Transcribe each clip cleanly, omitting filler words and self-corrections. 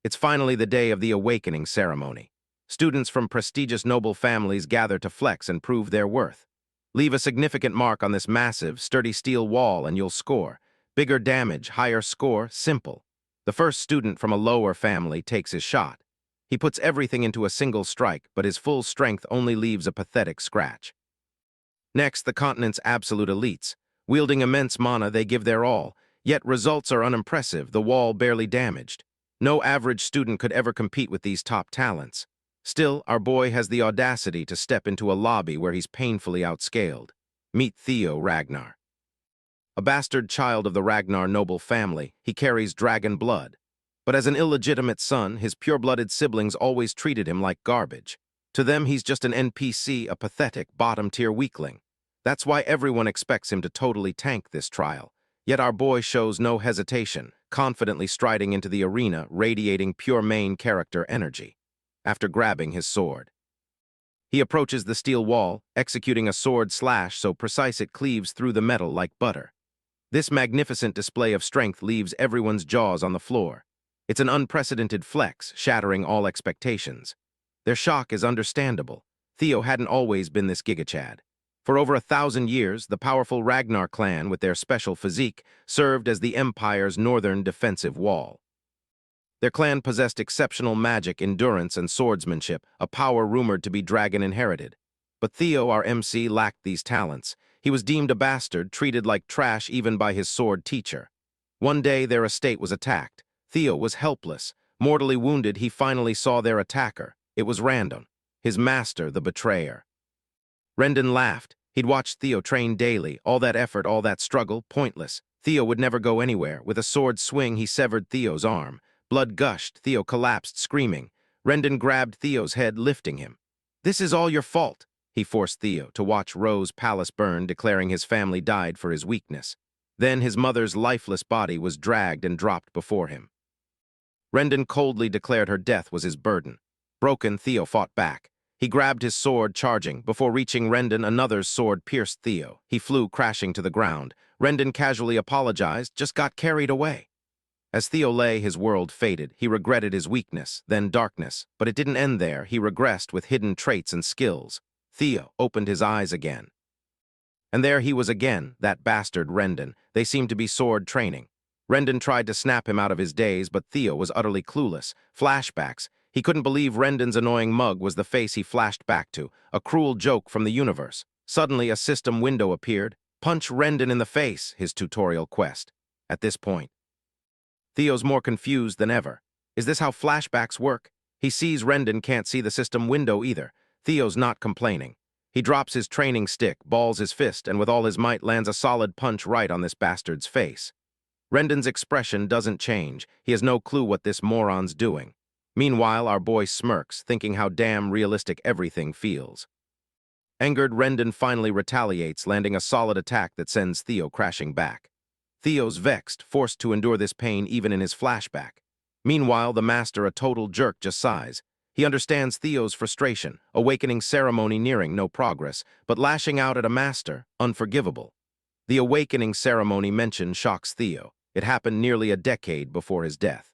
It's finally the day of the awakening ceremony. Students from prestigious noble families gather to flex and prove their worth. Leave a significant mark on this massive, sturdy steel wall and you'll score. Bigger damage, higher score, simple. The first student from a lower family takes his shot. He puts everything into a single strike, but his full strength only leaves a pathetic scratch. Next, the continent's absolute elites. Wielding immense mana, they give their all, yet results are unimpressive, the wall barely damaged. No average student could ever compete with these top talents. Still, our boy has the audacity to step into a lobby where he's painfully outscaled. Meet Theo Ragnar. A bastard child of the Ragnar noble family, he carries dragon blood. But as an illegitimate son, his pure-blooded siblings always treated him like garbage. To them, he's just an NPC, a pathetic, bottom-tier weakling. That's why everyone expects him to totally tank this trial. Yet our boy shows no hesitation, confidently striding into the arena, radiating pure main character energy. After grabbing his sword, he approaches the steel wall, executing a sword slash so precise it cleaves through the metal like butter. This magnificent display of strength leaves everyone's jaws on the floor. It's an unprecedented flex, shattering all expectations. Their shock is understandable. Theo hadn't always been this gigachad. For over 1,000 years, the powerful Ragnar clan, with their special physique, served as the Empire's northern defensive wall. Their clan possessed exceptional magic, endurance, and swordsmanship, a power rumored to be dragon-inherited. But Theo, our MC, lacked these talents. He was deemed a bastard, treated like trash even by his sword teacher. One day, their estate was attacked. Theo was helpless. Mortally wounded, he finally saw their attacker. It was Randon, his master, the betrayer. Rendon laughed. He'd watched Theo train daily. All that effort, all that struggle, pointless. Theo would never go anywhere. With a sword swing, he severed Theo's arm. Blood gushed. Theo collapsed, screaming. Rendon grabbed Theo's head, lifting him. "This is all your fault," he forced Theo to watch Rose Palace burn, declaring his family died for his weakness. Then his mother's lifeless body was dragged and dropped before him. Rendon coldly declared her death was his burden. Broken, Theo fought back. He grabbed his sword, charging. Before reaching Rendon, another's sword pierced Theo. He flew crashing to the ground. Rendon casually apologized, just got carried away. As Theo lay, his world faded. He regretted his weakness, then darkness. But it didn't end there. He regressed with hidden traits and skills. Theo opened his eyes again. And there he was again, that bastard Rendon. They seemed to be sword training. Rendon tried to snap him out of his daze, but Theo was utterly clueless. Flashbacks. He couldn't believe Rendon's annoying mug was the face he flashed back to, a cruel joke from the universe. Suddenly, a system window appeared. Punch Rendon in the face, his tutorial quest. At this point, Theo's more confused than ever. Is this how flashbacks work? He sees Rendon can't see the system window either. Theo's not complaining. He drops his training stick, balls his fist, and with all his might lands a solid punch right on this bastard's face. Rendon's expression doesn't change. He has no clue what this moron's doing. Meanwhile, our boy smirks, thinking how damn realistic everything feels. Angered, Rendon finally retaliates, landing a solid attack that sends Theo crashing back. Theo's vexed, forced to endure this pain even in his flashback. Meanwhile, the master, a total jerk, just sighs. He understands Theo's frustration, awakening ceremony nearing, no progress, but lashing out at a master, unforgivable. The awakening ceremony mentioned shocks Theo. It happened nearly a decade before his death.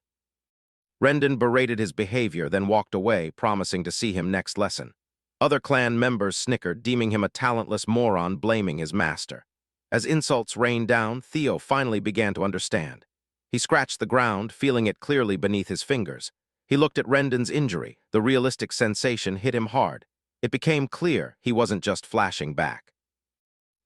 Rendon berated his behavior, then walked away, promising to see him next lesson. Other clan members snickered, deeming him a talentless moron, blaming his master. As insults rained down, Theo finally began to understand. He scratched the ground, feeling it clearly beneath his fingers. He looked at Rendon's injury. The realistic sensation hit him hard. It became clear he wasn't just flashing back.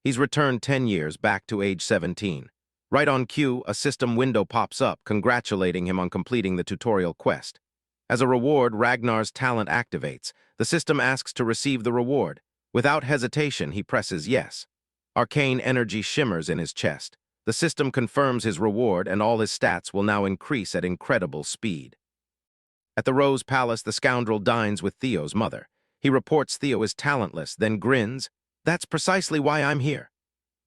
He's returned 10 years, back to age 17. Right on cue, a system window pops up, congratulating him on completing the tutorial quest. As a reward, Ragnar's talent activates. The system asks to receive the reward. Without hesitation, he presses yes. Arcane energy shimmers in his chest. The system confirms his reward, and all his stats will now increase at incredible speed. At the Rose Palace, the scoundrel dines with Theo's mother. He reports Theo is talentless, then grins. "That's precisely why I'm here."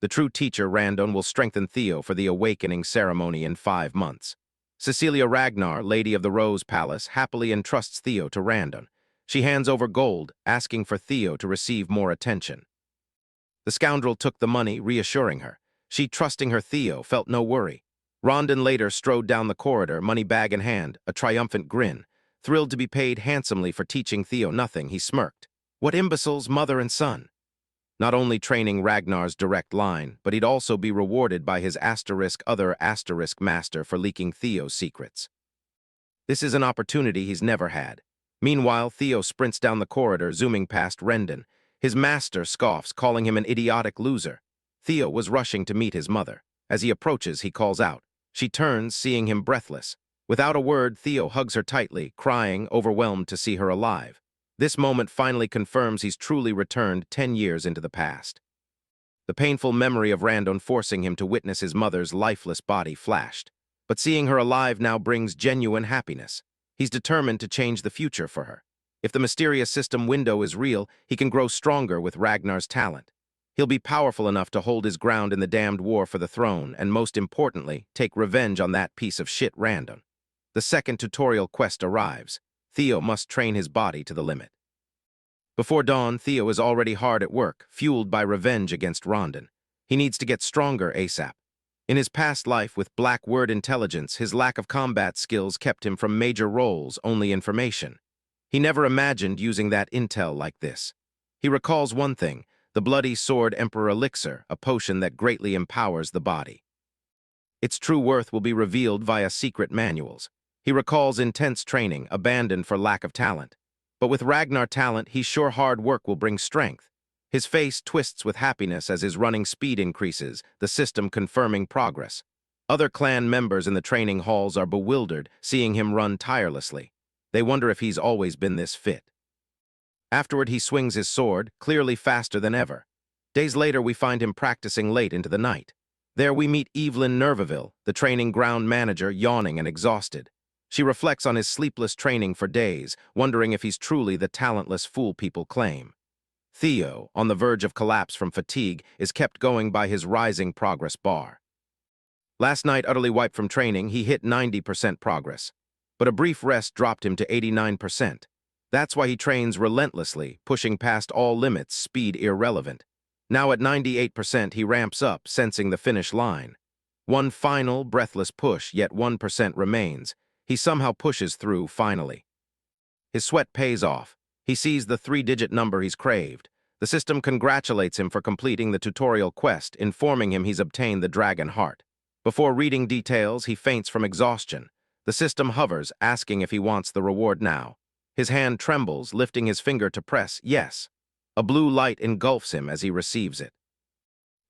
The true teacher, Randon, will strengthen Theo for the awakening ceremony in 5 months. Cecilia Ragnar, lady of the Rose Palace, happily entrusts Theo to Randon. She hands over gold, asking for Theo to receive more attention. The scoundrel took the money, reassuring her. She, trusting her Theo, felt no worry. Rondon later strode down the corridor, money bag in hand, a triumphant grin. Thrilled to be paid handsomely for teaching Theo nothing, he smirked. What imbeciles, mother and son! Not only training Ragnar's direct line, but he'd also be rewarded by his other master for leaking Theo's secrets. This is an opportunity he's never had. Meanwhile, Theo sprints down the corridor, zooming past Rendon. His master scoffs, calling him an idiotic loser. Theo was rushing to meet his mother. As he approaches, he calls out. She turns, seeing him breathless. Without a word, Theo hugs her tightly, crying, overwhelmed to see her alive. This moment finally confirms he's truly returned 10 years into the past. The painful memory of Randon forcing him to witness his mother's lifeless body flashed. But seeing her alive now brings genuine happiness. He's determined to change the future for her. If the mysterious system window is real, he can grow stronger with Ragnar's talent. He'll be powerful enough to hold his ground in the damned war for the throne, and most importantly, take revenge on that piece of shit Randon. The second tutorial quest arrives. Theo must train his body to the limit. Before dawn, Theo is already hard at work, fueled by revenge against Rondon. He needs to get stronger ASAP. In his past life with Black Word intelligence, his lack of combat skills kept him from major roles, only information. He never imagined using that intel like this. He recalls one thing, the Bloody Sword Emperor Elixir, a potion that greatly empowers the body. Its true worth will be revealed via secret manuals. He recalls intense training, abandoned for lack of talent. But with Ragnar talent, he's sure hard work will bring strength. His face twists with happiness as his running speed increases, the system confirming progress. Other clan members in the training halls are bewildered, seeing him run tirelessly. They wonder if he's always been this fit. Afterward, he swings his sword, clearly faster than ever. Days later, we find him practicing late into the night. There we meet Evelyn Nerveville, the training ground manager, yawning and exhausted. She reflects on his sleepless training for days, wondering if he's truly the talentless fool people claim. Theo, on the verge of collapse from fatigue, is kept going by his rising progress bar. Last night, utterly wiped from training, he hit 90% progress. But a brief rest dropped him to 89%. That's why he trains relentlessly, pushing past all limits, speed irrelevant. Now at 98%, he ramps up, sensing the finish line. One final, breathless push, yet 1% remains. He somehow pushes through, finally. His sweat pays off. He sees the 3-digit number he's craved. The system congratulates him for completing the tutorial quest, informing him he's obtained the Dragon Heart. Before reading details, he faints from exhaustion. The system hovers, asking if he wants the reward now. His hand trembles, lifting his finger to press yes. A blue light engulfs him as he receives it.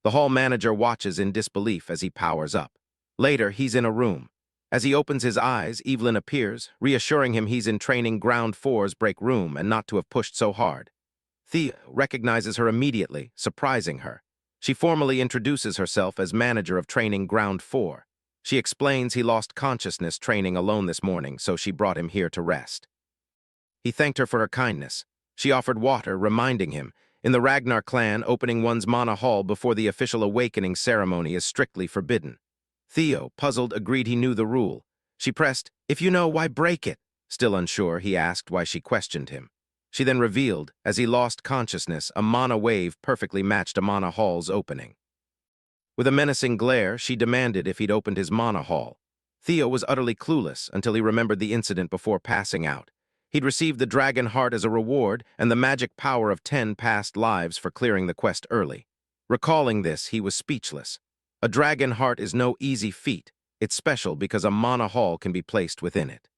The hall manager watches in disbelief as he powers up. Later, he's in a room. As he opens his eyes, Evelyn appears, reassuring him he's in training Ground 4's break room and not to have pushed so hard. Theo recognizes her immediately, surprising her. She formally introduces herself as manager of training Ground 4. She explains he lost consciousness training alone this morning, so she brought him here to rest. He thanked her for her kindness. She offered water, reminding him, in the Ragnar clan, opening one's mana hall before the official awakening ceremony is strictly forbidden. Theo, puzzled, agreed he knew the rule. She pressed, if you know, why break it? Still unsure, he asked why she questioned him. She then revealed, as he lost consciousness, a mana wave perfectly matched a mana hall's opening. With a menacing glare, she demanded if he'd opened his mana hall. Theo was utterly clueless until he remembered the incident before passing out. He'd received the Dragon Heart as a reward and the magic power of 10 past lives for clearing the quest early. Recalling this, he was speechless. A Dragon Heart is no easy feat. It's special because a mana hall can be placed within it.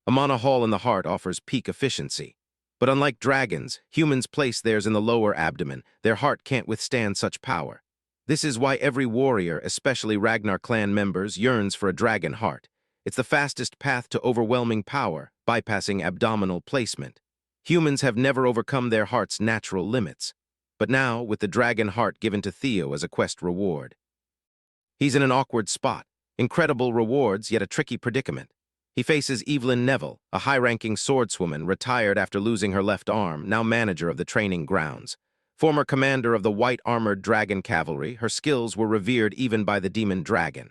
A mana hall in the heart offers peak efficiency. But unlike dragons, humans place theirs in the lower abdomen. Their heart can't withstand such power. This is why every warrior, especially Ragnar clan members, yearns for a Dragon Heart. It's the fastest path to overwhelming power, bypassing abdominal placement. Humans have never overcome their heart's natural limits. But now, with the Dragon Heart given to Theo as a quest reward. He's in an awkward spot. Incredible rewards, yet a tricky predicament. He faces Evelyn Neville, a high-ranking swordswoman retired after losing her left arm, now manager of the training grounds. Former commander of the white-armored dragon cavalry, her skills were revered even by the demon dragon.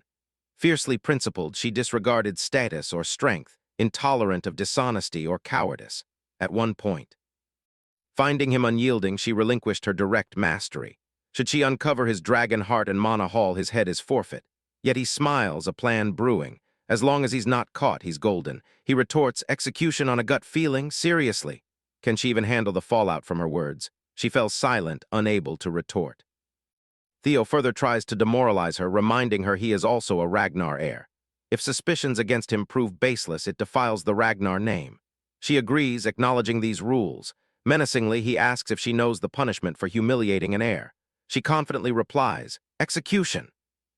Fiercely principled, she disregarded status or strength, intolerant of dishonesty or cowardice. At one point, finding him unyielding, she relinquished her direct mastery. Should she uncover his Dragon Heart and mana hall, his head is forfeit. Yet he smiles, a plan brewing. As long as he's not caught, he's golden. He retorts, execution on a gut feeling? Seriously? Can she even handle the fallout from her words? She fell silent, unable to retort. Theo further tries to demoralize her, reminding her he is also a Ragnar heir. If suspicions against him prove baseless, it defiles the Ragnar name. She agrees, acknowledging these rules. Menacingly, he asks if she knows the punishment for humiliating an heir. She confidently replies, execution.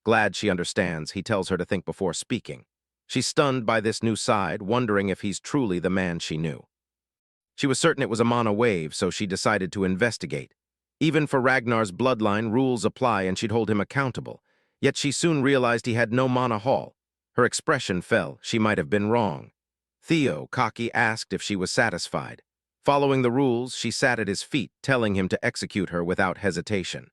Glad she understands, he tells her to think before speaking. She's stunned by this new side, wondering if he's truly the man she knew. She was certain it was a mana wave, so she decided to investigate. Even for Ragnar's bloodline, rules apply and she'd hold him accountable. Yet she soon realized he had no mana haul. Her expression fell. She might have been wrong. Theo, cocky, asked if she was satisfied. Following the rules, she sat at his feet, telling him to execute her without hesitation.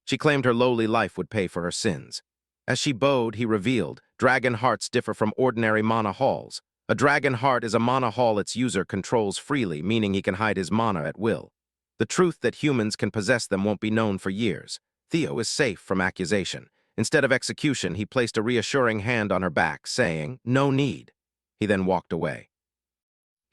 She claimed her lowly life would pay for her sins. As she bowed, he revealed, dragon hearts differ from ordinary mana halls. A dragon heart is a mana hall its user controls freely, meaning he can hide his mana at will. The truth that humans can possess them won't be known for years. Theo is safe from accusation. Instead of execution, he placed a reassuring hand on her back, saying, no need. He then walked away.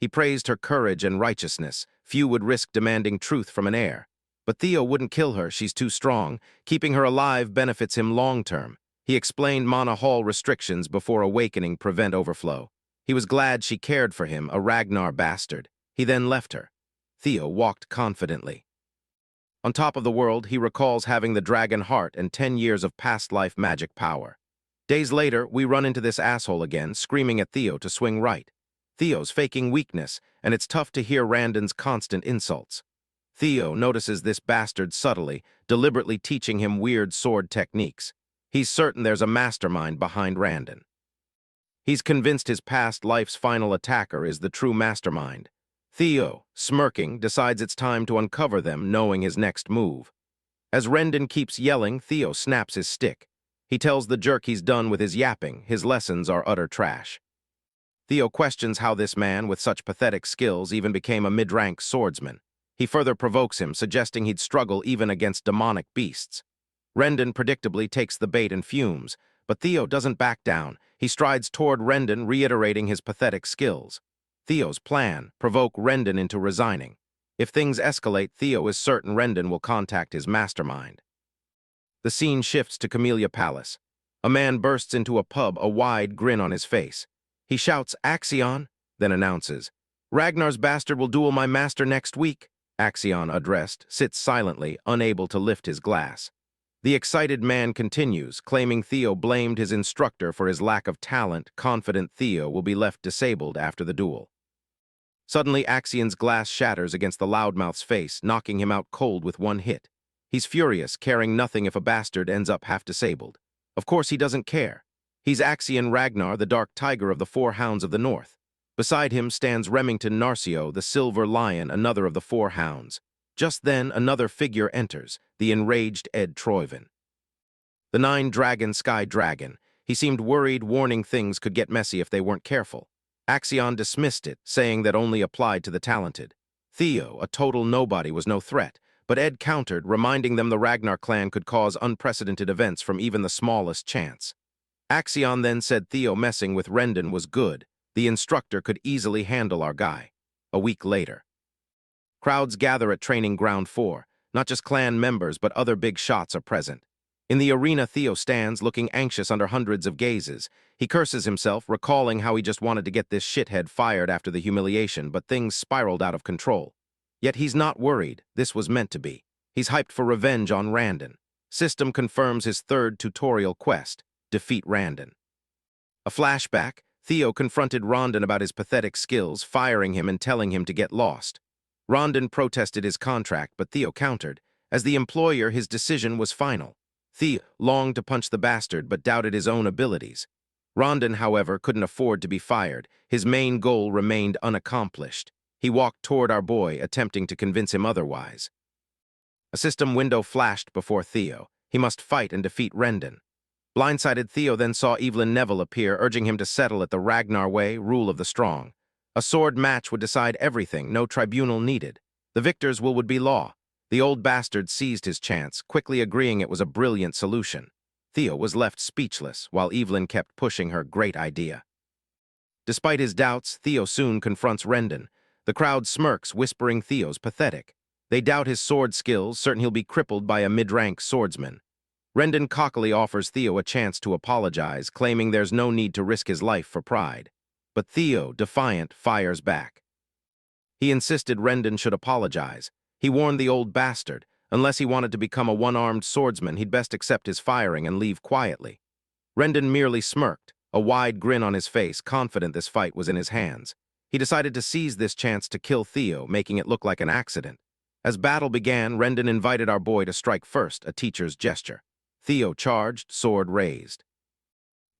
He praised her courage and righteousness. Few would risk demanding truth from an heir. But Theo wouldn't kill her, she's too strong. Keeping her alive benefits him long-term. He explained mana hall restrictions before awakening prevent overflow. He was glad she cared for him, a Ragnar bastard. He then left her. Theo walked confidently. On top of the world, he recalls having the dragon heart and 10 years of past life magic power. Days later, we run into this asshole again, screaming at Theo to swing right. Theo's faking weakness, and it's tough to hear Randon's constant insults. Theo notices this bastard subtly, deliberately teaching him weird sword techniques. He's certain there's a mastermind behind Randon. He's convinced his past life's final attacker is the true mastermind. Theo, smirking, decides it's time to uncover them, knowing his next move. As Rendon keeps yelling, Theo snaps his stick. He tells the jerk he's done with his yapping, his lessons are utter trash. Theo questions how this man, with such pathetic skills, even became a mid-rank swordsman. He further provokes him, suggesting he'd struggle even against demonic beasts. Rendon predictably takes the bait and fumes, but Theo doesn't back down. He strides toward Rendon, reiterating his pathetic skills. Theo's plan, provoke Rendon into resigning. If things escalate, Theo is certain Rendon will contact his mastermind. The scene shifts to Camellia Palace. A man bursts into a pub, a wide grin on his face. He shouts, Axion, then announces, Ragnar's bastard will duel my master next week. Axion, addressed, sits silently, unable to lift his glass. The excited man continues, claiming Theo blamed his instructor for his lack of talent, confident Theo will be left disabled after the duel. Suddenly, Axion's glass shatters against the loudmouth's face, knocking him out cold with one hit. He's furious, caring nothing if a bastard ends up half-disabled. Of course he doesn't care. He's Axion Ragnar, the dark tiger of the Four Hounds of the North. Beside him stands Remington Narcio, the silver lion, another of the Four Hounds. Just then, another figure enters, the enraged Ed Troyven. The Nine-Dragon Sky Dragon. He seemed worried, warning things could get messy if they weren't careful. Axion dismissed it, saying that only applied to the talented. Theo, a total nobody, was no threat, but Ed countered, reminding them the Ragnar clan could cause unprecedented events from even the smallest chance. Axion then said Theo messing with Rendon was good. The instructor could easily handle our guy. A week later. Crowds gather at Training Ground 4. Not just clan members, but other big shots are present. In the arena, Theo stands, looking anxious under hundreds of gazes. He curses himself, recalling how he just wanted to get this shithead fired after the humiliation, but things spiraled out of control. Yet he's not worried. This was meant to be. He's hyped for revenge on Randon. System confirms his third tutorial quest, defeat Randon. A flashback, Theo confronted Rondon about his pathetic skills, firing him and telling him to get lost. Rondon protested his contract, but Theo countered. As the employer, his decision was final. Theo longed to punch the bastard, but doubted his own abilities. Rondon, however, couldn't afford to be fired. His main goal remained unaccomplished. He walked toward our boy, attempting to convince him otherwise. A system window flashed before Theo. He must fight and defeat Rendon. Blindsided, Theo then saw Evelyn Neville appear, urging him to settle it the Ragnar way, rule of the strong. A sword match would decide everything, no tribunal needed. The victor's will would be law. The old bastard seized his chance, quickly agreeing it was a brilliant solution. Theo was left speechless while Evelyn kept pushing her great idea. Despite his doubts, Theo soon confronts Rendon. The crowd smirks, whispering Theo's pathetic. They doubt his sword skills, certain he'll be crippled by a mid-rank swordsman. Rendon cockily offers Theo a chance to apologize, claiming there's no need to risk his life for pride. But Theo, defiant, fires back. He insisted Rendon should apologize. He warned the old bastard, unless he wanted to become a one-armed swordsman, he'd best accept his firing and leave quietly. Rendon merely smirked, a wide grin on his face, confident this fight was in his hands. He decided to seize this chance to kill Theo, making it look like an accident. As battle began, Rendon invited our boy to strike first, a teacher's gesture. Theo charged, sword raised.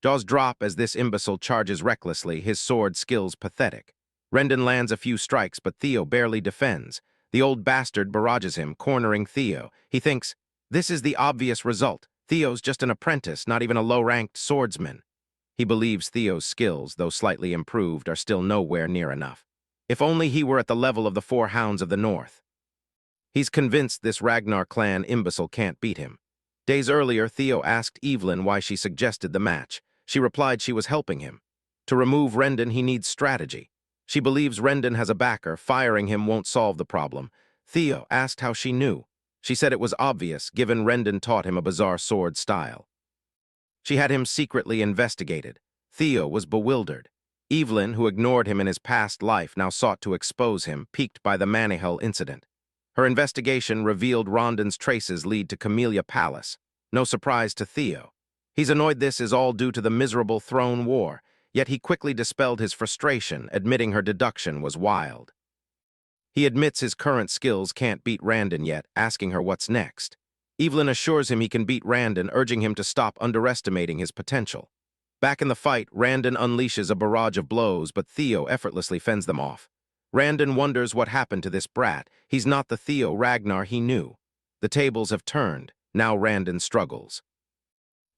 Jaws drop as this imbecile charges recklessly, his sword skills pathetic. Rendon lands a few strikes, but Theo barely defends. The old bastard barrages him, cornering Theo. He thinks, this is the obvious result. Theo's just an apprentice, not even a low-ranked swordsman. He believes Theo's skills, though slightly improved, are still nowhere near enough. If only he were at the level of the 4 Hounds of the North. He's convinced this Ragnar clan imbecile can't beat him. Days earlier, Theo asked Evelyn why she suggested the match. She replied she was helping him. To remove Rendon, he needs strategy. She believes Rendon has a backer, firing him won't solve the problem. Theo asked how she knew. She said it was obvious, given Rendon taught him a bizarre sword style. She had him secretly investigated. Theo was bewildered. Evelyn, who ignored him in his past life, now sought to expose him, piqued by the Manhwa incident. Her investigation revealed Rondon's traces lead to Camellia Palace. No surprise to Theo. He's annoyed this is all due to the miserable throne war, yet he quickly dispelled his frustration, admitting her deduction was wild. He admits his current skills can't beat Randon yet, asking her what's next. Evelyn assures him he can beat Randon, urging him to stop underestimating his potential. Back in the fight, Randon unleashes a barrage of blows, but Theo effortlessly fends them off. Randon wonders what happened to this brat. He's not the Theo Ragnar he knew. The tables have turned. Now Randon struggles.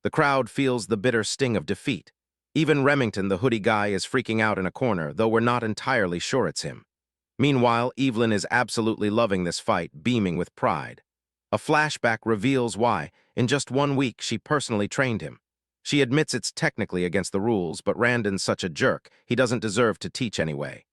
The crowd feels the bitter sting of defeat. Even Remington, the hoodie guy, is freaking out in a corner, though we're not entirely sure it's him. Meanwhile, Evelyn is absolutely loving this fight, beaming with pride. A flashback reveals why. In just 1 week, she personally trained him. She admits it's technically against the rules, but Randon's such a jerk, he doesn't deserve to teach anyway.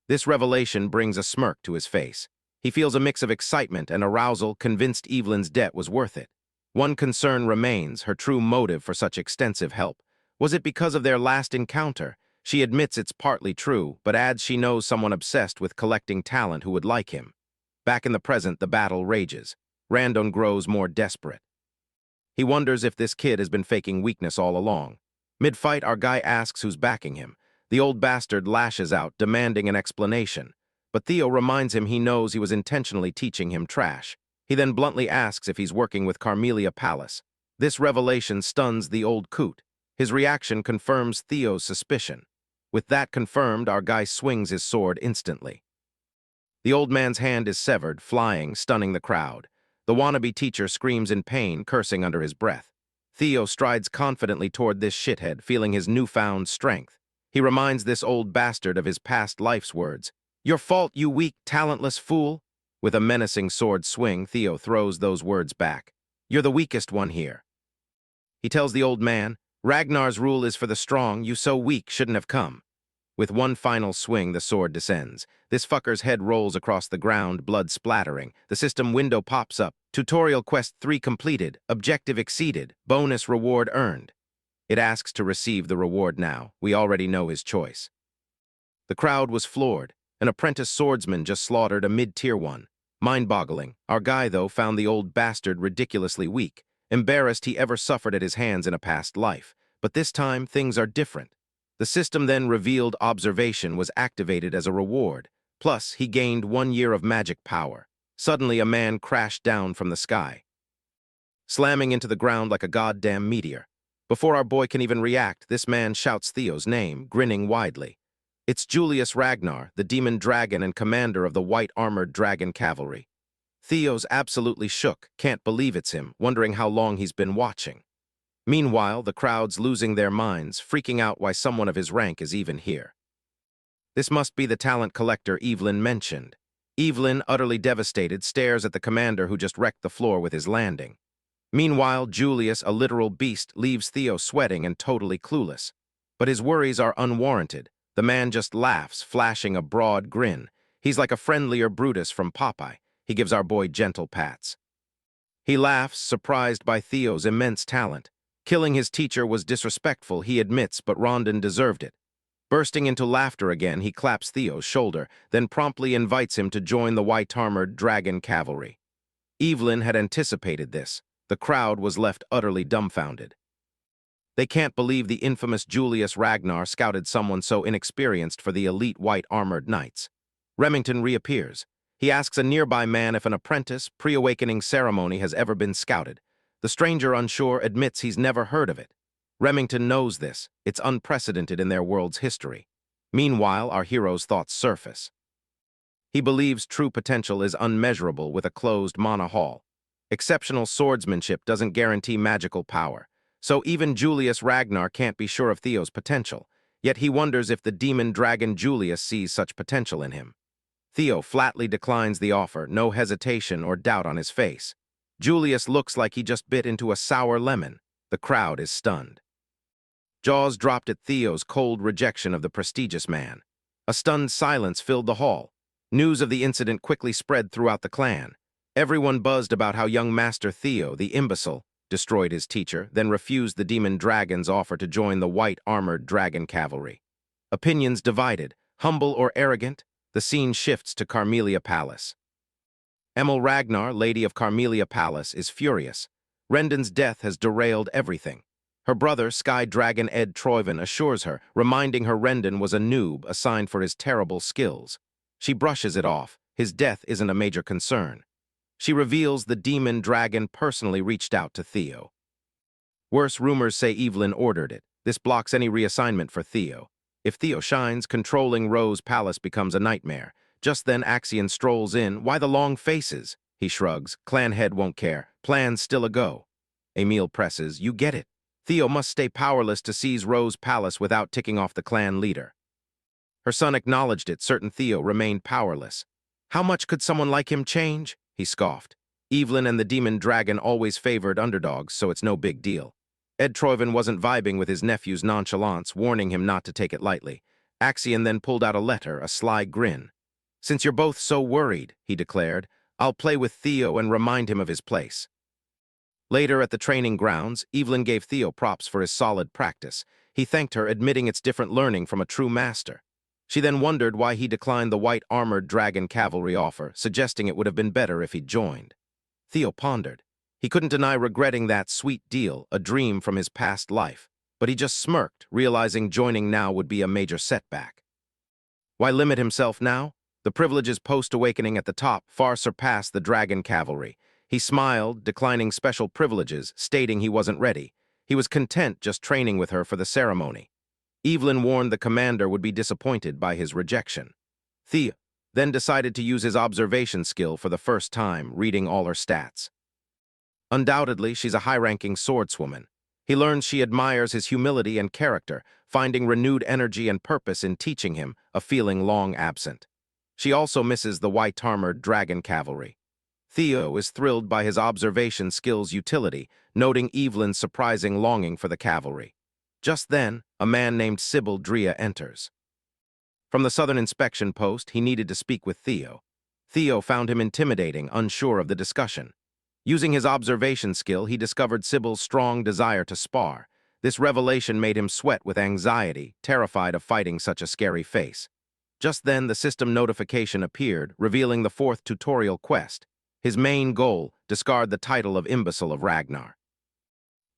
This revelation brings a smirk to his face. He feels a mix of excitement and arousal, convinced Evelyn's debt was worth it. One concern remains, her true motive for such extensive help. Was it because of their last encounter? She admits it's partly true, but adds she knows someone obsessed with collecting talent who would like him. Back in the present, the battle rages. Randon grows more desperate. He wonders if this kid has been faking weakness all along. Mid-fight, our guy asks who's backing him. The old bastard lashes out, demanding an explanation. But Theo reminds him he knows he was intentionally teaching him trash. He then bluntly asks if he's working with Camellia Palace. This revelation stuns the old coot. His reaction confirms Theo's suspicion. With that confirmed, our guy swings his sword instantly. The old man's hand is severed, flying, stunning the crowd. The wannabe teacher screams in pain, cursing under his breath. Theo strides confidently toward this shithead, feeling his newfound strength. He reminds this old bastard of his past life's words. "Your fault, you weak, talentless fool." With a menacing sword swing, Theo throws those words back. "You're the weakest one here." He tells the old man, "Ragnar's rule is for the strong, you so weak shouldn't have come." With one final swing, the sword descends. This fucker's head rolls across the ground, blood splattering. The system window pops up. Tutorial Quest 3 completed. Objective exceeded. Bonus reward earned. It asks to receive the reward now. We already know his choice. The crowd was floored. An apprentice swordsman just slaughtered a mid-tier one. Mind-boggling. Our guy, though, found the old bastard ridiculously weak. Embarrassed he ever suffered at his hands in a past life. But this time, things are different. The system then revealed observation was activated as a reward. Plus, he gained 1 year of magic power. Suddenly, a man crashed down from the sky, slamming into the ground like a goddamn meteor. Before our boy can even react, this man shouts Theo's name, grinning widely. It's Julius Ragnar, the demon dragon and commander of the white-armored dragon cavalry. Theo's absolutely shook, can't believe it's him, wondering how long he's been watching. Meanwhile, the crowd's losing their minds, freaking out why someone of his rank is even here. This must be the talent collector Evelyn mentioned. Evelyn, utterly devastated, stares at the commander who just wrecked the floor with his landing. Meanwhile, Julius, a literal beast, leaves Theo sweating and totally clueless. But his worries are unwarranted. The man just laughs, flashing a broad grin. He's like a friendlier Brutus from Popeye. He gives our boy gentle pats. He laughs, surprised by Theo's immense talent. Killing his teacher was disrespectful, he admits, but Rondon deserved it. Bursting into laughter again, he claps Theo's shoulder, then promptly invites him to join the white-armored dragon cavalry. Evelyn had anticipated this. The crowd was left utterly dumbfounded. They can't believe the infamous Julius Ragnar scouted someone so inexperienced for the elite white-armored knights. Remington reappears. He asks a nearby man if an apprentice, pre-awakening ceremony has ever been scouted. The stranger, unsure, admits he's never heard of it. Remington knows this. It's unprecedented in their world's history. Meanwhile, our hero's thoughts surface. He believes true potential is unmeasurable with a closed mana hall. Exceptional swordsmanship doesn't guarantee magical power. So even Julius Ragnar can't be sure of Theo's potential, yet he wonders if the demon dragon Julius sees such potential in him. Theo flatly declines the offer, no hesitation or doubt on his face. Julius looks like he just bit into a sour lemon. The crowd is stunned. Jaws dropped at Theo's cold rejection of the prestigious man. A stunned silence filled the hall. News of the incident quickly spread throughout the clan. Everyone buzzed about how young Master Theo, the imbecile, destroyed his teacher, then refused the demon dragon's offer to join the white-armored dragon cavalry. Opinions divided. Humble or arrogant, the scene shifts to Carmelia Palace. Emil Ragnar, Lady of Carmelia Palace, is furious. Rendon's death has derailed everything. Her brother, Sky Dragon Ed Troyven, assures her, reminding her Rendon was a noob assigned for his terrible skills. She brushes it off. His death isn't a major concern. She reveals the demon dragon personally reached out to Theo. Worse rumors say Evelyn ordered it. This blocks any reassignment for Theo. If Theo shines, controlling Rose Palace becomes a nightmare. Just then Axion strolls in. Why the long faces? He shrugs. Clan head won't care. Plan's still a go. Emil presses. You get it. Theo must stay powerless to seize Rose Palace without ticking off the clan leader. Her son acknowledged it. Certain Theo remained powerless. How much could someone like him change? He scoffed. Evelyn and the demon dragon always favored underdogs, so it's no big deal. Ed Troyven wasn't vibing with his nephew's nonchalance, warning him not to take it lightly. Axion then pulled out a letter, a sly grin. Since you're both so worried, he declared, I'll play with Theo and remind him of his place. Later at the training grounds, Evelyn gave Theo props for his solid practice. He thanked her, admitting it's different learning from a true master. She then wondered why he declined the white-armored dragon cavalry offer, suggesting it would have been better if he'd joined. Theo pondered. He couldn't deny regretting that sweet deal, a dream from his past life, but he just smirked, realizing joining now would be a major setback. Why limit himself now? The privileges post-awakening at the top far surpassed the dragon cavalry. He smiled, declining special privileges, stating he wasn't ready. He was content just training with her for the ceremony. Evelyn warned the commander would be disappointed by his rejection. Theo then decided to use his observation skill for the first time, reading all her stats. Undoubtedly, she's a high-ranking swordswoman. He learns she admires his humility and character, finding renewed energy and purpose in teaching him, a feeling long absent. She also misses the white-armored dragon cavalry. Theo is thrilled by his observation skill's utility, noting Evelyn's surprising longing for the cavalry. Just then, a man named Sybil Drea enters. From the Southern Inspection Post, he needed to speak with Theo. Theo found him intimidating, unsure of the discussion. Using his observation skill, he discovered Sybil's strong desire to spar. This revelation made him sweat with anxiety, terrified of fighting such a scary face. Just then, the system notification appeared, revealing the fourth tutorial quest. His main goal, discard the title of Imbecile of Ragnar.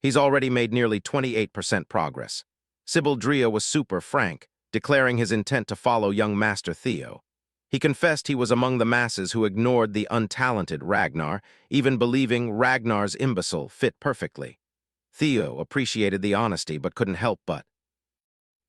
He's already made nearly 28% progress. Sybil Drea was super frank, declaring his intent to follow young Master Theo. He confessed he was among the masses who ignored the untalented Ragnar, even believing Ragnar's imbecile fit perfectly. Theo appreciated the honesty but couldn't help but.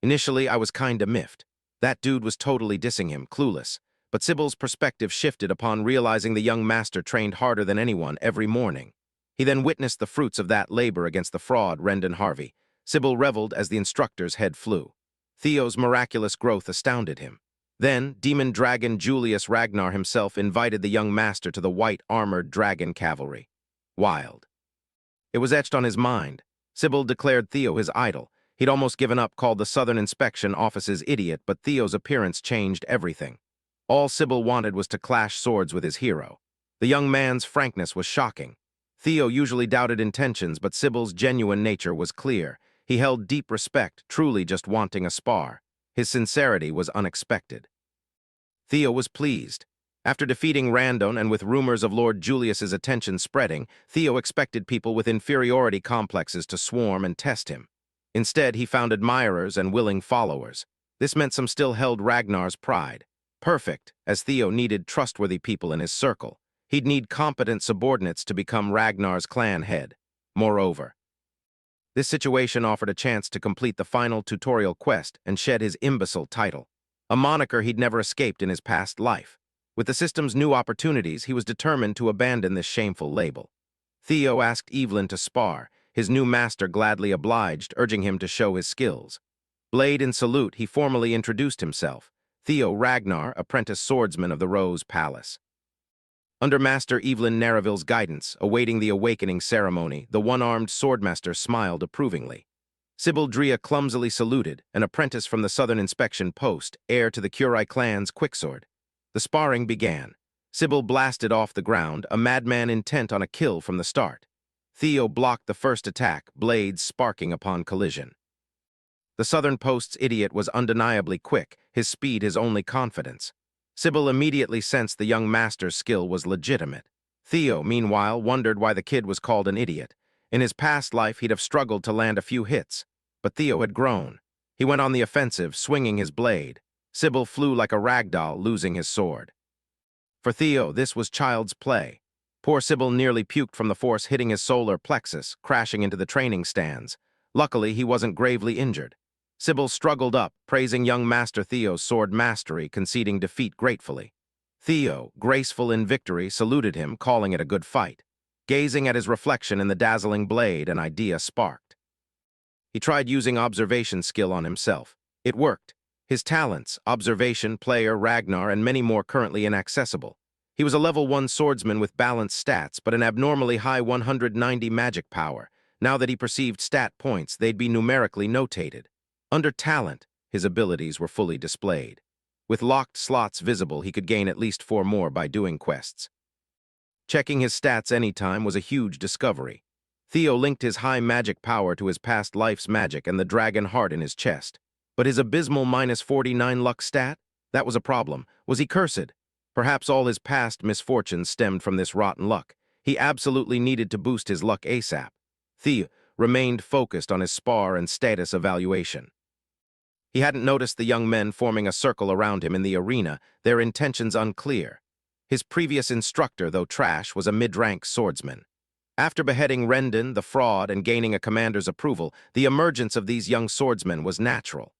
Initially, I was kinda miffed. That dude was totally dissing him, clueless. But Sybil's perspective shifted upon realizing the young master trained harder than anyone every morning. He then witnessed the fruits of that labor against the fraud, Rendon Harvey. Sybil reveled as the instructor's head flew. Theo's miraculous growth astounded him. Then, demon dragon Julius Ragnar himself invited the young master to the white-armored dragon cavalry. Wild. It was etched on his mind. Sybil declared Theo his idol. He'd almost given up, called the Southern Inspection Office's idiot, but Theo's appearance changed everything. All Sybil wanted was to clash swords with his hero. The young man's frankness was shocking. Theo usually doubted intentions, but Sybil's genuine nature was clear. He held deep respect, truly just wanting a spar. His sincerity was unexpected. Theo was pleased. After defeating Randon and with rumors of Lord Julius's attention spreading, Theo expected people with inferiority complexes to swarm and test him. Instead, he found admirers and willing followers. This meant some still held Ragnar's pride. Perfect, as Theo needed trustworthy people in his circle. He'd need competent subordinates to become Ragnar's clan head. Moreover, this situation offered a chance to complete the final tutorial quest and shed his imbecile title, a moniker he'd never escaped in his past life. With the system's new opportunities, he was determined to abandon this shameful label. Theo asked Evelyn to spar. His new master gladly obliged, urging him to show his skills. Blade in salute, he formally introduced himself. Theo Ragnar, apprentice swordsman of the Rose Palace. Under Master Evelyn Nareville's guidance, awaiting the awakening ceremony, the one-armed swordmaster smiled approvingly. Sybil Drea clumsily saluted, an apprentice from the Southern Inspection Post, heir to the Curai clan's quicksword. The sparring began. Sybil blasted off the ground, a madman intent on a kill from the start. Theo blocked the first attack, blades sparking upon collision. The Southern Post's idiot was undeniably quick, his speed his only confidence. Sybil immediately sensed the young master's skill was legitimate. Theo, meanwhile, wondered why the kid was called an idiot. In his past life, he'd have struggled to land a few hits. But Theo had grown. He went on the offensive, swinging his blade. Sybil flew like a rag doll, losing his sword. For Theo, this was child's play. Poor Sybil nearly puked from the force hitting his solar plexus, crashing into the training stands. Luckily, he wasn't gravely injured. Sybil struggled up, praising young Master Theo's sword mastery, conceding defeat gratefully. Theo, graceful in victory, saluted him, calling it a good fight. Gazing at his reflection in the dazzling blade, an idea sparked. He tried using observation skill on himself. It worked. His talents, observation, player, Ragnar, and many more currently inaccessible. He was a level 1 swordsman with balanced stats, but an abnormally high 190 magic power. Now that he perceived stat points, they'd be numerically notated. Under talent, his abilities were fully displayed. With locked slots visible, he could gain at least 4 more by doing quests. Checking his stats anytime was a huge discovery. Theo linked his high magic power to his past life's magic and the dragon heart in his chest. But his abysmal -49 luck stat? That was a problem. Was he cursed? Perhaps all his past misfortunes stemmed from this rotten luck. He absolutely needed to boost his luck ASAP. Theo remained focused on his spar and status evaluation. He hadn't noticed the young men forming a circle around him in the arena, their intentions unclear. His previous instructor, though trash, was a mid-rank swordsman. After beheading Rendon, the fraud, and gaining a commander's approval, the emergence of these young swordsmen was natural.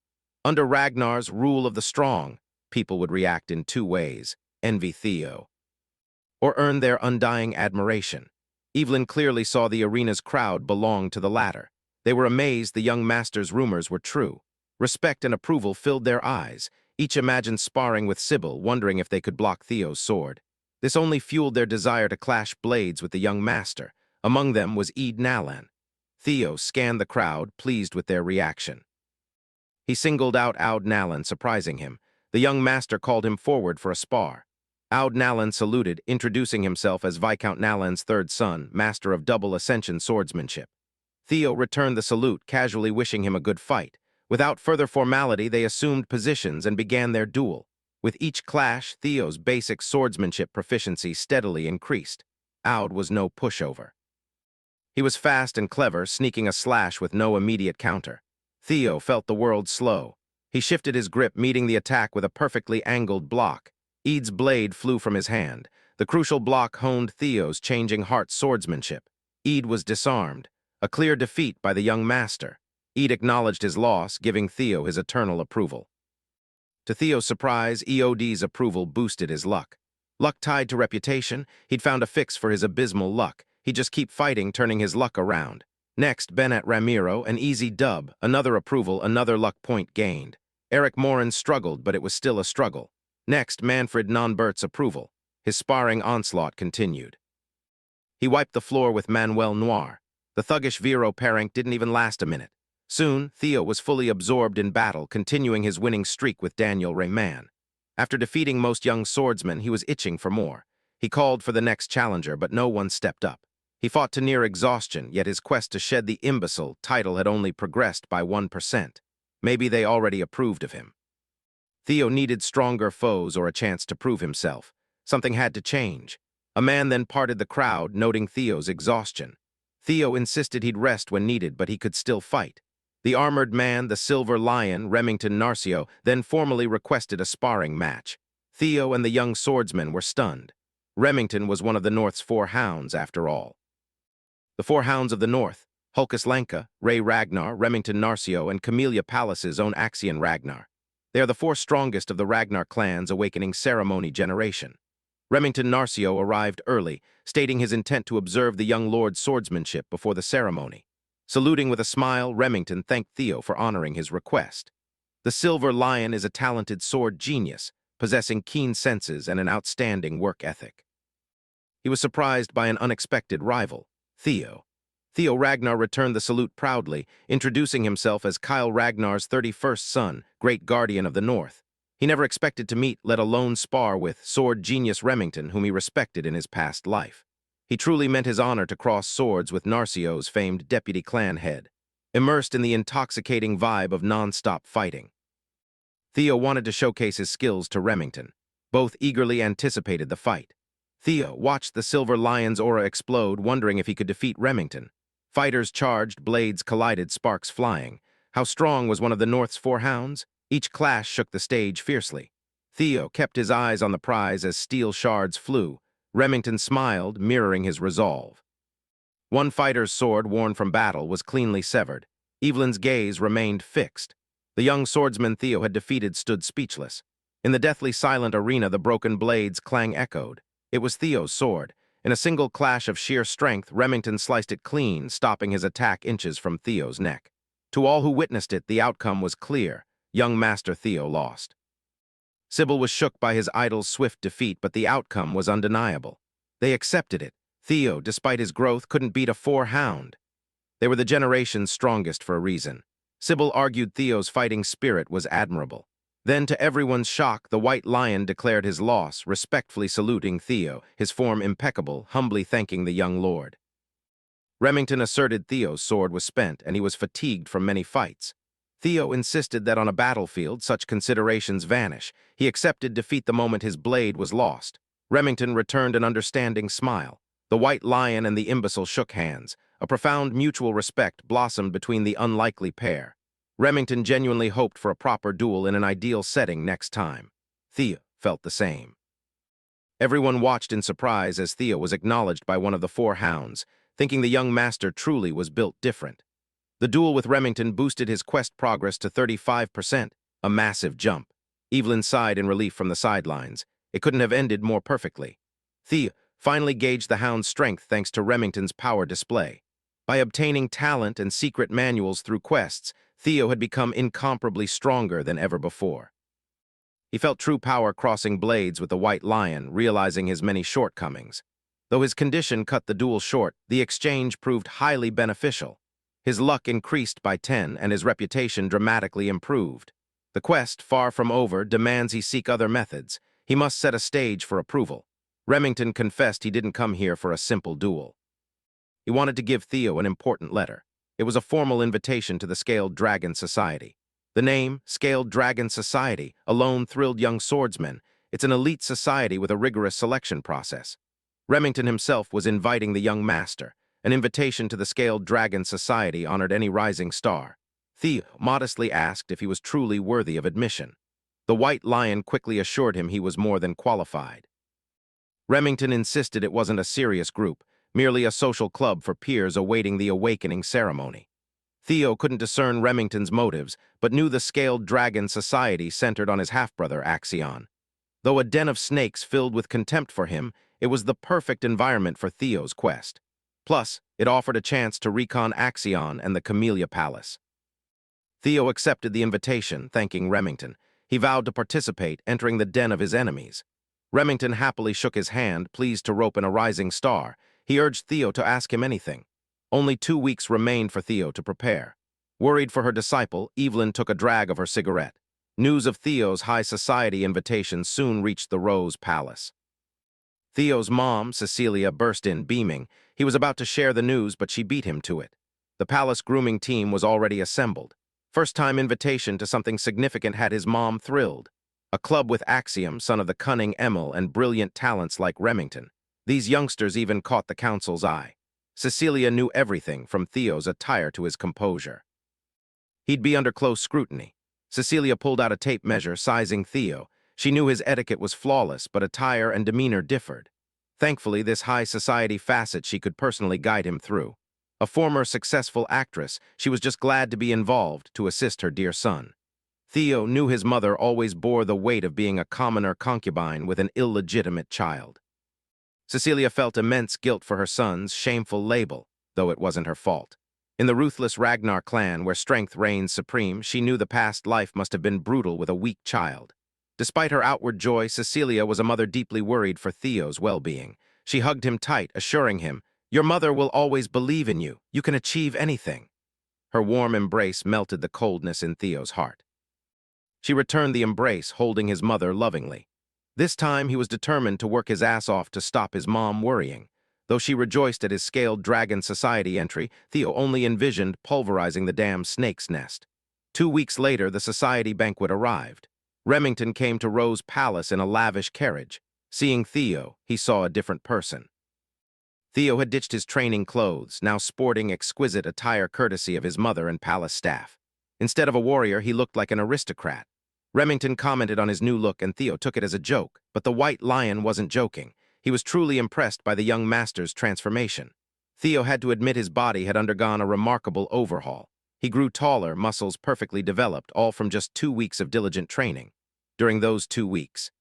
Under Ragnar's rule of the strong, people would react in 2 ways: envy Theo, or earn their undying admiration. Evelyn clearly saw the arena's crowd belonged to the latter. They were amazed the young master's rumors were true. Respect and approval filled their eyes. Each imagined sparring with Sybil, wondering if they could block Theo's sword. This only fueled their desire to clash blades with the young master. Among them was Ed Nalan. Theo scanned the crowd, pleased with their reaction. He singled out Aud Nalan, surprising him. The young master called him forward for a spar. Aud Nalan saluted, introducing himself as Viscount Nalan's 3rd son, master of double ascension swordsmanship. Theo returned the salute, casually wishing him a good fight. Without further formality, they assumed positions and began their duel. With each clash, Theo's basic swordsmanship proficiency steadily increased. Aud was no pushover. He was fast and clever, sneaking a slash with no immediate counter. Theo felt the world slow. He shifted his grip, meeting the attack with a perfectly angled block. Ed's blade flew from his hand. The crucial block honed Theo's changing heart swordsmanship. Ed was disarmed, a clear defeat by the young master. Ed acknowledged his loss, giving Theo his eternal approval. To Theo's surprise, EOD's approval boosted his luck. Luck tied to reputation, he'd found a fix for his abysmal luck. He'd just keep fighting, turning his luck around. Next, Benet Ramiro, an easy dub, another approval, another luck point gained. Eric Morin struggled, but it was still a struggle. Next, Manfred Nonbert's approval. His sparring onslaught continued. He wiped the floor with Manuel Noir. The thuggish Vero Parank didn't even last a minute. Soon, Theo was fully absorbed in battle, continuing his winning streak with Daniel Rayman. After defeating most young swordsmen, he was itching for more. He called for the next challenger, but no one stepped up. He fought to near exhaustion, yet his quest to shed the imbecile title had only progressed by 1%. Maybe they already approved of him. Theo needed stronger foes or a chance to prove himself. Something had to change. A man then parted the crowd, noting Theo's exhaustion. Theo insisted he'd rest when needed, but he could still fight. The armored man, the Silver Lion, Remington Narcio, then formally requested a sparring match. Theo and the young swordsman were stunned. Remington was one of the North's 4 hounds, after all. The 4 hounds of the North, Hulkus Lanka, Ray Ragnar, Remington Narcio, and Camellia Palace's own Axion Ragnar. They are the 4 strongest of the Ragnar clan's awakening ceremony generation. Remington Narcio arrived early, stating his intent to observe the young lord's swordsmanship before the ceremony. Saluting with a smile, Remington thanked Theo for honoring his request. The Silver Lion is a talented sword genius, possessing keen senses and an outstanding work ethic. He was surprised by an unexpected rival, Theo. Theo Ragnar returned the salute proudly, introducing himself as Kyle Ragnar's 31st son, great guardian of the North. He never expected to meet, let alone spar with, sword genius Remington, whom he respected in his past life. He truly meant his honor to cross swords with Narcio's famed deputy clan head, immersed in the intoxicating vibe of non-stop fighting. Theo wanted to showcase his skills to Remington. Both eagerly anticipated the fight. Theo watched the Silver Lion's aura explode, wondering if he could defeat Remington. Fighters charged, blades collided, sparks flying. How strong was one of the North's 4 hounds? Each clash shook the stage fiercely. Theo kept his eyes on the prize as steel shards flew. Remington smiled, mirroring his resolve. One fighter's sword, worn from battle, was cleanly severed. Evelyn's gaze remained fixed. The young swordsman Theo had defeated stood speechless. In the deathly silent arena, the broken blade's clang echoed. It was Theo's sword. In a single clash of sheer strength, Remington sliced it clean, stopping his attack inches from Theo's neck. To all who witnessed it, the outcome was clear. Young Master Theo lost. Sybil was shook by his idol's swift defeat, but the outcome was undeniable. They accepted it. Theo, despite his growth, couldn't beat a 4 hound. They were the generation's strongest for a reason. Sybil argued Theo's fighting spirit was admirable. Then, to everyone's shock, the White Lion declared his loss, respectfully saluting Theo, his form impeccable, humbly thanking the young lord. Remington asserted Theo's sword was spent, and he was fatigued from many fights. Theo insisted that on a battlefield, such considerations vanish. He accepted defeat the moment his blade was lost. Remington returned an understanding smile. The White Lion and the imbecile shook hands. A profound mutual respect blossomed between the unlikely pair. Remington genuinely hoped for a proper duel in an ideal setting next time. Theo felt the same. Everyone watched in surprise as Theo was acknowledged by one of the 4 hounds, thinking the young master truly was built different. The duel with Remington boosted his quest progress to 35%, a massive jump. Evelyn sighed in relief from the sidelines. It couldn't have ended more perfectly. Theo finally gauged the hound's strength thanks to Remington's power display. By obtaining talent and secret manuals through quests, Theo had become incomparably stronger than ever before. He felt true power crossing blades with the White Lion, realizing his many shortcomings. Though his condition cut the duel short, the exchange proved highly beneficial. His luck increased by 10, and his reputation dramatically improved. The quest, far from over, demands he seek other methods. He must set a stage for approval. Remington confessed he didn't come here for a simple duel. He wanted to give Theo an important letter. It was a formal invitation to the Scaled Dragon Society. The name, Scaled Dragon Society, alone thrilled young swordsmen. It's an elite society with a rigorous selection process. Remington himself was inviting the young master. An invitation to the Scaled Dragon Society honored any rising star. Theo modestly asked if he was truly worthy of admission. The White Lion quickly assured him he was more than qualified. Remington insisted it wasn't a serious group, merely a social club for peers awaiting the awakening ceremony. Theo couldn't discern Remington's motives, but knew the Scaled Dragon Society centered on his half-brother Axion. Though a den of snakes filled with contempt for him, it was the perfect environment for Theo's quest. Plus, it offered a chance to recon Axion and the Camellia Palace. Theo accepted the invitation, thanking Remington. He vowed to participate, entering the den of his enemies. Remington happily shook his hand, pleased to rope in a rising star. He urged Theo to ask him anything. Only 2 weeks remained for Theo to prepare. Worried for her disciple, Evelyn took a drag of her cigarette. News of Theo's high society invitation soon reached the Rose Palace. Theo's mom, Cecilia, burst in, beaming. He was about to share the news, but she beat him to it. The palace grooming team was already assembled. First-time invitation to something significant had his mom thrilled. A club with Axiom, son of the cunning Emil, and brilliant talents like Remington. These youngsters even caught the council's eye. Cecilia knew everything, from Theo's attire to his composure. He'd be under close scrutiny. Cecilia pulled out a tape measure, sizing Theo. She knew his etiquette was flawless, but attire and demeanor differed. Thankfully, this high society facet she could personally guide him through. A former successful actress, she was just glad to be involved to assist her dear son. Theo knew his mother always bore the weight of being a commoner concubine with an illegitimate child. Cecilia felt immense guilt for her son's shameful label, though it wasn't her fault. In the ruthless Ragnar clan, where strength reigns supreme, she knew the past life must have been brutal with a weak child. Despite her outward joy, Cecilia was a mother deeply worried for Theo's well-being. She hugged him tight, assuring him, "Your mother will always believe in you. You can achieve anything." Her warm embrace melted the coldness in Theo's heart. She returned the embrace, holding his mother lovingly. This time, he was determined to work his ass off to stop his mom worrying. Though she rejoiced at his scaled dragon society entry, Theo only envisioned pulverizing the damn snake's nest. 2 weeks later, the society banquet arrived. Remington came to Rose Palace in a lavish carriage. Seeing Theo, he saw a different person. Theo had ditched his training clothes, now sporting exquisite attire courtesy of his mother and palace staff. Instead of a warrior, he looked like an aristocrat. Remington commented on his new look, and Theo took it as a joke, but the White Lion wasn't joking. He was truly impressed by the young master's transformation. Theo had to admit his body had undergone a remarkable overhaul. He grew taller, muscles perfectly developed, all from just 2 weeks of diligent training. During those 2 weeks,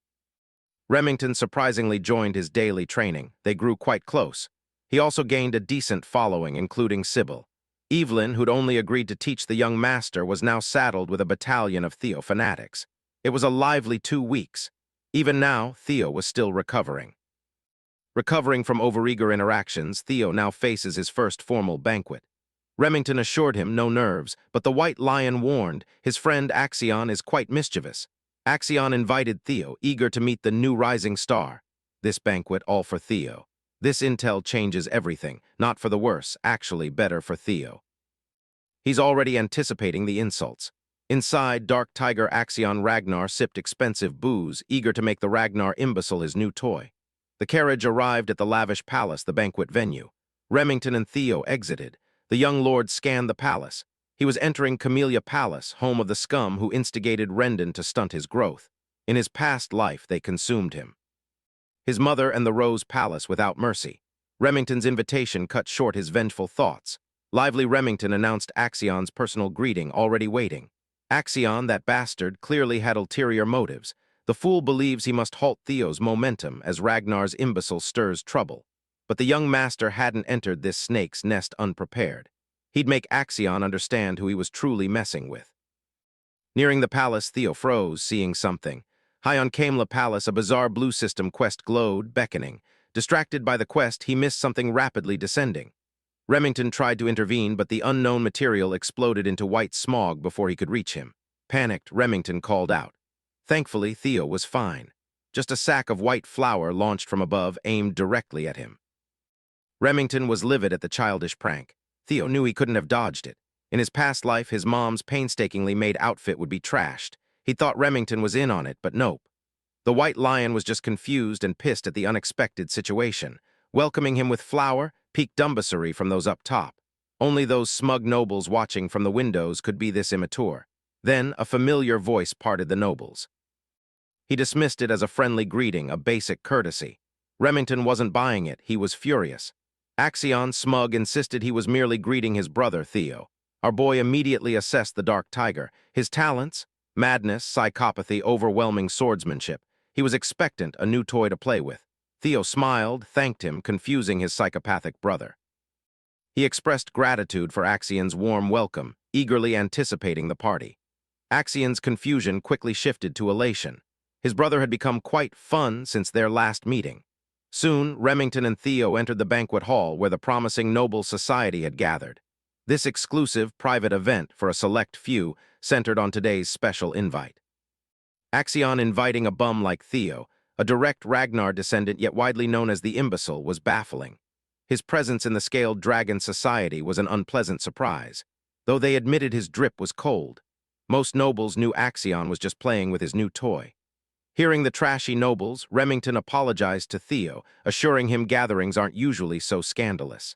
Remington surprisingly joined his daily training. They grew quite close. He also gained a decent following, including Sybil. Evelyn, who'd only agreed to teach the young master, was now saddled with a battalion of Theo fanatics. It was a lively 2 weeks. Even now, Theo was still recovering. Recovering from overeager interactions, Theo now faces his first formal banquet. Remington assured him no nerves, but the White Lion warned his friend Axion is quite mischievous. Axion invited Theo, eager to meet the new rising star. This banquet, all for Theo. This intel changes everything, not for the worse, actually better for Theo. He's already anticipating the insults. Inside, Dark Tiger Axion Ragnar sipped expensive booze, eager to make the Ragnar imbecile his new toy. The carriage arrived at the lavish palace, the banquet venue. Remington and Theo exited. The young lord scanned the palace. He was entering Camellia Palace, home of the scum who instigated Rendon to stunt his growth. In his past life, they consumed him. His mother and the Rose Palace without mercy. Remington's invitation cut short his vengeful thoughts. Lively Remington announced Axion's personal greeting, already waiting. Axion, that bastard, clearly had ulterior motives. The fool believes he must halt Theo's momentum as Ragnar's imbecile stirs trouble. But the young master hadn't entered this snake's nest unprepared. He'd make Axion understand who he was truly messing with. Nearing the palace, Theo froze, seeing something. High on Camellia Palace, a bizarre blue system quest glowed, beckoning. Distracted by the quest, he missed something rapidly descending. Remington tried to intervene, but the unknown material exploded into white smog before he could reach him. Panicked, Remington called out. Thankfully, Theo was fine. Just a sack of white flour launched from above, aimed directly at him. Remington was livid at the childish prank. Theo knew he couldn't have dodged it. In his past life, his mom's painstakingly made outfit would be trashed. He thought Remington was in on it, but nope. The White Lion was just confused and pissed at the unexpected situation. Welcoming him with flour piqued dumbassery from those up top. Only those smug nobles watching from the windows could be this immature. Then, a familiar voice parted the nobles. He dismissed it as a friendly greeting, a basic courtesy. Remington wasn't buying it, he was furious. Axion, smug, insisted he was merely greeting his brother, Theo. Our boy immediately assessed the Dark Tiger. His talents, madness, psychopathy, overwhelming swordsmanship. He was expectant, a new toy to play with. Theo smiled, thanked him, confusing his psychopathic brother. He expressed gratitude for Axion's warm welcome, eagerly anticipating the party. Axion's confusion quickly shifted to elation. His brother had become quite fun since their last meeting. Soon, Remington and Theo entered the banquet hall where the promising noble society had gathered. This exclusive, private event for a select few centered on today's special invite. Axion inviting a bum like Theo, a direct Ragnar descendant yet widely known as the Imbecile, was baffling. His presence in the scaled dragon society was an unpleasant surprise, though they admitted his drip was cold. Most nobles knew Axion was just playing with his new toy. Hearing the trashy nobles, Remington apologized to Theo, assuring him gatherings aren't usually so scandalous.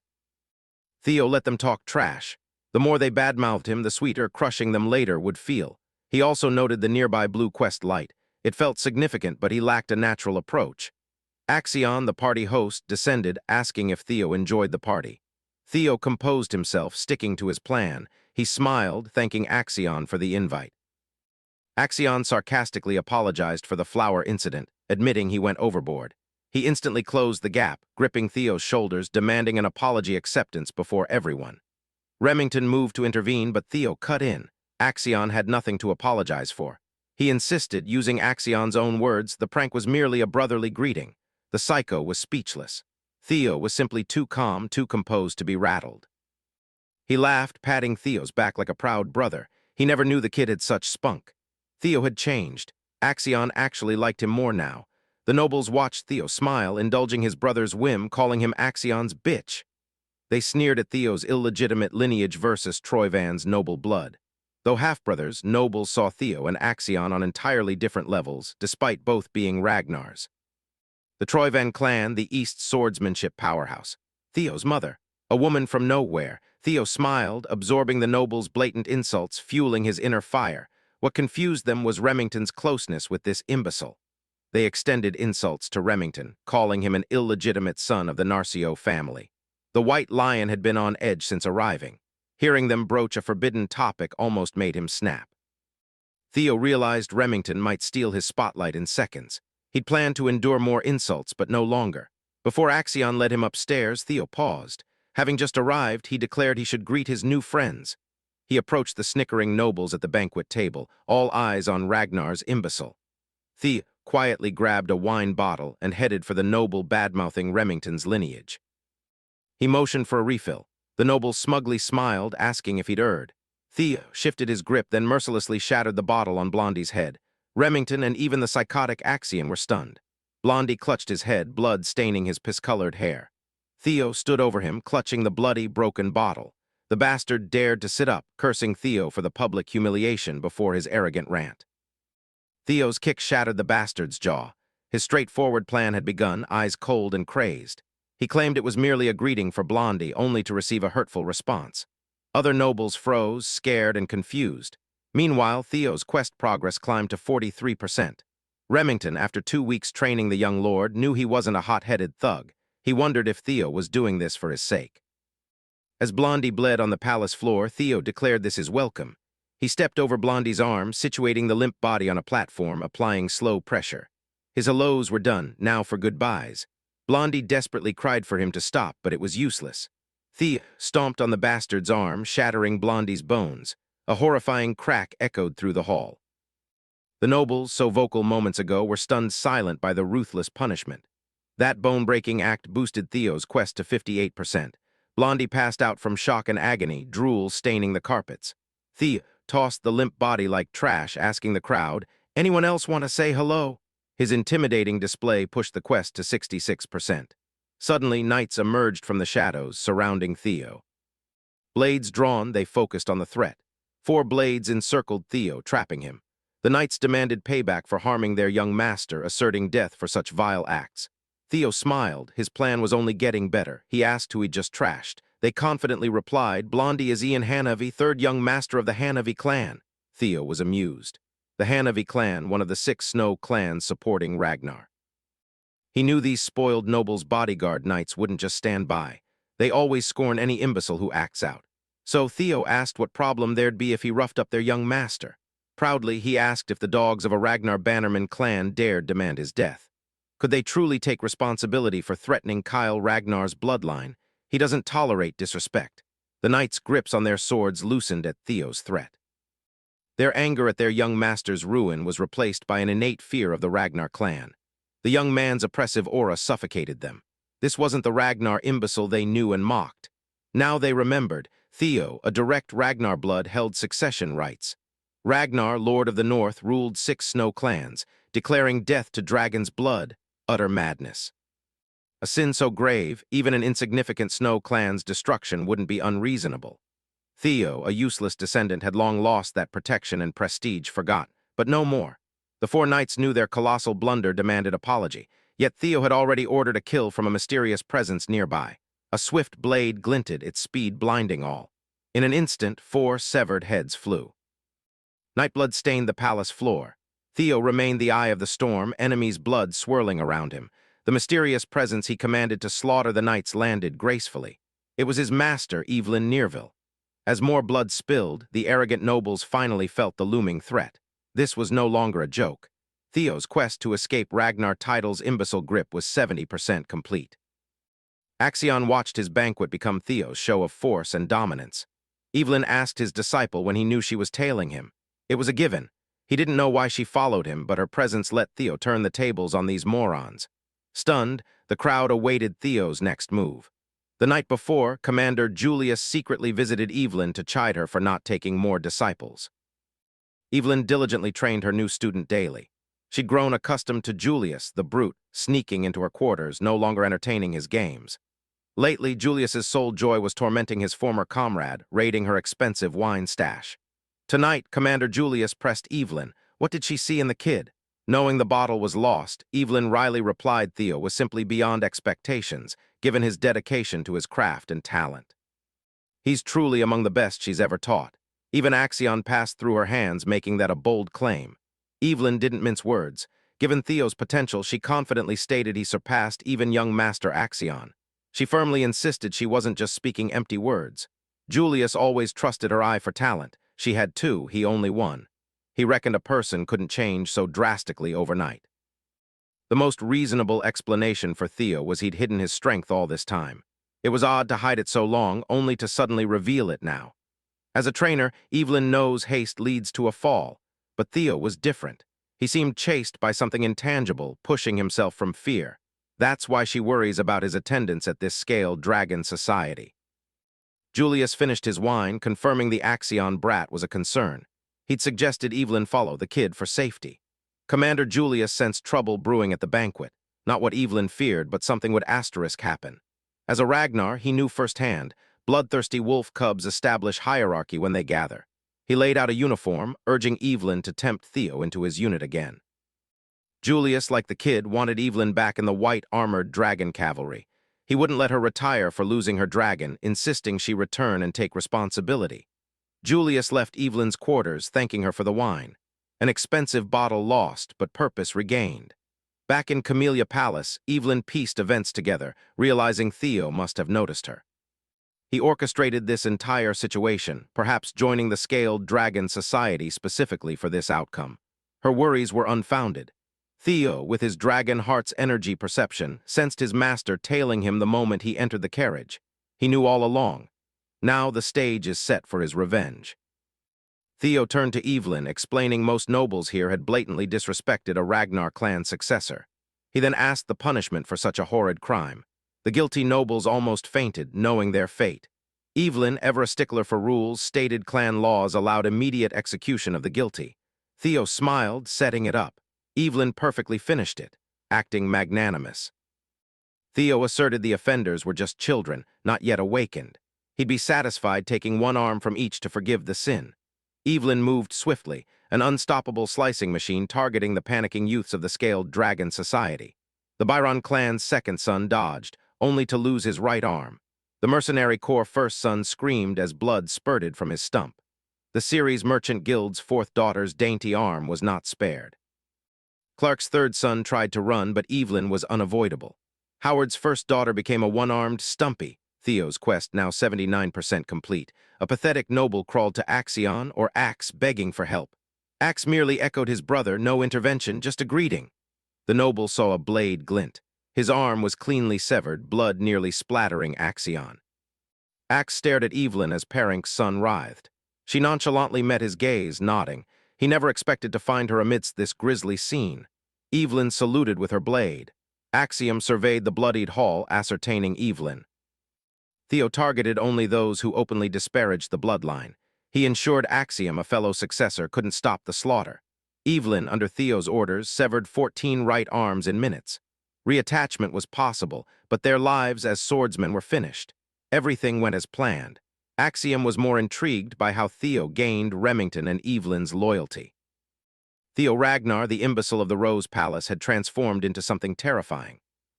Theo let them talk trash. The more they badmouthed him, the sweeter crushing them later would feel. He also noted the nearby blue quest light. It felt significant, but he lacked a natural approach. Axion, the party host, descended, asking if Theo enjoyed the party. Theo composed himself, sticking to his plan. He smiled, thanking Axion for the invite. Axion sarcastically apologized for the flower incident, admitting he went overboard. He instantly closed the gap, gripping Theo's shoulders, demanding an apology acceptance before everyone. Remington moved to intervene, but Theo cut in. Axion had nothing to apologize for. He insisted, using Axion's own words, the prank was merely a brotherly greeting. The psycho was speechless. Theo was simply too calm, too composed to be rattled. He laughed, patting Theo's back like a proud brother. He never knew the kid had such spunk. Theo had changed. Axion actually liked him more now. The nobles watched Theo smile, indulging his brother's whim, calling him Axion's bitch. They sneered at Theo's illegitimate lineage versus Troyvan's noble blood. Though half-brothers, nobles saw Theo and Axion on entirely different levels, despite both being Ragnars. The Troyvan clan, the East's swordsmanship powerhouse. Theo's mother, a woman from nowhere. Theo smiled, absorbing the nobles' blatant insults, fueling his inner fire. What confused them was Remington's closeness with this imbecile. They extended insults to Remington, calling him an illegitimate son of the Narcio family. The White Lion had been on edge since arriving. Hearing them broach a forbidden topic almost made him snap. Theo realized Remington might steal his spotlight in seconds. He'd planned to endure more insults, but no longer. Before Axion led him upstairs, Theo paused. Having just arrived, he declared he should greet his new friends. He approached the snickering nobles at the banquet table, all eyes on Ragnar's imbecile. Theo quietly grabbed a wine bottle and headed for the noble badmouthing Remington's lineage. He motioned for a refill. The noble smugly smiled, asking if he'd erred. Theo shifted his grip, then mercilessly shattered the bottle on Blondie's head. Remington and even the psychotic Axion were stunned. Blondie clutched his head, blood staining his piss-colored hair. Theo stood over him, clutching the bloody, broken bottle. The bastard dared to sit up, cursing Theo for the public humiliation before his arrogant rant. Theo's kick shattered the bastard's jaw. His straightforward plan had begun, eyes cold and crazed. He claimed it was merely a greeting for Blondie, only to receive a hurtful response. Other nobles froze, scared and confused. Meanwhile, Theo's quest progress climbed to 43%. Remington, after 2 weeks training the young lord, knew he wasn't a hot-headed thug. He wondered if Theo was doing this for his sake. As Blondie bled on the palace floor, Theo declared this his welcome. He stepped over Blondie's arm, situating the limp body on a platform, applying slow pressure. His hellos were done, now for goodbyes. Blondie desperately cried for him to stop, but it was useless. Theo stomped on the bastard's arm, shattering Blondie's bones. A horrifying crack echoed through the hall. The nobles, so vocal moments ago, were stunned silent by the ruthless punishment. That bone-breaking act boosted Theo's quest to 58%. Blondie passed out from shock and agony, drool staining the carpets. Theo tossed the limp body like trash, asking the crowd, "Anyone else want to say hello?" His intimidating display pushed the quest to 66%. Suddenly, knights emerged from the shadows, surrounding Theo. Blades drawn, they focused on the threat. 4 blades encircled Theo, trapping him. The knights demanded payback for harming their young master, asserting death for such vile acts. Theo smiled. His plan was only getting better. He asked who he'd just trashed. They confidently replied, "Blondie is Ian Hanavi, 3rd young master of the Hanavi clan." Theo was amused. The Hanavi clan, one of the 6 snow clans supporting Ragnar. He knew these spoiled nobles' bodyguard knights wouldn't just stand by. They always scorn any imbecile who acts out. So Theo asked what problem there'd be if he roughed up their young master. Proudly, he asked if the dogs of a Ragnar Bannerman clan dared demand his death. Could they truly take responsibility for threatening Kyle Ragnar's bloodline? He doesn't tolerate disrespect. The knights' grips on their swords loosened at Theo's threat. Their anger at their young master's ruin was replaced by an innate fear of the Ragnar clan. The young man's oppressive aura suffocated them. This wasn't the Ragnar imbecile they knew and mocked. Now they remembered, Theo, a direct Ragnar blood, held succession rights. Ragnar, Lord of the North, ruled 6 snow clans, declaring death to dragon's blood, utter madness. A sin so grave, even an insignificant snow clan's destruction wouldn't be unreasonable. Theo, a useless descendant, had long lost that protection and prestige forgot, but no more. The 4 knights knew their colossal blunder demanded apology, yet Theo had already ordered a kill from a mysterious presence nearby. A swift blade glinted, its speed blinding all. In an instant, 4 severed heads flew. Nightblood stained the palace floor. Theo remained the eye of the storm, enemies' blood swirling around him. The mysterious presence he commanded to slaughter the knights landed gracefully. It was his master, Evelyn Nearville. As more blood spilled, the arrogant nobles finally felt the looming threat. This was no longer a joke. Theo's quest to escape Ragnar Title's imbecile grip was 70% complete. Axion watched his banquet become Theo's show of force and dominance. Evelyn asked his disciple when he knew she was tailing him. It was a given. He didn't know why she followed him, but her presence let Theo turn the tables on these morons. Stunned, the crowd awaited Theo's next move. The night before, Commander Julius secretly visited Evelyn to chide her for not taking more disciples. Evelyn diligently trained her new student daily. She'd grown accustomed to Julius, the brute, sneaking into her quarters, no longer entertaining his games. Lately, Julius's sole joy was tormenting his former comrade, raiding her expensive wine stash. Tonight, Commander Julius pressed Evelyn. What did she see in the kid? Knowing the bottle was lost, Evelyn wryly replied Theo was simply beyond expectations, given his dedication to his craft and talent. He's truly among the best she's ever taught. Even Axion passed through her hands, making that a bold claim. Evelyn didn't mince words. Given Theo's potential, she confidently stated he surpassed even young Master Axion. She firmly insisted she wasn't just speaking empty words. Julius always trusted her eye for talent. She had 2, he only 1. He reckoned a person couldn't change so drastically overnight. The most reasonable explanation for Theo was he'd hidden his strength all this time. It was odd to hide it so long, only to suddenly reveal it now. As a trainer, Evelyn knows haste leads to a fall, but Theo was different. He seemed chased by something intangible, pushing himself from fear. That's why she worries about his attendance at this scaled dragon society. Julius finished his wine, confirming the Axion brat was a concern. He'd suggested Evelyn follow the kid for safety. Commander Julius sensed trouble brewing at the banquet. Not what Evelyn feared, but something would asterisk happen. As a Ragnar, he knew firsthand, bloodthirsty wolf cubs establish hierarchy when they gather. He laid out a uniform, urging Evelyn to tempt Theo into his unit again. Julius, like the kid, wanted Evelyn back in the white armored dragon cavalry. He wouldn't let her retire for losing her dragon, insisting she return and take responsibility. Julius left Evelyn's quarters, thanking her for the wine. An expensive bottle lost, but purpose regained. Back in Camellia Palace, Evelyn pieced events together, realizing Theo must have noticed her. He orchestrated this entire situation, perhaps joining the Scaled Dragon Society specifically for this outcome. Her worries were unfounded. Theo, with his dragon heart's energy perception, sensed his master tailing him the moment he entered the carriage. He knew all along. Now the stage is set for his revenge. Theo turned to Evelyn, explaining most nobles here had blatantly disrespected a Ragnar clan successor. He then asked the punishment for such a horrid crime. The guilty nobles almost fainted, knowing their fate. Evelyn, ever a stickler for rules, stated clan laws allowed immediate execution of the guilty. Theo smiled, setting it up. Evelyn perfectly finished it, acting magnanimous. Theo asserted the offenders were just children, not yet awakened. He'd be satisfied taking one arm from each to forgive the sin. Evelyn moved swiftly, an unstoppable slicing machine targeting the panicking youths of the Scaled Dragon Society. The Byron clan's second son dodged, only to lose his right arm. The Mercenary Corps' first son screamed as blood spurted from his stump. The Ceres Merchant Guild's fourth daughter's dainty arm was not spared. Clark's third son tried to run, but Evelyn was unavoidable. Howard's first daughter became a one-armed Stumpy, Theo's quest now 79% complete. A pathetic noble crawled to Axion, or Axe, begging for help. Axe merely echoed his brother, no intervention, just a greeting. The noble saw a blade glint. His arm was cleanly severed, blood nearly splattering Axion. Axe stared at Evelyn as Perink's son writhed. She nonchalantly met his gaze, nodding. He never expected to find her amidst this grisly scene. Evelyn saluted with her blade. Axiom surveyed the bloodied hall, ascertaining Evelyn. Theo targeted only those who openly disparaged the bloodline. He ensured Axiom, a fellow successor, couldn't stop the slaughter. Evelyn, under Theo's orders, severed 14 right arms in minutes. Reattachment was possible, but their lives as swordsmen were finished. Everything went as planned. Axiom was more intrigued by how Theo gained Remington and Evelyn's loyalty. Theo Ragnar, the imbecile of the Rose Palace, had transformed into something terrifying.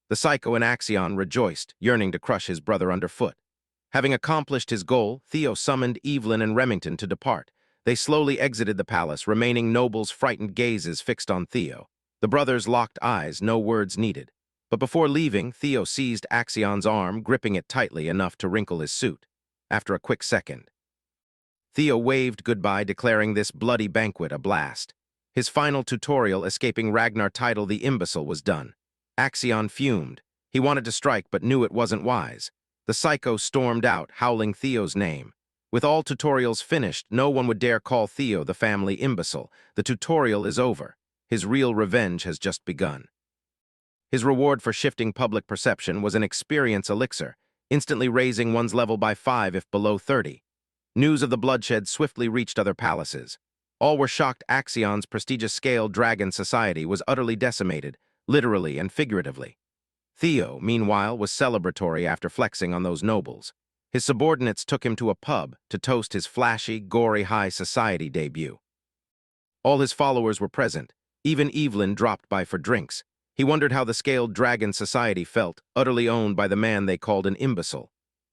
The psycho in Axion rejoiced, yearning to crush his brother underfoot. Having accomplished his goal, Theo summoned Evelyn and Remington to depart. They slowly exited the palace, remaining nobles' frightened gazes fixed on Theo. The brothers locked eyes, no words needed. But before leaving, Theo seized Axion's arm, gripping it tightly enough to wrinkle his suit. After a quick second, Theo waved goodbye, declaring this bloody banquet a blast. His final tutorial, escaping Ragnar title the imbecile, was done. Axion fumed. He wanted to strike but knew it wasn't wise. The psycho stormed out, howling Theo's name. With all tutorials finished, no one would dare call Theo the family imbecile. The tutorial is over. His real revenge has just begun. His reward for shifting public perception was an experience elixir, instantly raising one's level by 5 if below 30. News of the bloodshed swiftly reached other palaces. All were shocked Axion's prestigious scale dragon society was utterly decimated, literally and figuratively. Theo, meanwhile, was celebratory after flexing on those nobles. His subordinates took him to a pub to toast his flashy, gory high society debut. All his followers were present. Even Evelyn dropped by for drinks. He wondered how the scaled dragon society felt, utterly owned by the man they called an imbecile.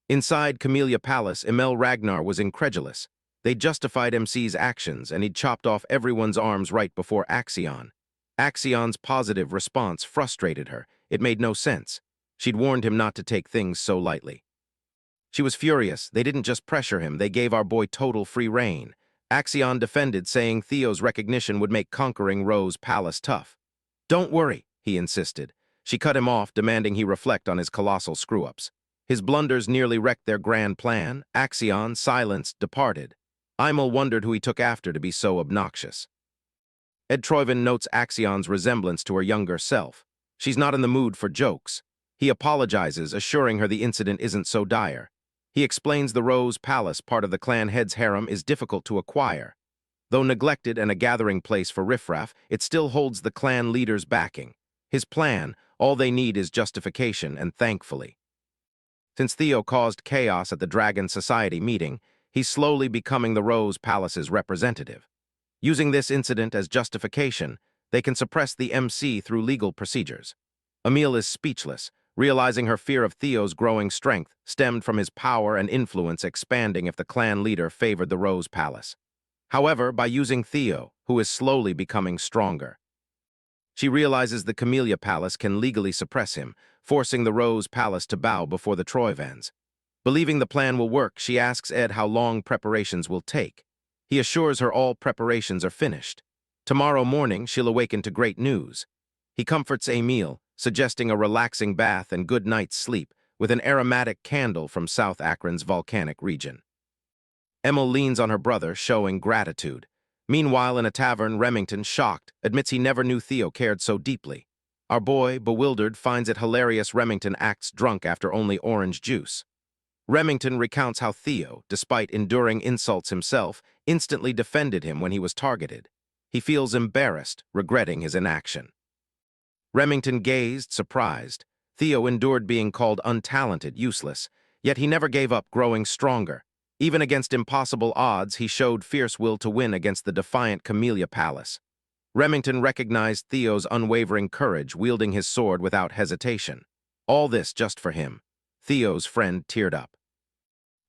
Inside Camellia Palace, Emil Ragnar was incredulous. They justified MC's actions, and he'd chopped off everyone's arms right before Axion. Axion's positive response frustrated her. It made no sense. She'd warned him not to take things so lightly. She was furious. They didn't just pressure him, they gave our boy total free rein. Axion defended, saying Theo's recognition would make conquering Rose Palace tough. Don't worry, he insisted. She cut him off, demanding he reflect on his colossal screw-ups. His blunders nearly wrecked their grand plan. Axion, silenced, departed. Imel wondered who he took after to be so obnoxious. Ed Troyven notes Axion's resemblance to her younger self. She's not in the mood for jokes. He apologizes, assuring her the incident isn't so dire. He explains the Rose Palace, part of the clan head's harem, is difficult to acquire. Though neglected and a gathering place for riffraff, it still holds the clan leader's backing. His plan, all they need is justification, and thankfully. Since Theo caused chaos at the Dragon Society meeting, he's slowly becoming the Rose Palace's representative. Using this incident as justification, they can suppress the MC through legal procedures. Emil is speechless, realizing her fear of Theo's growing strength stemmed from his power and influence expanding if the clan leader favored the Rose Palace. However, by using Theo, who is slowly becoming stronger, she realizes the Camellia Palace can legally suppress him, forcing the Rose Palace to bow before the Troyvans. Believing the plan will work, she asks Ed how long preparations will take. He assures her all preparations are finished. Tomorrow morning, she'll awaken to great news. He comforts Emil, suggesting a relaxing bath and good night's sleep with an aromatic candle from South Akron's volcanic region. Emil leans on her brother, showing gratitude. Meanwhile, in a tavern, Remington, shocked, admits he never knew Theo cared so deeply. Our boy, bewildered, finds it hilarious Remington acts drunk after only orange juice. Remington recounts how Theo, despite enduring insults himself, instantly defended him when he was targeted. He feels embarrassed, regretting his inaction. Remington gazed, surprised. Theo endured being called untalented, useless, yet he never gave up, growing stronger. Even against impossible odds, he showed fierce will to win against the defiant Camellia Palace. Remington recognized Theo's unwavering courage, wielding his sword without hesitation. All this just for him. Theo's friend teared up.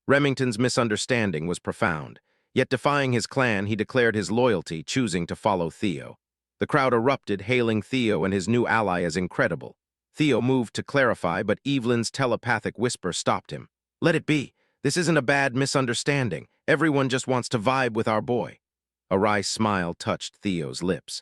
Remington's misunderstanding was profound, yet defying his clan, he declared his loyalty, choosing to follow Theo. The crowd erupted, hailing Theo and his new ally as incredible. Theo moved to clarify, but Evelyn's telepathic whisper stopped him. Let it be. This isn't a bad misunderstanding. Everyone just wants to vibe with our boy. A wry smile touched Theo's lips.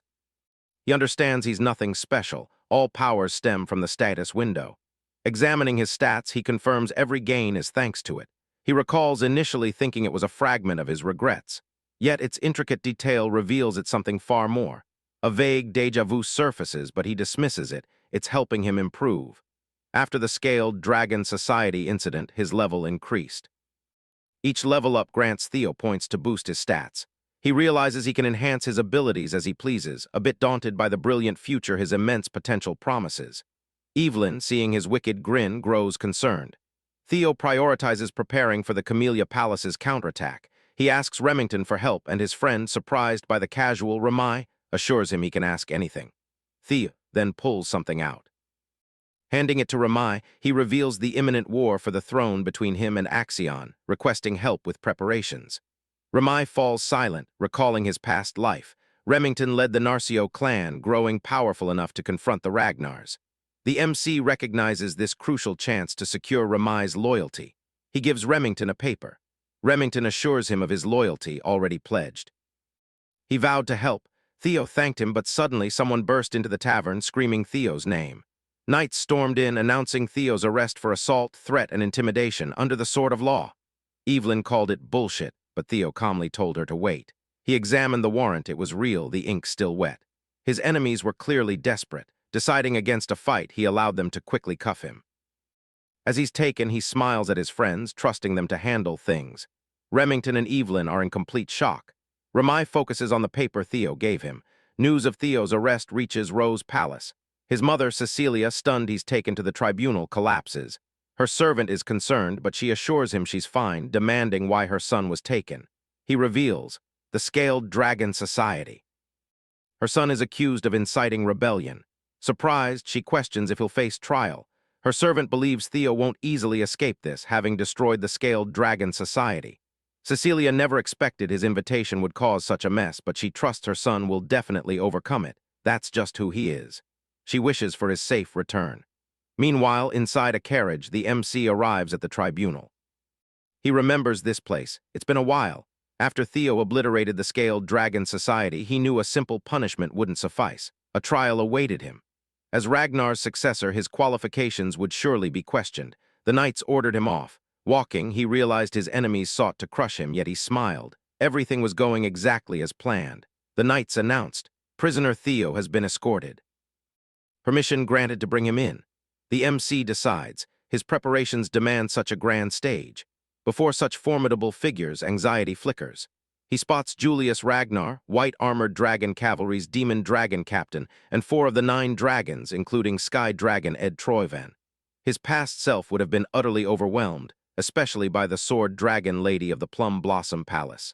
He understands he's nothing special. All powers stem from the status window. Examining his stats, he confirms every gain is thanks to it. He recalls initially thinking it was a fragment of his regrets. Yet its intricate detail reveals it's something far more. A vague déjà vu surfaces, but he dismisses it. It's helping him improve. After the Scaled Dragon Society incident, his level increased. Each level up grants Theo points to boost his stats. He realizes he can enhance his abilities as he pleases, a bit daunted by the brilliant future his immense potential promises. Evelyn, seeing his wicked grin, grows concerned. Theo prioritizes preparing for the Camellia Palace's counterattack. He asks Remington for help, and his friend, surprised by the casual Ramai, assures him he can ask anything. Theo then pulls something out. Handing it to Ramai, he reveals the imminent war for the throne between him and Axion, requesting help with preparations. Ramai falls silent, recalling his past life. Remington led the Narcio clan, growing powerful enough to confront the Ragnars. The MC recognizes this crucial chance to secure Ramai's loyalty. He gives Remington a paper. Remington assures him of his loyalty, already pledged. He vowed to help. Theo thanked him, but suddenly someone burst into the tavern, screaming Theo's name. Knights stormed in, announcing Theo's arrest for assault, threat, and intimidation under the sword of law. Evelyn called it bullshit, but Theo calmly told her to wait. He examined the warrant. It was real, the ink still wet. His enemies were clearly desperate. Deciding against a fight, he allowed them to quickly cuff him. As he's taken, he smiles at his friends, trusting them to handle things. Remington and Evelyn are in complete shock. Ramai focuses on the paper Theo gave him. News of Theo's arrest reaches Rose Palace. His mother, Cecilia, stunned he's taken to the tribunal, collapses. Her servant is concerned, but she assures him she's fine, demanding why her son was taken. He reveals the Scaled Dragon Society. Her son is accused of inciting rebellion. Surprised, she questions if he'll face trial. Her servant believes Theo won't easily escape this, having destroyed the Scaled Dragon Society. Cecilia never expected his invitation would cause such a mess, but she trusts her son will definitely overcome it. That's just who he is. She wishes for his safe return. Meanwhile, inside a carriage, the MC arrives at the tribunal. He remembers this place. It's been a while. After Theo obliterated the Scaled Dragon Society, he knew a simple punishment wouldn't suffice. A trial awaited him. As Ragnar's successor, his qualifications would surely be questioned. The knights ordered him off. Walking, he realized his enemies sought to crush him, yet he smiled. Everything was going exactly as planned. The knights announced, "Prisoner Theo has been escorted." Permission granted to bring him in. The MC decides. His preparations demand such a grand stage. Before such formidable figures, anxiety flickers. He spots Julius Ragnar, white-armored dragon cavalry's demon dragon captain, and 4 of the 9 dragons, including sky dragon Ed Troyvan. His past self would have been utterly overwhelmed, especially by the sword dragon lady of the Plum Blossom Palace.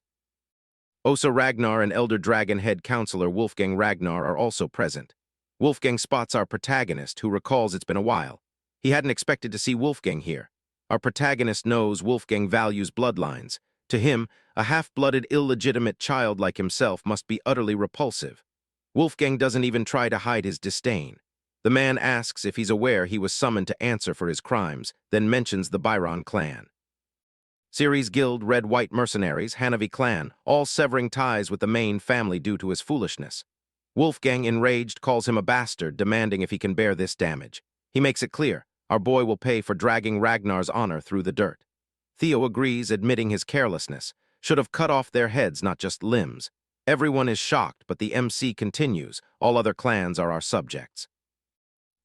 Osa Ragnar and Elder Dragon head counselor Wolfgang Ragnar are also present. Wolfgang spots our protagonist, who recalls it's been a while. He hadn't expected to see Wolfgang here. Our protagonist knows Wolfgang values bloodlines. To him, a half-blooded, illegitimate child like himself must be utterly repulsive. Wolfgang doesn't even try to hide his disdain. The man asks if he's aware he was summoned to answer for his crimes, then mentions the Byron clan. Ceres Guild Red-White Mercenaries, Hanavi clan, all severing ties with the main family due to his foolishness. Wolfgang, enraged, calls him a bastard, demanding if he can bear this damage. He makes it clear, our boy will pay for dragging Ragnar's honor through the dirt. Theo agrees, admitting his carelessness. Should have cut off their heads, not just limbs. Everyone is shocked, but the MC continues. All other clans are our subjects.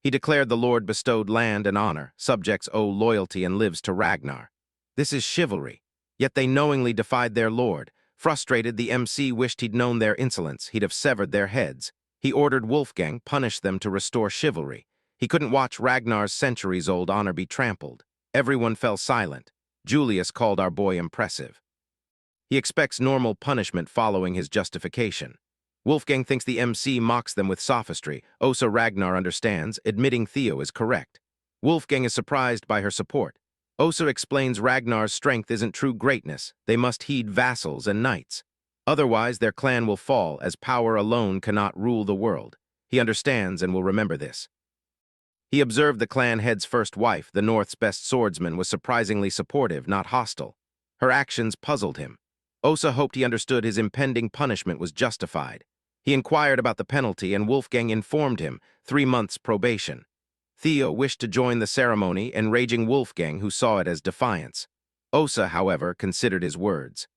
He declared the Lord bestowed land and honor. Subjects owe loyalty and lives to Ragnar. This is chivalry. Yet they knowingly defied their lord. Frustrated, the MC wished he'd known their insolence. He'd have severed their heads. He ordered Wolfgang punish them to restore chivalry. He couldn't watch Ragnar's centuries-old honor be trampled. Everyone fell silent. Julius called our boy impressive. He expects normal punishment following his justification. Wolfgang thinks the MC mocks them with sophistry. Osa Ragnar understands, admitting Theo is correct. Wolfgang is surprised by her support. Osa explains Ragnar's strength isn't true greatness. They must heed vassals and knights. Otherwise, their clan will fall, as power alone cannot rule the world. He understands and will remember this. He observed the clan head's first wife, the North's best swordsman, was surprisingly supportive, not hostile. Her actions puzzled him. Osa hoped he understood his impending punishment was justified. He inquired about the penalty, and Wolfgang informed him, 3 months probation. Theo wished to join the ceremony, enraging Wolfgang, who saw it as defiance. Osa, however, considered his words.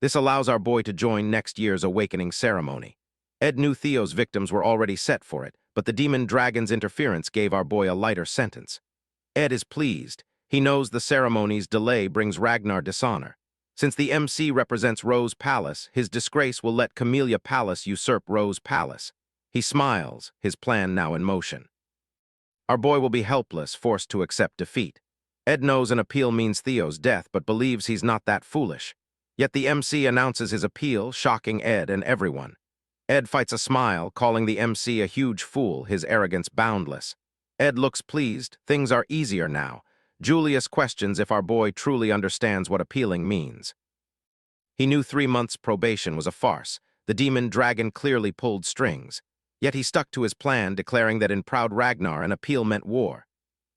This allows our boy to join next year's awakening ceremony. Ed knew Theo's victims were already set for it, but the demon dragon's interference gave our boy a lighter sentence. Ed is pleased. He knows the ceremony's delay brings Ragnar dishonor. Since the MC represents Rose Palace, his disgrace will let Camellia Palace usurp Rose Palace. He smiles, his plan now in motion. Our boy will be helpless, forced to accept defeat. Ed knows an appeal means Theo's death, but believes he's not that foolish. Yet the MC announces his appeal, shocking Ed and everyone. Ed fights a smile, calling the MC a huge fool, his arrogance boundless. Ed looks pleased. Things are easier now. Julius questions if our boy truly understands what appealing means. He knew 3 months' probation was a farce. The demon dragon clearly pulled strings. Yet he stuck to his plan, declaring that in proud Ragnar an appeal meant war.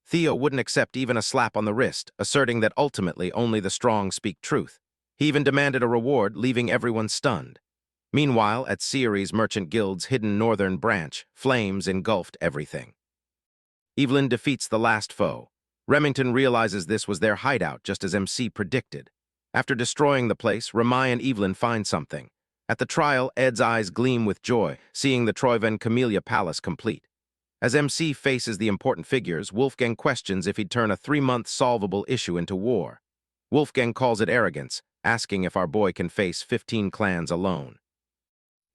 Theo wouldn't accept even a slap on the wrist, asserting that ultimately only the strong speak truth. He even demanded a reward, leaving everyone stunned. Meanwhile, at Summaries Merchant Guild's hidden northern branch, flames engulfed everything. Evelyn defeats the last foe. Remington realizes this was their hideout, just as MC predicted. After destroying the place, Ramai and Evelyn find something. At the trial, Ed's eyes gleam with joy, seeing the Troyven Camellia Palace complete. As MC faces the important figures, Wolfgang questions if he'd turn a 3-month solvable issue into war. Wolfgang calls it arrogance, asking if our boy can face 15 clans alone.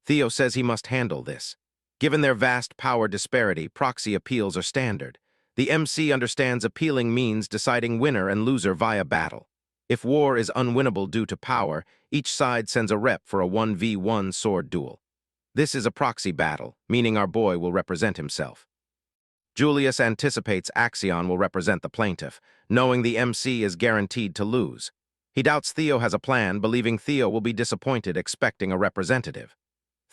Theo says he must handle this. Given their vast power disparity, proxy appeals are standard. The MC understands appealing means deciding winner and loser via battle. If war is unwinnable due to power, each side sends a rep for a 1v1 sword duel. This is a proxy battle, meaning our boy will represent himself. Julius anticipates Axion will represent the plaintiff, knowing the MC is guaranteed to lose. He doubts Theo has a plan, believing Theo will be disappointed, expecting a representative.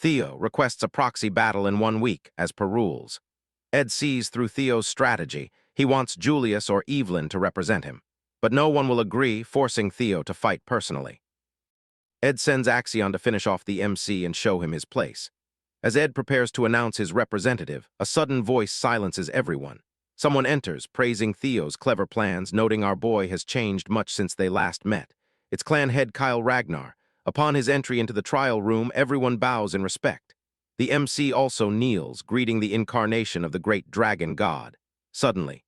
Theo requests a proxy battle in 1 week, as per rules. Ed sees through Theo's strategy. He wants Julius or Evelyn to represent him. But no one will agree, forcing Theo to fight personally. Ed sends Axion to finish off the MC and show him his place. As Ed prepares to announce his representative, a sudden voice silences everyone. Someone enters, praising Theo's clever plans, noting our boy has changed much since they last met. It's clan head Kyle Ragnar. Upon his entry into the trial room, everyone bows in respect. The MC also kneels, greeting the incarnation of the great dragon god. Suddenly,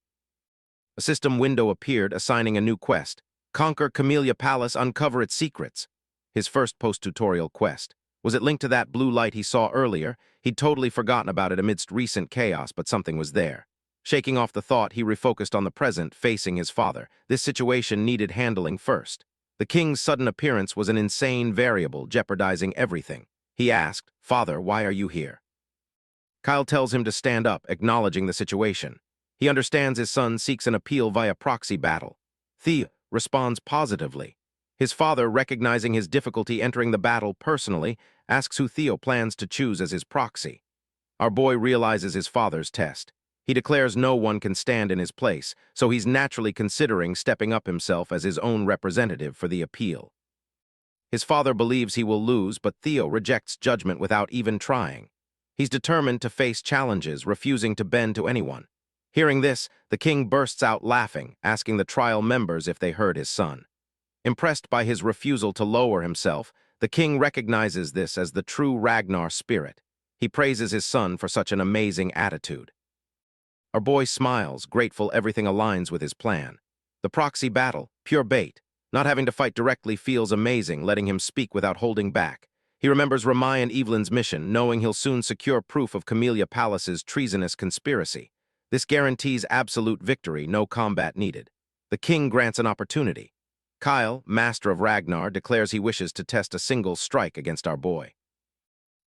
a system window appeared, assigning a new quest. Conquer Camellia Palace, uncover its secrets. His first post-tutorial quest. Was it linked to that blue light he saw earlier? He'd totally forgotten about it amidst recent chaos, but something was there. Shaking off the thought, he refocused on the present, facing his father. This situation needed handling first. The king's sudden appearance was an insane variable, jeopardizing everything. He asked, "Father, why are you here?" Kyle tells him to stand up, acknowledging the situation. He understands his son seeks an appeal via proxy battle. Theo responds positively. His father, recognizing his difficulty entering the battle personally, asks who Theo plans to choose as his proxy. Our boy realizes his father's test. He declares no one can stand in his place, so he's naturally considering stepping up himself as his own representative for the appeal. His father believes he will lose, but Theo rejects judgment without even trying. He's determined to face challenges, refusing to bend to anyone. Hearing this, the king bursts out laughing, asking the trial members if they heard his son. Impressed by his refusal to lower himself, the king recognizes this as the true Ragnar spirit. He praises his son for such an amazing attitude. Our boy smiles, grateful everything aligns with his plan. The proxy battle, pure bait. Not having to fight directly feels amazing, letting him speak without holding back. He remembers Ramai and Evelyn's mission, knowing he'll soon secure proof of Camellia Palace's treasonous conspiracy. This guarantees absolute victory, no combat needed. The king grants an opportunity. Kyle, master of Ragnar, declares he wishes to test a single strike against our boy.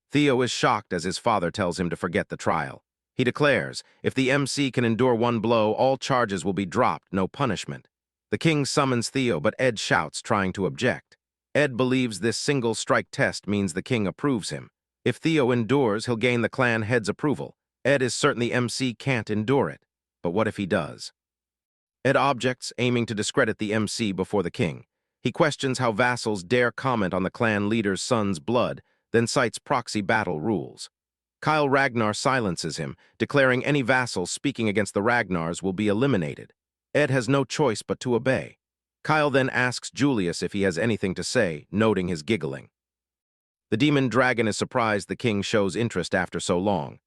Theo is shocked as his father tells him to forget the trial. He declares, if the MC can endure 1 blow, all charges will be dropped, no punishment. The king summons Theo, but Ed shouts, trying to object. Ed believes this single strike test means the king approves him. If Theo endures, he'll gain the clan head's approval. Ed is certain the MC can't endure it. But what if he does? Ed objects, aiming to discredit the MC before the king. He questions how vassals dare comment on the clan leader's son's blood, then cites proxy battle rules. Kyle Ragnar silences him, declaring any vassal speaking against the Ragnars will be eliminated. Ed has no choice but to obey. Kyle then asks Julius if he has anything to say, noting his giggling. The demon dragon is surprised the king shows interest after so long.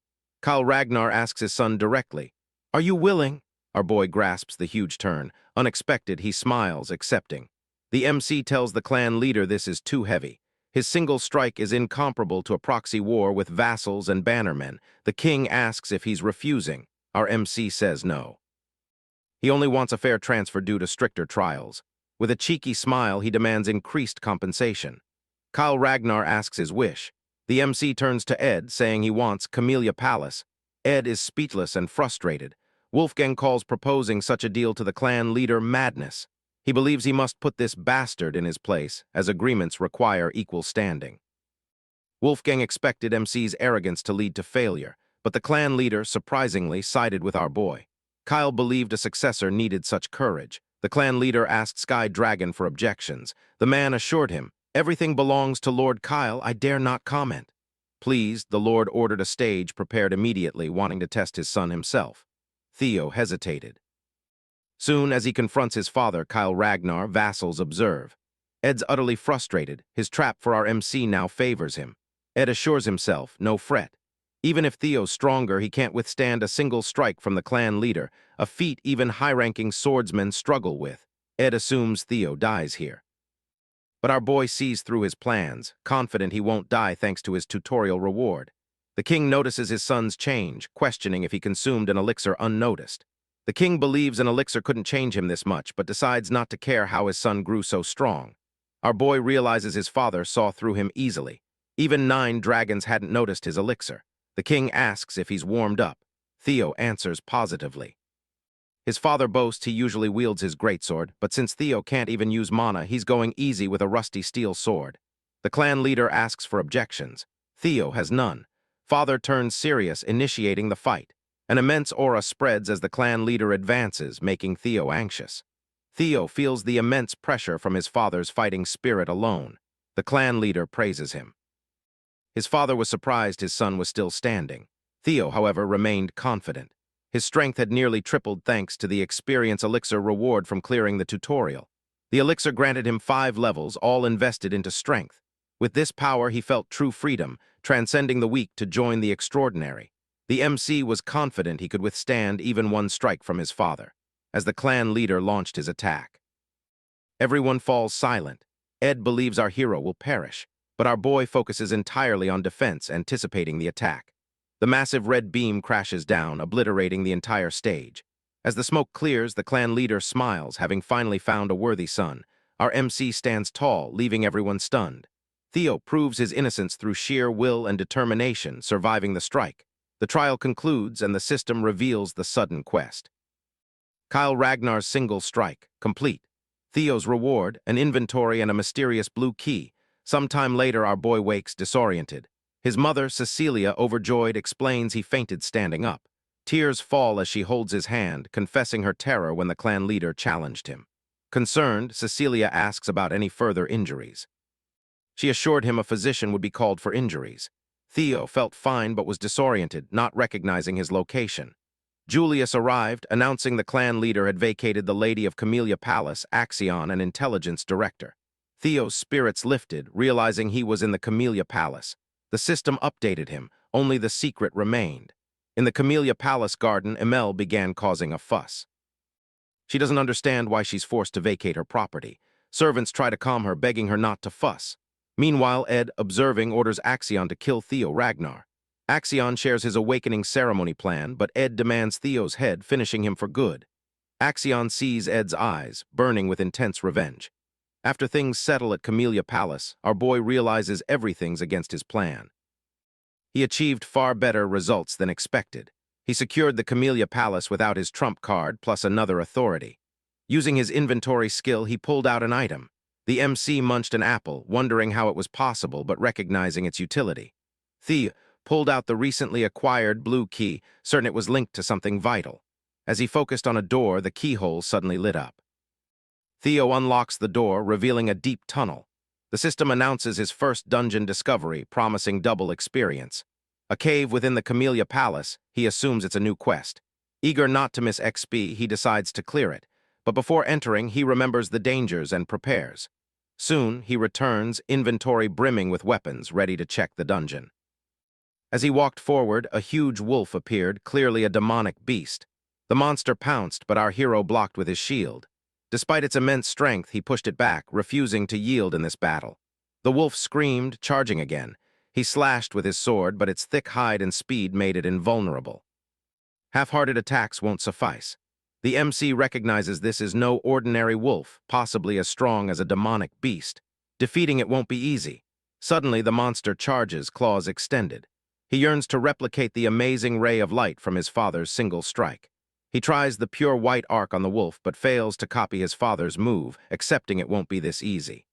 Kyle Ragnar asks his son directly, "Are you willing?" Our boy grasps the huge turn. Unexpected, he smiles, accepting. The MC tells the clan leader this is too heavy. His single strike is incomparable to a proxy war with vassals and bannermen. The king asks if he's refusing. Our MC says no. He only wants a fair transfer due to stricter trials. With a cheeky smile, he demands increased compensation. Kyle Ragnar asks his wish. The MC turns to Ed, saying he wants Camellia Palace. Ed is speechless and frustrated. Wolfgang calls proposing such a deal to the clan leader madness. He believes he must put this bastard in his place, as agreements require equal standing. Wolfgang expected MC's arrogance to lead to failure, but the clan leader, surprisingly, sided with our boy. Kyle believed a successor needed such courage. The clan leader asked Sky Dragon for objections. The man assured him, "Everything belongs to Lord Kyle, I dare not comment." Pleased, the Lord ordered a stage prepared immediately, wanting to test his son himself. Theo hesitated. Soon as he confronts his father, Kyle Ragnar, vassals observe. Ed's utterly frustrated. His trap for our MC now favors him. Ed assures himself, no fret. Even if Theo's stronger, he can't withstand a single strike from the clan leader, a feat even high-ranking swordsmen struggle with. Ed assumes Theo dies here. But our boy sees through his plans, confident he won't die thanks to his tutorial reward. The king notices his son's change, questioning if he consumed an elixir unnoticed. The king believes an elixir couldn't change him this much, but decides not to care how his son grew so strong. Our boy realizes his father saw through him easily. Even 9 dragons hadn't noticed his elixir. The king asks if he's warmed up. Theo answers positively. His father boasts he usually wields his greatsword, but since Theo can't even use mana, he's going easy with a rusty steel sword. The clan leader asks for objections. Theo has none. Father turns serious, initiating the fight. An immense aura spreads as the clan leader advances, making Theo anxious. Theo feels the immense pressure from his father's fighting spirit alone. The clan leader praises him. His father was surprised his son was still standing. Theo, however, remained confident. His strength had nearly tripled thanks to the experience elixir reward from clearing the tutorial. The elixir granted him 5 levels, all invested into strength. With this power, he felt true freedom, transcending the weak to join the extraordinary. The MC was confident he could withstand even one strike from his father, as the clan leader launched his attack. Everyone falls silent. Ed believes our hero will perish, but our boy focuses entirely on defense, anticipating the attack. The massive red beam crashes down, obliterating the entire stage. As the smoke clears, the clan leader smiles, having finally found a worthy son. Our MC stands tall, leaving everyone stunned. Theo proves his innocence through sheer will and determination, surviving the strike. The trial concludes, and the system reveals the sudden quest. Kyle Ragnar's single strike, complete. Theo's reward, an inventory and a mysterious blue key. Sometime later, our boy wakes disoriented. His mother, Cecilia, overjoyed, explains he fainted standing up. Tears fall as she holds his hand, confessing her terror when the clan leader challenged him. Concerned, Cecilia asks about any further injuries. She assured him a physician would be called for injuries. Theo felt fine but was disoriented, not recognizing his location. Julius arrived, announcing the clan leader had vacated the Lady of Camellia Palace, Axion, and Intelligence Director. Theo's spirits lifted, realizing he was in the Camellia Palace. The system updated him, only the secret remained. In the Camellia Palace garden, Emelle began causing a fuss. She doesn't understand why she's forced to vacate her property. Servants try to calm her, begging her not to fuss. Meanwhile, Ed, observing, orders Axion to kill Theo Ragnar. Axion shares his awakening ceremony plan, but Ed demands Theo's head, finishing him for good. Axion sees Ed's eyes, burning with intense revenge. After things settle at Camellia Palace, our boy realizes everything's against his plan. He achieved far better results than expected. He secured the Camellia Palace without his trump card, plus another authority. Using his inventory skill, he pulled out an item. The MC munched an apple, wondering how it was possible, but recognizing its utility. Theo pulled out the recently acquired blue key, certain it was linked to something vital. As he focused on a door, the keyhole suddenly lit up. Theo unlocks the door, revealing a deep tunnel. The system announces his first dungeon discovery, promising double experience. A cave within the Camellia Palace, he assumes it's a new quest. Eager not to miss XP, he decides to clear it. But before entering, he remembers the dangers and prepares. Soon, he returns, inventory brimming with weapons, ready to check the dungeon. As he walked forward, a huge wolf appeared, clearly a demonic beast. The monster pounced, but our hero blocked with his shield. Despite its immense strength, he pushed it back, refusing to yield in this battle. The wolf screamed, charging again. He slashed with his sword, but its thick hide and speed made it invulnerable. Half-hearted attacks won't suffice. The MC recognizes this is no ordinary wolf, possibly as strong as a demonic beast. Defeating it won't be easy. Suddenly, the monster charges, claws extended. He yearns to replicate the amazing ray of light from his father's single strike. He tries the pure white arc on the wolf, but fails to copy his father's move, accepting it won't be this easy.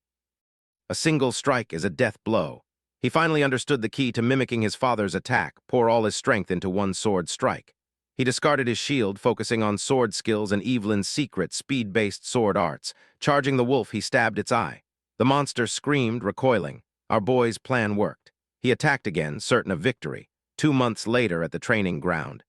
A single strike is a death blow. He finally understood the key to mimicking his father's attack, pour all his strength into one sword strike. He discarded his shield, focusing on sword skills and Evelyn's secret, speed-based sword arts. Charging the wolf, he stabbed its eye. The monster screamed, recoiling. Our boy's plan worked. He attacked again, certain of victory, 2 months later at the training ground.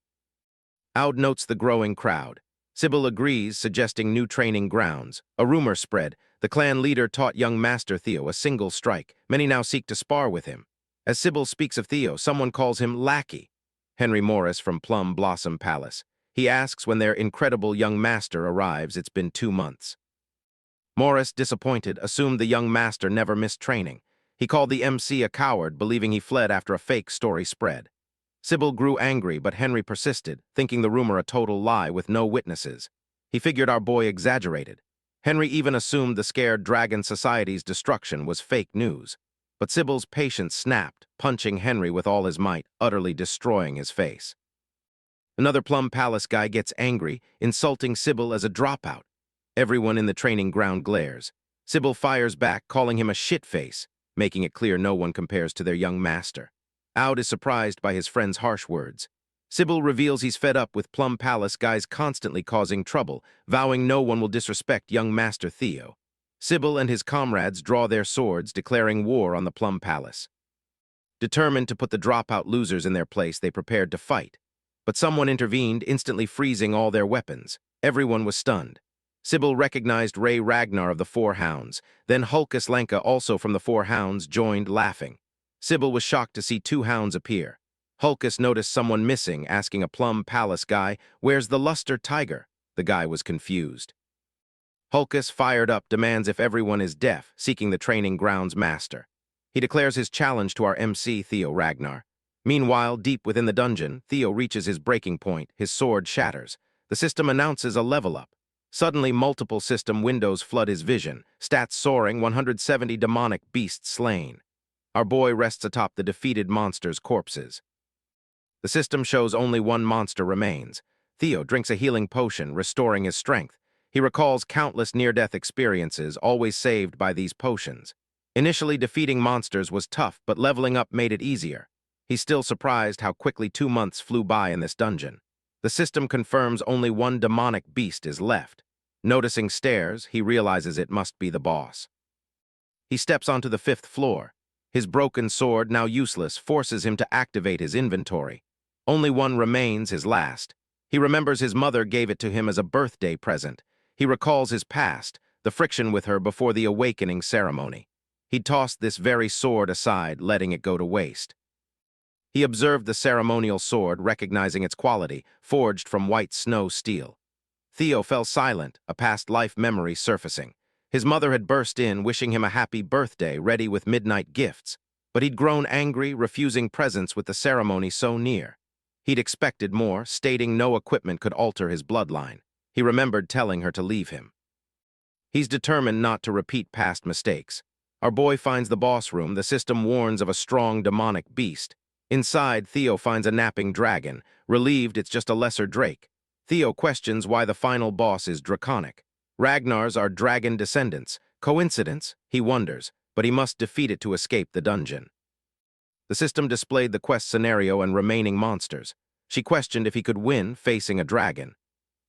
Aud notes the growing crowd. Sybil agrees, suggesting new training grounds. A rumor spread. The clan leader taught young Master Theo a single strike. Many now seek to spar with him. As Sybil speaks of Theo, someone calls him Lackey. Henry Morris from Plum Blossom Palace. He asks when their incredible young master arrives. It's been 2 months. Morris, disappointed, assumed the young master never missed training. He called the MC a coward, believing he fled after a fake story spread. Sybil grew angry, but Henry persisted, thinking the rumor a total lie with no witnesses. He figured our boy exaggerated. Henry even assumed the scared Dragon Society's destruction was fake news. But Sybil's patience snapped, punching Henry with all his might, utterly destroying his face. Another Plum Palace guy gets angry, insulting Sybil as a dropout. Everyone in the training ground glares. Sybil fires back, calling him a shitface, making it clear no one compares to their young master. Aud is surprised by his friend's harsh words. Sybil reveals he's fed up with Plum Palace guys constantly causing trouble, vowing no one will disrespect young Master Theo. Sybil and his comrades draw their swords, declaring war on the Plum Palace. Determined to put the dropout losers in their place, they prepared to fight. But someone intervened, instantly freezing all their weapons. Everyone was stunned. Sybil recognized Ray Ragnar of the Four Hounds. Then Hulkus Lanka, also from the Four Hounds, joined, laughing. Sybil was shocked to see 2 hounds appear. Hulkus noticed someone missing, asking a Plum Palace guy, "Where's the Luster Tiger?" The guy was confused. Hulkus, fired up, demands if everyone is deaf, seeking the training grounds master. He declares his challenge to our MC, Theo Ragnar. Meanwhile, deep within the dungeon, Theo reaches his breaking point. His sword shatters. The system announces a level up. Suddenly, multiple system windows flood his vision. Stats soaring, 170 demonic beasts slain. Our boy rests atop the defeated monsters' corpses. The system shows only 1 monster remains. Theo drinks a healing potion, restoring his strength. He recalls countless near-death experiences, always saved by these potions. Initially, defeating monsters was tough, but leveling up made it easier. He's still surprised how quickly 2 months flew by in this dungeon. The system confirms only 1 demonic beast is left. Noticing stairs, he realizes it must be the boss. He steps onto the 5th floor. His broken sword, now useless, forces him to activate his inventory. Only 1 remains, his last. He remembers his mother gave it to him as a birthday present. He recalls his past, the friction with her before the awakening ceremony. He tossed this very sword aside, letting it go to waste. He observed the ceremonial sword, recognizing its quality, forged from white snow steel. Theo fell silent, a past life memory surfacing. His mother had burst in, wishing him a happy birthday, ready with midnight gifts. But he'd grown angry, refusing presents with the ceremony so near. He'd expected more, stating no equipment could alter his bloodline. He remembered telling her to leave him. He's determined not to repeat past mistakes. Our boy finds the boss room. The system warns of a strong demonic beast. Inside, Theo finds a napping dragon. Relieved it's just a lesser drake. Theo questions why the final boss is draconic. Ragnars are dragon descendants. Coincidence? He wonders, but he must defeat it to escape the dungeon. The system displayed the quest scenario and remaining monsters. She questioned if he could win facing a dragon.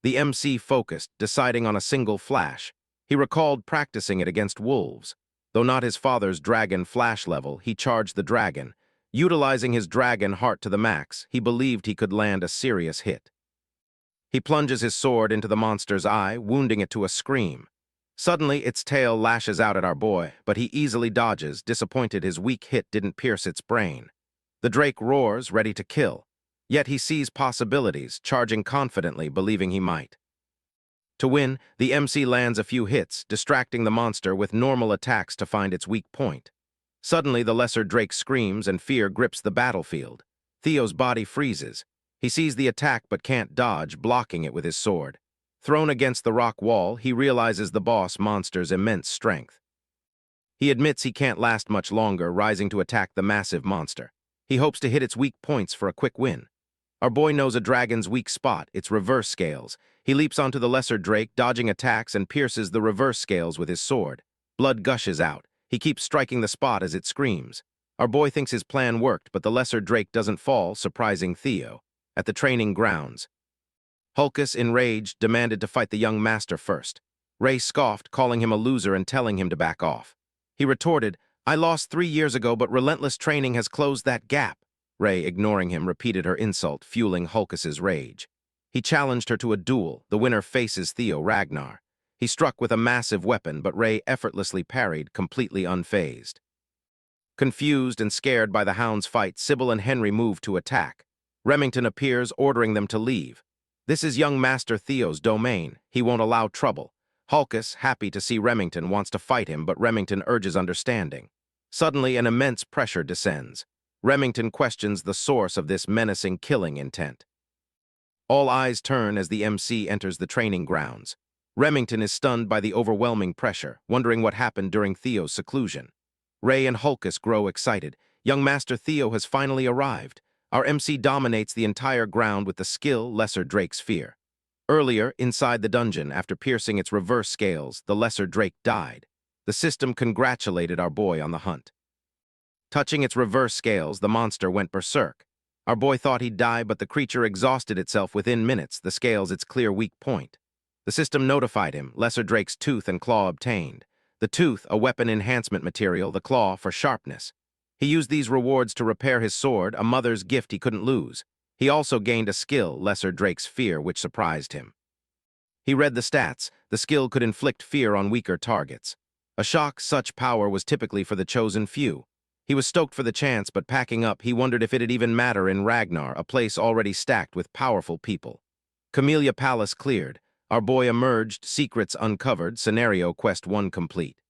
The MC focused, deciding on a single flash. He recalled practicing it against wolves. Though not his father's dragon flash level, he charged the dragon. Utilizing his dragon heart to the max, he believed he could land a serious hit. He plunges his sword into the monster's eye, wounding it to a scream. Suddenly, its tail lashes out at our boy, but he easily dodges, disappointed his weak hit didn't pierce its brain. The drake roars, ready to kill. Yet he sees possibilities, charging confidently, believing he might. To win, the MC lands a few hits, distracting the monster with normal attacks to find its weak point. Suddenly, the lesser drake screams and fear grips the battlefield. Theo's body freezes. He sees the attack but can't dodge, blocking it with his sword. Thrown against the rock wall, he realizes the boss monster's immense strength. He admits he can't last much longer, rising to attack the massive monster. He hopes to hit its weak points for a quick win. Our boy knows a dragon's weak spot, its reverse scales. He leaps onto the lesser drake, dodging attacks and pierces the reverse scales with his sword. Blood gushes out. He keeps striking the spot as it screams. Our boy thinks his plan worked, but the lesser drake doesn't fall, surprising Theo. At the training grounds, Hulkus, enraged, demanded to fight the young master first. Ray scoffed, calling him a loser and telling him to back off. He retorted, "I lost 3 years ago, but relentless training has closed that gap." Ray, ignoring him, repeated her insult, fueling Hulkus's rage. He challenged her to a duel. The winner faces Theo Ragnar. He struck with a massive weapon, but Ray effortlessly parried, completely unfazed. Confused and scared by the hound's fight, Sybil and Henry move to attack. Remington appears, ordering them to leave. This is young Master Theo's domain. He won't allow trouble. Hulkus, happy to see Remington, wants to fight him, but Remington urges understanding. Suddenly, an immense pressure descends. Remington questions the source of this menacing killing intent. All eyes turn as the MC enters the training grounds. Remington is stunned by the overwhelming pressure, wondering what happened during Theo's seclusion. Ray and Hulkus grow excited. Young Master Theo has finally arrived. Our MC dominates the entire ground with the skill lesser drake's fear. Earlier, inside the dungeon, after piercing its reverse scales, the lesser drake died. The system congratulated our boy on the hunt. Touching its reverse scales, the monster went berserk. Our boy thought he'd die, but the creature exhausted itself within minutes, the scales its clear weak point. The system notified him, lesser drake's tooth and claw obtained. The tooth, a weapon enhancement material, the claw for sharpness. He used these rewards to repair his sword, a mother's gift he couldn't lose. He also gained a skill, lesser drake's fear, which surprised him. He read the stats. The skill could inflict fear on weaker targets. A shock such power was typically for the chosen few. He was stoked for the chance, but packing up, he wondered if it'd even matter in Ragnar, a place already stacked with powerful people. Camellia Palace cleared. Our boy emerged, secrets uncovered, scenario quest 1 complete.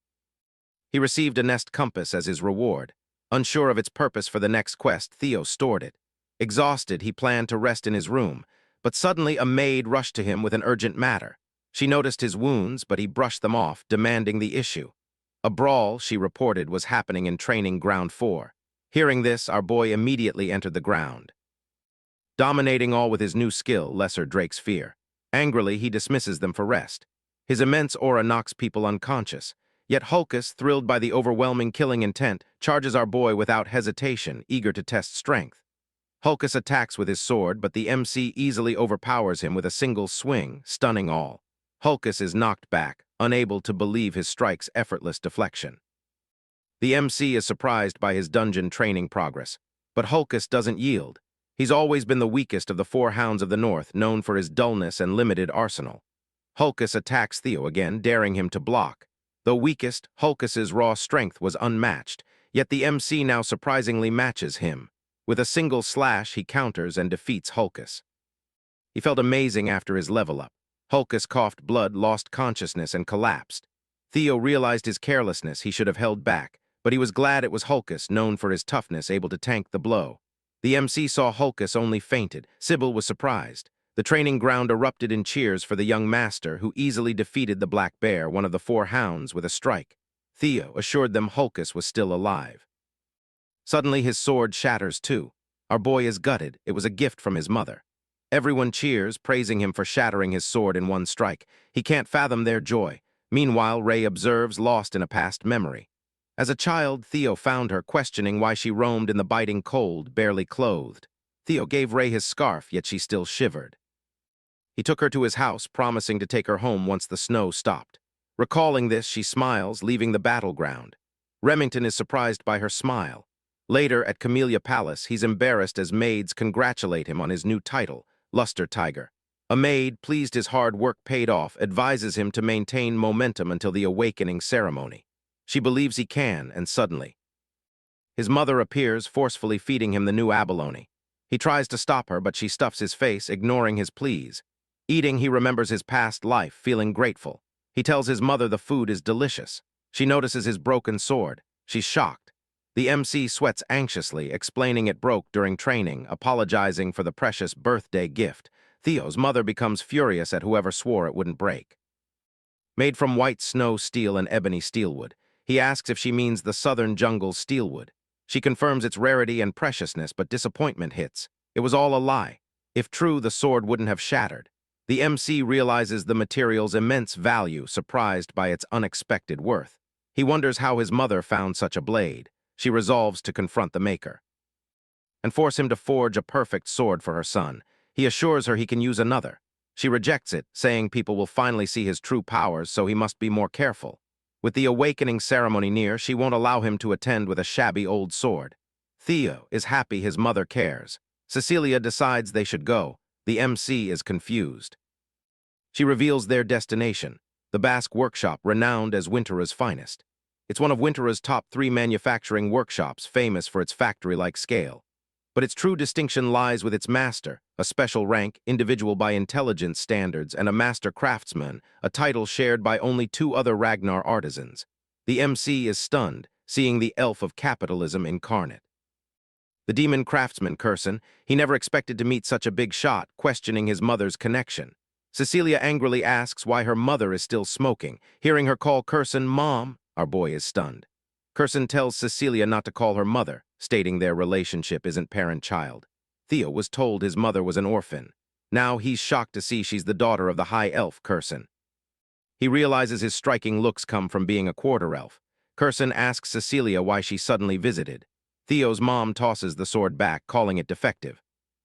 He received a nest compass as his reward. Unsure of its purpose for the next quest, Theo stored it. Exhausted, he planned to rest in his room, but suddenly a maid rushed to him with an urgent matter. She noticed his wounds, but he brushed them off, demanding the issue. A brawl, she reported, was happening in Training Ground 4. Hearing this, our boy immediately entered the ground, dominating all with his new skill, lesser drake's fear. Angrily, he dismisses them for rest. His immense aura knocks people unconscious. Yet Hulkus, thrilled by the overwhelming killing intent, charges our boy without hesitation, eager to test strength. Hulkus attacks with his sword, but the MC easily overpowers him with a single swing, stunning all. Hulkus is knocked back, unable to believe his strike's effortless deflection. The MC is surprised by his dungeon training progress, but Hulkus doesn't yield. He's always been the weakest of the 4 Hounds of the North, known for his dullness and limited arsenal. Hulkus attacks Theo again, daring him to block. Though weakest, Hulkus's raw strength was unmatched, yet the MC now surprisingly matches him. With a single slash, he counters and defeats Hulkus. He felt amazing after his level up. Hulkus coughed blood, lost consciousness, and collapsed. Theo realized his carelessness. He should have held back, but he was glad it was Hulkus, known for his toughness, able to tank the blow. The MC saw Hulkus, only fainted. Sybil was surprised. The training ground erupted in cheers for the young master, who easily defeated the Black Bear, one of the 4 Hounds, with a strike. Theo assured them Hulkus was still alive. Suddenly, his sword shatters too. Our boy is gutted. It was a gift from his mother. Everyone cheers, praising him for shattering his sword in one strike. He can't fathom their joy. Meanwhile, Ray observes, lost in a past memory. As a child, Theo found her, questioning why she roamed in the biting cold, barely clothed. Theo gave Ray his scarf, yet she still shivered. He took her to his house, promising to take her home once the snow stopped. Recalling this, she smiles, leaving the battleground. Remington is surprised by her smile. Later, at Camellia Palace, he's embarrassed as maids congratulate him on his new title, Luster Tiger. A maid, pleased his hard work paid off, advises him to maintain momentum until the awakening ceremony. She believes he can, and suddenly, his mother appears, forcefully feeding him the new abalone. He tries to stop her, but she stuffs his face, ignoring his pleas. Eating, he remembers his past life, feeling grateful. He tells his mother the food is delicious. She notices his broken sword. She's shocked. The MC sweats anxiously, explaining it broke during training, apologizing for the precious birthday gift. Theo's mother becomes furious at whoever swore it wouldn't break. Made from white snow steel and ebony steelwood, he asks if she means the southern jungle's steelwood. She confirms its rarity and preciousness, but disappointment hits. It was all a lie. If true, the sword wouldn't have shattered. The MC realizes the material's immense value, surprised by its unexpected worth. He wonders how his mother found such a blade. She resolves to confront the maker and force him to forge a perfect sword for her son. He assures her he can use another. She rejects it, saying people will finally see his true powers, so he must be more careful. With the awakening ceremony near, she won't allow him to attend with a shabby old sword. Theo is happy his mother cares. Cecilia decides they should go. The MC is confused. She reveals their destination, the Basque workshop renowned as Wintera's finest. It's one of Wintera's top 3 manufacturing workshops, famous for its factory-like scale. But its true distinction lies with its master, a special rank, individual by intelligence standards, and a master craftsman, a title shared by only 2 other Ragnar artisans. The MC is stunned, seeing the elf of capitalism incarnate. The demon craftsman, Curson, he never expected to meet such a big shot, questioning his mother's connection. Cecilia angrily asks why her mother is still smoking. Hearing her call Curson Mom, our boy is stunned. Curson tells Cecilia not to call her mother, stating their relationship isn't parent-child. Theo was told his mother was an orphan. Now he's shocked to see she's the daughter of the high elf, Curson. He realizes his striking looks come from being a quarter elf. Curson asks Cecilia why she suddenly visited. Theo's mom tosses the sword back, calling it defective.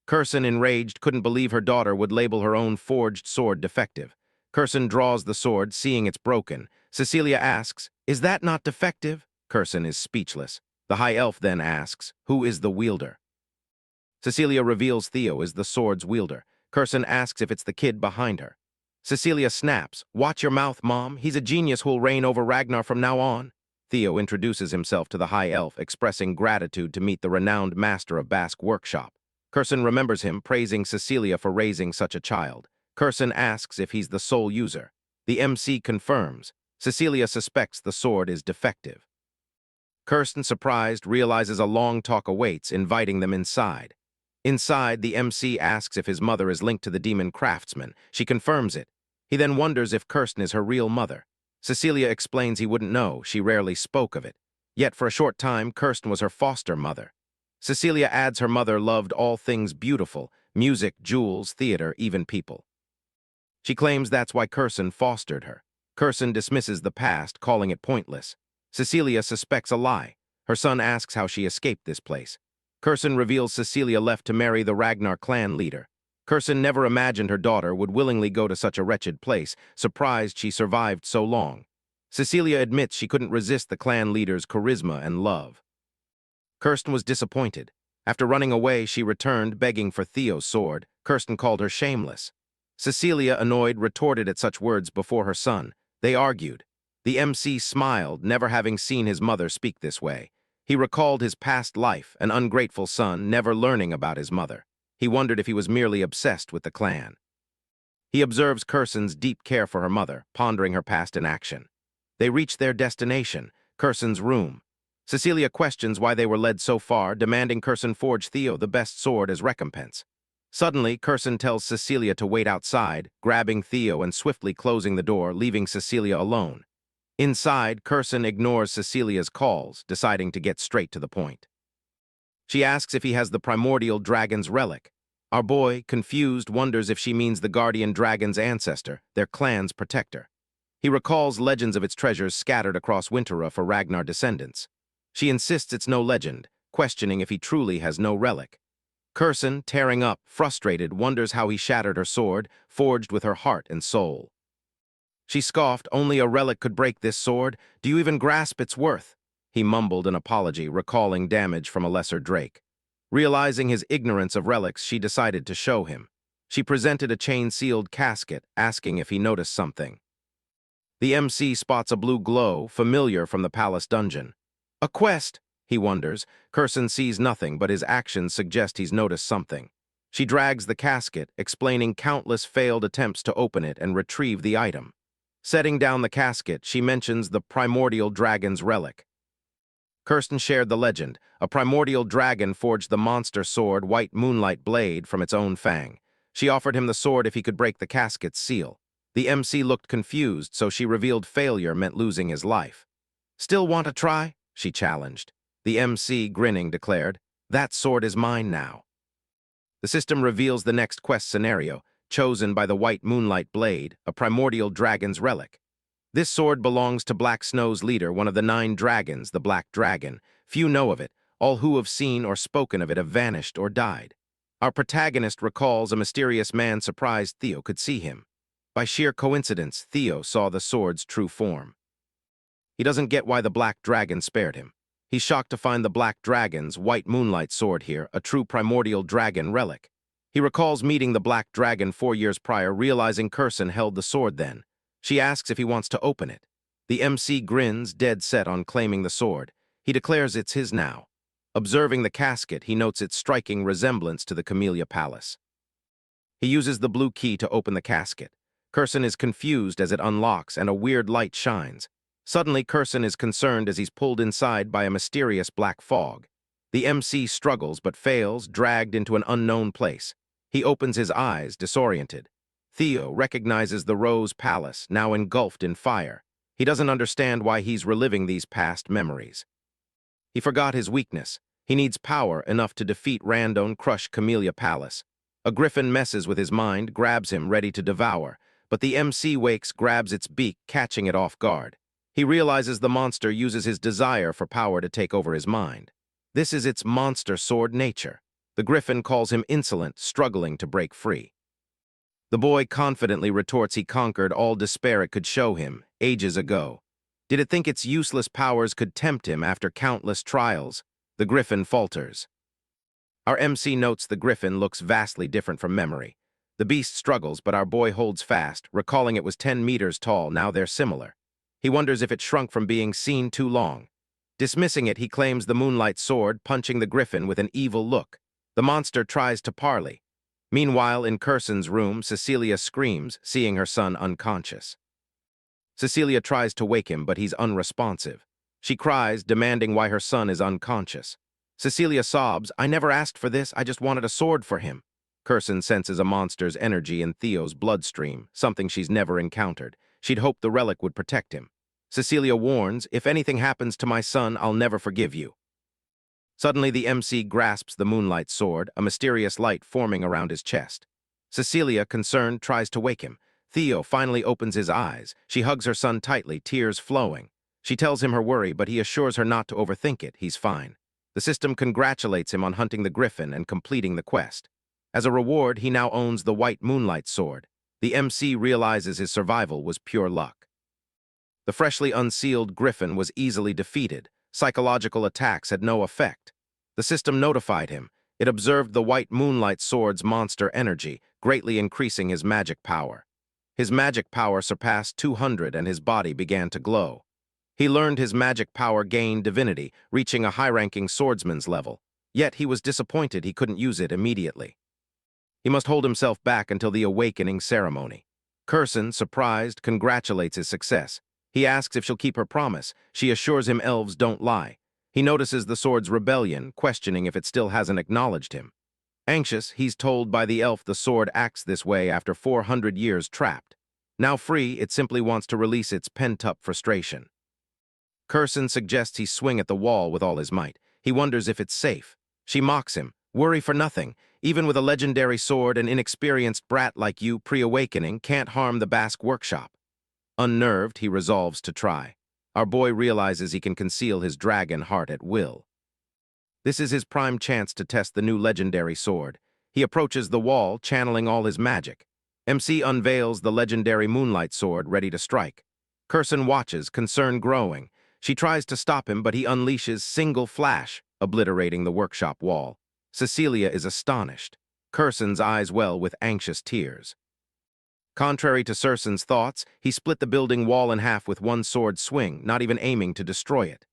Curson, enraged, couldn't believe her daughter would label her own forged sword defective. Curson draws the sword, seeing it's broken. Cecilia asks, "Is that not defective?" Curson is speechless. The high elf then asks, "Who is the wielder?" Cecilia reveals Theo is the sword's wielder. Curson asks if it's the kid behind her. Cecilia snaps, "Watch your mouth, Mom. He's a genius who'll reign over Ragnar from now on." Theo introduces himself to the high elf, expressing gratitude to meet the renowned master of Basque workshop. Curson remembers him, praising Cecilia for raising such a child. Curson asks if he's the sole user. The MC confirms. Cecilia suspects the sword is defective. Kirsten, surprised, realizes a long talk awaits, inviting them inside. Inside, the MC asks if his mother is linked to the demon craftsman. She confirms it. He then wonders if Kirsten is her real mother. Cecilia explains he wouldn't know, she rarely spoke of it. Yet for a short time, Kirsten was her foster mother. Cecilia adds her mother loved all things beautiful, music, jewels, theater, even people. She claims that's why Kirsten fostered her. Kirsten dismisses the past, calling it pointless. Cecilia suspects a lie. Her son asks how she escaped this place. Kirsten reveals Cecilia left to marry the Ragnar clan leader. Kirsten never imagined her daughter would willingly go to such a wretched place, surprised she survived so long. Cecilia admits she couldn't resist the clan leader's charisma and love. Kirsten was disappointed. After running away, she returned, begging for Theo's sword. Kirsten called her shameless. Cecilia, annoyed, retorted at such words before her son. They argued. The MC smiled, never having seen his mother speak this way. He recalled his past life, an ungrateful son, never learning about his mother. He wondered if he was merely obsessed with the clan. He observes Kirsten's deep care for her mother, pondering her past in action. They reach their destination, Kirsten's room. Cecilia questions why they were led so far, demanding Kirsten forge Theo the best sword as recompense. Suddenly, Kirsten tells Cecilia to wait outside, grabbing Theo and swiftly closing the door, leaving Cecilia alone. Inside, Kirsten ignores Cecilia's calls, deciding to get straight to the point. She asks if he has the primordial dragon's relic. Our boy, confused, wonders if she means the guardian dragon's ancestor, their clan's protector. He recalls legends of its treasures scattered across Wintera for Ragnar descendants. She insists it's no legend, questioning if he truly has no relic. Kirsten, tearing up, frustrated, wonders how he shattered her sword, forged with her heart and soul. She scoffed, "Only a relic could break this sword. Do you even grasp its worth?" He mumbled an apology, recalling damage from a lesser drake. Realizing his ignorance of relics, she decided to show him. She presented a chain-sealed casket, asking if he noticed something. The MC spots a blue glow, familiar from the palace dungeon. A quest, he wonders. Curson sees nothing, but his actions suggest he's noticed something. She drags the casket, explaining countless failed attempts to open it and retrieve the item. Setting down the casket, she mentions the primordial dragon's relic. Kirsten shared the legend. A primordial dragon forged the monster sword White Moonlight Blade from its own fang. She offered him the sword if he could break the casket's seal. The MC looked confused, so she revealed failure meant losing his life. "Still want to try?" she challenged. The MC, grinning, declared, "That sword is mine now." The system reveals the next quest scenario, chosen by the White Moonlight Blade, a primordial dragon's relic. This sword belongs to Black Snow's leader, one of the 9 dragons, the Black Dragon. Few know of it. All who have seen or spoken of it have vanished or died. Our protagonist recalls a mysterious man surprised Theo could see him. By sheer coincidence, Theo saw the sword's true form. He doesn't get why the Black Dragon spared him. He's shocked to find the Black Dragon's White Moonlight sword here, a true primordial dragon relic. He recalls meeting the Black Dragon 4 years prior, realizing Curson held the sword then. She asks if he wants to open it. The MC grins, dead set on claiming the sword. He declares it's his now. Observing the casket, he notes its striking resemblance to the Camellia Palace. He uses the blue key to open the casket. Curson is confused as it unlocks and a weird light shines. Suddenly, Curson is concerned as he's pulled inside by a mysterious black fog. The MC struggles but fails, dragged into an unknown place. He opens his eyes, disoriented. Theo recognizes the Rose Palace, now engulfed in fire. He doesn't understand why he's reliving these past memories. He forgot his weakness. He needs power enough to defeat Randone, crush Camellia Palace. A griffin messes with his mind, grabs him, ready to devour. But the MC wakes, grabs its beak, catching it off guard. He realizes the monster uses his desire for power to take over his mind. This is its monster sword nature. The griffin calls him insolent, struggling to break free. The boy confidently retorts he conquered all despair it could show him, ages ago. Did it think its useless powers could tempt him after countless trials? The griffin falters. Our MC notes the griffin looks vastly different from memory. The beast struggles, but our boy holds fast, recalling it was 10 meters tall, now they're similar. He wonders if it shrunk from being seen too long. Dismissing it, he claims the moonlight sword, punching the griffin with an evil look. The monster tries to parley. Meanwhile, in Curson's room, Cecilia screams, seeing her son unconscious. Cecilia tries to wake him, but he's unresponsive. She cries, demanding why her son is unconscious. Cecilia sobs, "I never asked for this, I just wanted a sword for him." Curson senses a monster's energy in Theo's bloodstream, something she's never encountered. She'd hoped the relic would protect him. Cecilia warns, "If anything happens to my son, I'll never forgive you." Suddenly, the MC grasps the moonlight sword, a mysterious light forming around his chest. Cecilia, concerned, tries to wake him. Theo finally opens his eyes. She hugs her son tightly, tears flowing. She tells him her worry, but he assures her not to overthink it. He's fine. The system congratulates him on hunting the griffin and completing the quest. As a reward, he now owns the White Moonlight sword. The MC realizes his survival was pure luck. The freshly unsealed griffin was easily defeated. Psychological attacks had no effect. The system notified him. It observed the White Moonlight sword's monster energy, greatly increasing his magic power. His magic power surpassed 200 and his body began to glow. He learned his magic power gained divinity, reaching a high-ranking swordsman's level. Yet he was disappointed he couldn't use it immediately. He must hold himself back until the awakening ceremony. Curson, surprised, congratulates his success. He asks if she'll keep her promise. She assures him elves don't lie. He notices the sword's rebellion, questioning if it still hasn't acknowledged him. Anxious, he's told by the elf the sword acts this way after 400 years trapped. Now free, it simply wants to release its pent-up frustration. Curson suggests he swing at the wall with all his might. He wonders if it's safe. She mocks him. "Worry for nothing. Even with a legendary sword, an inexperienced brat like you, pre-awakening, can't harm the Basque workshop." Unnerved, he resolves to try. Our boy realizes he can conceal his dragon heart at will. This is his prime chance to test the new legendary sword. He approaches the wall, channeling all his magic. MC unveils the legendary moonlight sword, ready to strike. Curson watches, concern growing. She tries to stop him, but he unleashes single flash, obliterating the workshop wall. Cecilia is astonished. Kursen's eyes well with anxious tears. Contrary to Sursen's thoughts, he split the building wall in half with one sword swing, not even aiming to destroy it.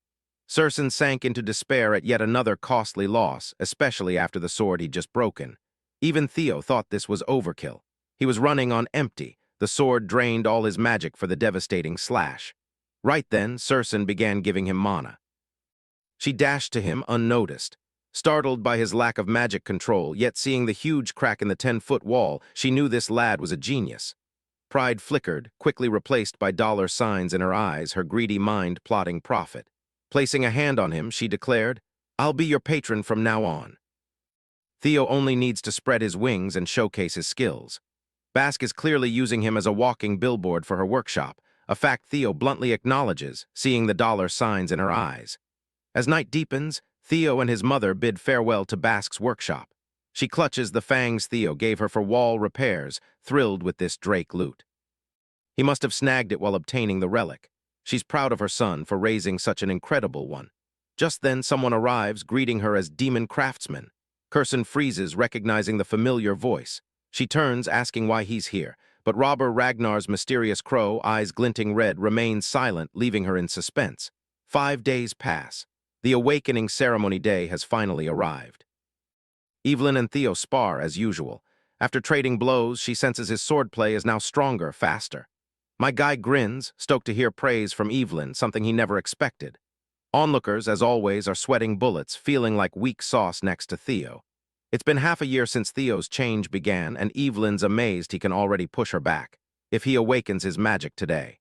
Sursen sank into despair at yet another costly loss, especially after the sword he'd just broken. Even Theo thought this was overkill. He was running on empty. The sword drained all his magic for the devastating slash. Right then, Sursen began giving him mana. She dashed to him unnoticed. Startled by his lack of magic control, yet seeing the huge crack in the 10-foot wall, she knew this lad was a genius. Pride flickered, quickly replaced by dollar signs in her eyes, her greedy mind plotting profit. Placing a hand on him, she declared, "I'll be your patron from now on." Theo only needs to spread his wings and showcase his skills. Basque is clearly using him as a walking billboard for her workshop, a fact Theo bluntly acknowledges, seeing the dollar signs in her eyes. As night deepens, Theo and his mother bid farewell to Basque's workshop. She clutches the fangs Theo gave her for wall repairs, thrilled with this Drake loot. He must have snagged it while obtaining the relic. She's proud of her son for raising such an incredible one. Just then, someone arrives, greeting her as Demon Craftsman. Kursen freezes, recognizing the familiar voice. She turns, asking why he's here, but robber Ragnar's mysterious crow, eyes glinting red, remains silent, leaving her in suspense. 5 days pass. The awakening ceremony day has finally arrived. Evelyn and Theo spar as usual. After trading blows, she senses his swordplay is now stronger, faster. My guy grins, stoked to hear praise from Evelyn, something he never expected. Onlookers, as always, are sweating bullets, feeling like weak sauce next to Theo. It's been half a year since Theo's change began, and Evelyn's amazed he can already push her back, if he awakens his magic today.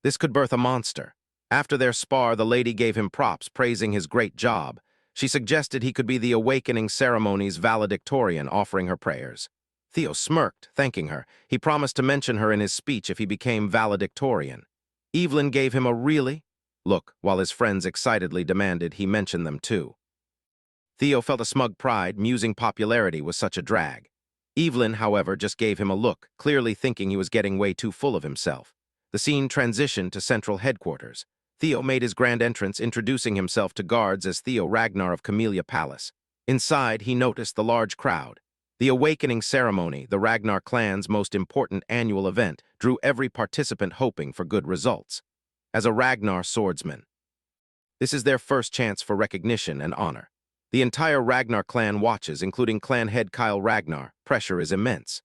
This could birth a monster. After their spar, the lady gave him props, praising his great job. She suggested he could be the awakening ceremony's valedictorian, offering her prayers. Theo smirked, thanking her. He promised to mention her in his speech if he became valedictorian. Evelyn gave him a really look, while his friends excitedly demanded he mention them too. Theo felt a smug pride, musing popularity was such a drag. Evelyn, however, just gave him a look, clearly thinking he was getting way too full of himself. The scene transitioned to central headquarters. Theo made his grand entrance, introducing himself to guards as Theo Ragnar of Camellia Palace. Inside, he noticed the large crowd. The awakening ceremony, the Ragnar clan's most important annual event, drew every participant hoping for good results. As a Ragnar swordsman, this is their first chance for recognition and honor. The entire Ragnar clan watches, including clan head Kyle Ragnar. Pressure is immense.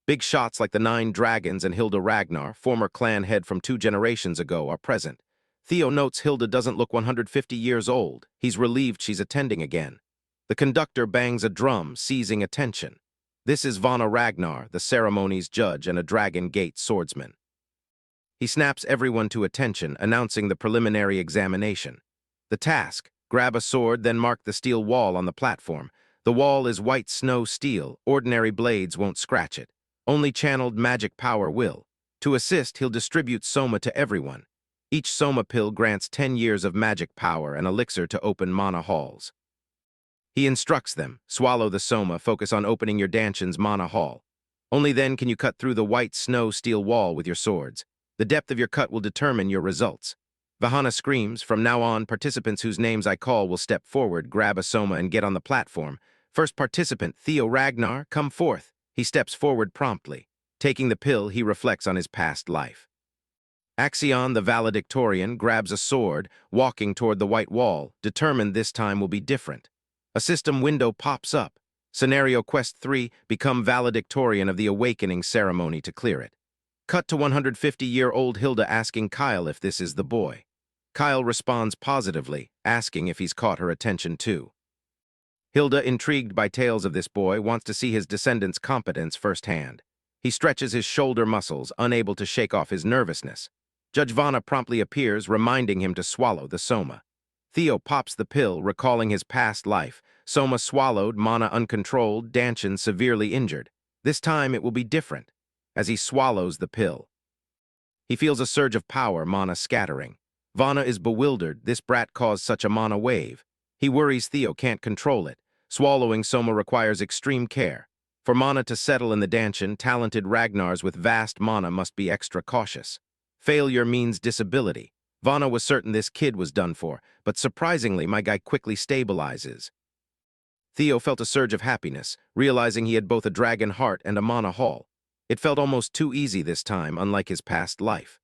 Big shots like the 9 Dragons and Hilda Ragnar, former clan head from 2 generations ago, are present. Theo notes Hilda doesn't look 150 years old. He's relieved she's attending again. The conductor bangs a drum, seizing attention. This is Vana Ragnar, the ceremony's judge and a Dragon Gate swordsman. He snaps everyone to attention, announcing the preliminary examination. The task: grab a sword, then mark the steel wall on the platform. The wall is white snow steel. Ordinary blades won't scratch it. Only channeled magic power will. To assist, he'll distribute Soma to everyone. Each Soma pill grants 10 years of magic power and elixir to open mana halls. He instructs them, swallow the Soma, focus on opening your Danshan's mana hall. Only then can you cut through the white snow steel wall with your swords. The depth of your cut will determine your results. Vahana screams, "From now on, participants whose names I call will step forward, grab a Soma, and get on the platform. First participant, Theo Ragnar, come forth." He steps forward promptly. Taking the pill, he reflects on his past life. Axion, the valedictorian, grabs a sword, walking toward the white wall, determined this time will be different. A system window pops up. Scenario Quest 3, become valedictorian of the awakening ceremony to clear it. Cut to 150-year-old Hilda asking Kyle if this is the boy. Kyle responds positively, asking if he's caught her attention too. Hilda, intrigued by tales of this boy, wants to see his descendant's competence firsthand. He stretches his shoulder muscles, unable to shake off his nervousness. Judge Vana promptly appears, reminding him to swallow the Soma. Theo pops the pill, recalling his past life. Soma swallowed, mana uncontrolled, Danshan severely injured. This time it will be different. As he swallows the pill, he feels a surge of power, mana scattering. Vana is bewildered. This brat caused such a mana wave. He worries Theo can't control it. Swallowing Soma requires extreme care. For mana to settle in the Danshan, talented Ragnars with vast mana must be extra cautious. Failure means disability. Vana was certain this kid was done for, but surprisingly, my guy quickly stabilizes. Theo felt a surge of happiness, realizing he had both a dragon heart and a mana haul. It felt almost too easy this time, unlike his past life.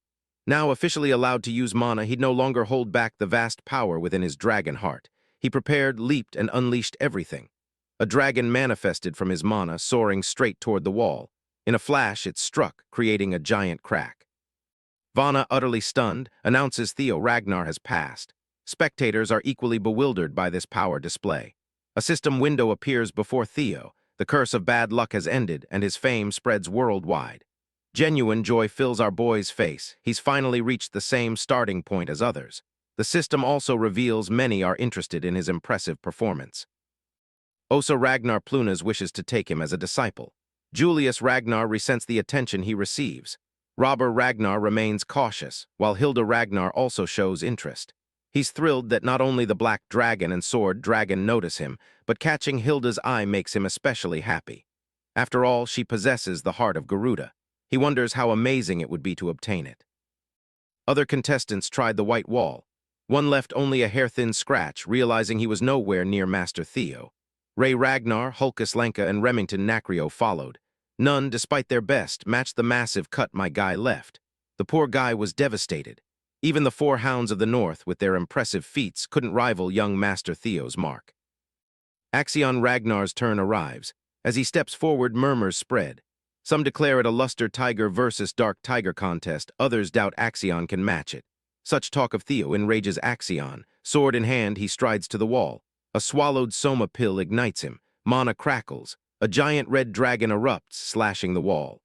Now officially allowed to use mana, he'd no longer hold back the vast power within his dragon heart. He prepared, leaped, and unleashed everything. A dragon manifested from his mana, soaring straight toward the wall. In a flash, it struck, creating a giant crack. Vana, utterly stunned, announces Theo Ragnar has passed. Spectators are equally bewildered by this power display. A system window appears before Theo. The curse of bad luck has ended, and his fame spreads worldwide. Genuine joy fills our boy's face. He's finally reached the same starting point as others. The system also reveals many are interested in his impressive performance. Osa Ragnar Plunas wishes to take him as a disciple. Julius Ragnar resents the attention he receives. Robber Ragnar remains cautious, while Hilda Ragnar also shows interest. He's thrilled that not only the Black Dragon and Sword Dragon notice him, but catching Hilda's eye makes him especially happy. After all, she possesses the heart of Garuda. He wonders how amazing it would be to obtain it. Other contestants tried the white wall. One left only a hair-thin scratch, realizing he was nowhere near Master Theo. Ray Ragnar, Hulkus Lanka, and Remington Nacrio followed. None, despite their best, matched the massive cut my guy left. The poor guy was devastated. Even the 4 Hounds of the North, with their impressive feats, couldn't rival young Master Theo's mark. Axion Ragnar's turn arrives. As he steps forward, murmurs spread. Some declare it a Luster Tiger versus Dark Tiger contest, others doubt Axion can match it. Such talk of Theo enrages Axion. Sword in hand, he strides to the wall. A swallowed soma pill ignites him. Mana crackles. A giant red dragon erupts, slashing the wall.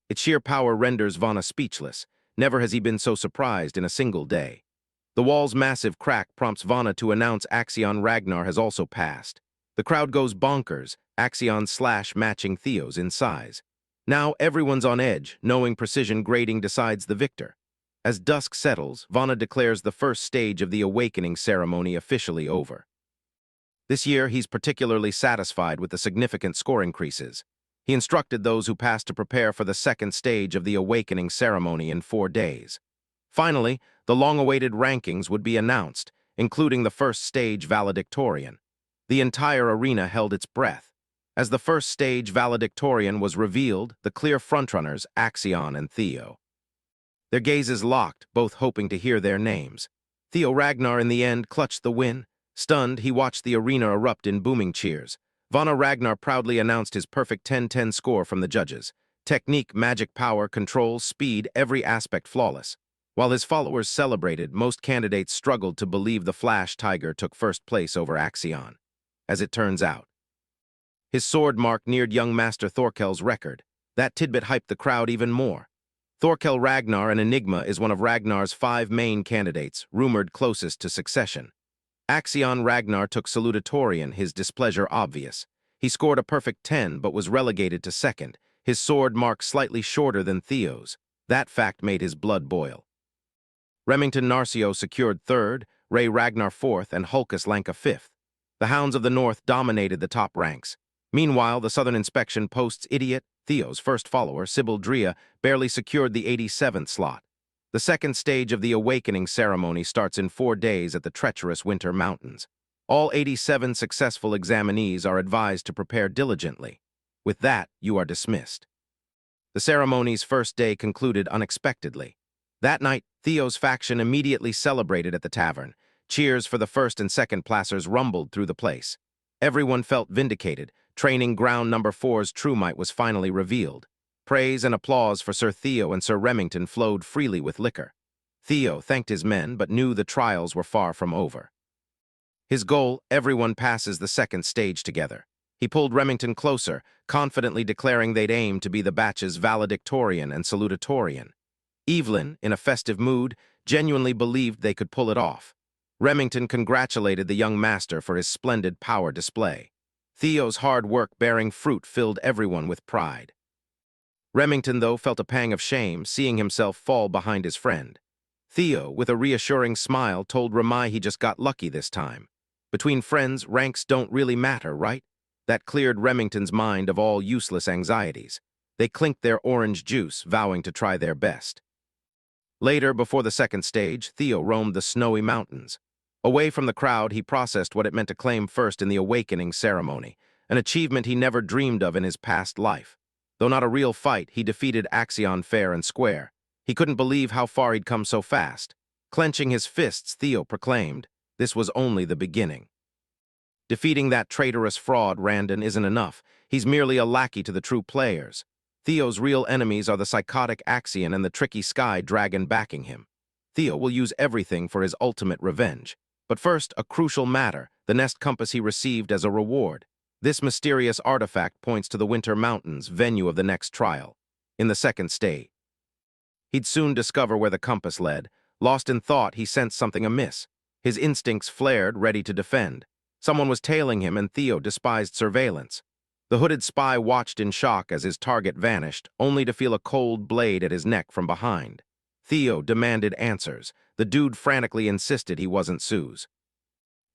Its sheer power renders Vana speechless. Never has he been so surprised in a single day. The wall's massive crack prompts Vana to announce Axion Ragnar has also passed. The crowd goes bonkers, Axion's slash matching Theo's in size. Now everyone's on edge, knowing precision grading decides the victor. As dusk settles, Vana declares the first stage of the awakening ceremony officially over. This year, he's particularly satisfied with the significant score increases. He instructed those who passed to prepare for the second stage of the awakening ceremony in 4 days. Finally, the long-awaited rankings would be announced, including the first stage valedictorian. The entire arena held its breath. As the first stage valedictorian was revealed, the clear frontrunners, Axion and Theo. Their gazes locked, both hoping to hear their names. Theo Ragnar in the end clutched the win. Stunned, he watched the arena erupt in booming cheers. Vana Ragnar proudly announced his perfect 10-10 score from the judges. Technique, magic power, control, speed, every aspect flawless. While his followers celebrated, most candidates struggled to believe the Flash Tiger took first place over Axion. As it turns out, his sword mark neared young Master Thorkel's record. That tidbit hyped the crowd even more. Thorkel Ragnar, an enigma, is one of Ragnar's 5 main candidates, rumored closest to succession. Axion Ragnar took salutatorian, his displeasure obvious. He scored a perfect 10 but was relegated to second, his sword mark slightly shorter than Theo's. That fact made his blood boil. Remington Narcio secured third, Ray Ragnar fourth, and Hulkus Lanka fifth. The Hounds of the North dominated the top ranks. Meanwhile, the Southern Inspection Post's idiot, Theo's first follower, Sybil Drea, barely secured the 87th slot. The second stage of the awakening ceremony starts in 4 days at the treacherous Winter Mountains. All 87 successful examinees are advised to prepare diligently. With that, you are dismissed. The ceremony's first day concluded unexpectedly. That night, Theo's faction immediately celebrated at the tavern. Cheers for the first and second placers rumbled through the place. Everyone felt vindicated. Training Ground Number 4's true might was finally revealed. Praise and applause for Sir Theo and Sir Remington flowed freely with liquor. Theo thanked his men, but knew the trials were far from over. His goal, everyone passes the second stage together. He pulled Remington closer, confidently declaring they'd aim to be the batch's valedictorian and salutatorian. Evelyn, in a festive mood, genuinely believed they could pull it off. Remington congratulated the young master for his splendid power display. Theo's hard work bearing fruit filled everyone with pride. Remington, though, felt a pang of shame, seeing himself fall behind his friend. Theo, with a reassuring smile, told Ramai he just got lucky this time. Between friends, ranks don't really matter, right? That cleared Remington's mind of all useless anxieties. They clinked their orange juice, vowing to try their best. Later, before the second stage, Theo roamed the snowy mountains. Away from the crowd, he processed what it meant to claim first in the awakening ceremony, an achievement he never dreamed of in his past life. Though not a real fight, he defeated Axion fair and square. He couldn't believe how far he'd come so fast. Clenching his fists, Theo proclaimed, this was only the beginning. Defeating that traitorous fraud, Randon, isn't enough. He's merely a lackey to the true players. Theo's real enemies are the psychotic Axion and the tricky Sky Dragon backing him. Theo will use everything for his ultimate revenge. But first, a crucial matter, the nest compass he received as a reward. This mysterious artifact points to the Winter Mountains, venue of the next trial. In the second stage, he'd soon discover where the compass led. Lost in thought, he sensed something amiss. His instincts flared, ready to defend. Someone was tailing him, and Theo despised surveillance. The hooded spy watched in shock as his target vanished, only to feel a cold blade at his neck from behind. Theo demanded answers. The dude frantically insisted he wasn't Sue's.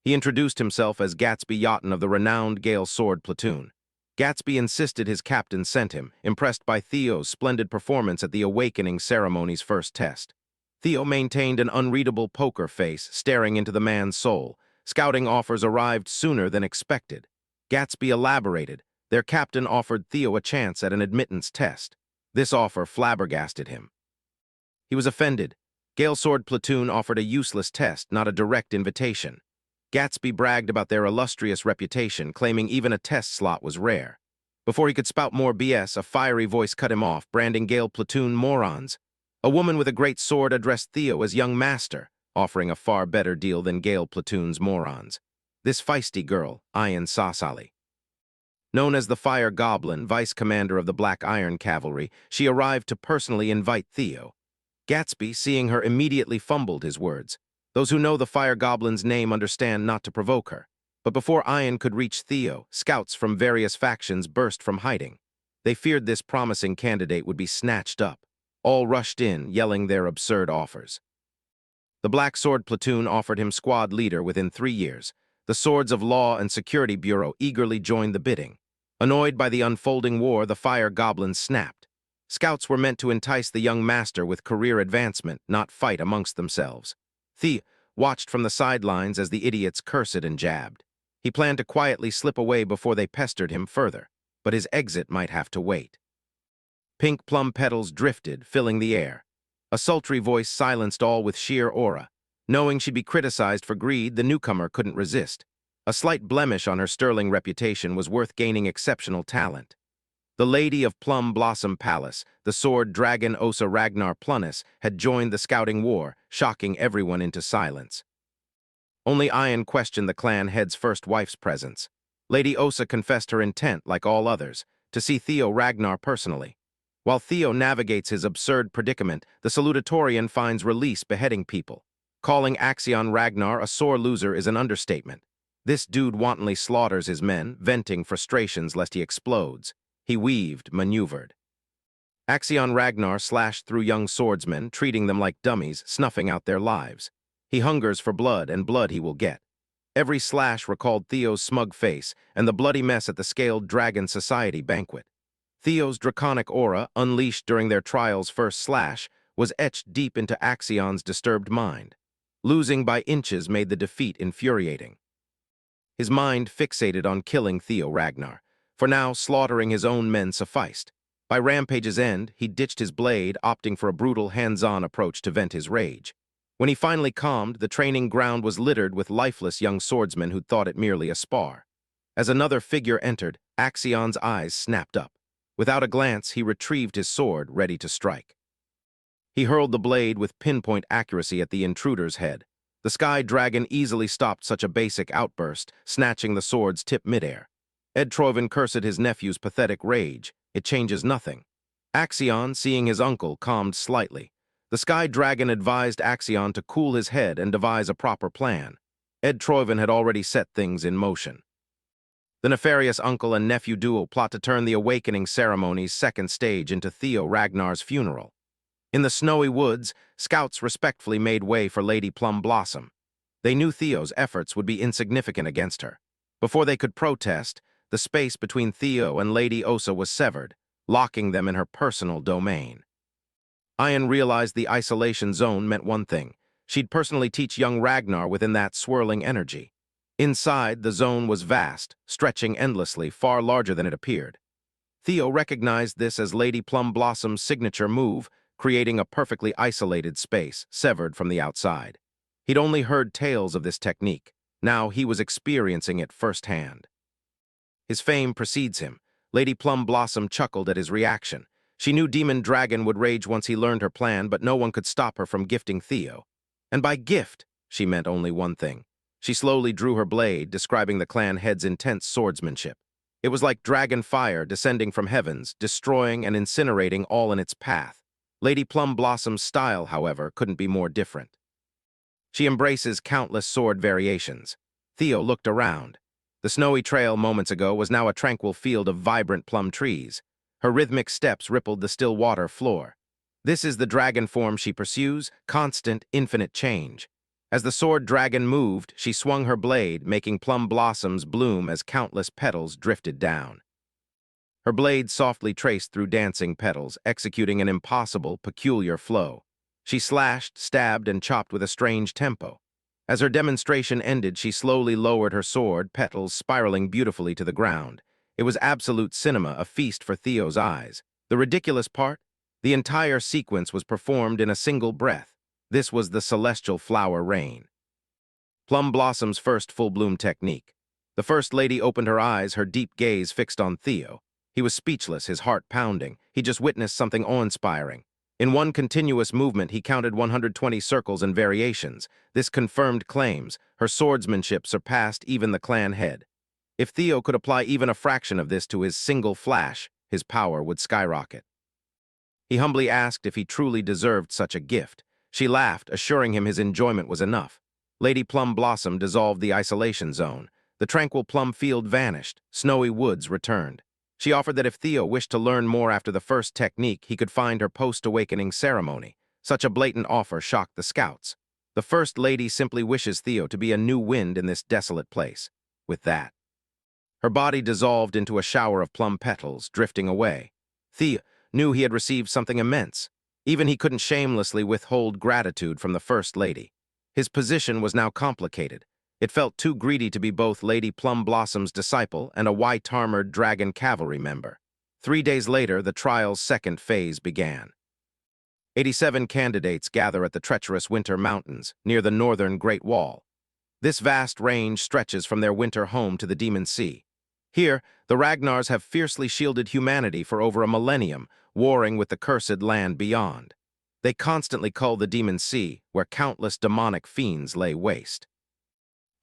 He introduced himself as Gatsby Yachtin of the renowned Gale Sword Platoon. Gatsby insisted his captain sent him, impressed by Theo's splendid performance at the Awakening Ceremony's first test. Theo maintained an unreadable poker face, staring into the man's soul. Scouting offers arrived sooner than expected. Gatsby elaborated. Their captain offered Theo a chance at an admittance test. This offer flabbergasted him. He was offended. Gale Sword Platoon offered a useless test, not a direct invitation. Gatsby bragged about their illustrious reputation, claiming even a test slot was rare. Before he could spout more BS, a fiery voice cut him off, branding Gale Platoon morons. A woman with a great sword addressed Theo as young master, offering a far better deal than Gale Platoon's morons. This feisty girl, Ayan Sasali. Known as the Fire Goblin, vice commander of the Black Iron Cavalry, she arrived to personally invite Theo. Gatsby, seeing her, immediately fumbled his words. Those who know the Fire Goblin's name understand not to provoke her. But before Ian could reach Theo, scouts from various factions burst from hiding. They feared this promising candidate would be snatched up. All rushed in, yelling their absurd offers. The Black Sword Platoon offered him squad leader within 3 years. The Swords of Law and Security Bureau eagerly joined the bidding. Annoyed by the unfolding war, the Fire Goblins snapped. Scouts were meant to entice the young master with career advancement, not fight amongst themselves. Theo watched from the sidelines as the idiots cursed and jabbed. He planned to quietly slip away before they pestered him further, but his exit might have to wait. Pink plum petals drifted, filling the air. A sultry voice silenced all with sheer aura. Knowing she'd be criticized for greed, the newcomer couldn't resist. A slight blemish on her sterling reputation was worth gaining exceptional talent. The Lady of Plum Blossom Palace, the sword dragon Osa Ragnar Plunnis, had joined the scouting war, shocking everyone into silence. Only Ian questioned the clan head's first wife's presence. Lady Osa confessed her intent, like all others, to see Theo Ragnar personally. While Theo navigates his absurd predicament, the salutatorian finds release beheading people. Calling Axion Ragnar a sore loser is an understatement. This dude wantonly slaughters his men, venting frustrations lest he explodes. He weaved, maneuvered. Axion Ragnar slashed through young swordsmen, treating them like dummies, snuffing out their lives. He hungers for blood, and blood he will get. Every slash recalled Theo's smug face and the bloody mess at the Scaled Dragon Society banquet. Theo's draconic aura, unleashed during their trial's first slash, was etched deep into Axion's disturbed mind. Losing by inches made the defeat infuriating. His mind fixated on killing Theo Ragnar. For now, slaughtering his own men sufficed. By Rampage's end, he ditched his blade, opting for a brutal hands-on approach to vent his rage. When he finally calmed, the training ground was littered with lifeless young swordsmen who'd thought it merely a spar. As another figure entered, Axion's eyes snapped up. Without a glance, he retrieved his sword, ready to strike. He hurled the blade with pinpoint accuracy at the intruder's head. The Sky Dragon easily stopped such a basic outburst, snatching the sword's tip midair. Ed Troven cursed his nephew's pathetic rage. It changes nothing. Axion, seeing his uncle, calmed slightly. The Sky Dragon advised Axion to cool his head and devise a proper plan. Ed Troven had already set things in motion. The nefarious uncle and nephew duo plot to turn the Awakening Ceremony's second stage into Theo Ragnar's funeral. In the snowy woods, scouts respectfully made way for Lady Plum Blossom. They knew Theo's efforts would be insignificant against her. Before they could protest, the space between Theo and Lady Osa was severed, locking them in her personal domain. Ian realized the isolation zone meant one thing. She'd personally teach young Ragnar within that swirling energy. Inside, the zone was vast, stretching endlessly, far larger than it appeared. Theo recognized this as Lady Plum Blossom's signature move, creating a perfectly isolated space, severed from the outside. He'd only heard tales of this technique. Now he was experiencing it firsthand. His fame precedes him. Lady Plum Blossom chuckled at his reaction. She knew Demon Dragon would rage once he learned her plan, but no one could stop her from gifting Theo. And by gift, she meant only one thing. She slowly drew her blade, describing the clan head's intense swordsmanship. It was like dragon fire descending from heavens, destroying and incinerating all in its path. Lady Plum Blossom's style, however, couldn't be more different. She embraces countless sword variations. Theo looked around. The snowy trail moments ago was now a tranquil field of vibrant plum trees. Her rhythmic steps rippled the still water floor. This is the dragon form she pursues, constant, infinite change. As the sword dragon moved, she swung her blade, making plum blossoms bloom as countless petals drifted down. Her blade softly traced through dancing petals, executing an impossible, peculiar flow. She slashed, stabbed, and chopped with a strange tempo. As her demonstration ended, she slowly lowered her sword, petals spiraling beautifully to the ground. It was absolute cinema, a feast for Theo's eyes. The ridiculous part? The entire sequence was performed in a single breath. This was the celestial flower rain. Plum Blossom's first full-bloom technique. The First Lady opened her eyes, her deep gaze fixed on Theo. He was speechless, his heart pounding. He just witnessed something awe-inspiring. In one continuous movement, he counted 120 circles and variations. This confirmed claims. Her swordsmanship surpassed even the clan head. If Theo could apply even a fraction of this to his single flash, his power would skyrocket. He humbly asked if he truly deserved such a gift. She laughed, assuring him his enjoyment was enough. Lady Plum Blossom dissolved the isolation zone. The tranquil plum field vanished. Snowy woods returned. She offered that if Theo wished to learn more after the first technique, he could find her post-awakening ceremony. Such a blatant offer shocked the scouts. The First Lady simply wishes Theo to be a new wind in this desolate place. With that, her body dissolved into a shower of plum petals, drifting away. Theo knew he had received something immense. Even he couldn't shamelessly withhold gratitude from the First Lady. His position was now complicated. It felt too greedy to be both Lady Plum Blossom's disciple and a white-armored dragon cavalry member. 3 days later, the trial's second phase began. 87 candidates gather at the treacherous Winter Mountains, near the northern Great Wall. This vast range stretches from their winter home to the Demon Sea. Here, the Ragnars have fiercely shielded humanity for over a millennium, warring with the cursed land beyond. They constantly cull the Demon Sea, where countless demonic fiends lay waste.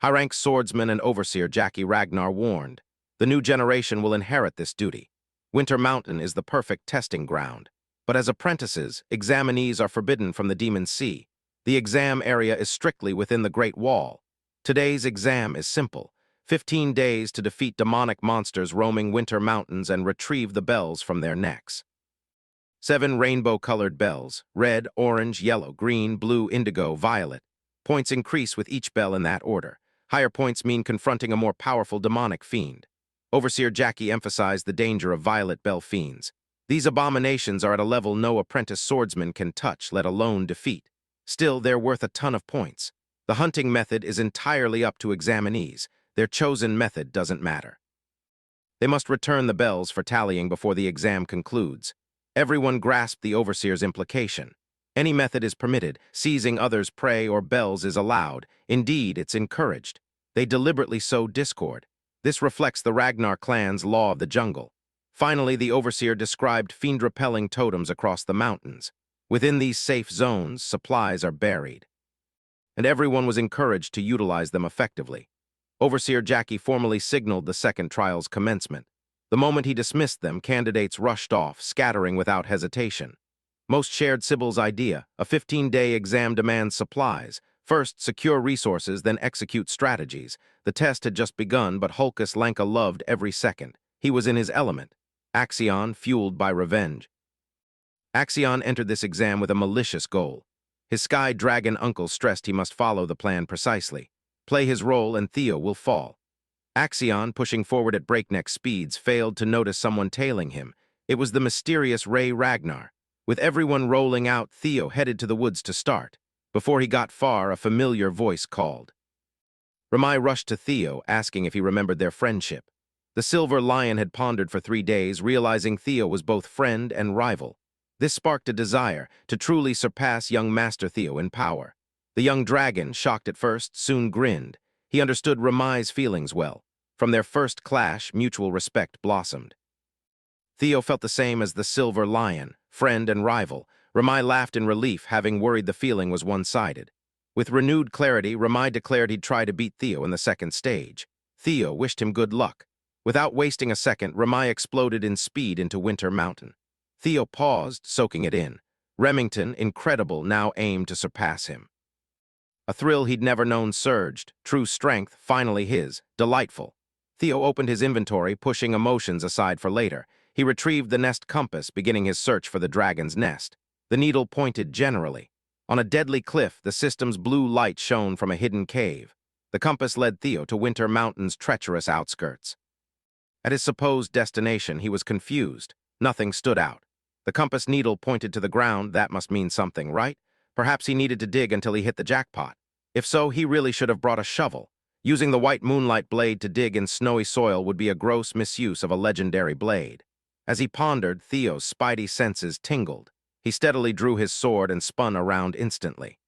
High-rank swordsman and overseer Jackie Ragnar warned, the new generation will inherit this duty. Winter Mountain is the perfect testing ground. But as apprentices, examinees are forbidden from the Demon Sea. The exam area is strictly within the Great Wall. Today's exam is simple. 15 days to defeat demonic monsters roaming Winter Mountains and retrieve the bells from their necks. 7 rainbow-colored bells, red, orange, yellow, green, blue, indigo, violet. Points increase with each bell in that order. Higher points mean confronting a more powerful demonic fiend. Overseer Jackie emphasized the danger of violet bell fiends. These abominations are at a level no apprentice swordsman can touch, let alone defeat. Still, they're worth a ton of points. The hunting method is entirely up to examinees. Their chosen method doesn't matter. They must return the bells for tallying before the exam concludes. Everyone grasped the overseer's implication. Any method is permitted. Seizing others' prey or bells is allowed. Indeed, it's encouraged. They deliberately sow discord. This reflects the Ragnar clan's law of the jungle. Finally, the overseer described fiend-repelling totems across the mountains. Within these safe zones, supplies are buried. And everyone was encouraged to utilize them effectively. Overseer Jackie formally signaled the second trial's commencement. The moment he dismissed them, candidates rushed off, scattering without hesitation. Most shared Sybil's idea. A 15-day exam demands supplies. First, secure resources, then execute strategies. The test had just begun, but Hulkus Lanka loved every second. He was in his element. Axion, fueled by revenge. Axion entered this exam with a malicious goal. His sky dragon uncle stressed he must follow the plan precisely. Play his role and Theo will fall. Axion, pushing forward at breakneck speeds, failed to notice someone tailing him. It was the mysterious Ray Ragnar. With everyone rolling out, Theo headed to the woods to start. Before he got far, a familiar voice called. Ramai rushed to Theo, asking if he remembered their friendship. The Silver Lion had pondered for 3 days, realizing Theo was both friend and rival. This sparked a desire to truly surpass young Master Theo in power. The young dragon, shocked at first, soon grinned. He understood Ramai's feelings well. From their first clash, mutual respect blossomed. Theo felt the same as the Silver Lion, friend and rival. Ramai laughed in relief, having worried the feeling was one-sided. With renewed clarity, Ramai declared he'd try to beat Theo in the second stage. Theo wished him good luck. Without wasting a second, Ramai exploded in speed into Winter Mountain. Theo paused, soaking it in. Remington, incredible, now aimed to surpass him. A thrill he'd never known surged. True strength, finally his. Delightful. Theo opened his inventory, pushing emotions aside for later. He retrieved the nest compass, beginning his search for the dragon's nest. The needle pointed generally. On a deadly cliff, the system's blue light shone from a hidden cave. The compass led Theo to Winter Mountain's treacherous outskirts. At his supposed destination, he was confused. Nothing stood out. The compass needle pointed to the ground. That must mean something, right? Perhaps he needed to dig until he hit the jackpot. If so, he really should have brought a shovel. Using the white moonlight blade to dig in snowy soil would be a gross misuse of a legendary blade. As he pondered, Theo's spidey senses tingled. He steadily drew his sword and spun around instantly.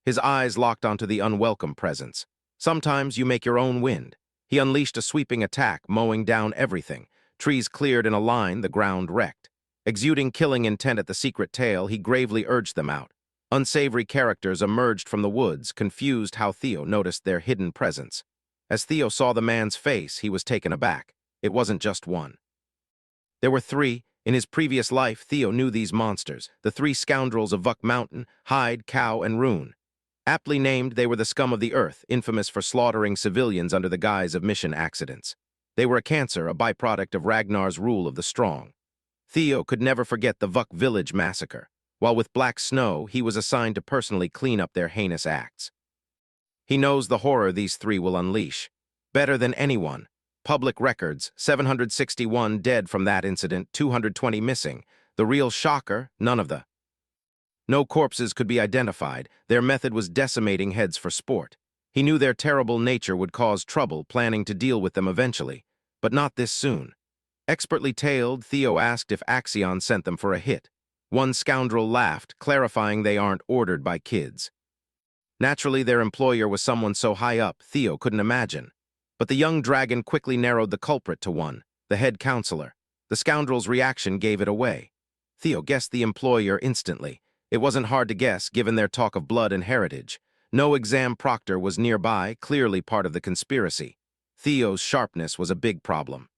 His eyes locked onto the unwelcome presence. Sometimes you make your own wind. He unleashed a sweeping attack, mowing down everything. Trees cleared in a line, the ground wrecked. Exuding killing intent at the secret tail, he gravely urged them out. Unsavory characters emerged from the woods, confused how Theo noticed their hidden presence. As Theo saw the man's face, he was taken aback. It wasn't just one. There were 3. In his previous life, Theo knew these monsters, the 3 scoundrels of Vuck Mountain, Hyde, Cow, and Rune. Aptly named, they were the scum of the earth, infamous for slaughtering civilians under the guise of mission accidents. They were a cancer, a byproduct of Ragnar's rule of the strong. Theo could never forget the Vuck village massacre. While with Black Snow, he was assigned to personally clean up their heinous acts. He knows the horror these 3 will unleash. Better than anyone. Public records, 761 dead from that incident, 220 missing. The real shocker, none of the. No corpses could be identified. Their method was decimating heads for sport. He knew their terrible nature would cause trouble, planning to deal with them eventually. But not this soon. Expertly tailed, Theo asked if Axion sent them for a hit. One scoundrel laughed, clarifying they aren't ordered by kids. Naturally, their employer was someone so high up, Theo couldn't imagine. But the young dragon quickly narrowed the culprit to one, the head counselor. The scoundrel's reaction gave it away. Theo guessed the employer instantly. It wasn't hard to guess, given their talk of blood and heritage. No exam proctor was nearby, clearly part of the conspiracy. Theo's sharpness was a big problem.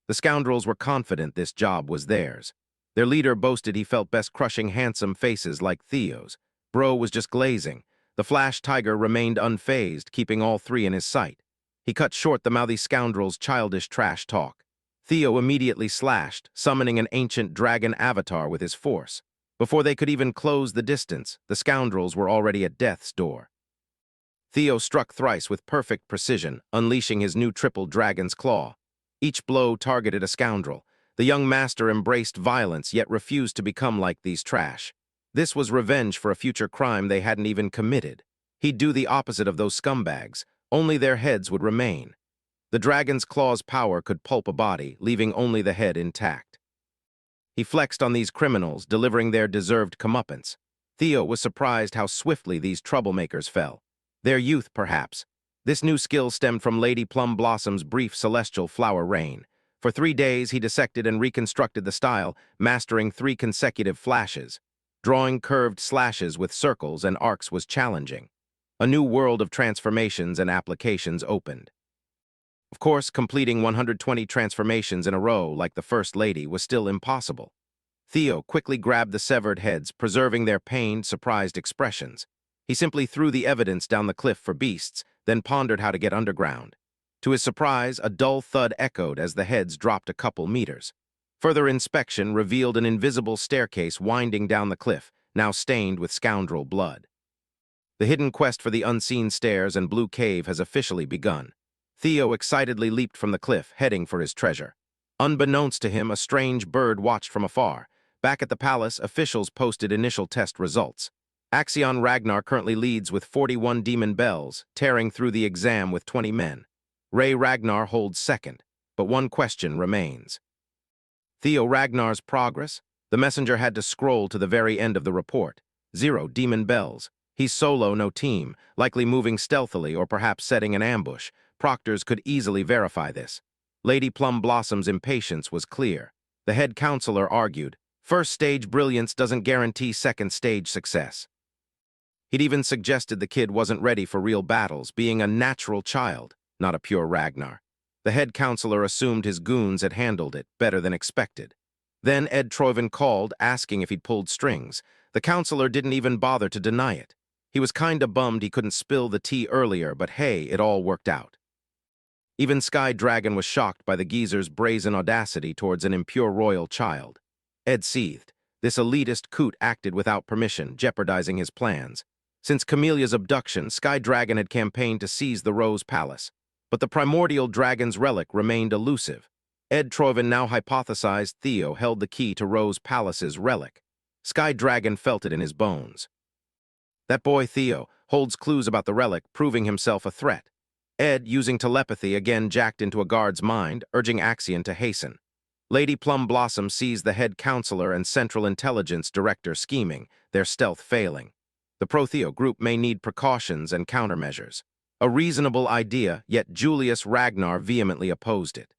The scoundrels were confident this job was theirs. Their leader boasted he felt best crushing handsome faces like Theo's. Bro was just glazing. The Flash Tiger remained unfazed, keeping all 3 in his sight. He cut short the mouthy scoundrel's childish trash talk. Theo immediately slashed, summoning an ancient dragon avatar with his force. Before they could even close the distance, the scoundrels were already at death's door. Theo struck thrice with perfect precision, unleashing his new triple dragon's claw. Each blow targeted a scoundrel. The young master embraced violence, yet refused to become like these trash. This was revenge for a future crime they hadn't even committed. He'd do the opposite of those scumbags. Only their heads would remain. The dragon's claw's power could pulp a body, leaving only the head intact. He flexed on these criminals, delivering their deserved comeuppance. Theo was surprised how swiftly these troublemakers fell. Their youth, perhaps. This new skill stemmed from Lady Plum Blossom's brief celestial flower reign. For 3 days, he dissected and reconstructed the style, mastering 3 consecutive flashes. Drawing curved slashes with circles and arcs was challenging. A new world of transformations and applications opened. Of course, completing 120 transformations in a row like the First Lady was still impossible. Theo quickly grabbed the severed heads, preserving their pained, surprised expressions. He simply threw the evidence down the cliff for beasts, then pondered how to get underground. To his surprise, a dull thud echoed as the heads dropped a couple meters. Further inspection revealed an invisible staircase winding down the cliff, now stained with scoundrel blood. The hidden quest for the unseen stairs and blue cave has officially begun. Theo excitedly leaped from the cliff, heading for his treasure. Unbeknownst to him, a strange bird watched from afar. Back at the palace, officials posted initial test results. Axion Ragnar currently leads with 41 demon bells, tearing through the exam with 20 men. Ray Ragnar holds second, but one question remains. Theo Ragnar's progress? The messenger had to scroll to the very end of the report. 0 demon bells. He's solo, no team, likely moving stealthily or perhaps setting an ambush. Proctors could easily verify this. Lady Plum Blossom's impatience was clear. The head counselor argued, first stage brilliance doesn't guarantee second stage success. He'd even suggested the kid wasn't ready for real battles, being a natural child, not a pure Ragnar. The head counselor assumed his goons had handled it better than expected. Then Ed Troyven called, asking if he'd pulled strings. The counselor didn't even bother to deny it. He was kinda bummed he couldn't spill the tea earlier, but hey, it all worked out. Even Sky Dragon was shocked by the geezer's brazen audacity towards an impure royal child. Ed seethed. This elitist coot acted without permission, jeopardizing his plans. Since Camelia's abduction, Sky Dragon had campaigned to seize the Rose Palace. But the primordial dragon's relic remained elusive. Ed Troyven now hypothesized Theo held the key to Rose Palace's relic. Sky Dragon felt it in his bones. That boy Theo holds clues about the relic, proving himself a threat. Ed, using telepathy, again jacked into a guard's mind, urging Axion to hasten. Lady Plum Blossom sees the head counselor and Central Intelligence Director scheming, their stealth failing. The Pro-Theo group may need precautions and countermeasures. A reasonable idea, yet Julius Ragnar vehemently opposed it.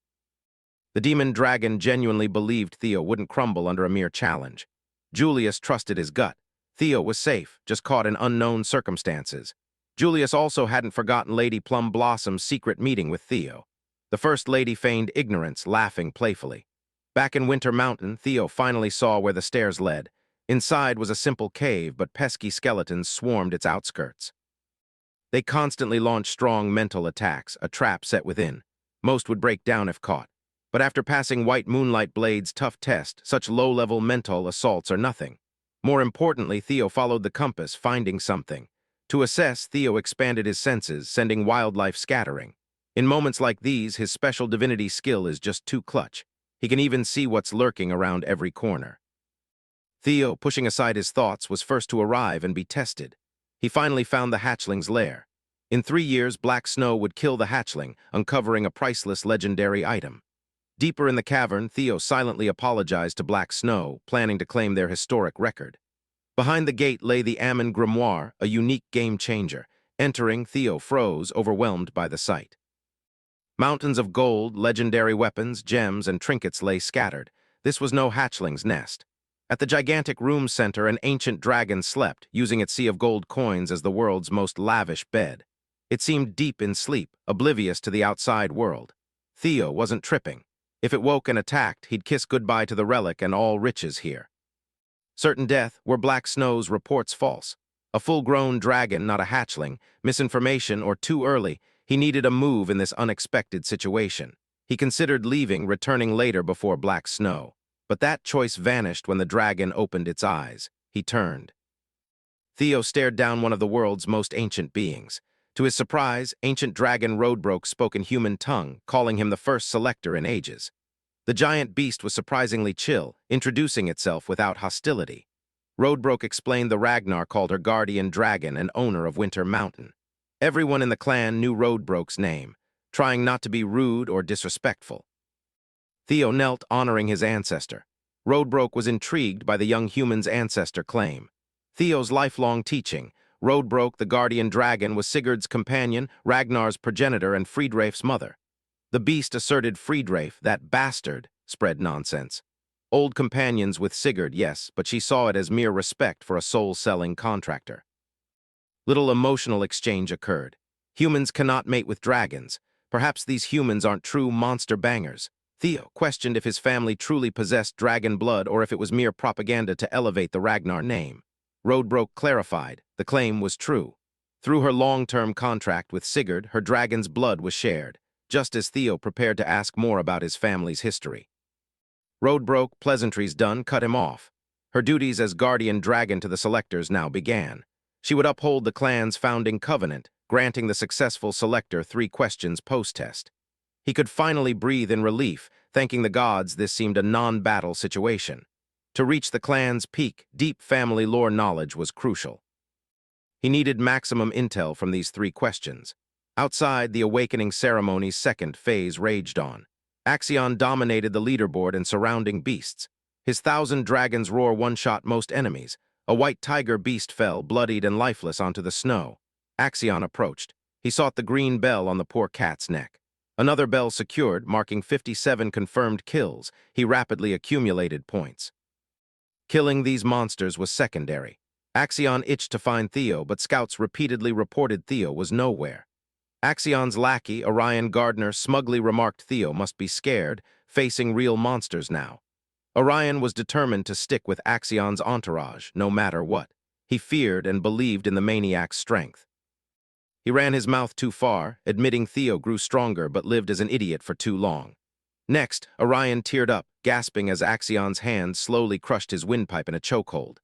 The demon dragon genuinely believed Theo wouldn't crumble under a mere challenge. Julius trusted his gut. Theo was safe, just caught in unknown circumstances. Julius also hadn't forgotten Lady Plum Blossom's secret meeting with Theo. The First Lady feigned ignorance, laughing playfully. Back in Winter Mountain, Theo finally saw where the stairs led. Inside was a simple cave, but pesky skeletons swarmed its outskirts. They constantly launched strong mental attacks, a trap set within. Most would break down if caught. But after passing White Moonlight Blade's tough test, such low-level mental assaults are nothing. More importantly, Theo followed the compass, finding something. To assess, Theo expanded his senses, sending wildlife scattering. In moments like these, his special divinity skill is just too clutch. He can even see what's lurking around every corner. Theo, pushing aside his thoughts, was first to arrive and be tested. He finally found the hatchling's lair. In 3 years, Black Snow would kill the hatchling, uncovering a priceless legendary item. Deeper in the cavern, Theo silently apologized to Black Snow, planning to claim their historic record. Behind the gate lay the Ammon Grimoire, a unique game-changer. Entering, Theo froze, overwhelmed by the sight. Mountains of gold, legendary weapons, gems, and trinkets lay scattered. This was no hatchling's nest. At the gigantic room center, an ancient dragon slept, using its sea of gold coins as the world's most lavish bed. It seemed deep in sleep, oblivious to the outside world. Theo wasn't tripping. If it woke and attacked, he'd kiss goodbye to the relic and all riches here. Certain death, were Black Snow's reports false? A full-grown dragon, not a hatchling, misinformation, or too early, he needed a move in this unexpected situation. He considered leaving, returning later before Black Snow. But that choice vanished when the dragon opened its eyes. He turned. Theo stared down one of the world's most ancient beings. To his surprise, ancient dragon Roadbroke spoke in human tongue, calling him the first selector in ages. The giant beast was surprisingly chill, introducing itself without hostility. Roadbroke explained the Ragnar called her guardian dragon and owner of Winter Mountain. Everyone in the clan knew Roadbroke's name, trying not to be rude or disrespectful. Theo knelt, honoring his ancestor. Roadbroke was intrigued by the young human's ancestor claim. Theo's lifelong teaching, Roadbroke, the guardian dragon, was Sigurd's companion, Ragnar's progenitor, and Friedraf's mother. The beast asserted Friedraf, that bastard, spread nonsense. Old companions with Sigurd, yes, but she saw it as mere respect for a soul-selling contractor. Little emotional exchange occurred. Humans cannot mate with dragons. Perhaps these humans aren't true monster bangers. Theo questioned if his family truly possessed dragon blood or if it was mere propaganda to elevate the Ragnar name. Roadbroke clarified, the claim was true. Through her long-term contract with Sigurd, her dragon's blood was shared, just as Theo prepared to ask more about his family's history. Roadbroke, pleasantries done, cut him off. Her duties as guardian dragon to the selectors now began. She would uphold the clan's founding covenant, granting the successful selector 3 questions post-test. He could finally breathe in relief, thanking the gods this seemed a non-battle situation. To reach the clan's peak, deep family lore knowledge was crucial. He needed maximum intel from these 3 questions. Outside, the awakening ceremony's second phase raged on. Axion dominated the leaderboard and surrounding beasts. His 1,000 dragons roar one-shot most enemies. A white tiger beast fell, bloodied and lifeless, onto the snow. Axion approached. He sought the green bell on the poor cat's neck. Another bell secured, marking 57 confirmed kills. He rapidly accumulated points. Killing these monsters was secondary. Axion itched to find Theo, but scouts repeatedly reported Theo was nowhere. Axion's lackey, Orion Gardner, smugly remarked Theo must be scared, facing real monsters now. Orion was determined to stick with Axion's entourage, no matter what. He feared and believed in the maniac's strength. He ran his mouth too far, admitting Theo grew stronger but lived as an idiot for too long. Next, Orion teared up, gasping as Axion's hand slowly crushed his windpipe in a chokehold.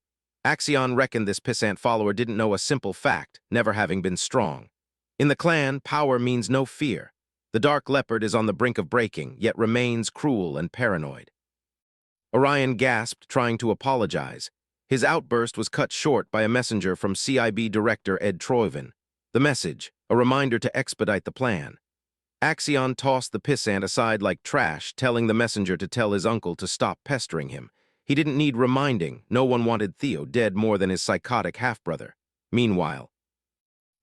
Axion reckoned this pissant follower didn't know a simple fact, never having been strong. In the clan, power means no fear. The Dark Leopard is on the brink of breaking, yet remains cruel and paranoid. Orion gasped, trying to apologize. His outburst was cut short by a messenger from CIB Director Ed Troyven. The message, a reminder to expedite the plan. Axion tossed the pissant aside like trash, telling the messenger to tell his uncle to stop pestering him. He didn't need reminding. No one wanted Theo dead more than his psychotic half-brother. Meanwhile,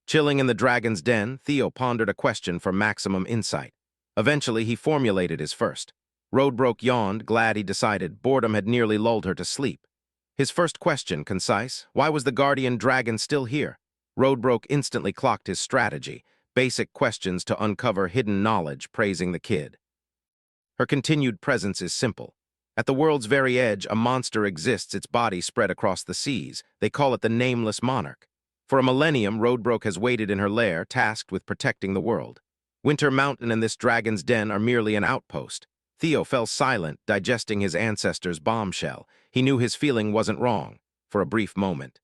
chilling in the dragon's den, Theo pondered a question for maximum insight. Eventually, he formulated his first. Roadbroke yawned, glad he decided. Boredom had nearly lulled her to sleep. His first question, concise: why was the guardian dragon still here? Roadbroke instantly clocked his strategy. Basic questions to uncover hidden knowledge, praising the kid. Her continued presence is simple. At the world's very edge, a monster exists, its body spread across the seas. They call it the Nameless Monarch. For a millennium, Roadbroke has waited in her lair, tasked with protecting the world. Winter Mountain and this dragon's den are merely an outpost. Theo fell silent, digesting his ancestor's bombshell. He knew his feeling wasn't wrong, for a brief moment.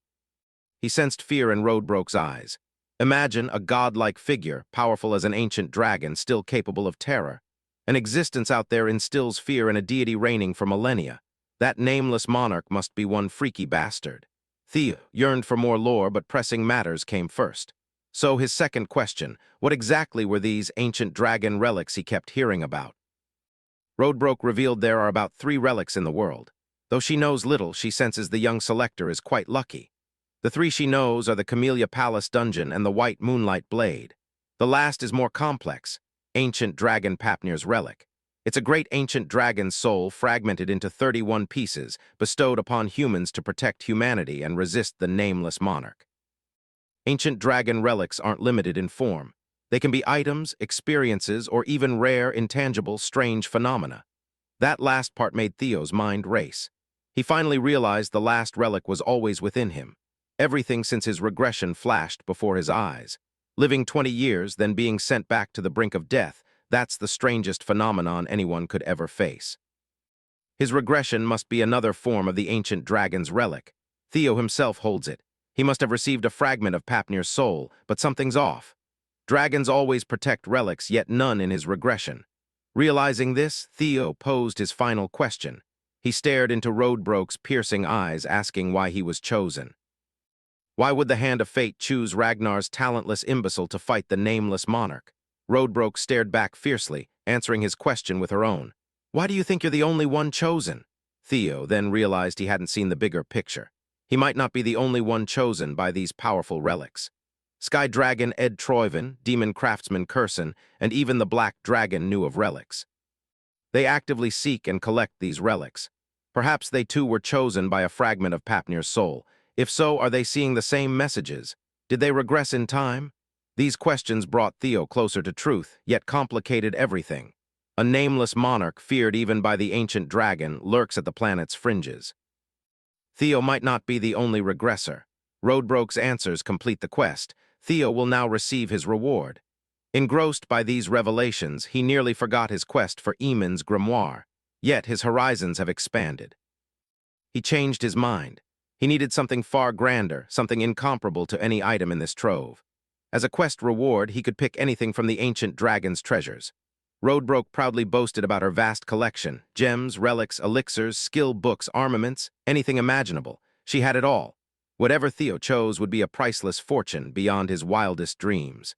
He sensed fear in Roadbroke's eyes. Imagine a godlike figure, powerful as an ancient dragon, still capable of terror. An existence out there instills fear in a deity reigning for millennia. That nameless monarch must be one freaky bastard. Theo yearned for more lore, but pressing matters came first. So his second question: what exactly were these ancient dragon relics he kept hearing about? Roadbroke revealed there are about 3 relics in the world. Though she knows little, she senses the young selector is quite lucky. The 3 she knows are the Camellia Palace Dungeon and the White Moonlight Blade. The last is more complex: ancient dragon Papnir's relic. It's a great ancient dragon's soul fragmented into 31 pieces, bestowed upon humans to protect humanity and resist the nameless monarch. Ancient dragon relics aren't limited in form. They can be items, experiences, or even rare, intangible, strange phenomena. That last part made Theo's mind race. He finally realized the last relic was always within him. Everything since his regression flashed before his eyes. Living 20 years, then being sent back to the brink of death, that's the strangest phenomenon anyone could ever face. His regression must be another form of the ancient dragon's relic. Theo himself holds it. He must have received a fragment of Papnir's soul, but something's off. Dragons always protect relics, yet none in his regression. Realizing this, Theo posed his final question. He stared into Roadbroke's piercing eyes, asking why he was chosen. Why would the hand of fate choose Ragnar's talentless imbecile to fight the nameless monarch? Roadbroke stared back fiercely, answering his question with her own. Why do you think you're the only one chosen? Theo then realized he hadn't seen the bigger picture. He might not be the only one chosen by these powerful relics. Sky Dragon Ed Troyven, Demon Craftsman Curson, and even the Black Dragon knew of relics. They actively seek and collect these relics. Perhaps they too were chosen by a fragment of Papnir's soul. If so, are they seeing the same messages? Did they regress in time? These questions brought Theo closer to truth, yet complicated everything. A nameless monarch, feared even by the ancient dragon, lurks at the planet's fringes. Theo might not be the only regressor. Roadbroke's answers complete the quest. Theo will now receive his reward. Engrossed by these revelations, he nearly forgot his quest for Eamon's grimoire. Yet his horizons have expanded. He changed his mind. He needed something far grander, something incomparable to any item in this trove. As a quest reward, he could pick anything from the ancient dragon's treasures. Roadbroke proudly boasted about her vast collection: gems, relics, elixirs, skill books, armaments, anything imaginable. She had it all. Whatever Theo chose would be a priceless fortune beyond his wildest dreams.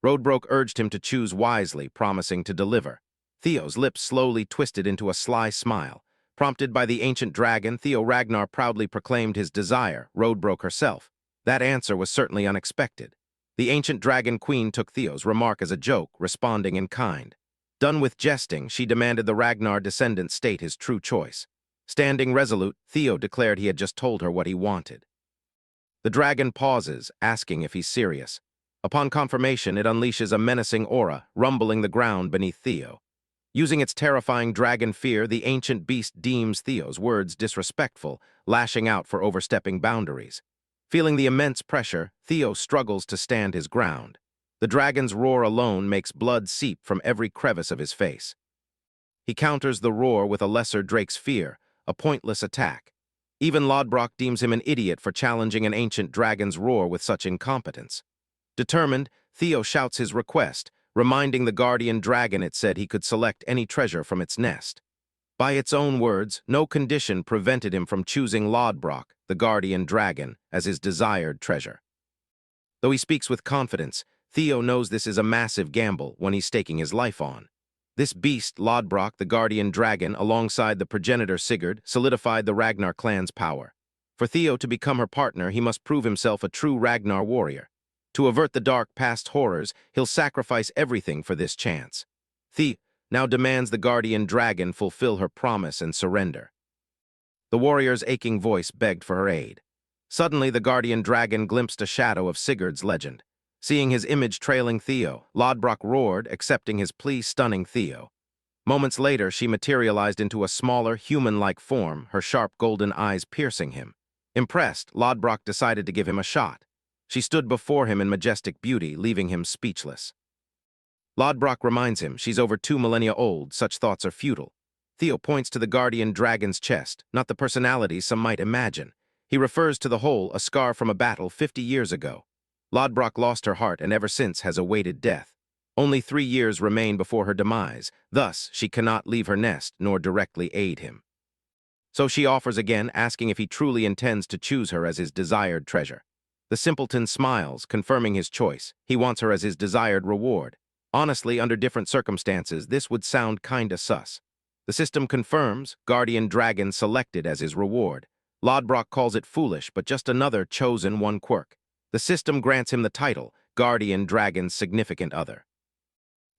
Roadbrook urged him to choose wisely, promising to deliver. Theo's lips slowly twisted into a sly smile. Prompted by the ancient dragon, Theo Ragnar proudly proclaimed his desire, Roadbrook herself. That answer was certainly unexpected. The ancient dragon queen took Theo's remark as a joke, responding in kind. Done with jesting, she demanded the Ragnar descendant state his true choice. Standing resolute, Theo declared he had just told her what he wanted. The dragon pauses, asking if he's serious. Upon confirmation, it unleashes a menacing aura, rumbling the ground beneath Theo. Using its terrifying dragon fear, the ancient beast deems Theo's words disrespectful, lashing out for overstepping boundaries. Feeling the immense pressure, Theo struggles to stand his ground. The dragon's roar alone makes blood seep from every crevice of his face. He counters the roar with a lesser drake's fear, a pointless attack. Even Lodbrok deems him an idiot for challenging an ancient dragon's roar with such incompetence. Determined, Theo shouts his request, reminding the guardian dragon it said he could select any treasure from its nest. By its own words, no condition prevented him from choosing Lodbrok, the guardian dragon, as his desired treasure. Though he speaks with confidence, Theo knows this is a massive gamble when he's staking his life on. This beast, Lodbrok, the guardian dragon, alongside the progenitor Sigurd, solidified the Ragnar clan's power. For Theo to become her partner, he must prove himself a true Ragnar warrior. To avert the dark past horrors, he'll sacrifice everything for this chance. Theo now demands the guardian dragon fulfill her promise and surrender. The warrior's aching voice begged for her aid. Suddenly, the guardian dragon glimpsed a shadow of Sigurd's legend. Seeing his image trailing Theo, Lodbrok roared, accepting his plea, stunning Theo. Moments later, she materialized into a smaller, human-like form, her sharp golden eyes piercing him. Impressed, Lodbrok decided to give him a shot. She stood before him in majestic beauty, leaving him speechless. Lodbrok reminds him she's over 2 millennia old, such thoughts are futile. Theo points to the guardian dragon's chest, not the personality some might imagine. He refers to the hole, a scar from a battle 50 years ago. Lodbrok lost her heart and ever since has awaited death. Only 3 years remain before her demise, thus she cannot leave her nest nor directly aid him. So she offers again, asking if he truly intends to choose her as his desired treasure. The simpleton smiles, confirming his choice. He wants her as his desired reward. Honestly, under different circumstances, this would sound kinda sus. The system confirms, guardian dragon selected as his reward. Lodbrok calls it foolish, but just another chosen one quirk. The system grants him the title, guardian dragon's significant other.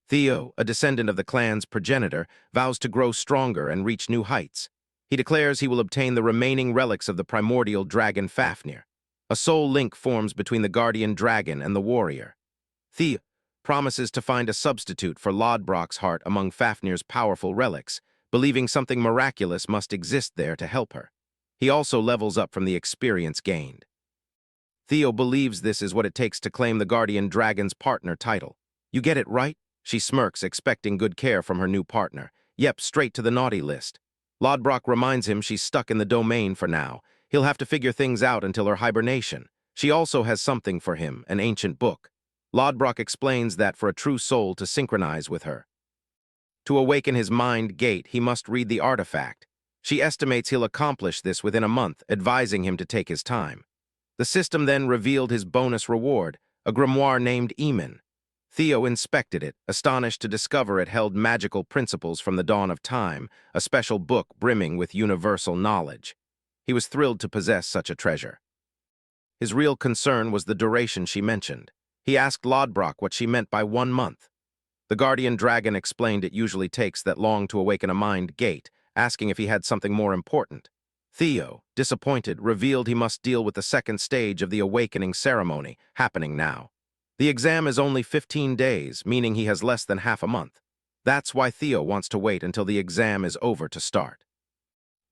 Theo, a descendant of the clan's progenitor, vows to grow stronger and reach new heights. He declares he will obtain the remaining relics of the primordial dragon Fafnir. A soul link forms between the guardian dragon and the warrior. Theo promises to find a substitute for Lodbrok's heart among Fafnir's powerful relics, believing something miraculous must exist there to help her. He also levels up from the experience gained. Theo believes this is what it takes to claim the guardian dragon's partner title. You get it right? She smirks, expecting good care from her new partner. Yep, straight to the naughty list. Lodbrok reminds him she's stuck in the domain for now. He'll have to figure things out until her hibernation. She also has something for him, an ancient book. Lodbrok explains that for a true soul to synchronize with her, to awaken his mind gate, he must read the artifact. She estimates he'll accomplish this within a month, advising him to take his time. The system then revealed his bonus reward, a grimoire named Eamon. Theo inspected it, astonished to discover it held magical principles from the dawn of time, a special book brimming with universal knowledge. He was thrilled to possess such a treasure. His real concern was the duration she mentioned. He asked Lodbrok what she meant by 1 month. The guardian dragon explained it usually takes that long to awaken a mind gate, asking if he had something more important. Theo, disappointed, revealed he must deal with the second stage of the awakening ceremony, happening now. The exam is only 15 days, meaning he has less than half a month. That's why Theo wants to wait until the exam is over to start.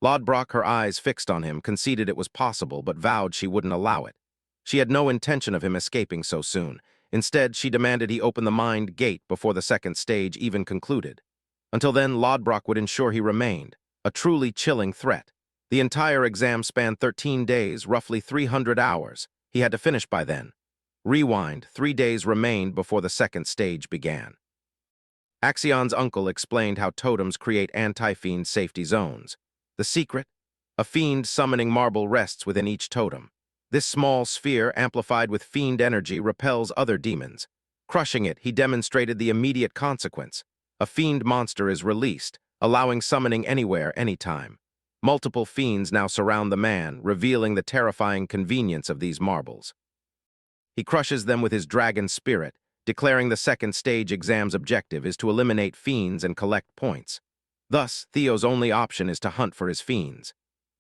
Lodbrok, her eyes fixed on him, conceded it was possible but vowed she wouldn't allow it. She had no intention of him escaping so soon. Instead, she demanded he open the mind gate before the second stage even concluded. Until then, Lodbrok would ensure he remained, a truly chilling threat. The entire exam spanned 13 days, roughly 300 hours. He had to finish by then. Rewind, 3 days remained before the second stage began. Axion's uncle explained how totems create anti-fiend safety zones. The secret? A fiend summoning marble rests within each totem. This small sphere, amplified with fiend energy, repels other demons. Crushing it, he demonstrated the immediate consequence. A fiend monster is released, allowing summoning anywhere, anytime. Multiple fiends now surround the man, revealing the terrifying convenience of these marbles. He crushes them with his dragon spirit, declaring the second stage exam's objective is to eliminate fiends and collect points. Thus, Theo's only option is to hunt for his fiends.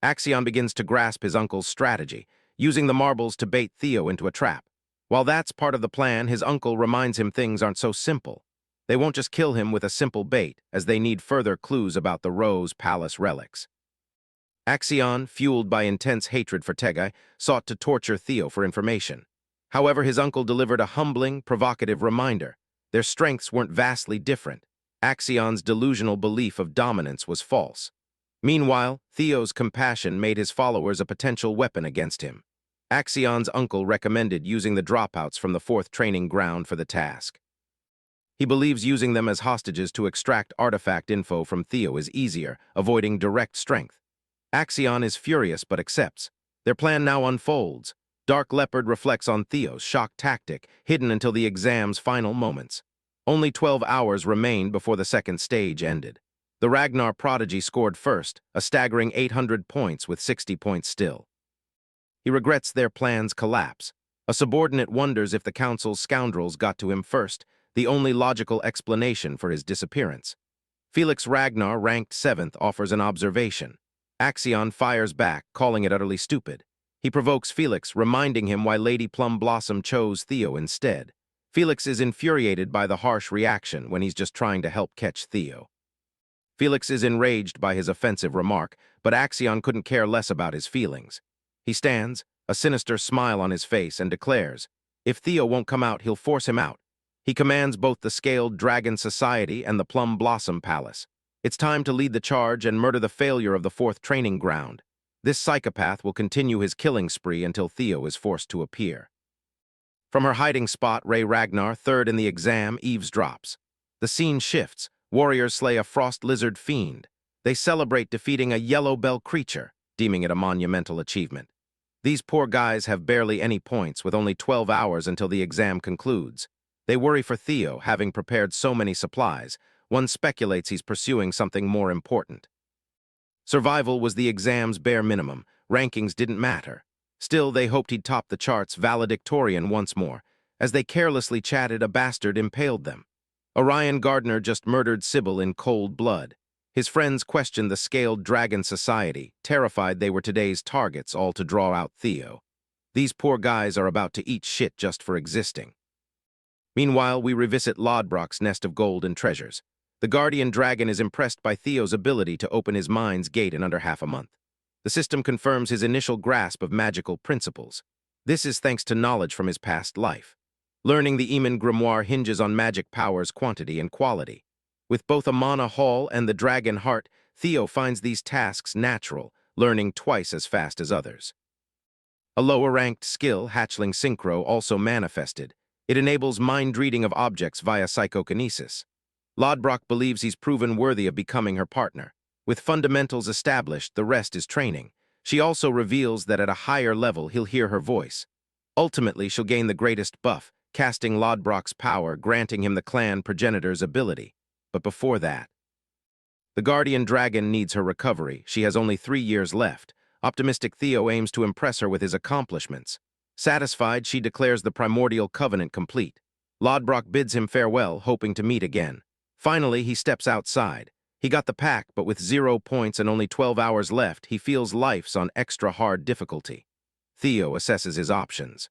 Axion begins to grasp his uncle's strategy, using the marbles to bait Theo into a trap. While that's part of the plan, his uncle reminds him things aren't so simple. They won't just kill him with a simple bait, as they need further clues about the Rose Palace relics. Axion, fueled by intense hatred for Tegai, sought to torture Theo for information. However, his uncle delivered a humbling, provocative reminder. Their strengths weren't vastly different. Axion's delusional belief of dominance was false. Meanwhile, Theo's compassion made his followers a potential weapon against him. Axion's uncle recommended using the dropouts from the fourth training ground for the task. He believes using them as hostages to extract artifact info from Theo is easier, avoiding direct strength. Axion is furious but accepts. Their plan now unfolds. Dark Leopard reflects on Theo's shock tactic, hidden until the exam's final moments. Only 12 hours remained before the second stage ended. The Ragnar prodigy scored first, a staggering 800 points with 60 points still. He regrets their plan's collapse. A subordinate wonders if the council's scoundrels got to him first, the only logical explanation for his disappearance. Felix Ragnar, ranked 7th, offers an observation. Axion fires back, calling it utterly stupid. He provokes Felix, reminding him why Lady Plum Blossom chose Theo instead. Felix is infuriated by the harsh reaction when he's just trying to help catch Theo. Felix is enraged by his offensive remark, but Axion couldn't care less about his feelings. He stands, a sinister smile on his face, and declares, if Theo won't come out, he'll force him out. He commands both the Scaled Dragon Society and the Plum Blossom Palace. It's time to lead the charge and murder the failure of the fourth training ground. This psychopath will continue his killing spree until Theo is forced to appear. From her hiding spot, Ray Ragnar, 3rd in the exam, eavesdrops. The scene shifts. Warriors slay a frost lizard fiend. They celebrate defeating a yellow bell creature, deeming it a monumental achievement. These poor guys have barely any points, with only 12 hours until the exam concludes. They worry for Theo, having prepared so many supplies. One speculates he's pursuing something more important. Survival was the exam's bare minimum. Rankings didn't matter. Still, they hoped he'd top the charts valedictorian once more. As they carelessly chatted, a bastard impaled them. Orion Gardner just murdered Sybil in cold blood. His friends questioned the Scaled Dragon Society, terrified they were today's targets, all to draw out Theo. These poor guys are about to eat shit just for existing. Meanwhile, we revisit Lodbrok's nest of gold and treasures. The Guardian Dragon is impressed by Theo's ability to open his mind's gate in under half a month. The system confirms his initial grasp of magical principles. This is thanks to knowledge from his past life. Learning the Eamon Grimoire hinges on magic power's quantity and quality. With both Amana Hall and the Dragon Heart, Theo finds these tasks natural, learning twice as fast as others. A lower-ranked skill, Hatchling Synchro, also manifested. It enables mind-reading of objects via psychokinesis. Lodbrok believes he's proven worthy of becoming her partner. With fundamentals established, the rest is training. She also reveals that at a higher level, he'll hear her voice. Ultimately, she'll gain the greatest buff, casting Lodbrok's power, granting him the clan progenitor's ability. But before that, the Guardian Dragon needs her recovery. She has only 3 years left. Optimistic Theo aims to impress her with his accomplishments. Satisfied, she declares the primordial covenant complete. Lodbrok bids him farewell, hoping to meet again. Finally, he steps outside. He got the pack, but with 0 points and only 12 hours left, he feels life's on extra hard difficulty. Theo assesses his options.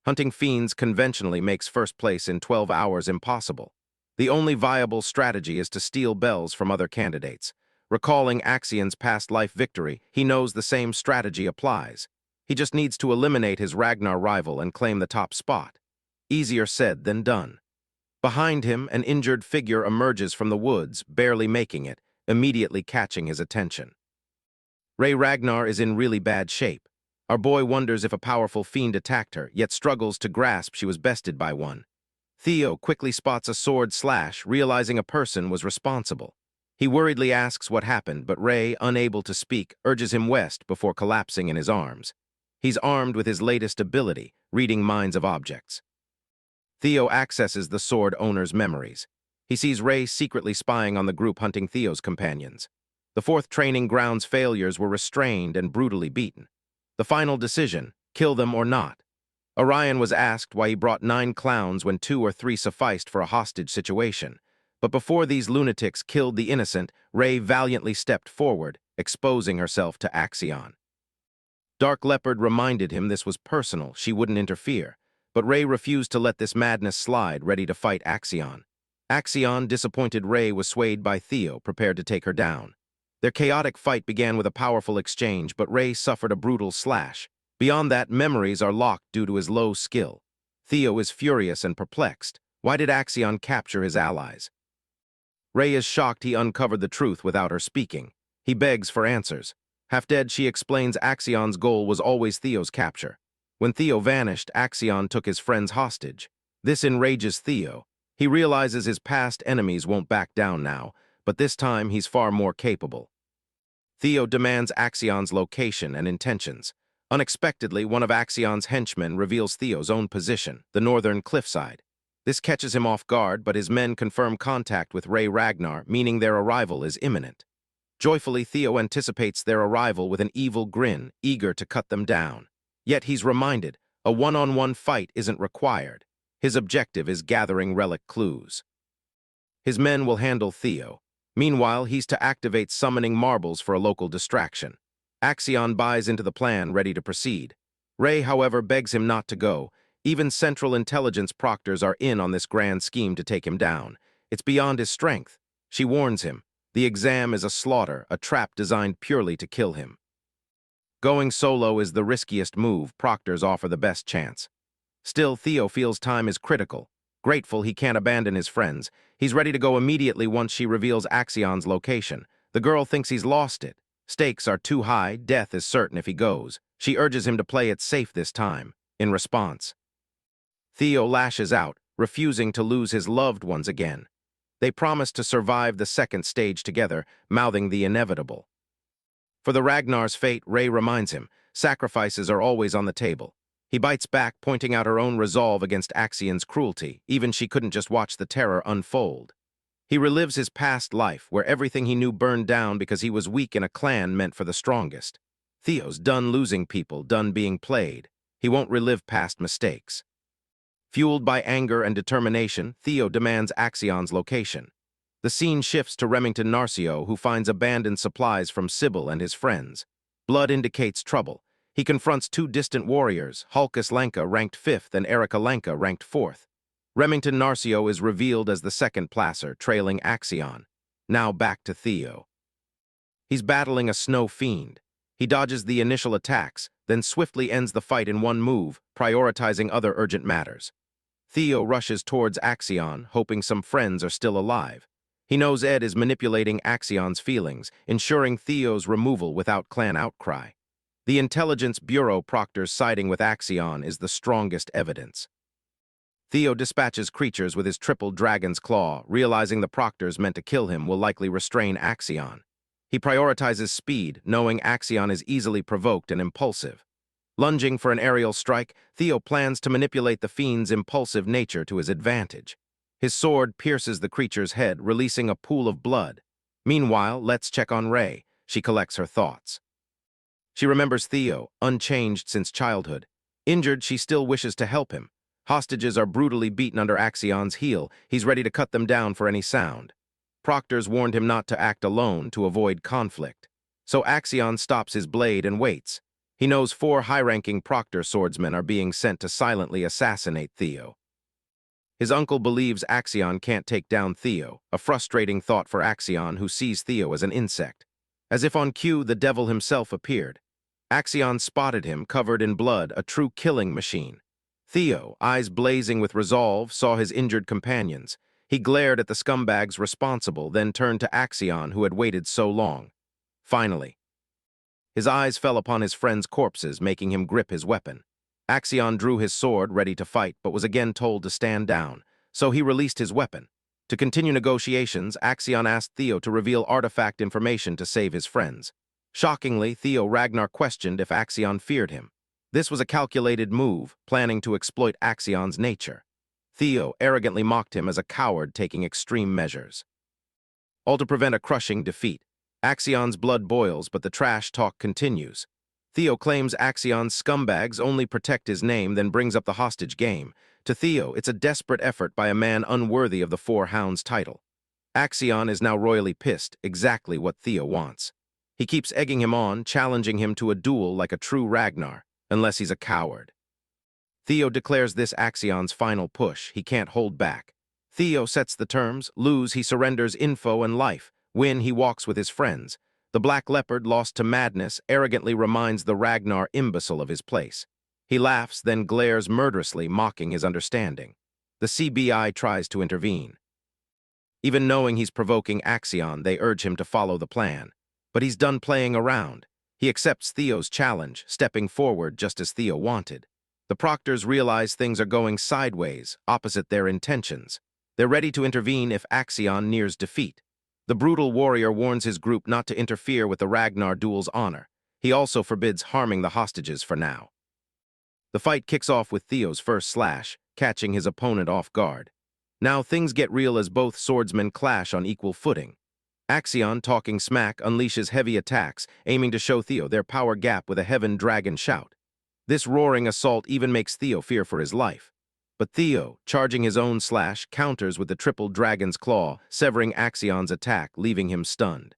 Hunting fiends conventionally makes first place in 12 hours impossible. The only viable strategy is to steal bells from other candidates. Recalling Axion's past life victory, he knows the same strategy applies. He just needs to eliminate his Ragnar rival and claim the top spot. Easier said than done. Behind him, an injured figure emerges from the woods, barely making it, immediately catching his attention. Ray Ragnar is in really bad shape. Our boy wonders if a powerful fiend attacked her, yet struggles to grasp she was bested by one. Theo quickly spots a sword slash, realizing a person was responsible. He worriedly asks what happened, but Ray, unable to speak, urges him west before collapsing in his arms. He's armed with his latest ability, reading minds of objects. Theo accesses the sword owner's memories. He sees Rey secretly spying on the group hunting Theo's companions. The fourth training ground's failures were restrained and brutally beaten. The final decision, kill them or not. Orion was asked why he brought 9 clowns when 2 or 3 sufficed for a hostage situation. But before these lunatics killed the innocent, Rey valiantly stepped forward, exposing herself to Axion. Dark Leopard reminded him this was personal, she wouldn't interfere. But Rey refused to let this madness slide, ready to fight Axion. Axion, disappointed Rey, was swayed by Theo, prepared to take her down. Their chaotic fight began with a powerful exchange, but Rey suffered a brutal slash. Beyond that, memories are locked due to his low skill. Theo is furious and perplexed. Why did Axion capture his allies? Rey is shocked he uncovered the truth without her speaking. He begs for answers. Half dead, she explains Axion's goal was always Theo's capture. When Theo vanished, Axion took his friends hostage. This enrages Theo. He realizes his past enemies won't back down now, but this time he's far more capable. Theo demands Axion's location and intentions. Unexpectedly, one of Axion's henchmen reveals Theo's own position, the northern cliffside. This catches him off guard, but his men confirm contact with Rey Ragnar, meaning their arrival is imminent. Joyfully, Theo anticipates their arrival with an evil grin, eager to cut them down. Yet he's reminded, a one-on-one fight isn't required. His objective is gathering relic clues. His men will handle Theo. Meanwhile, he's to activate summoning marbles for a local distraction. Axion buys into the plan, ready to proceed. Rey, however, begs him not to go. Even Central Intelligence proctors are in on this grand scheme to take him down. It's beyond his strength. She warns him. The exam is a slaughter, a trap designed purely to kill him. Going solo is the riskiest move. Proctors offer the best chance. Still, Theo feels time is critical. Grateful he can't abandon his friends, he's ready to go immediately once she reveals Axion's location. The girl thinks he's lost it. Stakes are too high, death is certain if he goes. She urges him to play it safe this time. In response, Theo lashes out, refusing to lose his loved ones again. They promise to survive the second stage together, mouthing the inevitable. For the Ragnar's fate, Rey reminds him, sacrifices are always on the table. He bites back, pointing out her own resolve against Axion's cruelty. Even she couldn't just watch the terror unfold. He relives his past life, where everything he knew burned down because he was weak in a clan meant for the strongest. Theo's done losing people, done being played. He won't relive past mistakes. Fueled by anger and determination, Theo demands Axion's location. The scene shifts to Remington Narcio, who finds abandoned supplies from Sybil and his friends. Blood indicates trouble. He confronts 2 distant warriors, Hulkus Lanka ranked 5th and Erika Lanka ranked 4th. Remington Narcio is revealed as the second placer, trailing Axion. Now back to Theo. He's battling a snow fiend. He dodges the initial attacks, then swiftly ends the fight in one move, prioritizing other urgent matters. Theo rushes towards Axion, hoping some friends are still alive. He knows Ed is manipulating Axion's feelings, ensuring Theo's removal without clan outcry. The Intelligence Bureau proctor's siding with Axion is the strongest evidence. Theo dispatches creatures with his triple dragon's claw, realizing the proctors meant to kill him will likely restrain Axion. He prioritizes speed, knowing Axion is easily provoked and impulsive. Lunging for an aerial strike, Theo plans to manipulate the fiend's impulsive nature to his advantage. His sword pierces the creature's head, releasing a pool of blood. Meanwhile, let's check on Rey. She collects her thoughts. She remembers Theo, unchanged since childhood. Injured, she still wishes to help him. Hostages are brutally beaten under Axion's heel. He's ready to cut them down for any sound. Proctors warned him not to act alone to avoid conflict. So Axion stops his blade and waits. He knows 4 high-ranking proctor swordsmen are being sent to silently assassinate Theo. His uncle believes Axion can't take down Theo, a frustrating thought for Axion, who sees Theo as an insect. As if on cue, the devil himself appeared. Axion spotted him, covered in blood, a true killing machine. Theo, eyes blazing with resolve, saw his injured companions. He glared at the scumbags responsible, then turned to Axion, who had waited so long. Finally, his eyes fell upon his friends' corpses, making him grip his weapon. Axion drew his sword, ready to fight, but was again told to stand down, so he released his weapon. To continue negotiations, Axion asked Theo to reveal artifact information to save his friends. Shockingly, Theo Ragnar questioned if Axion feared him. This was a calculated move, planning to exploit Axion's nature. Theo arrogantly mocked him as a coward taking extreme measures. All to prevent a crushing defeat. Axion's blood boils, but the trash talk continues. Theo claims Axion's scumbags only protect his name, then brings up the hostage game. To Theo, it's a desperate effort by a man unworthy of the Four Hounds title. Axion is now royally pissed, exactly what Theo wants. He keeps egging him on, challenging him to a duel like a true Ragnar, unless he's a coward. Theo declares this Axion's final push. He can't hold back. Theo sets the terms. Lose, he surrenders info and life. Win, he walks with his friends. The Black Leopard, lost to madness, arrogantly reminds the Ragnar imbecile of his place. He laughs, then glares murderously, mocking his understanding. The CBI tries to intervene. Even knowing he's provoking Axion, they urge him to follow the plan. But he's done playing around. He accepts Theo's challenge, stepping forward just as Theo wanted. The proctors realize things are going sideways, opposite their intentions. They're ready to intervene if Axion nears defeat. The brutal warrior warns his group not to interfere with the Ragnar duel's honor. He also forbids harming the hostages for now. The fight kicks off with Theo's first slash, catching his opponent off guard. Now things get real as both swordsmen clash on equal footing. Axion, talking smack, unleashes heavy attacks, aiming to show Theo their power gap with a heaven dragon shout. This roaring assault even makes Theo fear for his life. But Theo, charging his own slash, counters with the triple dragon's claw, severing Axion's attack, leaving him stunned.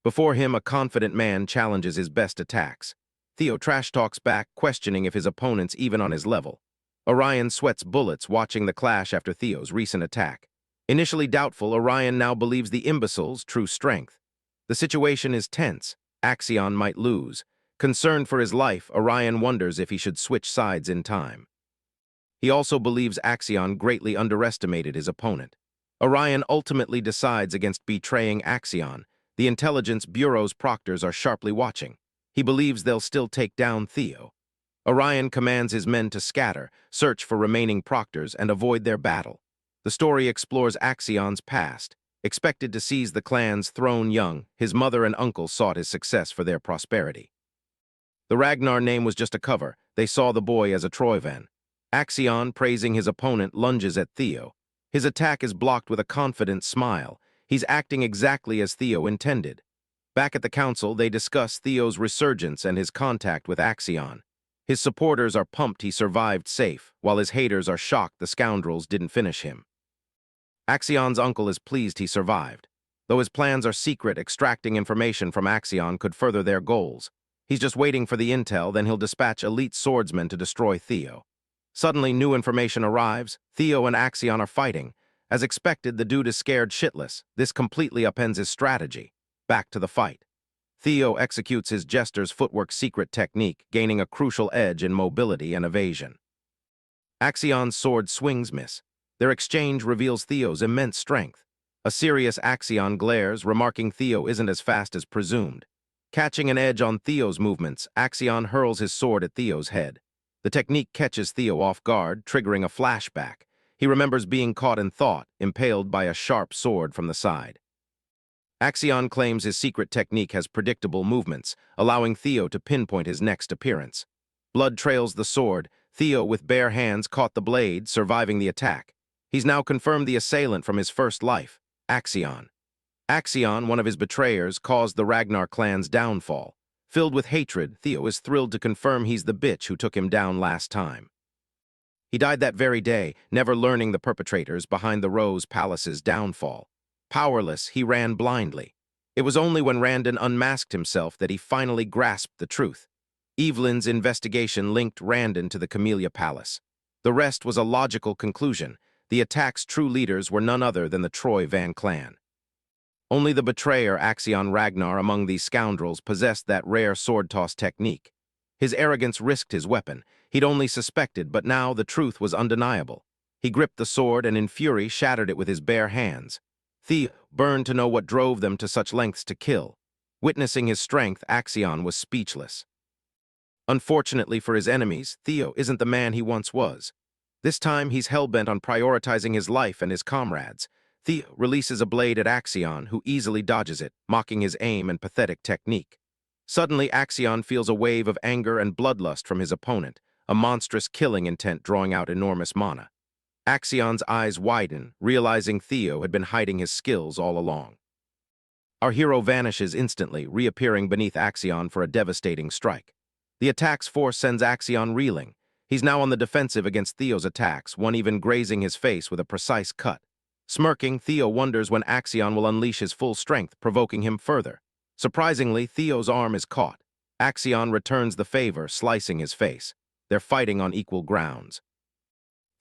Before him, a confident man challenges his best attacks. Theo trash talks back, questioning if his opponent's even on his level. Orion sweats bullets watching the clash after Theo's recent attack. Initially doubtful, Orion now believes the imbecile's true strength. The situation is tense. Axion might lose. Concerned for his life, Orion wonders if he should switch sides in time. He also believes Axion greatly underestimated his opponent. Orion ultimately decides against betraying Axion. The Intelligence Bureau's proctors are sharply watching. He believes they'll still take down Theo. Orion commands his men to scatter, search for remaining proctors, and avoid their battle. The story explores Axion's past. Expected to seize the clan's throne young, his mother and uncle sought his success for their prosperity. The Ragnar name was just a cover. They saw the boy as a Troyvan. Axion, praising his opponent, lunges at Theo. His attack is blocked with a confident smile. He's acting exactly as Theo intended. Back at the council, they discuss Theo's resurgence and his contact with Axion. His supporters are pumped he survived safe, while his haters are shocked the scoundrels didn't finish him. Axion's uncle is pleased he survived. Though his plans are secret, extracting information from Axion could further their goals. He's just waiting for the intel, then he'll dispatch elite swordsmen to destroy Theo. Suddenly, new information arrives. Theo and Axion are fighting. As expected, the dude is scared shitless. This completely upends his strategy. Back to the fight. Theo executes his jester's footwork secret technique, gaining a crucial edge in mobility and evasion. Axion's sword swings miss. Their exchange reveals Theo's immense strength. A serious Axion glares, remarking Theo isn't as fast as presumed. Catching an edge on Theo's movements, Axion hurls his sword at Theo's head. The technique catches Theo off guard, triggering a flashback. He remembers being caught in thought, impaled by a sharp sword from the side. Axion claims his secret technique has predictable movements, allowing Theo to pinpoint his next appearance. Blood trails the sword. Theo, with bare hands, caught the blade, surviving the attack. He's now confirmed the assailant from his first life, Axion. Axion, one of his betrayers, caused the Ragnar clan's downfall. Filled with hatred, Theo is thrilled to confirm he's the bitch who took him down last time. He died that very day, never learning the perpetrators behind the Rose Palace's downfall. Powerless, he ran blindly. It was only when Randon unmasked himself that he finally grasped the truth. Evelyn's investigation linked Randon to the Camellia Palace. The rest was a logical conclusion. The attack's true leaders were none other than the Troyvan clan. Only the betrayer Axion Ragnar among these scoundrels possessed that rare sword-toss technique. His arrogance risked his weapon. He'd only suspected, but now the truth was undeniable. He gripped the sword and in fury shattered it with his bare hands. Theo burned to know what drove them to such lengths to kill. Witnessing his strength, Axion was speechless. Unfortunately for his enemies, Theo isn't the man he once was. This time he's hell-bent on prioritizing his life and his comrades. Theo releases a blade at Axion, who easily dodges it, mocking his aim and pathetic technique. Suddenly, Axion feels a wave of anger and bloodlust from his opponent, a monstrous killing intent drawing out enormous mana. Axion's eyes widen, realizing Theo had been hiding his skills all along. Our hero vanishes instantly, reappearing beneath Axion for a devastating strike. The attack's force sends Axion reeling. He's now on the defensive against Theo's attacks, one even grazing his face with a precise cut. Smirking, Theo wonders when Axion will unleash his full strength, provoking him further. Surprisingly, Theo's arm is caught. Axion returns the favor, slicing his face. They're fighting on equal grounds.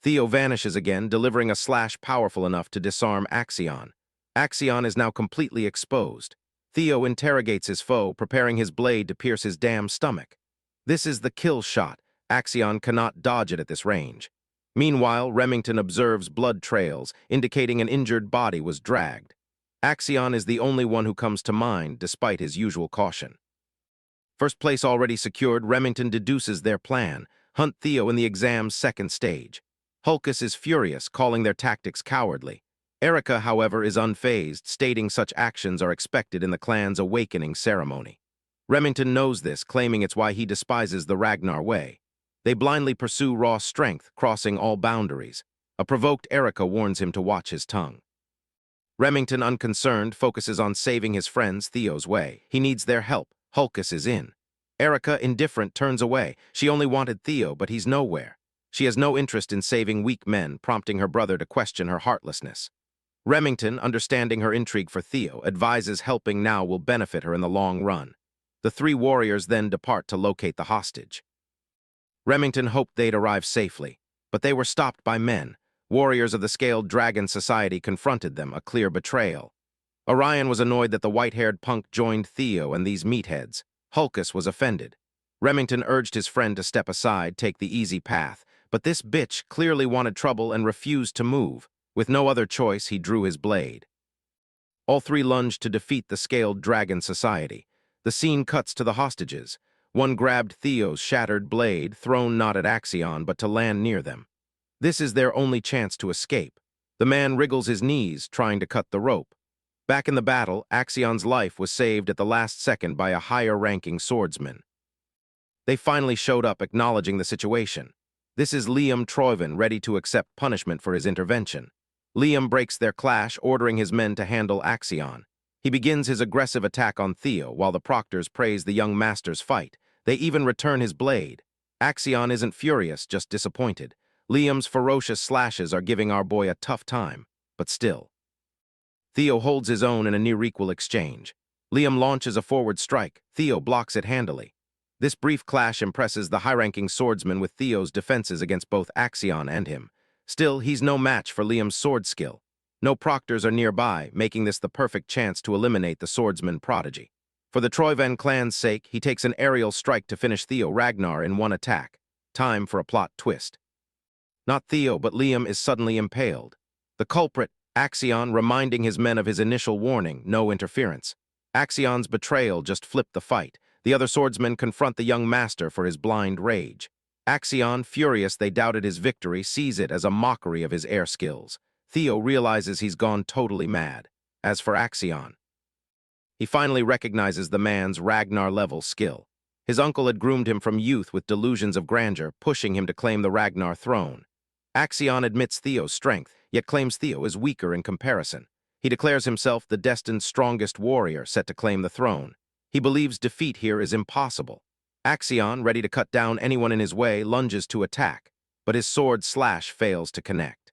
Theo vanishes again, delivering a slash powerful enough to disarm Axion. Axion is now completely exposed. Theo interrogates his foe, preparing his blade to pierce his damned stomach. This is the kill shot. Axion cannot dodge it at this range. Meanwhile, Remington observes blood trails, indicating an injured body was dragged. Axion is the only one who comes to mind, despite his usual caution. First place already secured, Remington deduces their plan: hunt Theo in the exam's second stage. Hulkus is furious, calling their tactics cowardly. Erica, however, is unfazed, stating such actions are expected in the clan's awakening ceremony. Remington knows this, claiming it's why he despises the Ragnar way. They blindly pursue raw strength, crossing all boundaries. A provoked Erica warns him to watch his tongue. Remington, unconcerned, focuses on saving his friends Theo's way. He needs their help. Hulkus is in. Erica, indifferent, turns away. She only wanted Theo, but he's nowhere. She has no interest in saving weak men, prompting her brother to question her heartlessness. Remington, understanding her intrigue for Theo, advises helping now will benefit her in the long run. The three warriors then depart to locate the hostage. Remington hoped they'd arrive safely, but they were stopped by men. Warriors of the Scaled Dragon Society confronted them, a clear betrayal. Orion was annoyed that the white-haired punk joined Theo and these meatheads. Hulkus was offended. Remington urged his friend to step aside, take the easy path, but this bitch clearly wanted trouble and refused to move. With no other choice, he drew his blade. All three lunged to defeat the Scaled Dragon Society. The scene cuts to the hostages. One grabbed Theo's shattered blade, thrown not at Axion, but to land near them. This is their only chance to escape. The man wriggles his knees, trying to cut the rope. Back in the battle, Axion's life was saved at the last second by a higher-ranking swordsman. They finally showed up, acknowledging the situation. This is Liam Troyven, ready to accept punishment for his intervention. Liam breaks their clash, ordering his men to handle Axion. He begins his aggressive attack on Theo, while the proctors praise the young master's fight. They even return his blade. Axion isn't furious, just disappointed. Liam's ferocious slashes are giving our boy a tough time, but still. Theo holds his own in a near-equal exchange. Liam launches a forward strike. Theo blocks it handily. This brief clash impresses the high-ranking swordsman with Theo's defenses against both Axion and him. Still, he's no match for Liam's sword skill. No proctors are nearby, making this the perfect chance to eliminate the swordsman prodigy. For the Troyven clan's sake, he takes an aerial strike to finish Theo Ragnar in one attack. Time for a plot twist. Not Theo, but Liam is suddenly impaled. The culprit, Axion, reminding his men of his initial warning, no interference. Axion's betrayal just flipped the fight. The other swordsmen confront the young master for his blind rage. Axion, furious they doubted his victory, sees it as a mockery of his air skills. Theo realizes he's gone totally mad. As for Axion, he finally recognizes the man's Ragnar-level skill. His uncle had groomed him from youth with delusions of grandeur, pushing him to claim the Ragnar throne. Axion admits Theo's strength, yet claims Theo is weaker in comparison. He declares himself the destined strongest warrior set to claim the throne. He believes defeat here is impossible. Axion, ready to cut down anyone in his way, lunges to attack, but his sword slash fails to connect.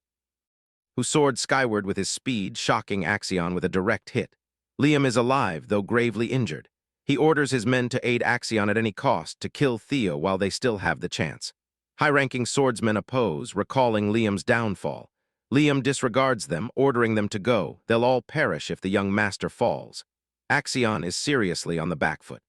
Who soared skyward with his speed, shocking Axion with a direct hit. Liam is alive, though gravely injured. He orders his men to aid Axion at any cost, to kill Theo while they still have the chance. High-ranking swordsmen oppose, recalling Liam's downfall. Liam disregards them, ordering them to go. They'll all perish if the young master falls. Axion is seriously on the back foot.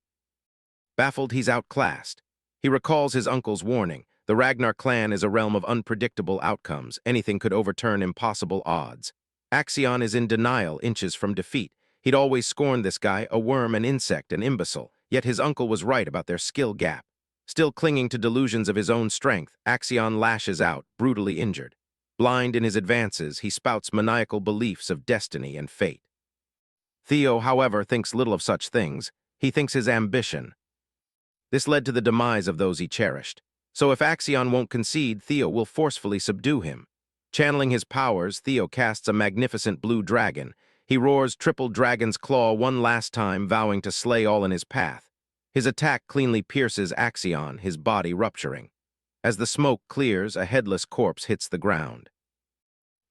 Baffled, he's outclassed. He recalls his uncle's warning. The Ragnar clan is a realm of unpredictable outcomes. Anything could overturn impossible odds. Axion is in denial, inches from defeat. He'd always scorned this guy, a worm, an insect, an imbecile. Yet his uncle was right about their skill gap. Still clinging to delusions of his own strength, Axion lashes out, brutally injured. Blind in his advances, he spouts maniacal beliefs of destiny and fate. Theo, however, thinks little of such things. He thinks his ambition, This led to the demise of those he cherished. So if Axion won't concede, Theo will forcefully subdue him. Channeling his powers, Theo casts a magnificent blue dragon. He roars triple dragon's claw one last time, vowing to slay all in his path. His attack cleanly pierces Axion, his body rupturing. As the smoke clears, a headless corpse hits the ground.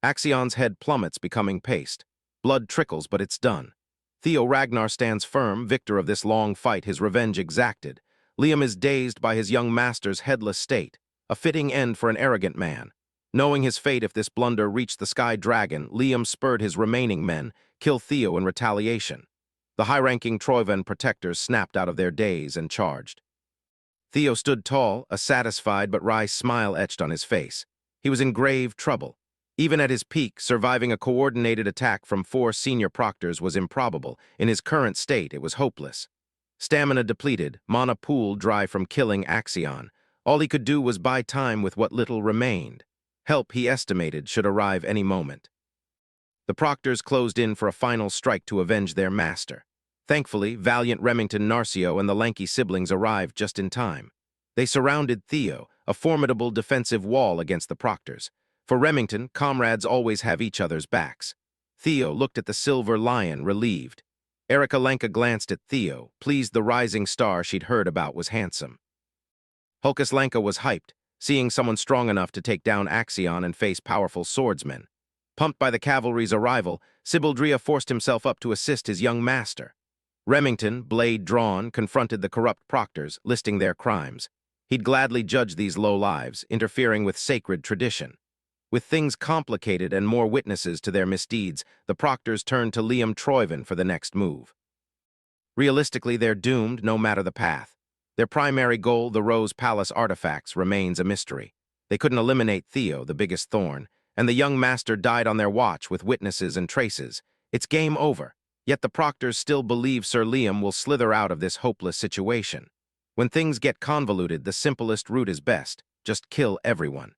Axion's head plummets, becoming paste. Blood trickles, but it's done. Theo Ragnar stands firm, victor of this long fight, his revenge exacted. Liam is dazed by his young master's headless state, a fitting end for an arrogant man. Knowing his fate if this blunder reached the Sky Dragon, Liam spurred his remaining men, kill Theo in retaliation. The high-ranking Troivan protectors snapped out of their daze and charged. Theo stood tall, a satisfied but wry smile etched on his face. He was in grave trouble. Even at his peak, surviving a coordinated attack from 4 senior proctors was improbable. In his current state, it was hopeless. Stamina depleted, mana pooled dry from killing Axion. All he could do was buy time with what little remained. Help, he estimated, should arrive any moment. The proctors closed in for a final strike to avenge their master. Thankfully, valiant Remington Narcio and the lanky siblings arrived just in time. They surrounded Theo, a formidable defensive wall against the proctors. For Remington, comrades always have each other's backs. Theo looked at the silver lion, relieved. Erica Lanka glanced at Theo, pleased the rising star she'd heard about was handsome. Hulkus Lanka was hyped, seeing someone strong enough to take down Axion and face powerful swordsmen. Pumped by the cavalry's arrival, Sibildria forced himself up to assist his young master. Remington, blade drawn, confronted the corrupt proctors, listing their crimes. He'd gladly judge these low lives, interfering with sacred tradition. With things complicated and more witnesses to their misdeeds, the proctors turned to Liam Troivan for the next move. Realistically, they're doomed no matter the path. Their primary goal, the Rose Palace artifacts, remains a mystery. They couldn't eliminate Theo, the biggest thorn, and the young master died on their watch with witnesses and traces. It's game over. Yet the proctors still believe Sir Liam will slither out of this hopeless situation. When things get convoluted, the simplest route is best. Just kill everyone.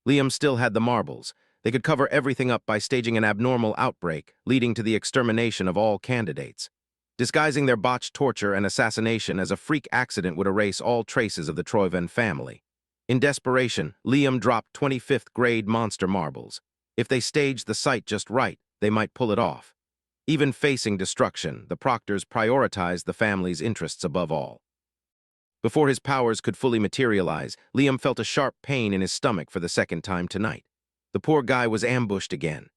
Liam still had the marbles. They could cover everything up by staging an abnormal outbreak, leading to the extermination of all candidates. Disguising their botched torture and assassination as a freak accident would erase all traces of the Troivan family. In desperation, Liam dropped 25th grade monster marbles. If they staged the site just right, they might pull it off. Even facing destruction, the proctors prioritized the family's interests above all. Before his powers could fully materialize, Liam felt a sharp pain in his stomach for the second time tonight. The poor guy was ambushed again.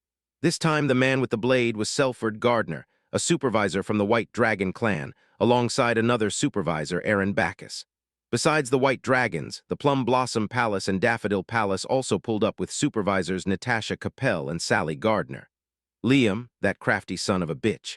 This time, the man with the blade was Selford Gardner, a supervisor from the White Dragon clan, alongside another supervisor, Aaron Bacchus. Besides the White Dragons, the Plum Blossom Palace and Daffodil Palace also pulled up with supervisors Natasha Capel and Sally Gardner. Liam, that crafty son of a bitch.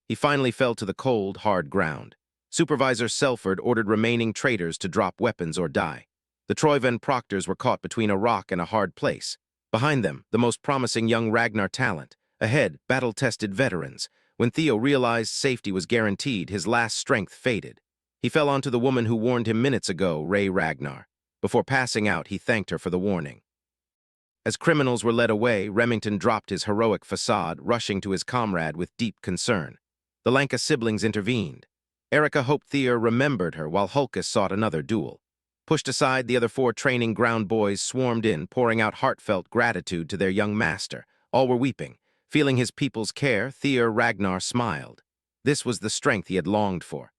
He finally fell to the cold, hard ground. Supervisor Selford ordered remaining traitors to drop weapons or die. The Troivan proctors were caught between a rock and a hard place. Behind them, the most promising young Ragnar talent. Ahead, battle-tested veterans. When Theo realized safety was guaranteed, his last strength faded. He fell onto the woman who warned him minutes ago, Ray Ragnar. Before passing out, he thanked her for the warning. As criminals were led away, Remington dropped his heroic facade, rushing to his comrade with deep concern. The Lanka siblings intervened. Erica hoped Theo remembered her while Hulkus sought another duel. Pushed aside, the other 4 training ground boys swarmed in, pouring out heartfelt gratitude to their young master. All were weeping. Feeling his people's care, Theo Ragnar smiled. This was the strength he had longed for.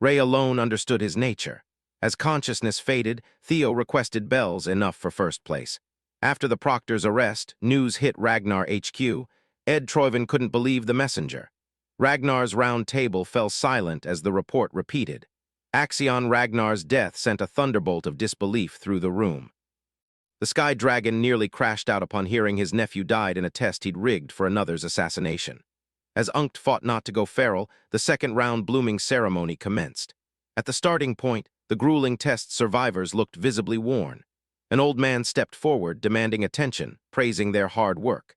Ray alone understood his nature. As consciousness faded, Theo requested bells, enough for first place. After the proctor's arrest, news hit Ragnar HQ. Ed Troivan couldn't believe the messenger. Ragnar's round table fell silent as the report repeated. Axion Ragnar's death sent a thunderbolt of disbelief through the room. The Sky Dragon nearly crashed out upon hearing his nephew died in a test he'd rigged for another's assassination. As Unct fought not to go feral, the second-round blooming ceremony commenced. At the starting point, the grueling test's survivors looked visibly worn. An old man stepped forward, demanding attention, praising their hard work.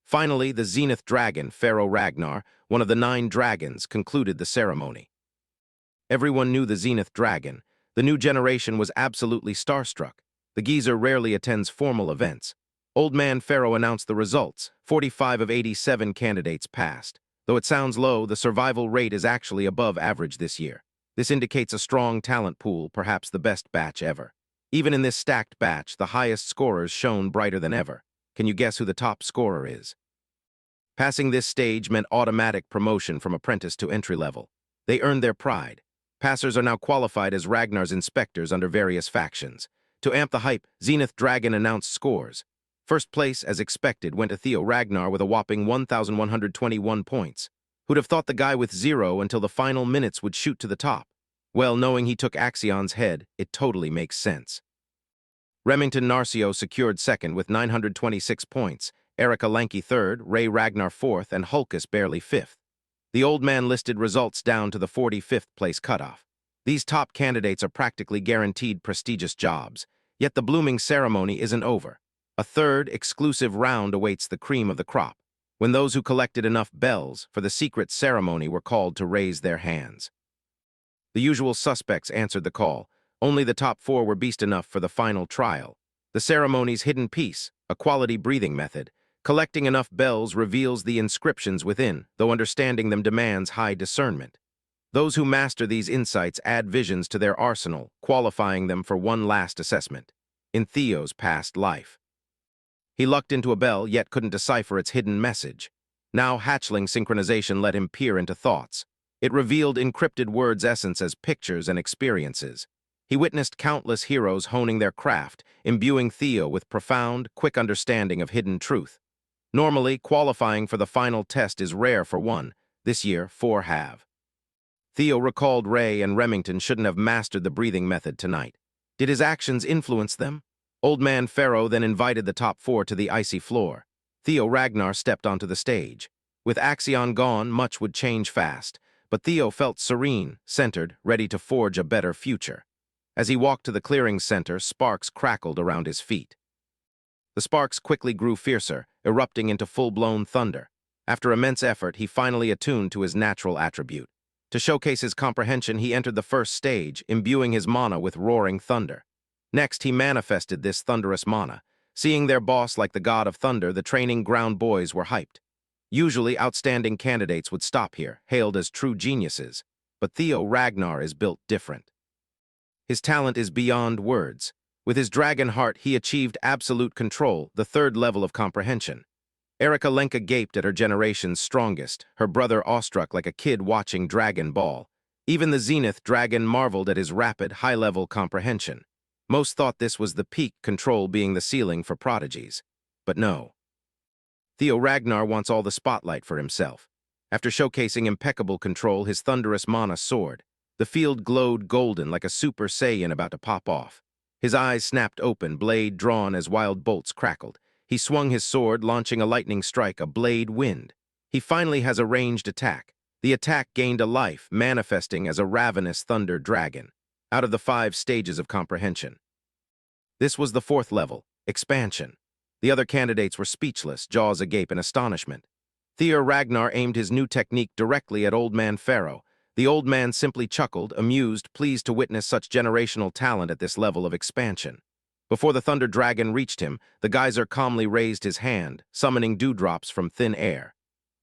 Finally, the Zenith Dragon, Pharaoh Ragnar, one of the 9 dragons, concluded the ceremony. Everyone knew the Zenith Dragon. The new generation was absolutely starstruck. The geezer rarely attends formal events. Old Man Pharaoh announced the results. 45 of 87 candidates passed. Though it sounds low, the survival rate is actually above average this year. This indicates a strong talent pool, perhaps the best batch ever. Even in this stacked batch, the highest scorers shone brighter than ever. Can you guess who the top scorer is? Passing this stage meant automatic promotion from apprentice to entry level. They earned their pride. Passers are now qualified as Ragnar's inspectors under various factions. To amp the hype, Zenith Dragon announced scores. First place, as expected, went to Theo Ragnar with a whopping 1,121 points. Who'd have thought the guy with 0 until the final minutes would shoot to the top? Well, knowing he took Axion's head, it totally makes sense. Remington Narcio secured second with 926 points, Erica Lanky third, Ray Ragnar fourth, and Hulkus barely fifth. The old man listed results down to the 45th place cutoff. These top candidates are practically guaranteed prestigious jobs, yet the blooming ceremony isn't over. A third, exclusive round awaits the cream of the crop, when those who collected enough bells for the secret ceremony were called to raise their hands. The usual suspects answered the call. Only the top 4 were beast enough for the final trial. The ceremony's hidden piece, a quality breathing method. Collecting enough bells reveals the inscriptions within, though understanding them demands high discernment. Those who master these insights add visions to their arsenal, qualifying them for one last assessment. In Theo's past life. He lucked into a bell, yet couldn't decipher its hidden message. Now hatchling synchronization let him peer into thoughts. It revealed encrypted words' essence as pictures and experiences. He witnessed countless heroes honing their craft, imbuing Theo with profound, quick understanding of hidden truth. Normally, qualifying for the final test is rare for one. This year, 4 have. Theo recalled Ray and Remington shouldn't have mastered the breathing method tonight. Did his actions influence them? Old Man Pharaoh then invited the top 4 to the icy floor. Theo Ragnar stepped onto the stage. With Axion gone, much would change fast, but Theo felt serene, centered, ready to forge a better future. As he walked to the clearing center, sparks crackled around his feet. The sparks quickly grew fiercer, erupting into full-blown thunder. After immense effort, he finally attuned to his natural attribute. To showcase his comprehension, he entered the first stage, imbuing his mana with roaring thunder. Next, he manifested this thunderous mana. Seeing their boss like the god of thunder, the training ground boys were hyped. Usually, outstanding candidates would stop here, hailed as true geniuses. But Theo Ragnar is built different. His talent is beyond words. With his dragon heart, he achieved absolute control, the 3rd level of comprehension. Erica Lenka gaped at her generation's strongest, her brother awestruck like a kid watching Dragon Ball. Even the Zenith Dragon marveled at his rapid, high-level comprehension. Most thought this was the peak, control being the ceiling for prodigies. But no. Theo Ragnar wants all the spotlight for himself. After showcasing impeccable control, his thunderous mana soared. The field glowed golden like a Super Saiyan about to pop off. His eyes snapped open, blade drawn as wild bolts crackled. He swung his sword, launching a lightning strike, a blade wind. He finally has a ranged attack. The attack gained a life, manifesting as a ravenous thunder dragon, out of the 5 stages of comprehension. This was the 4th level, expansion. The other candidates were speechless, jaws agape in astonishment. Theo Ragnar aimed his new technique directly at Old Man Pharaoh. The old man simply chuckled, amused, pleased to witness such generational talent at this level of expansion. Before the Thunder Dragon reached him, the geyser calmly raised his hand, summoning dewdrops from thin air.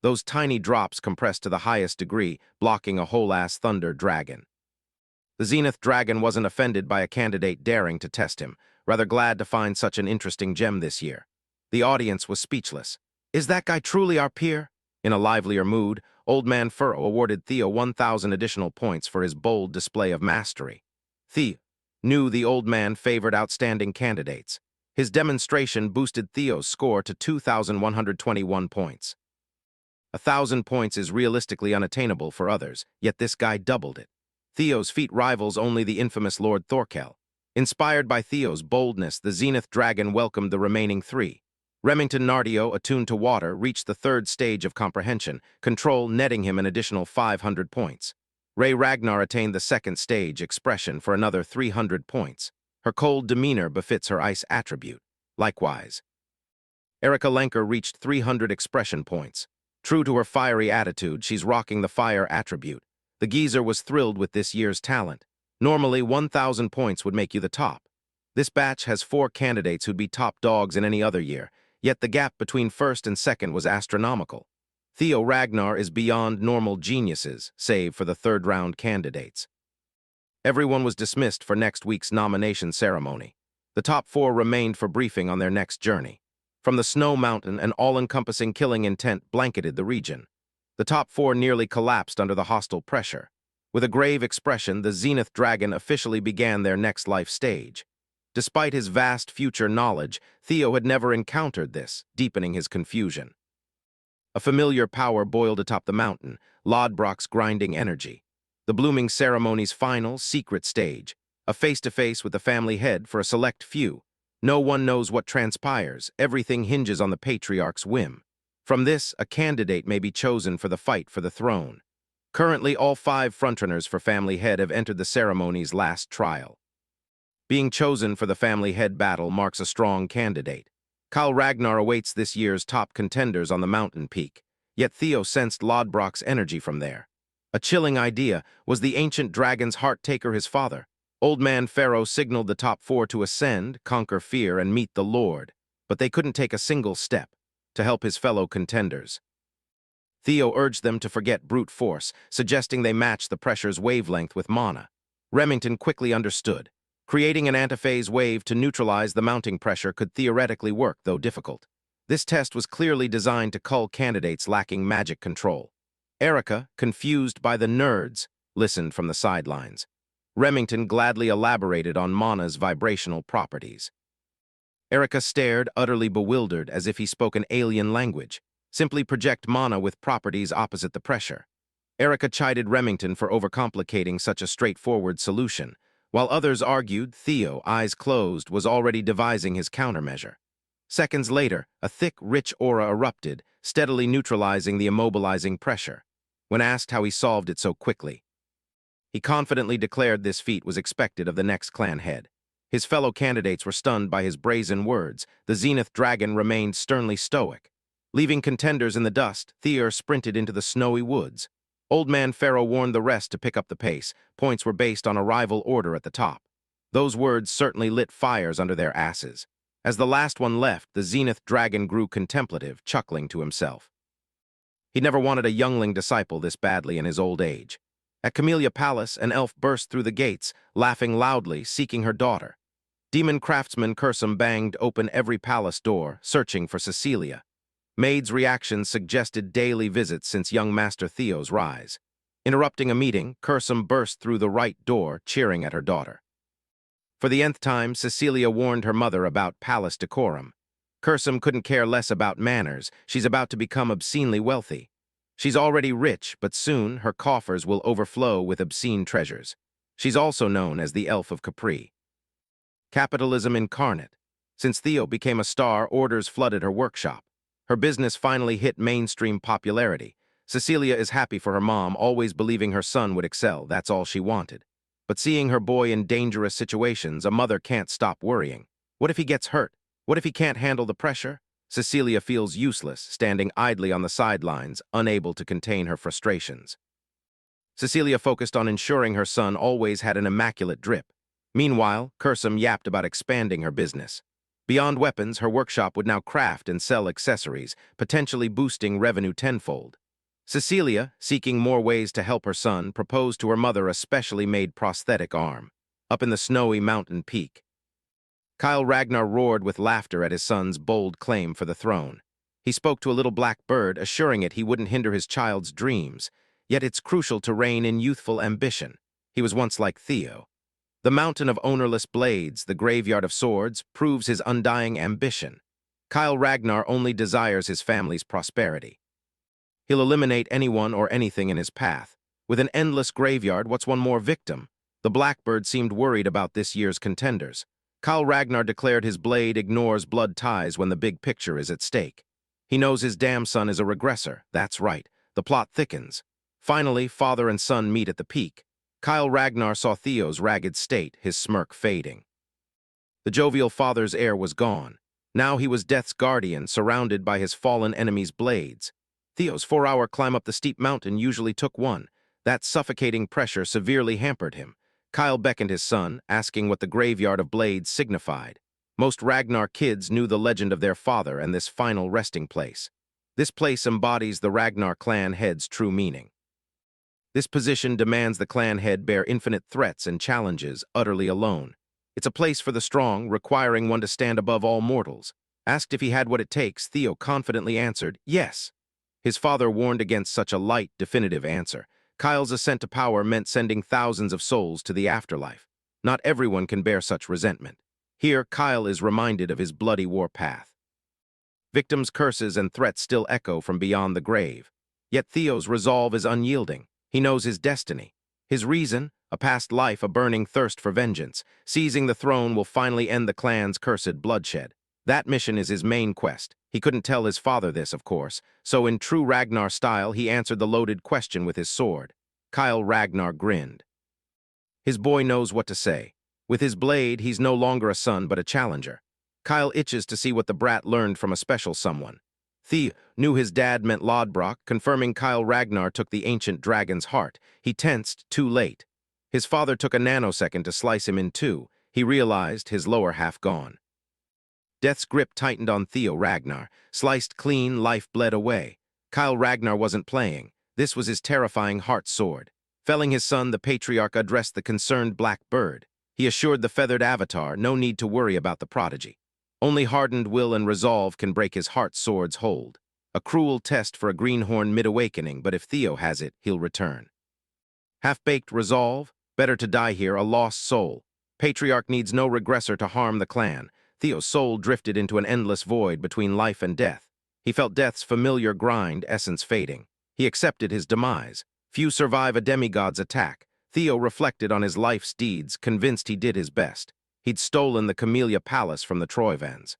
Those tiny drops compressed to the highest degree, blocking a whole-ass Thunder Dragon. The Zenith Dragon wasn't offended by a candidate daring to test him, rather glad to find such an interesting gem this year. The audience was speechless. Is that guy truly our peer? In a livelier mood, Old Man Pharaoh awarded Theo 1,000 additional points for his bold display of mastery. Theo knew the old man favored outstanding candidates. His demonstration boosted Theo's score to 2,121 points. 1,000 points is realistically unattainable for others, yet this guy doubled it. Theo's feat rivals only the infamous Lord Thorkel. Inspired by Theo's boldness, the Zenith Dragon welcomed the remaining 3. Remington Nardio, attuned to water, reached the 3rd stage of comprehension, control netting him an additional 500 points. Ray Ragnar attained the 2nd stage, expression, for another 300 points. Her cold demeanor befits her ice attribute. Likewise, Erica Lenker reached 300 expression points. True to her fiery attitude, she's rocking the fire attribute. The geezer was thrilled with this year's talent. Normally, 1,000 points would make you the top. This batch has 4 candidates who'd be top dogs in any other year, yet the gap between 1st and 2nd was astronomical. Theo Ragnar is beyond normal geniuses, save for the 3rd-round candidates. Everyone was dismissed for next week's nomination ceremony. The top four remained for briefing on their next journey. From the snow mountain, an all-encompassing killing intent blanketed the region. The top four nearly collapsed under the hostile pressure. With a grave expression, the Zenith Dragon officially began their next life stage. Despite his vast future knowledge, Theo had never encountered this, deepening his confusion. A familiar power boiled atop the mountain, Lodbrok's grinding energy. The blooming ceremony's final, secret stage. A face-to-face with the family head for a select few. No one knows what transpires. Everything hinges on the patriarch's whim. From this, a candidate may be chosen for the fight for the throne. Currently, all 5 frontrunners for family head have entered the ceremony's last trial. Being chosen for the family head battle marks a strong candidate. Kyle Ragnar awaits this year's top contenders on the mountain peak, yet Theo sensed Lodbrok's energy from there. A chilling idea. Was the ancient dragon's heart-taker his father? Old Man Pharaoh signaled the top 4 to ascend, conquer fear, and meet the Lord, but they couldn't take a single step to help his fellow contenders. Theo urged them to forget brute force, suggesting they match the pressure's wavelength with mana. Remington quickly understood. Creating an antiphase wave to neutralize the mounting pressure could theoretically work, though difficult. This test was clearly designed to cull candidates lacking magic control. Erica, confused by the nerds, listened from the sidelines. Remington gladly elaborated on mana's vibrational properties. Erica stared, utterly bewildered, as if he spoke an alien language. Simply project mana with properties opposite the pressure. Erica chided Remington for overcomplicating such a straightforward solution, while others argued Theo, eyes closed, was already devising his countermeasure. Seconds later, a thick, rich aura erupted, steadily neutralizing the immobilizing pressure. When asked how he solved it so quickly, he confidently declared this feat was expected of the next clan head. His fellow candidates were stunned by his brazen words. The Zenith Dragon remained sternly stoic. Leaving contenders in the dust, Theo sprinted into the snowy woods. Old Man Pharaoh warned the rest to pick up the pace. Points were based on a rival order at the top. Those words certainly lit fires under their asses. As the last one left, the Zenith Dragon grew contemplative, chuckling to himself. He never wanted a youngling disciple this badly in his old age. At Camellia Palace, an elf burst through the gates, laughing loudly, seeking her daughter. Demon craftsman Cursum banged open every palace door, searching for Cecilia. Maid's reactions suggested daily visits since young Master Theo's rise. Interrupting a meeting, Cursum burst through the right door, cheering at her daughter. For the nth time, Cecilia warned her mother about palace decorum. Cursum couldn't care less about manners. She's about to become obscenely wealthy. She's already rich, but soon her coffers will overflow with obscene treasures. She's also known as the Elf of Capri. Capitalism incarnate. Since Theo became a star, orders flooded her workshop. Her business finally hit mainstream popularity. Cecilia is happy for her mom, always believing her son would excel. That's all she wanted. But seeing her boy in dangerous situations, a mother can't stop worrying. What if he gets hurt? What if he can't handle the pressure? Cecilia feels useless, standing idly on the sidelines, unable to contain her frustrations. Cecilia focused on ensuring her son always had an immaculate drip. Meanwhile, Cursum yapped about expanding her business. Beyond weapons, her workshop would now craft and sell accessories, potentially boosting revenue tenfold. Cecilia, seeking more ways to help her son, proposed to her mother a specially made prosthetic arm. Up in the snowy mountain peak, Kyle Ragnar roared with laughter at his son's bold claim for the throne. He spoke to a little black bird, assuring it he wouldn't hinder his child's dreams. Yet it's crucial to rein in youthful ambition. He was once like Theo. The mountain of ownerless blades, the graveyard of swords, proves his undying ambition. Kyle Ragnar only desires his family's prosperity. He'll eliminate anyone or anything in his path. With an endless graveyard, what's one more victim? The blackbird seemed worried about this year's contenders. Kyle Ragnar declared his blade ignores blood ties when the big picture is at stake. He knows his damn son is a regressor. That's right. The plot thickens. Finally, father and son meet at the peak. Kyle Ragnar saw Theo's ragged state, his smirk fading. The jovial father's air was gone. Now he was death's guardian, surrounded by his fallen enemy's blades. Theo's 4-hour climb up the steep mountain usually took one. That suffocating pressure severely hampered him. Kyle beckoned his son, asking what the graveyard of blades signified. Most Ragnar kids knew the legend of their father and this final resting place. This place embodies the Ragnar clan head's true meaning. This position demands the clan head bear infinite threats and challenges utterly alone. It's a place for the strong, requiring one to stand above all mortals. Asked if he had what it takes, Theo confidently answered, yes. His father warned against such a light, definitive answer. Kyle's ascent to power meant sending thousands of souls to the afterlife. Not everyone can bear such resentment. Here, Kyle is reminded of his bloody war path. Victims' curses and threats still echo from beyond the grave. Yet Theo's resolve is unyielding. He knows his destiny. His reason, a past life, a burning thirst for vengeance. Seizing the throne will finally end the clan's cursed bloodshed. That mission is his main quest. He couldn't tell his father this, of course, so in true Ragnar style, he answered the loaded question with his sword. Kyle Ragnar grinned. His boy knows what to say. With his blade, he's no longer a son but a challenger. Kyle itches to see what the brat learned from a special someone. Theo knew his dad meant Lodbrok, confirming Kyle Ragnar took the ancient dragon's heart. He tensed too late. His father took a nanosecond to slice him in two. He realized his lower half gone. Death's grip tightened on Theo Ragnar. Sliced clean, life bled away. Kyle Ragnar wasn't playing. This was his terrifying heart sword. Felling his son, the patriarch addressed the concerned black bird. He assured the feathered avatar no need to worry about the prodigy. Only hardened will and resolve can break his heart sword's hold. A cruel test for a greenhorn mid-awakening, but if Theo has it, he'll return. Half-baked resolve? Better to die here, a lost soul. Patriarch needs no regressor to harm the clan. Theo's soul drifted into an endless void between life and death. He felt death's familiar grind, essence fading. He accepted his demise. Few survive a demigod's attack. Theo reflected on his life's deeds, convinced he did his best. He'd stolen the Camellia Palace from the Troivans.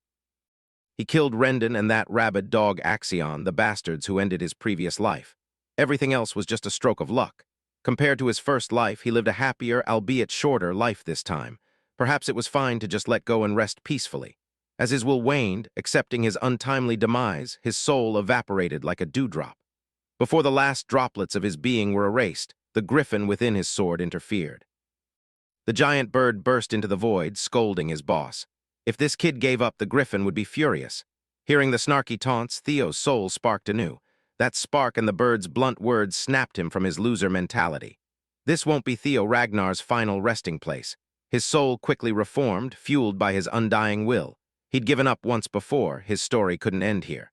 He killed Rendon and that rabid dog Axion, the bastards who ended his previous life. Everything else was just a stroke of luck. Compared to his first life, he lived a happier, albeit shorter, life this time. Perhaps it was fine to just let go and rest peacefully. As his will waned, accepting his untimely demise, his soul evaporated like a dewdrop. Before the last droplets of his being were erased, the griffin within his sword interfered. The giant bird burst into the void, scolding his boss. If this kid gave up, the griffin would be furious. Hearing the snarky taunts, Theo's soul sparked anew. That spark and the bird's blunt words snapped him from his loser mentality. This won't be Theo Ragnar's final resting place. His soul quickly reformed, fueled by his undying will. He'd given up once before, his story couldn't end here.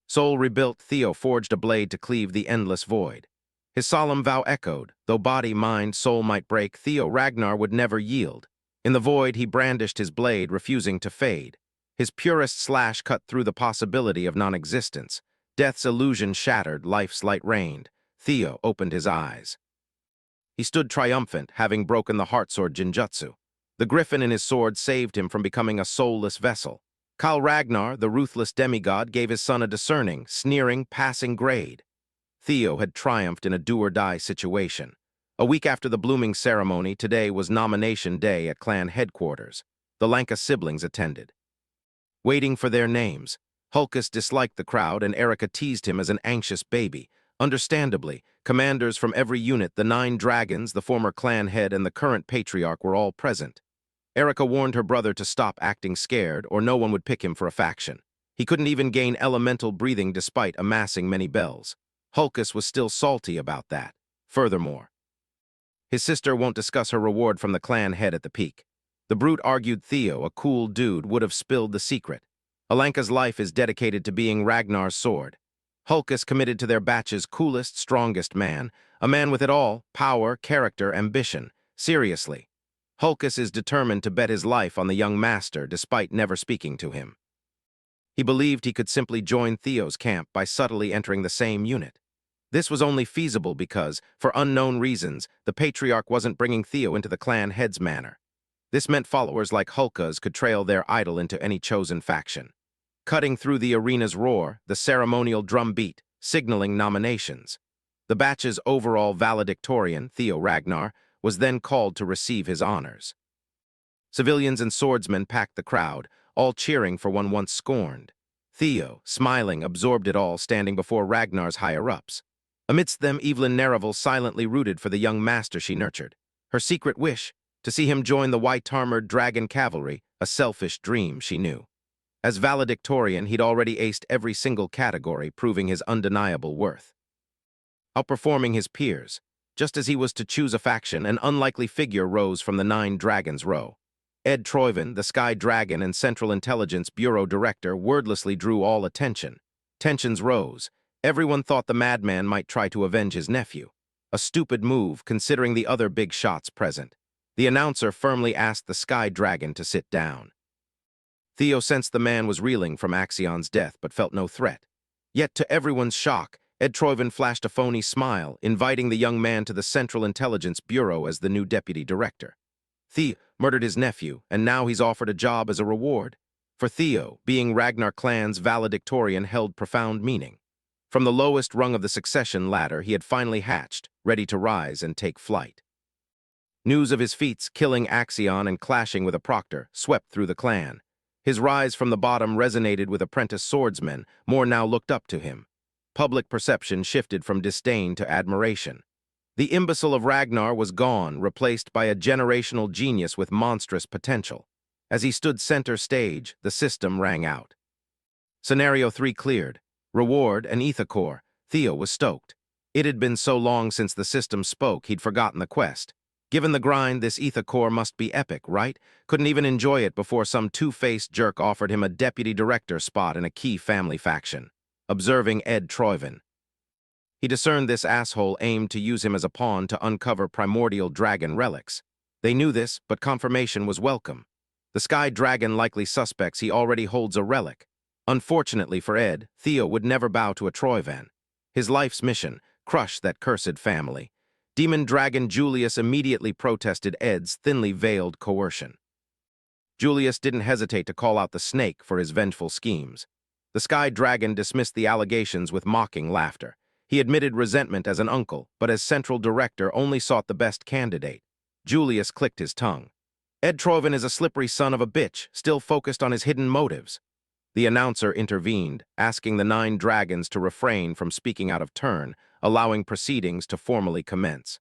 Soul rebuilt, Theo forged a blade to cleave the endless void. His solemn vow echoed. Though body, mind, soul might break, Theo Ragnar would never yield. In the void, he brandished his blade, refusing to fade. His purest slash cut through the possibility of non-existence. Death's illusion shattered, life's light reigned. Theo opened his eyes. He stood triumphant, having broken the heartsword Jinjutsu. The griffin in his sword saved him from becoming a soulless vessel. Kyle Ragnar, the ruthless demigod, gave his son a discerning, sneering, passing grade. Theo had triumphed in a do-or-die situation. A week after the blooming ceremony, today was nomination day at clan headquarters. The Lanka siblings attended. Waiting for their names, Hulkus disliked the crowd and Erica teased him as an anxious baby. Understandably, commanders from every unit, the 9 dragons, the former clan head, and the current patriarch were all present. Erica warned her brother to stop acting scared or no one would pick him for a faction. He couldn't even gain elemental breathing despite amassing many bells. Hulkus was still salty about that. Furthermore, his sister won't discuss her reward from the clan head at the peak. The brute argued Theo, a cool dude, would have spilled the secret. Alanka's life is dedicated to being Ragnar's sword. Hulkus committed to their batch's coolest, strongest man, a man with it all, power, character, ambition. Seriously, Hulkus is determined to bet his life on the young master despite never speaking to him. He believed he could simply join Theo's camp by subtly entering the same unit. This was only feasible because, for unknown reasons, the patriarch wasn't bringing Theo into the clan head's manor. This meant followers like Hulkus could trail their idol into any chosen faction. Cutting through the arena's roar, the ceremonial drum beat, signaling nominations. The batch's overall valedictorian, Theo Ragnar, was then called to receive his honors. Civilians and swordsmen packed the crowd, all cheering for one once scorned. Theo, smiling, absorbed it all, standing before Ragnar's higher-ups. Amidst them, Evelyn Neravel silently rooted for the young master she nurtured. Her secret wish, to see him join the white-armored dragon cavalry, a selfish dream, she knew. As valedictorian, he'd already aced every single category, proving his undeniable worth. outperforming his peers. Just as he was to choose a faction, an unlikely figure rose from the 9 dragons row. Ed Troyven, the Sky Dragon and Central Intelligence Bureau Director, wordlessly drew all attention. Tensions rose. Everyone thought the madman might try to avenge his nephew. A stupid move, considering the other big shots present. The announcer firmly asked the Sky Dragon to sit down. Theo sensed the man was reeling from Axion's death, but felt no threat. Yet, to everyone's shock, Ed Troyven flashed a phony smile, inviting the young man to the Central Intelligence Bureau as the new deputy director. Theo murdered his nephew, and now he's offered a job as a reward. For Theo, being Ragnar clan's valedictorian held profound meaning. From the lowest rung of the succession ladder, he had finally hatched, ready to rise and take flight. News of his feats, killing Axion and clashing with a proctor, swept through the clan. His rise from the bottom resonated with apprentice swordsmen, more now looked up to him. Public perception shifted from disdain to admiration. The imbecile of Ragnar was gone, replaced by a generational genius with monstrous potential. As he stood center stage, the system rang out. Scenario 3 cleared. Reward, an ether core. Theo was stoked. It had been so long since the system spoke, he'd forgotten the quest. Given the grind, this ether core must be epic, right? Couldn't even enjoy it before some two-faced jerk offered him a deputy director spot in a key family faction. Observing Ed Troyven, he discerned this asshole aimed to use him as a pawn to uncover primordial dragon relics. They knew this, but confirmation was welcome. The Sky Dragon likely suspects he already holds a relic. Unfortunately for Ed, Theo would never bow to a Troyven. His life's mission, crush that cursed family. Demon Dragon Julius immediately protested Ed's thinly veiled coercion. Julius didn't hesitate to call out the snake for his vengeful schemes. The Sky Dragon dismissed the allegations with mocking laughter. He admitted resentment as an uncle, but as central director only sought the best candidate. Julius clicked his tongue. Ed Troyven is a slippery son of a bitch, still focused on his hidden motives. The announcer intervened, asking the 9 dragons to refrain from speaking out of turn, allowing proceedings to formally commence.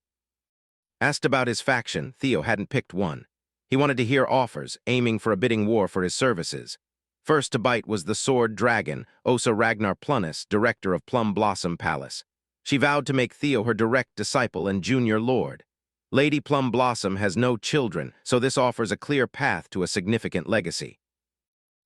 Asked about his faction, Theo hadn't picked one. He wanted to hear offers, aiming for a bidding war for his services. First to bite was the Sword Dragon, Osa Ragnar Plunnis, director of Plum Blossom Palace. She vowed to make Theo her direct disciple and junior lord. Lady Plum Blossom has no children, so this offers a clear path to a significant legacy.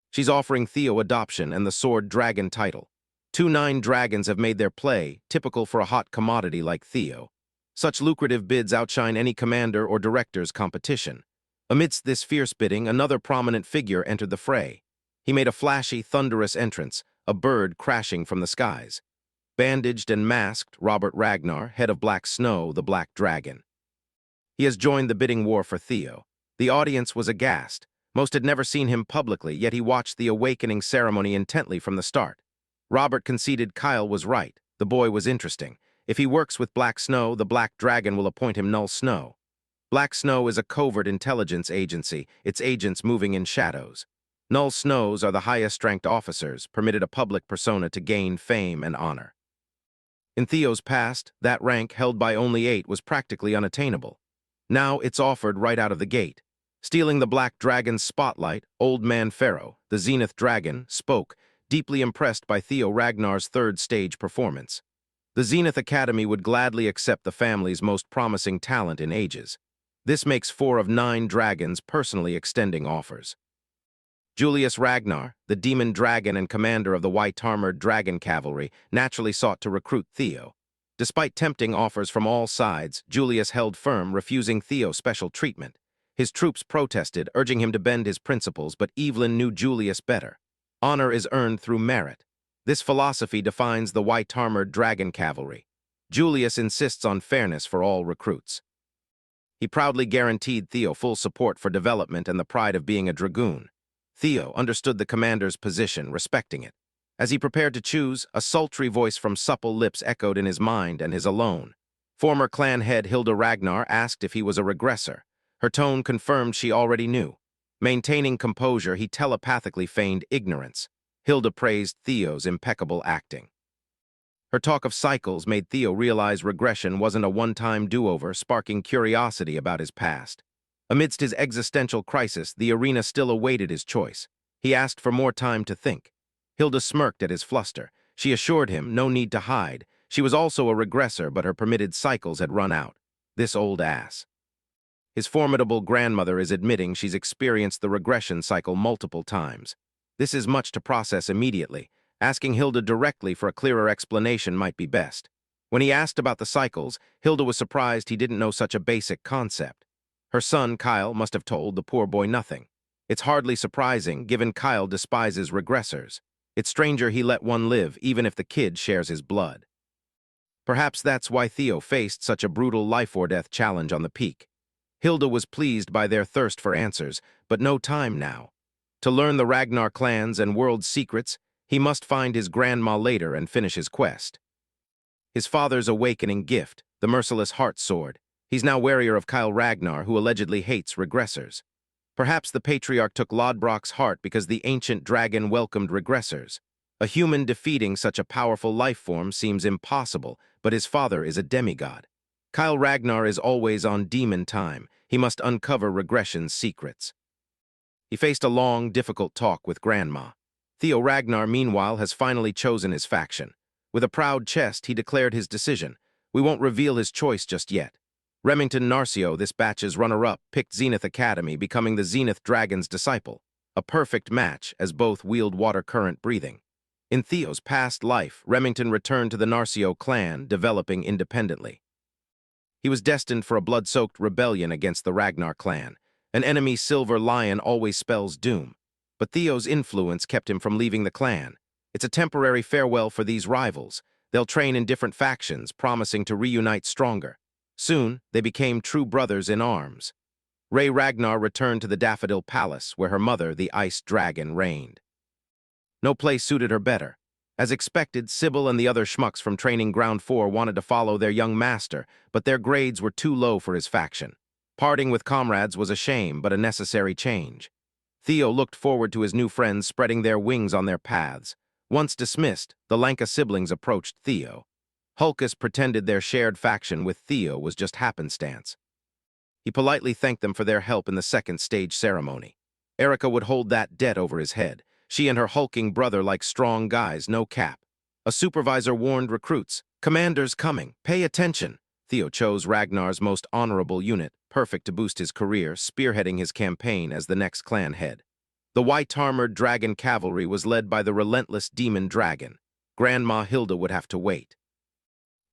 She's offering Theo adoption and the Sword Dragon title. 2 9 dragons have made their play, typical for a hot commodity like Theo. Such lucrative bids outshine any commander or director's competition. Amidst this fierce bidding, another prominent figure entered the fray. He made a flashy, thunderous entrance, a bird crashing from the skies. Bandaged and masked, Robert Ragnar, head of Black Snow, the Black Dragon. He has joined the bidding war for Theo. The audience was aghast. Most had never seen him publicly, yet he watched the awakening ceremony intently from the start. Robert conceded Kyle was right. The boy was interesting. If he works with Black Snow, the Black Dragon will appoint him Null Snow. Black Snow is a covert intelligence agency, its agents moving in shadows. Null Snows are the highest-ranked officers, permitted a public persona to gain fame and honor. In Theo's past, that rank, held by only 8, was practically unattainable. Now it's offered right out of the gate. Stealing the Black Dragon's spotlight, Old Man Pharaoh, the Zenith Dragon, spoke, deeply impressed by Theo Ragnar's third-stage performance. The Zenith Academy would gladly accept the family's most promising talent in ages. This makes 4 of 9 dragons personally extending offers. Julius Ragnar, the demon dragon and commander of the white-armored dragon cavalry, naturally sought to recruit Theo. Despite tempting offers from all sides, Julius held firm, refusing Theo special treatment. His troops protested, urging him to bend his principles, but Evelyn knew Julius better. Honor is earned through merit. This philosophy defines the white-armored dragon cavalry. Julius insists on fairness for all recruits. He proudly guaranteed Theo full support for development and the pride of being a dragoon. Theo understood the commander's position, respecting it. As he prepared to choose, a sultry voice from supple lips echoed in his mind and his alone. Former clan head Hilda Ragnar asked if he was a regressor. Her tone confirmed she already knew. Maintaining composure, he telepathically feigned ignorance. Hilda praised Theo's impeccable acting. Her talk of cycles made Theo realize regression wasn't a one-time do-over, sparking curiosity about his past. Amidst his existential crisis, the arena still awaited his choice. He asked for more time to think. Hilda smirked at his fluster. She assured him no need to hide. She was also a regressor, but her permitted cycles had run out. This old ass. His formidable grandmother is admitting she's experienced the regression cycle multiple times. This is much to process immediately. Asking Hilda directly for a clearer explanation might be best. When he asked about the cycles, Hilda was surprised he didn't know such a basic concept. Her son, Kyle, must have told the poor boy nothing. It's hardly surprising, given Kyle despises regressors. It's stranger he let one live, even if the kid shares his blood. Perhaps that's why Theo faced such a brutal life-or-death challenge on the peak. Hilda was pleased by their thirst for answers, but no time now. To learn the Ragnar clans and world's secrets, he must find his grandma later and finish his quest. His father's awakening gift, the merciless heart sword. He's now warier of Kyle Ragnar, who allegedly hates regressors. Perhaps the patriarch took Lodbrok's heart because the ancient dragon welcomed regressors. A human defeating such a powerful life form seems impossible, but his father is a demigod. Kyle Ragnar is always on demon time. He must uncover Regression's secrets. He faced a long, difficult talk with Grandma. Theo Ragnar, meanwhile, has finally chosen his faction. With a proud chest, he declared his decision. We won't reveal his choice just yet. Remington Narcio, this batch's runner-up, picked Zenith Academy, becoming the Zenith Dragon's disciple. A perfect match, as both wield water current breathing. In Theo's past life, Remington returned to the Narcio clan, developing independently. He was destined for a blood-soaked rebellion against the Ragnar clan. An enemy silver lion always spells doom. But Theo's influence kept him from leaving the clan. It's a temporary farewell for these rivals. They'll train in different factions, promising to reunite stronger. Soon, they became true brothers in arms. Ray Ragnar returned to the Daffodil Palace, where her mother, the Ice Dragon, reigned. No place suited her better. As expected, Sybil and the other schmucks from Training Ground 4 wanted to follow their young master, but their grades were too low for his faction. Parting with comrades was a shame, but a necessary change. Theo looked forward to his new friends spreading their wings on their paths. Once dismissed, the Lanka siblings approached Theo. Hulkus pretended their shared faction with Theo was just happenstance. He politely thanked them for their help in the second stage ceremony. Erica would hold that debt over his head. She and her hulking brother like strong guys, no cap. A supervisor warned recruits, "Commander's coming, pay attention." Theo chose Ragnar's most honorable unit, perfect to boost his career, spearheading his campaign as the next clan head. The white-armored dragon cavalry was led by the relentless demon dragon. Grandma Hilda would have to wait.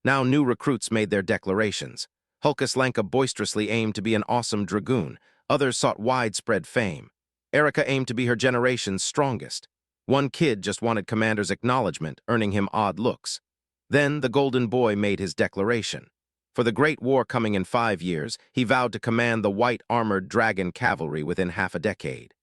Now new recruits made their declarations. Hulkus Lanka boisterously aimed to be an awesome dragoon. Others sought widespread fame. Erica aimed to be her generation's strongest. One kid just wanted Commander's acknowledgement, earning him odd looks. Then the golden boy made his declaration. For the great war coming in 5 years, he vowed to command the white-armored dragon cavalry within half a decade.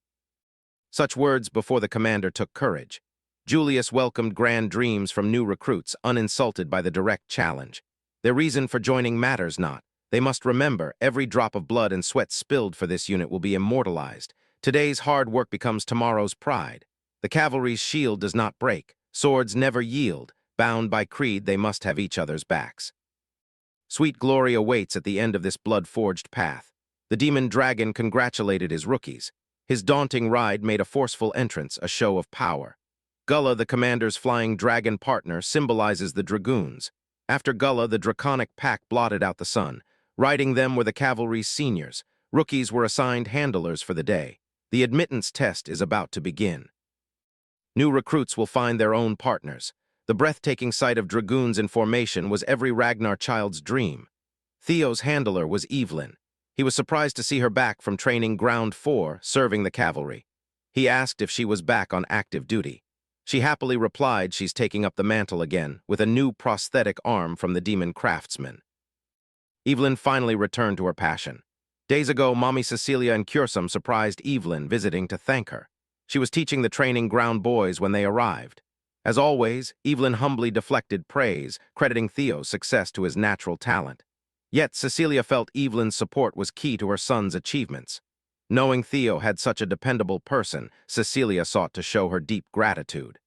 Such words before the commander took courage. Julius welcomed grand dreams from new recruits, uninsulted by the direct challenge. Their reason for joining matters not. They must remember every drop of blood and sweat spilled for this unit will be immortalized. Today's hard work becomes tomorrow's pride. The cavalry's shield does not break. Swords never yield. Bound by creed, they must have each other's backs. Sweet glory awaits at the end of this blood-forged path. The demon dragon congratulated his rookies. His daunting ride made a forceful entrance, a show of power. Gullah, the commander's flying dragon partner, symbolizes the dragoons. After Gullah, the draconic pack blotted out the sun. Riding them were the cavalry's seniors. Rookies were assigned handlers for the day. The admittance test is about to begin. New recruits will find their own partners. The breathtaking sight of dragoons in formation was every Ragnar child's dream. Theo's handler was Evelyn. He was surprised to see her back from Training Ground 4, serving the cavalry. He asked if she was back on active duty. She happily replied she's taking up the mantle again, with a new prosthetic arm from the demon craftsman. Evelyn finally returned to her passion. Days ago, Mommy Cecilia and Cursum surprised Evelyn, visiting to thank her. She was teaching the Training Ground boys when they arrived. As always, Evelyn humbly deflected praise, crediting Theo's success to his natural talent. Yet Cecilia felt Evelyn's support was key to her son's achievements. Knowing Theo had such a dependable person, Cecilia sought to show her deep gratitude.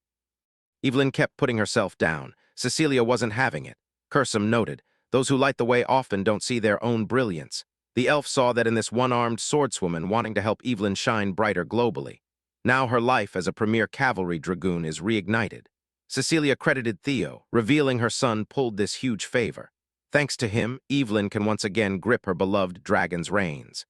Evelyn kept putting herself down. Cecilia wasn't having it. Cursum noted, those who light the way often don't see their own brilliance. The elf saw that in this one-armed swordswoman wanting to help Evelyn shine brighter globally. Now her life as a premier cavalry dragoon is reignited. Cecilia credited Theo, revealing her son pulled this huge favor. Thanks to him, Evelyn can once again grip her beloved dragon's reins.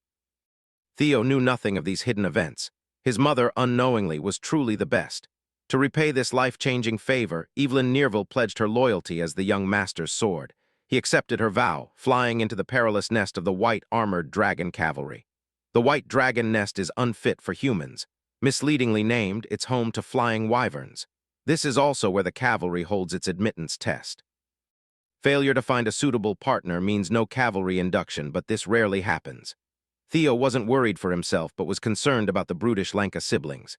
Theo knew nothing of these hidden events. His mother, unknowingly, was truly the best. To repay this life-changing favor, Evelyn Nearville pledged her loyalty as the young master's sword. He accepted her vow, flying into the perilous nest of the white armored dragon cavalry. The white dragon nest is unfit for humans. Misleadingly named, it's home to flying wyverns. This is also where the cavalry holds its admittance test. Failure to find a suitable partner means no cavalry induction, but this rarely happens. Theo wasn't worried for himself, but was concerned about the brutish Lanka siblings.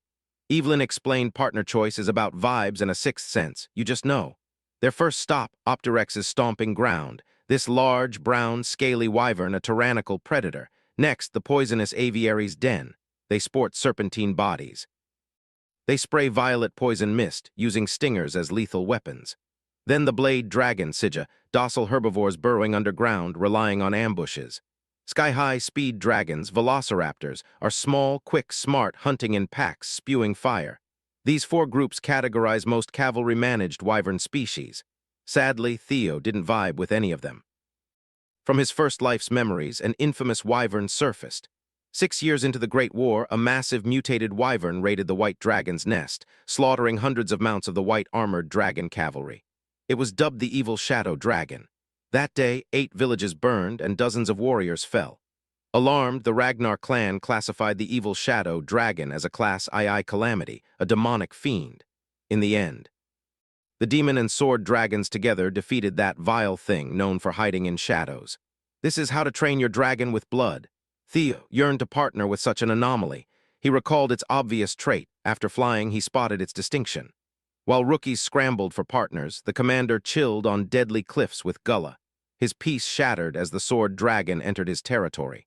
Evelyn explained partner choice is about vibes and a sixth sense, you just know. Their first stop, Optorex's stomping ground. This large, brown, scaly wyvern, a tyrannical predator. Next, the poisonous aviary's den. They sport serpentine bodies. They spray violet poison mist, using stingers as lethal weapons. Then the blade dragon, Sija, docile herbivores burrowing underground, relying on ambushes. Sky-high speed dragons, velociraptors, are small, quick, smart, hunting in packs, spewing fire. These four groups categorize most cavalry-managed wyvern species. Sadly, Theo didn't vibe with any of them. From his first life's memories, an infamous wyvern surfaced. 6 years into the Great War, a massive mutated wyvern raided the White Dragon's nest, slaughtering hundreds of mounts of the white armored dragon cavalry. It was dubbed the Evil Shadow Dragon. That day, 8 villages burned and dozens of warriors fell. Alarmed, the Ragnar clan classified the Evil Shadow Dragon as a Class II calamity, a demonic fiend. In the end, the demon and sword dragons together defeated that vile thing known for hiding in shadows. This is how to train your dragon with blood. Theo yearned to partner with such an anomaly. He recalled its obvious trait. After flying, he spotted its distinction. While rookies scrambled for partners, the commander chilled on deadly cliffs with Gullah. His peace shattered as the sword dragon entered his territory.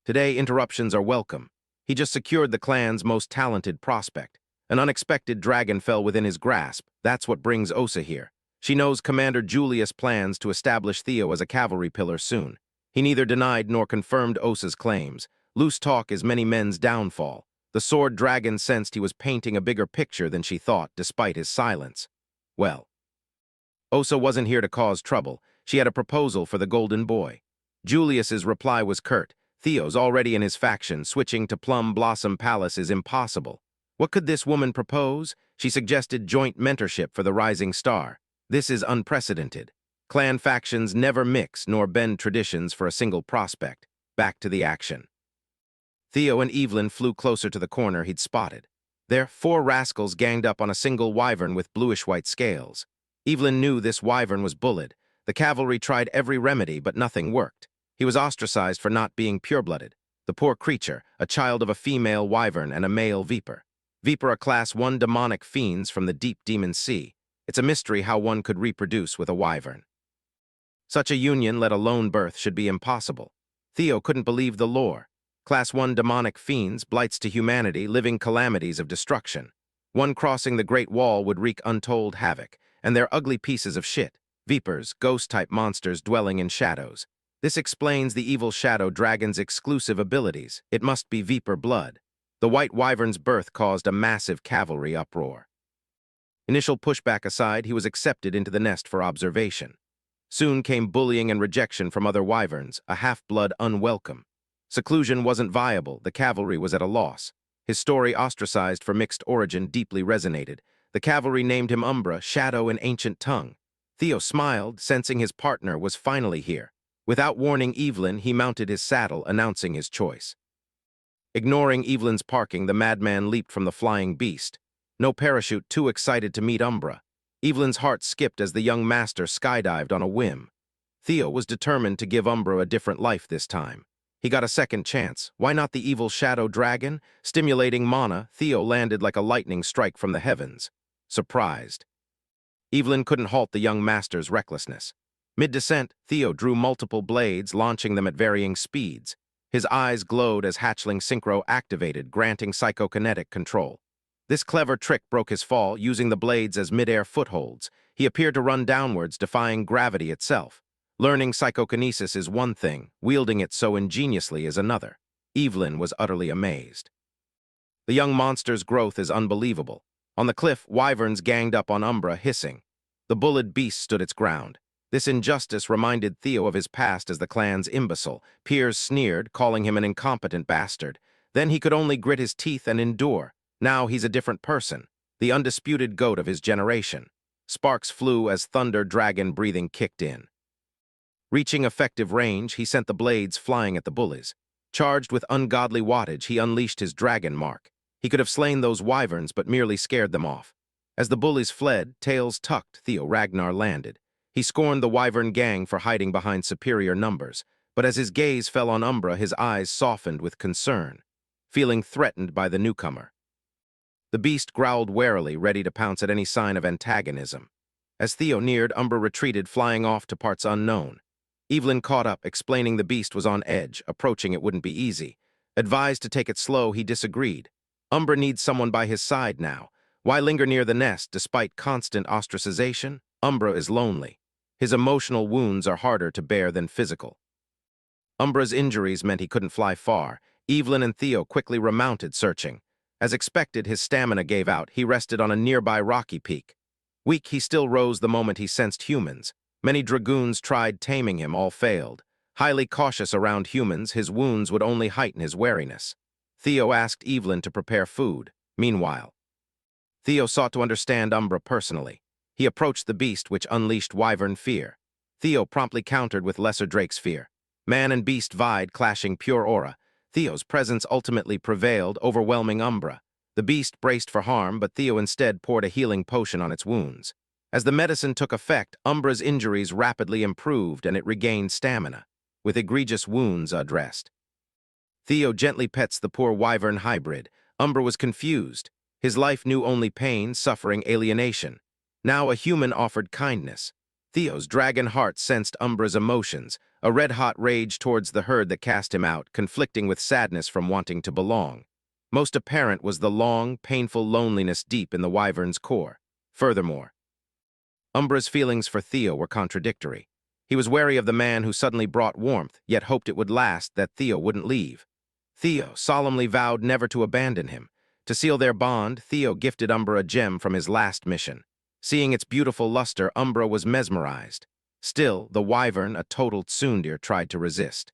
Today, interruptions are welcome. He just secured the clan's most talented prospect. An unexpected dragon fell within his grasp. That's what brings Osa here. She knows Commander Julius plans to establish Theo as a cavalry pillar soon. He neither denied nor confirmed Osa's claims. Loose talk is many men's downfall. The sword dragon sensed he was painting a bigger picture than she thought, despite his silence. Well, Osa wasn't here to cause trouble. She had a proposal for the golden boy. Julius's reply was curt. Theo's already in his faction. Switching to Plum Blossom Palace is impossible. What could this woman propose? She suggested joint mentorship for the rising star. This is unprecedented. Clan factions never mix nor bend traditions for a single prospect. Back to the action. Theo and Evelyn flew closer to the corner he'd spotted. There, 4 rascals ganged up on a single wyvern with bluish-white scales. Evelyn knew this wyvern was bullied. The cavalry tried every remedy, but nothing worked. He was ostracized for not being pure-blooded. The poor creature, a child of a female wyvern and a male viper. Viper are Class I demonic fiends from the deep demon sea. It's a mystery how one could reproduce with a wyvern. Such a union, let alone birth, should be impossible. Theo couldn't believe the lore. Class I demonic fiends, blights to humanity, living calamities of destruction. One crossing the Great Wall would wreak untold havoc, and they're ugly pieces of shit. Vipers, ghost-type monsters dwelling in shadows. This explains the Evil Shadow Dragon's exclusive abilities. It must be Viper blood. The White Wyvern's birth caused a massive cavalry uproar. Initial pushback aside, he was accepted into the nest for observation. Soon came bullying and rejection from other wyverns, a half-blood unwelcome. Seclusion wasn't viable, the cavalry was at a loss. His story, ostracized for mixed origin, deeply resonated. The cavalry named him Umbra, Shadow in ancient tongue. Theo smiled, sensing his partner was finally here. Without warning Evelyn, he mounted his saddle, announcing his choice. Ignoring Evelyn's parking, the madman leaped from the flying beast. No parachute, too excited to meet Umbra. Evelyn's heart skipped as the young master skydived on a whim. Theo was determined to give Umbra a different life this time. He got a second chance. Why not the Evil Shadow Dragon? Stimulating mana, Theo landed like a lightning strike from the heavens. Surprised. Evelyn couldn't halt the young master's recklessness. Mid-descent, Theo drew multiple blades, launching them at varying speeds. His eyes glowed as hatchling synchro activated, granting psychokinetic control. This clever trick broke his fall, using the blades as mid-air footholds. He appeared to run downwards, defying gravity itself. Learning psychokinesis is one thing, wielding it so ingeniously is another. Evelyn was utterly amazed. The young monster's growth is unbelievable. On the cliff, wyverns ganged up on Umbra, hissing. The bulled beast stood its ground. This injustice reminded Theo of his past as the clan's imbecile. Peers sneered, calling him an incompetent bastard. Then he could only grit his teeth and endure. Now he's a different person, the undisputed goat of his generation. Sparks flew as thunder dragon breathing kicked in. Reaching effective range, he sent the blades flying at the bullies. Charged with ungodly wattage, he unleashed his dragon mark. He could have slain those wyverns, but merely scared them off. As the bullies fled, tails tucked, Theo Ragnar landed. He scorned the wyvern gang for hiding behind superior numbers, but as his gaze fell on Umbra, his eyes softened with concern, feeling threatened by the newcomer. The beast growled warily, ready to pounce at any sign of antagonism. As Theo neared, Umbra retreated, flying off to parts unknown. Evelyn caught up, explaining the beast was on edge, approaching it wouldn't be easy. Advised to take it slow, he disagreed. Umbra needs someone by his side now. Why linger near the nest despite constant ostracization? Umbra is lonely. His emotional wounds are harder to bear than physical. Umbra's injuries meant he couldn't fly far. Evelyn and Theo quickly remounted, searching. As expected, his stamina gave out. He rested on a nearby rocky peak. Weak, he still rose the moment he sensed humans. Many dragoons tried taming him, all failed. Highly cautious around humans, his wounds would only heighten his wariness. Theo asked Evelyn to prepare food. Meanwhile, Theo sought to understand Umbra personally. He approached the beast, which unleashed wyvern fear. Theo promptly countered with lesser drake's fear. Man and beast vied, clashing pure aura. Theo's presence ultimately prevailed, overwhelming Umbra. The beast braced for harm, but Theo instead poured a healing potion on its wounds. As the medicine took effect, Umbra's injuries rapidly improved and it regained stamina, with egregious wounds addressed. Theo gently pets the poor wyvern hybrid. Umbra was confused. His life knew only pain, suffering, alienation. Now a human offered kindness. Theo's dragon heart sensed Umbra's emotions, a red-hot rage towards the herd that cast him out, conflicting with sadness from wanting to belong. Most apparent was the long, painful loneliness deep in the wyvern's core. Furthermore, Umbra's feelings for Theo were contradictory. He was wary of the man who suddenly brought warmth, yet hoped it would last, that Theo wouldn't leave. Theo solemnly vowed never to abandon him. To seal their bond, Theo gifted Umbra a gem from his last mission. Seeing its beautiful luster, Umbra was mesmerized. Still, the wyvern, a total tsundere, tried to resist.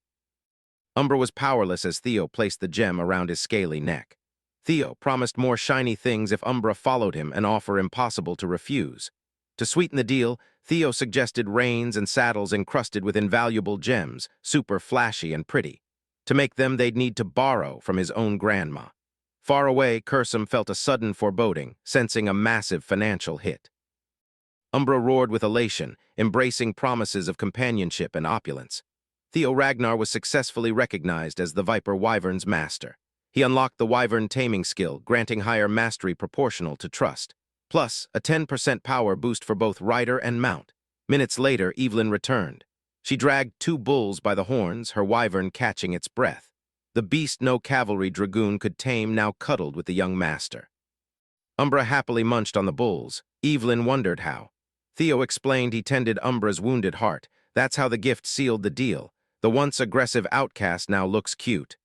Umbra was powerless as Theo placed the gem around his scaly neck. Theo promised more shiny things if Umbra followed him, an offer impossible to refuse. To sweeten the deal, Theo suggested reins and saddles encrusted with invaluable gems, super flashy and pretty. To make them, they'd need to borrow from his own grandma. Far away, Cursum felt a sudden foreboding, sensing a massive financial hit. Umbra roared with elation, embracing promises of companionship and opulence. Theo Ragnar was successfully recognized as the Viper Wyvern's master. He unlocked the Wyvern taming skill, granting higher mastery proportional to trust. Plus, a 10% power boost for both rider and mount. Minutes later, Evelyn returned. She dragged 2 bulls by the horns, her wyvern catching its breath. The beast no cavalry dragoon could tame now cuddled with the young master. Umbra happily munched on the bulls. Evelyn wondered how. Theo explained he tended Umbra's wounded heart. That's how the gift sealed the deal. The once aggressive outcast now looks cute.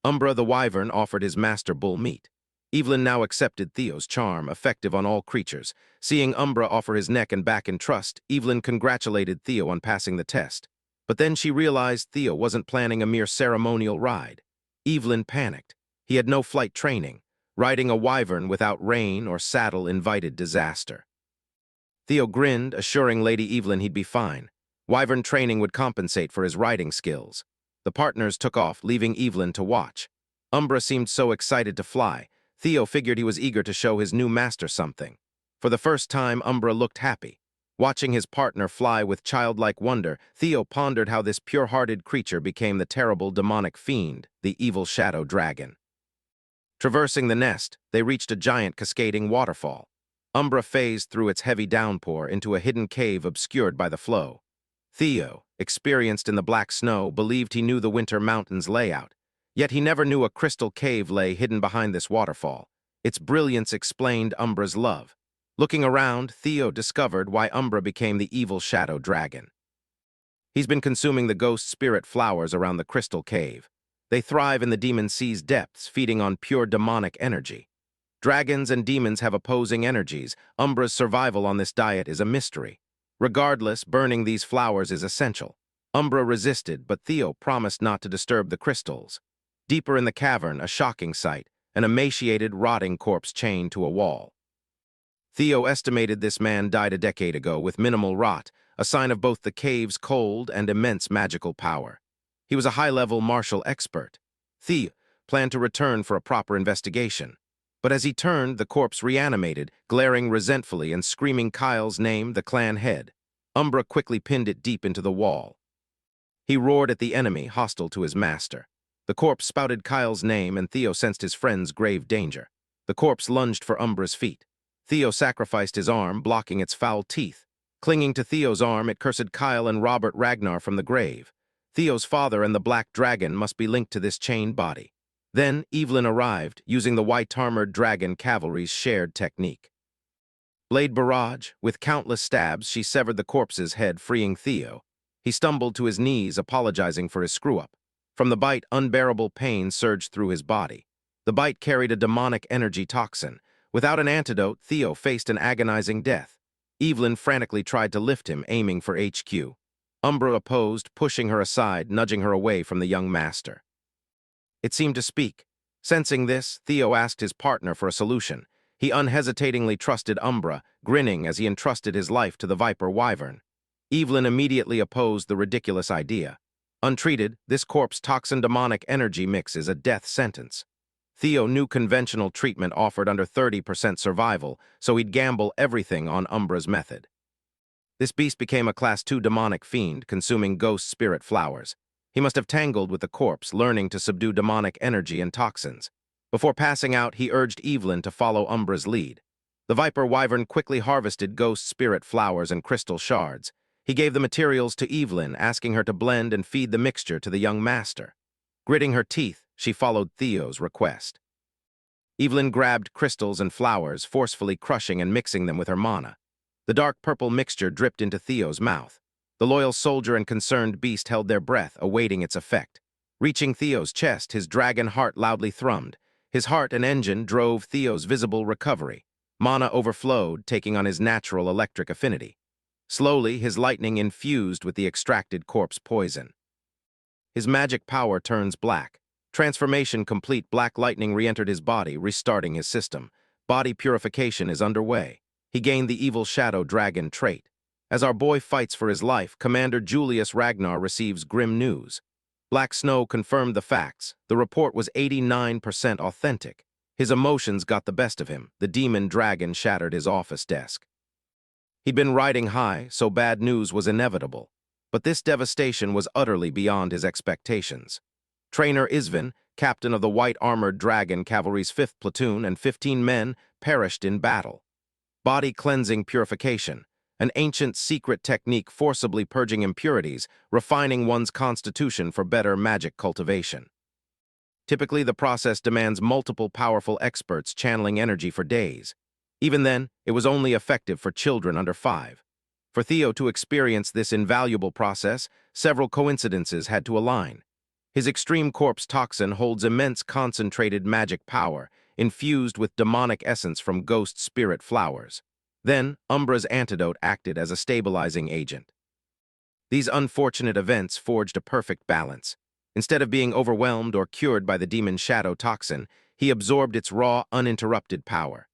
Umbra the wyvern offered his master bull meat. Evelyn now accepted Theo's charm, effective on all creatures. Seeing Umbra offer his neck and back in trust, Evelyn congratulated Theo on passing the test. But then she realized Theo wasn't planning a mere ceremonial ride. Evelyn panicked. He had no flight training. Riding a wyvern without rein or saddle invited disaster. Theo grinned, assuring Lady Evelyn he'd be fine. Wyvern training would compensate for his riding skills. The partners took off, leaving Evelyn to watch. Umbra seemed so excited to fly. Theo figured he was eager to show his new master something. For the first time, Umbra looked happy. Watching his partner fly with childlike wonder, Theo pondered how this pure-hearted creature became the terrible demonic fiend, the evil shadow dragon. Traversing the nest, they reached a giant cascading waterfall. Umbra phased through its heavy downpour into a hidden cave obscured by the flow. Theo, experienced in the black snow, believed he knew the winter mountain's layout. Yet he never knew a crystal cave lay hidden behind this waterfall. Its brilliance explained Umbra's love. Looking around, Theo discovered why Umbra became the evil shadow dragon. He's been consuming the ghost spirit flowers around the crystal cave. They thrive in the demon sea's depths, feeding on pure demonic energy. Dragons and demons have opposing energies. Umbra's survival on this diet is a mystery. Regardless, burning these flowers is essential. Umbra resisted, but Theo promised not to disturb the crystals. Deeper in the cavern, a shocking sight, an emaciated, rotting corpse chained to a wall. Theo estimated this man died a decade ago with minimal rot, a sign of both the cave's cold and immense magical power. He was a high-level martial expert. Theo planned to return for a proper investigation. But as he turned, the corpse reanimated, glaring resentfully and screaming Kyle's name, the clan head. Umbra quickly pinned it deep into the wall. He roared at the enemy, hostile to his master. The corpse spouted Kyle's name, and Theo sensed his friend's grave danger. The corpse lunged for Umbra's feet. Theo sacrificed his arm, blocking its foul teeth. Clinging to Theo's arm, it cursed Kyle and Robert Ragnar from the grave. Theo's father and the Black Dragon must be linked to this chained body. Then Evelyn arrived, using the white-armored dragon cavalry's shared technique. Blade barrage, with countless stabs, she severed the corpse's head, freeing Theo. He stumbled to his knees, apologizing for his screw-up. From the bite, unbearable pain surged through his body. The bite carried a demonic energy toxin. Without an antidote, Theo faced an agonizing death. Evelyn frantically tried to lift him, aiming for HQ. Umbra opposed, pushing her aside, nudging her away from the young master. It seemed to speak. Sensing this, Theo asked his partner for a solution. He unhesitatingly trusted Umbra, grinning as he entrusted his life to the Viper Wyvern. Evelyn immediately opposed the ridiculous idea. Untreated, this corpse toxin demonic energy mix is a death sentence. Theo knew conventional treatment offered under 30% survival, so he'd gamble everything on Umbra's method. This beast became a Class 2 demonic fiend, consuming ghost spirit flowers. He must have tangled with the corpse, learning to subdue demonic energy and toxins. Before passing out, he urged Evelyn to follow Umbra's lead. The Viper Wyvern quickly harvested ghost spirit flowers and crystal shards. He gave the materials to Evelyn, asking her to blend and feed the mixture to the young master. Gritting her teeth, she followed Theo's request. Evelyn grabbed crystals and flowers, forcefully crushing and mixing them with her mana. The dark purple mixture dripped into Theo's mouth. The loyal soldier and concerned beast held their breath, awaiting its effect. Reaching Theo's chest, his dragon heart loudly thrummed. His heart and engine drove Theo's visible recovery. Mana overflowed, taking on his natural electric affinity. Slowly, his lightning infused with the extracted corpse poison. His magic power turns black. Transformation complete, black lightning re-entered his body, restarting his system. Body purification is underway. He gained the evil shadow dragon trait. As our boy fights for his life, Commander Julius Ragnar receives grim news. Black Snow confirmed the facts. The report was 89% authentic. His emotions got the best of him. The demon dragon shattered his office desk. He'd been riding high, so bad news was inevitable. But this devastation was utterly beyond his expectations. Trainer Isvin, captain of the white-armored dragon cavalry's 5th platoon, and 15 men perished in battle. Body cleansing purification, an ancient secret technique forcibly purging impurities, refining one's constitution for better magic cultivation. Typically, the process demands multiple powerful experts channeling energy for days. Even then, it was only effective for children under 5. For Theo to experience this invaluable process, several coincidences had to align. His extreme corpse toxin holds immense concentrated magic power, infused with demonic essence from ghost spirit flowers. Then, Umbra's antidote acted as a stabilizing agent. These unfortunate events forged a perfect balance. Instead of being overwhelmed or cured by the demon shadow toxin, he absorbed its raw, uninterrupted power.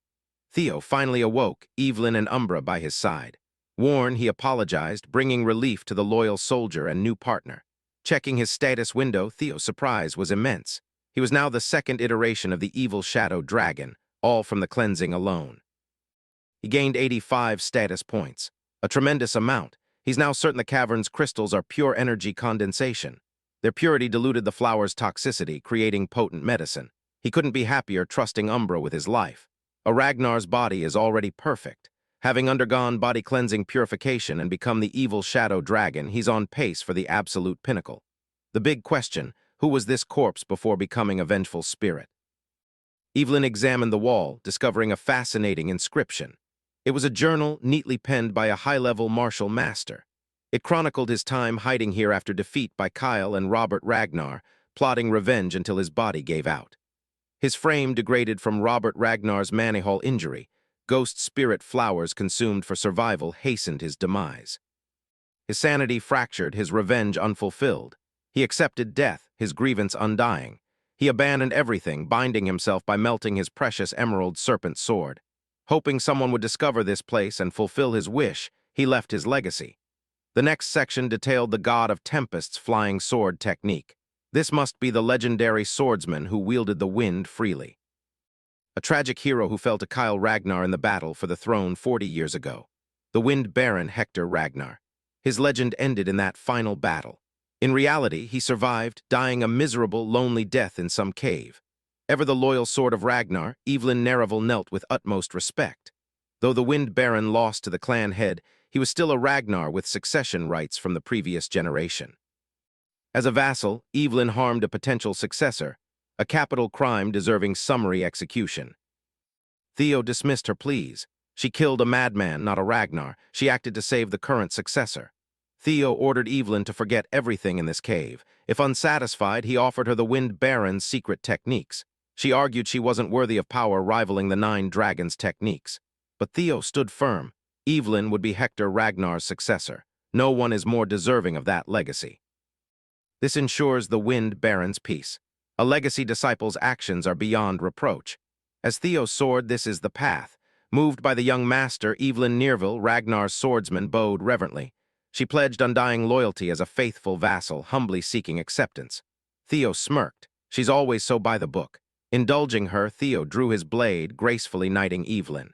Theo finally awoke, Evelyn and Umbra by his side. Worn, he apologized, bringing relief to the loyal soldier and new partner. Checking his status window, Theo's surprise was immense. He was now the 2nd iteration of the evil shadow dragon, all from the cleansing alone. He gained 85 status points, a tremendous amount. He's now certain the cavern's crystals are pure energy condensation. Their purity diluted the flower's toxicity, creating potent medicine. He couldn't be happier trusting Umbra with his life. A Ragnar's body is already perfect. Having undergone body-cleansing purification and become the evil shadow dragon, he's on pace for the absolute pinnacle. The big question, who was this corpse before becoming a vengeful spirit? Evelyn examined the wall, discovering a fascinating inscription. It was a journal neatly penned by a high-level martial master. It chronicled his time hiding here after defeat by Kyle and Robert Ragnar, plotting revenge until his body gave out. His frame degraded from Robert Ragnar's Manhwa injury. Ghost spirit flowers consumed for survival hastened his demise. His sanity fractured, his revenge unfulfilled. He accepted death, his grievance undying. He abandoned everything, binding himself by melting his precious emerald serpent sword. Hoping someone would discover this place and fulfill his wish, he left his legacy. The next section detailed the god of tempests' flying sword technique. This must be the legendary swordsman who wielded the wind freely. A tragic hero who fell to Kyle Ragnar in the battle for the throne 40 years ago. The Wind Baron Hector Ragnar. His legend ended in that final battle. In reality, he survived, dying a miserable, lonely death in some cave. Ever the loyal sword of Ragnar, Evelyn Nereville knelt with utmost respect. Though the Wind Baron lost to the clan head, he was still a Ragnar with succession rights from the previous generation. As a vassal, Evelyn harmed a potential successor, a capital crime deserving summary execution. Theo dismissed her pleas. She killed a madman, not a Ragnar. She acted to save the current successor. Theo ordered Evelyn to forget everything in this cave. If unsatisfied, he offered her the Wind Baron's secret techniques. She argued she wasn't worthy of power rivaling the 9 dragons' techniques. But Theo stood firm. Evelyn would be Hector Ragnar's successor. No one is more deserving of that legacy. This ensures the Wind Baron's peace. A legacy disciple's actions are beyond reproach. As Theo soared, this is the path. Moved by the young master, Evelyn Nereville, Ragnar's swordsman, bowed reverently. She pledged undying loyalty as a faithful vassal, humbly seeking acceptance. Theo smirked. She's always so by the book. Indulging her, Theo drew his blade, gracefully knighting Evelyn.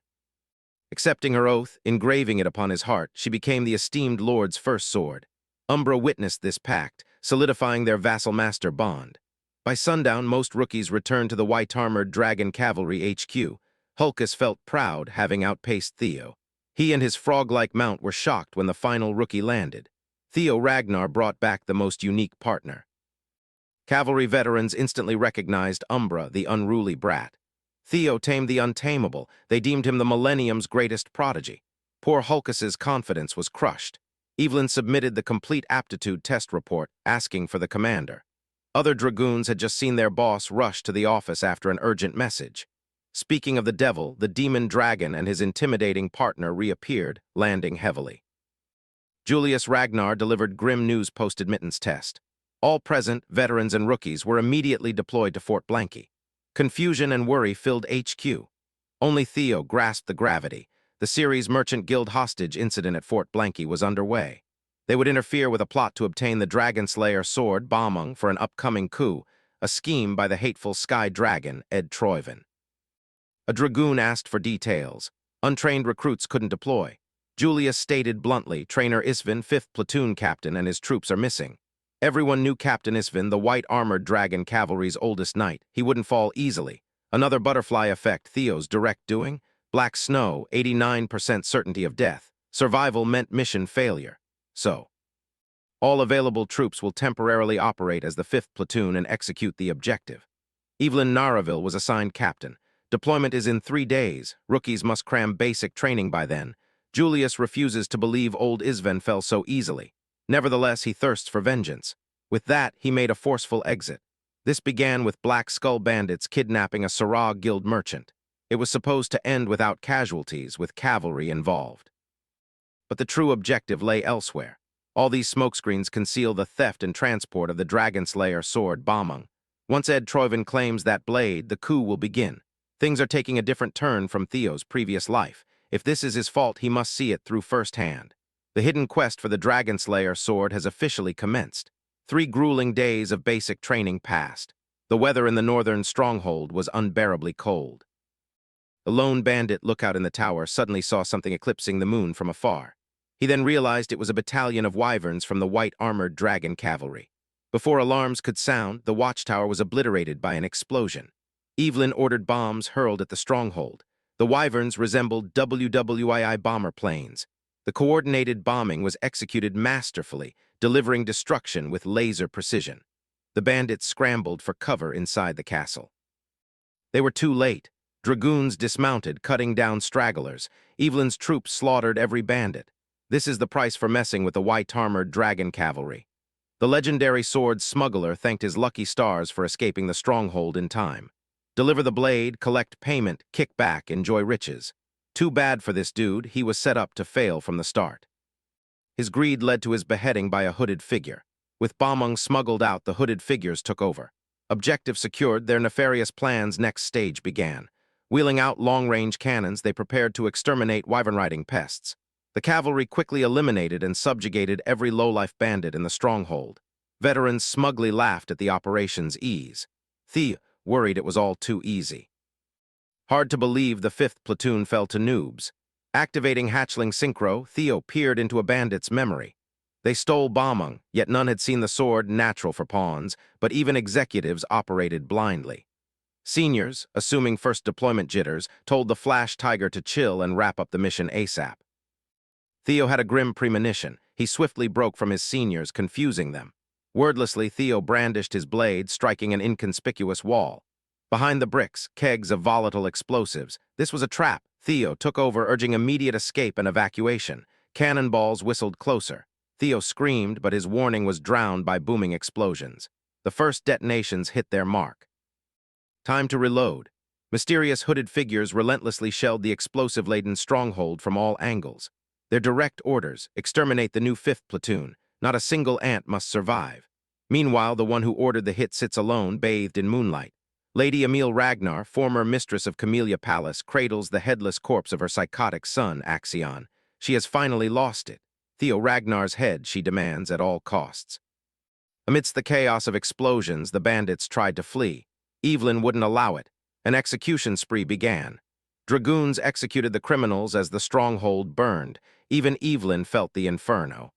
Accepting her oath, engraving it upon his heart, she became the esteemed lord's first sword. Umbra witnessed this pact, solidifying their vassal-master bond. By sundown, most rookies returned to the white-armored Dragon Cavalry HQ. Hulkus felt proud, having outpaced Theo. He and his frog-like mount were shocked when the final rookie landed. Theo Ragnar brought back the most unique partner. Cavalry veterans instantly recognized Umbra, the unruly brat. Theo tamed the untamable. They deemed him the millennium's greatest prodigy. Poor Hulkus's confidence was crushed. Evelyn submitted the complete aptitude test report, asking for the commander. Other dragoons had just seen their boss rush to the office after an urgent message. Speaking of the devil, the demon dragon and his intimidating partner reappeared, landing heavily. Julius Ragnar delivered grim news post-admittance test. All present, veterans and rookies, were immediately deployed to Fort Blanky. Confusion and worry filled HQ. Only Theo grasped the gravity. The series Merchant Guild hostage incident at Fort Blanky was underway. They would interfere with a plot to obtain the Dragon Slayer sword, Bomung, for an upcoming coup, a scheme by the hateful Sky Dragon, Ed Troyven. A dragoon asked for details. Untrained recruits couldn't deploy. Julius stated bluntly, Trainer Isvin, 5th Platoon Captain, and his troops are missing. Everyone knew Captain Isvin, the white-armored Dragon Cavalry's oldest knight. He wouldn't fall easily. Another butterfly effect, Theo's direct doing. Black snow, 89% certainty of death. Survival meant mission failure. So, all available troops will temporarily operate as the 5th Platoon and execute the objective. Evelyn Nereville was assigned captain. Deployment is in 3 days. Rookies must cram basic training by then. Julius refuses to believe old Isven fell so easily. Nevertheless, he thirsts for vengeance. With that, he made a forceful exit. This began with Black Skull bandits kidnapping a Sarag Guild merchant. It was supposed to end without casualties, with cavalry involved. But the true objective lay elsewhere. All these smokescreens conceal the theft and transport of the Dragon Slayer sword, Bomung. Once Ed Troyven claims that blade, the coup will begin. Things are taking a different turn from Theo's previous life. If this is his fault, he must see it through firsthand. The hidden quest for the Dragon Slayer sword has officially commenced. 3 grueling days of basic training passed. The weather in the northern stronghold was unbearably cold. The lone bandit lookout in the tower suddenly saw something eclipsing the moon from afar. He then realized it was a battalion of wyverns from the white-armored Dragon Cavalry. Before alarms could sound, the watchtower was obliterated by an explosion. Evelyn ordered bombs hurled at the stronghold. The wyverns resembled WWII bomber planes. The coordinated bombing was executed masterfully, delivering destruction with laser precision. The bandits scrambled for cover inside the castle. They were too late. Dragoons dismounted, cutting down stragglers. Evelyn's troops slaughtered every bandit. This is the price for messing with the white-armored Dragon Cavalry. The legendary sword smuggler thanked his lucky stars for escaping the stronghold in time. Deliver the blade, collect payment, kick back, enjoy riches. Too bad for this dude, he was set up to fail from the start. His greed led to his beheading by a hooded figure. With Bameng smuggled out, the hooded figures took over. Objective secured, their nefarious plan's next stage began. Wheeling out long-range cannons, they prepared to exterminate wyvern-riding pests. The cavalry quickly eliminated and subjugated every low-life bandit in the stronghold. Veterans smugly laughed at the operation's ease. Theo worried it was all too easy. Hard to believe the 5th platoon fell to noobs. Activating hatchling synchro, Theo peered into a bandit's memory. They stole Bameng, yet none had seen the sword, natural for pawns, but even executives operated blindly. Seniors, assuming first deployment jitters, told the Flash Tiger to chill and wrap up the mission ASAP. Theo had a grim premonition. He swiftly broke from his seniors, confusing them. Wordlessly, Theo brandished his blade, striking an inconspicuous wall. Behind the bricks, kegs of volatile explosives. This was a trap. Theo took over, urging immediate escape and evacuation. Cannonballs whistled closer. Theo screamed, but his warning was drowned by booming explosions. The first detonations hit their mark. Time to reload. Mysterious hooded figures relentlessly shelled the explosive-laden stronghold from all angles. Their direct orders: exterminate the new 5th platoon. Not a single ant must survive. Meanwhile, the one who ordered the hit sits alone, bathed in moonlight. Lady Emile Ragnar, former mistress of Camellia Palace, cradles the headless corpse of her psychotic son, Axion. She has finally lost it. Theo Ragnar's head, she demands, at all costs. Amidst the chaos of explosions, the bandits tried to flee. Evelyn wouldn't allow it. An execution spree began. Dragoons executed the criminals as the stronghold burned. Even Evelyn felt the inferno.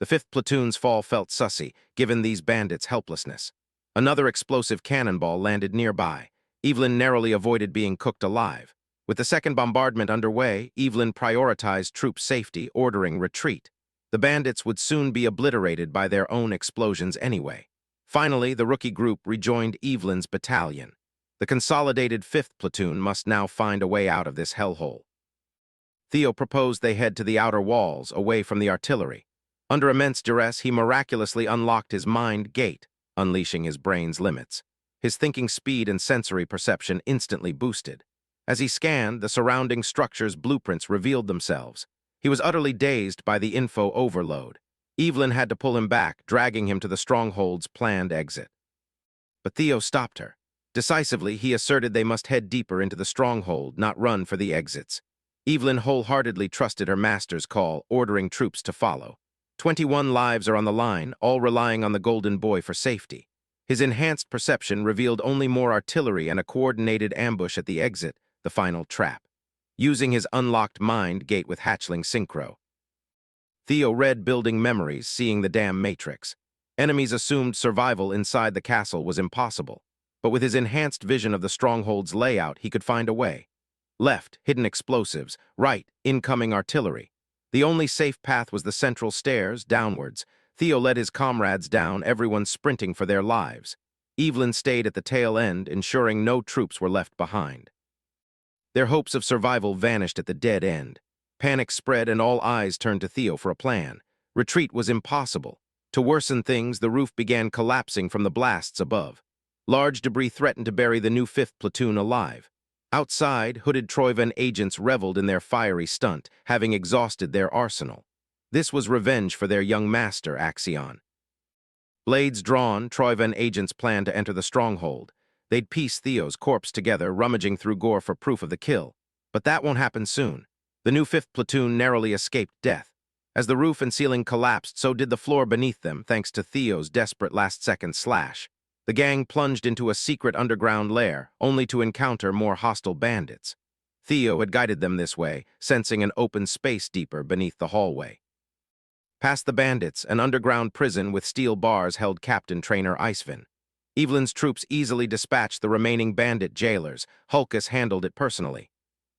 The 5th platoon's fall felt sussy, given these bandits' helplessness. Another explosive cannonball landed nearby. Evelyn narrowly avoided being cooked alive. With the second bombardment underway, Evelyn prioritized troop safety, ordering retreat. The bandits would soon be obliterated by their own explosions anyway. Finally, the rookie group rejoined Evelyn's battalion. The consolidated 5th platoon must now find a way out of this hellhole. Theo proposed they head to the outer walls, away from the artillery. Under immense duress, he miraculously unlocked his mind gate, unleashing his brain's limits. His thinking speed and sensory perception instantly boosted. As he scanned, the surrounding structure's blueprints revealed themselves. He was utterly dazed by the info overload. Evelyn had to pull him back, dragging him to the stronghold's planned exit. But Theo stopped her. Decisively, he asserted they must head deeper into the stronghold, not run for the exits. Evelyn wholeheartedly trusted her master's call, ordering troops to follow. 21 lives are on the line, all relying on the Golden Boy for safety. His enhanced perception revealed only more artillery and a coordinated ambush at the exit, the final trap. Using his unlocked mind gate with hatchling synchro, Theo read building memories, seeing the damn matrix. Enemies assumed survival inside the castle was impossible, but with his enhanced vision of the stronghold's layout, he could find a way. Left, hidden explosives. Right, incoming artillery. The only safe path was the central stairs, downwards. Theo led his comrades down, everyone sprinting for their lives. Evelyn stayed at the tail end, ensuring no troops were left behind. Their hopes of survival vanished at the dead end. Panic spread and all eyes turned to Theo for a plan. Retreat was impossible. To worsen things, the roof began collapsing from the blasts above. Large debris threatened to bury the new 5th platoon alive. Outside, hooded Troivan agents reveled in their fiery stunt, having exhausted their arsenal. This was revenge for their young master, Axion. Blades drawn, Troivan agents planned to enter the stronghold. They'd piece Theo's corpse together, rummaging through gore for proof of the kill. But that won't happen soon. The new 5th platoon narrowly escaped death. As the roof and ceiling collapsed, so did the floor beneath them, thanks to Theo's desperate last-second slash. The gang plunged into a secret underground lair, only to encounter more hostile bandits. Theo had guided them this way, sensing an open space deeper beneath the hallway. Past the bandits, an underground prison with steel bars held Captain Trainer Icevin. Evelyn's troops easily dispatched the remaining bandit jailers. Hulkus handled it personally.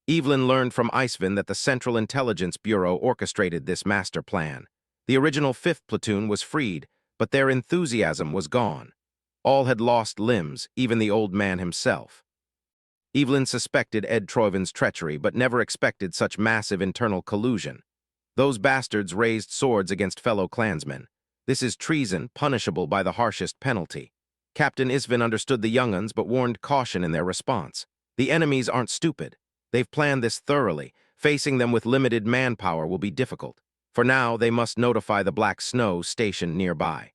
Evelyn learned from Icevin that the Central Intelligence Bureau orchestrated this master plan. The original 5th platoon was freed, but their enthusiasm was gone. All had lost limbs, even the old man himself. Evelyn suspected Ed Troivan's treachery, but never expected such massive internal collusion. Those bastards raised swords against fellow clansmen. This is treason, punishable by the harshest penalty. Captain Isvin understood the younguns but warned caution in their response. The enemies aren't stupid. They've planned this thoroughly. Facing them with limited manpower will be difficult. For now, they must notify the Black Snow stationed nearby.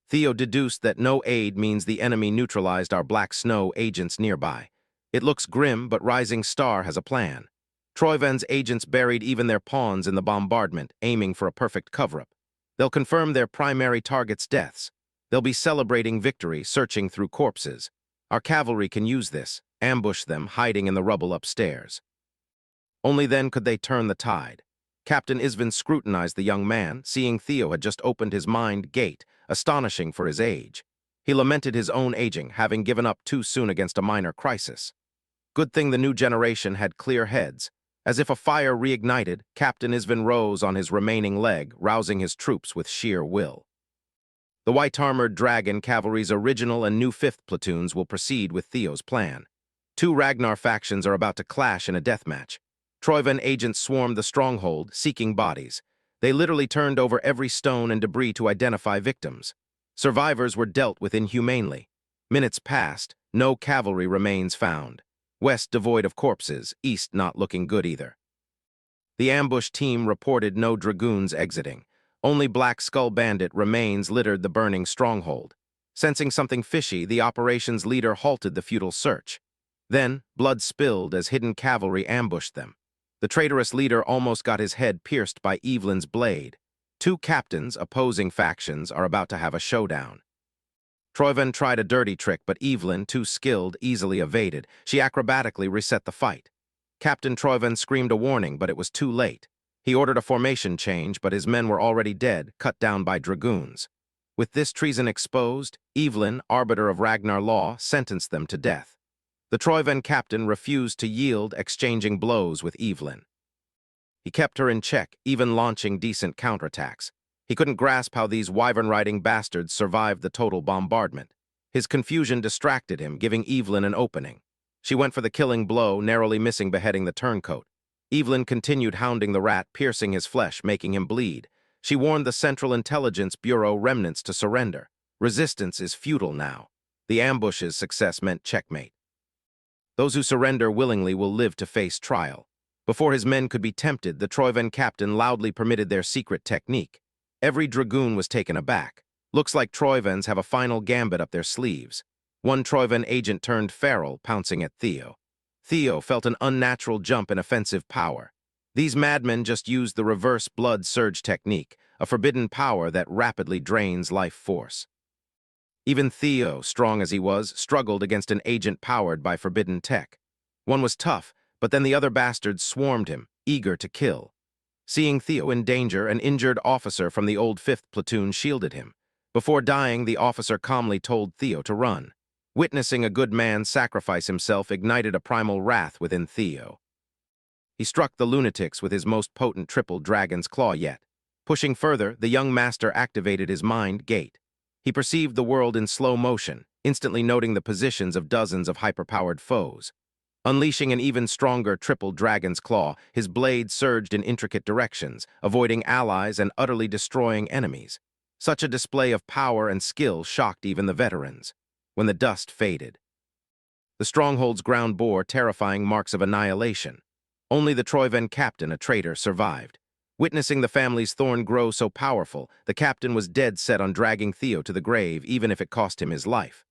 Theo deduced that no aid means the enemy neutralized our Black Snow agents nearby. It looks grim, but Rising Star has a plan. Troyven's agents buried even their pawns in the bombardment, aiming for a perfect cover-up. They'll confirm their primary target's deaths. They'll be celebrating victory, searching through corpses. Our cavalry can use this, ambush them, hiding in the rubble upstairs. Only then could they turn the tide. Captain Isvin scrutinized the young man, seeing Theo had just opened his mind gate, astonishing for his age. He lamented his own aging, having given up too soon against a minor crisis. Good thing the new generation had clear heads. As if a fire reignited, Captain Isvin rose on his remaining leg, rousing his troops with sheer will. The white-armored Dragon Cavalry's original and new 5th platoons will proceed with Theo's plan. 2 Ragnar factions are about to clash in a deathmatch. Troyven agents swarmed the stronghold, seeking bodies. They literally turned over every stone and debris to identify victims. Survivors were dealt with inhumanely. Minutes passed, no cavalry remains found. West devoid of corpses, east not looking good either. The ambush team reported no dragoons exiting. Only Black Skull Bandit remains littered the burning stronghold. Sensing something fishy, the operations leader halted the futile search. Then, blood spilled as hidden cavalry ambushed them. The traitorous leader almost got his head pierced by Evelyn's blade. 2 captains, opposing factions, are about to have a showdown. Troyven tried a dirty trick, but Evelyn, too skilled, easily evaded. She acrobatically reset the fight. Captain Troyven screamed a warning, but it was too late. He ordered a formation change, but his men were already dead, cut down by dragoons. With this treason exposed, Evelyn, arbiter of Ragnar law, sentenced them to death. The Troyven captain refused to yield, exchanging blows with Evelyn. He kept her in check, even launching decent counterattacks. He couldn't grasp how these wyvern-riding bastards survived the total bombardment. His confusion distracted him, giving Evelyn an opening. She went for the killing blow, narrowly missing beheading the turncoat. Evelyn continued hounding the rat, piercing his flesh, making him bleed. She warned the Central Intelligence Bureau remnants to surrender. Resistance is futile now. The ambush's success meant checkmate. Those who surrender willingly will live to face trial. Before his men could be tempted, the Troyven captain loudly permitted their secret technique. Every dragoon was taken aback. Looks like Troyvens have a final gambit up their sleeves. One Troyven agent turned feral, pouncing at Theo. Theo felt an unnatural jump in offensive power. These madmen just used the reverse blood surge technique, a forbidden power that rapidly drains life force. Even Theo, strong as he was, struggled against an agent powered by forbidden tech. One was tough, but then the other bastards swarmed him, eager to kill. Seeing Theo in danger, an injured officer from the old 5th platoon shielded him. Before dying, the officer calmly told Theo to run. Witnessing a good man sacrifice himself ignited a primal wrath within Theo. He struck the lunatics with his most potent triple dragon's claw yet. Pushing further, the young master activated his mind gate. He perceived the world in slow motion, instantly noting the positions of dozens of hyperpowered foes. Unleashing an even stronger triple dragon's claw, his blade surged in intricate directions, avoiding allies and utterly destroying enemies. Such a display of power and skill shocked even the veterans. When the dust faded, the stronghold's ground bore terrifying marks of annihilation. Only the Troyven captain, a traitor, survived. Witnessing the family's thorn grow so powerful, the captain was dead set on dragging Theo to the grave, even if it cost him his life.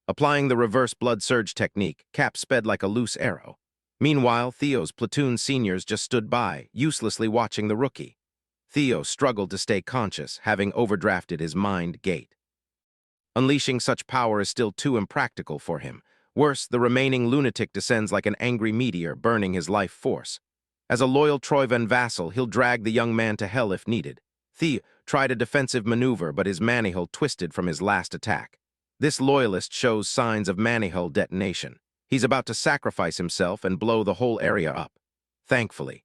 Applying the reverse blood surge technique, Cap sped like a loose arrow. Meanwhile, Theo's platoon seniors just stood by, uselessly watching the rookie. Theo struggled to stay conscious, having overdrafted his mind gate. Unleashing such power is still too impractical for him. Worse, the remaining lunatic descends like an angry meteor, burning his life force. As a loyal Troyven vassal, he'll drag the young man to hell if needed. Theo tried a defensive maneuver, but his manihull twisted from his last attack. This loyalist shows signs of manihull detonation. He's about to sacrifice himself and blow the whole area up. Thankfully.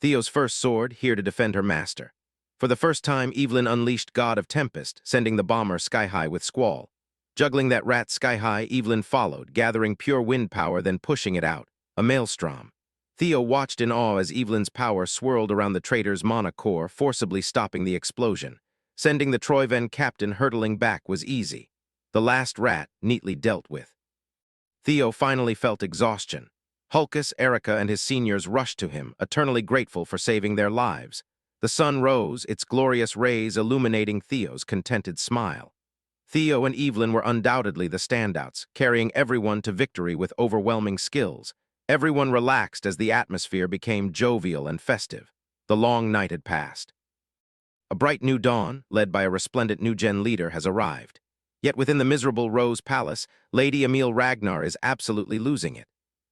Theo's first sword, here to defend her master. For the first time, Evelyn unleashed God of Tempest, sending the bomber sky-high with Squall. Juggling that rat sky-high, Evelyn followed, gathering pure wind power, then pushing it out, a maelstrom. Theo watched in awe as Evelyn's power swirled around the traitor's mana core, forcibly stopping the explosion. Sending the Troyven captain hurtling back was easy. The last rat neatly dealt with. Theo finally felt exhaustion. Hulkus, Erica, and his seniors rushed to him, eternally grateful for saving their lives. The sun rose, its glorious rays illuminating Theo's contented smile. Theo and Evelyn were undoubtedly the standouts, carrying everyone to victory with overwhelming skills. Everyone relaxed as the atmosphere became jovial and festive. The long night had passed. A bright new dawn, led by a resplendent new-gen leader, has arrived. Yet within the miserable Rose Palace, Lady Emile Ragnar is absolutely losing it.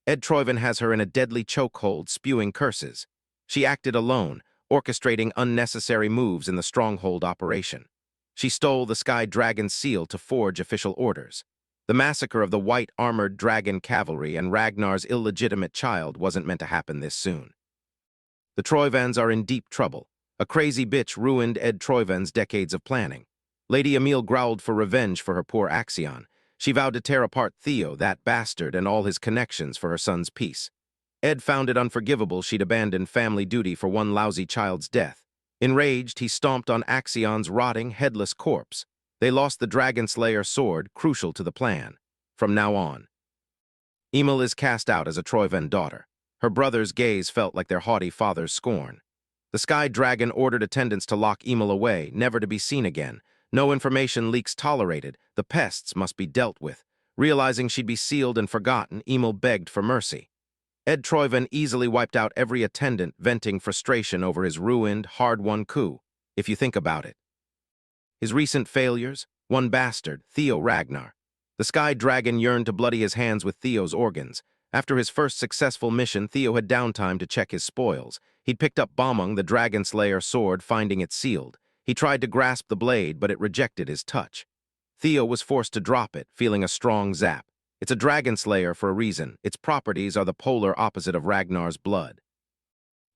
Ed Troyven has her in a deadly chokehold, spewing curses. She acted alone, orchestrating unnecessary moves in the stronghold operation. She stole the Sky Dragon's seal to forge official orders. The massacre of the white armored dragon cavalry and Ragnar's illegitimate child wasn't meant to happen this soon. The Troyvans are in deep trouble. A crazy bitch ruined Ed Troyven's decades of planning. Lady Emile growled for revenge for her poor Axion. She vowed to tear apart Theo, that bastard, and all his connections for her son's peace. Ed found it unforgivable she'd abandoned family duty for one lousy child's death. Enraged, he stomped on Axion's rotting, headless corpse. They lost the Dragon Slayer sword, crucial to the plan. From now on, Emil is cast out as a Troyven daughter. Her brother's gaze felt like their haughty father's scorn. The Sky Dragon ordered attendants to lock Emil away, never to be seen again. No information leaks tolerated. The pests must be dealt with. Realizing she'd be sealed and forgotten, Emil begged for mercy. Ed Troyven easily wiped out every attendant, venting frustration over his ruined, hard-won coup, if you think about it. His recent failures? One bastard, Theo Ragnar. The Sky Dragon yearned to bloody his hands with Theo's organs. After his first successful mission, Theo had downtime to check his spoils. He'd picked up Bomung, the Dragon Slayer sword, finding it sealed. He tried to grasp the blade, but it rejected his touch. Theo was forced to drop it, feeling a strong zap. It's a Dragon Slayer for a reason. Its properties are the polar opposite of Ragnar's blood.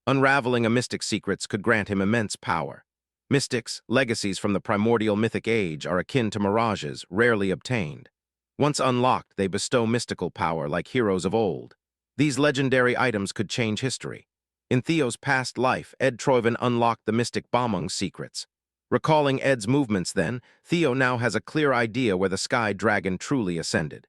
Unraveling a mystic's secrets could grant him immense power. Mystics, legacies from the primordial mythic age, are akin to mirages, rarely obtained. Once unlocked, they bestow mystical power like heroes of old. These legendary items could change history. In Theo's past life, Ed Troyven unlocked the mystic Bomung's secrets. Recalling Ed's movements then, Theo now has a clear idea where the Sky Dragon truly ascended.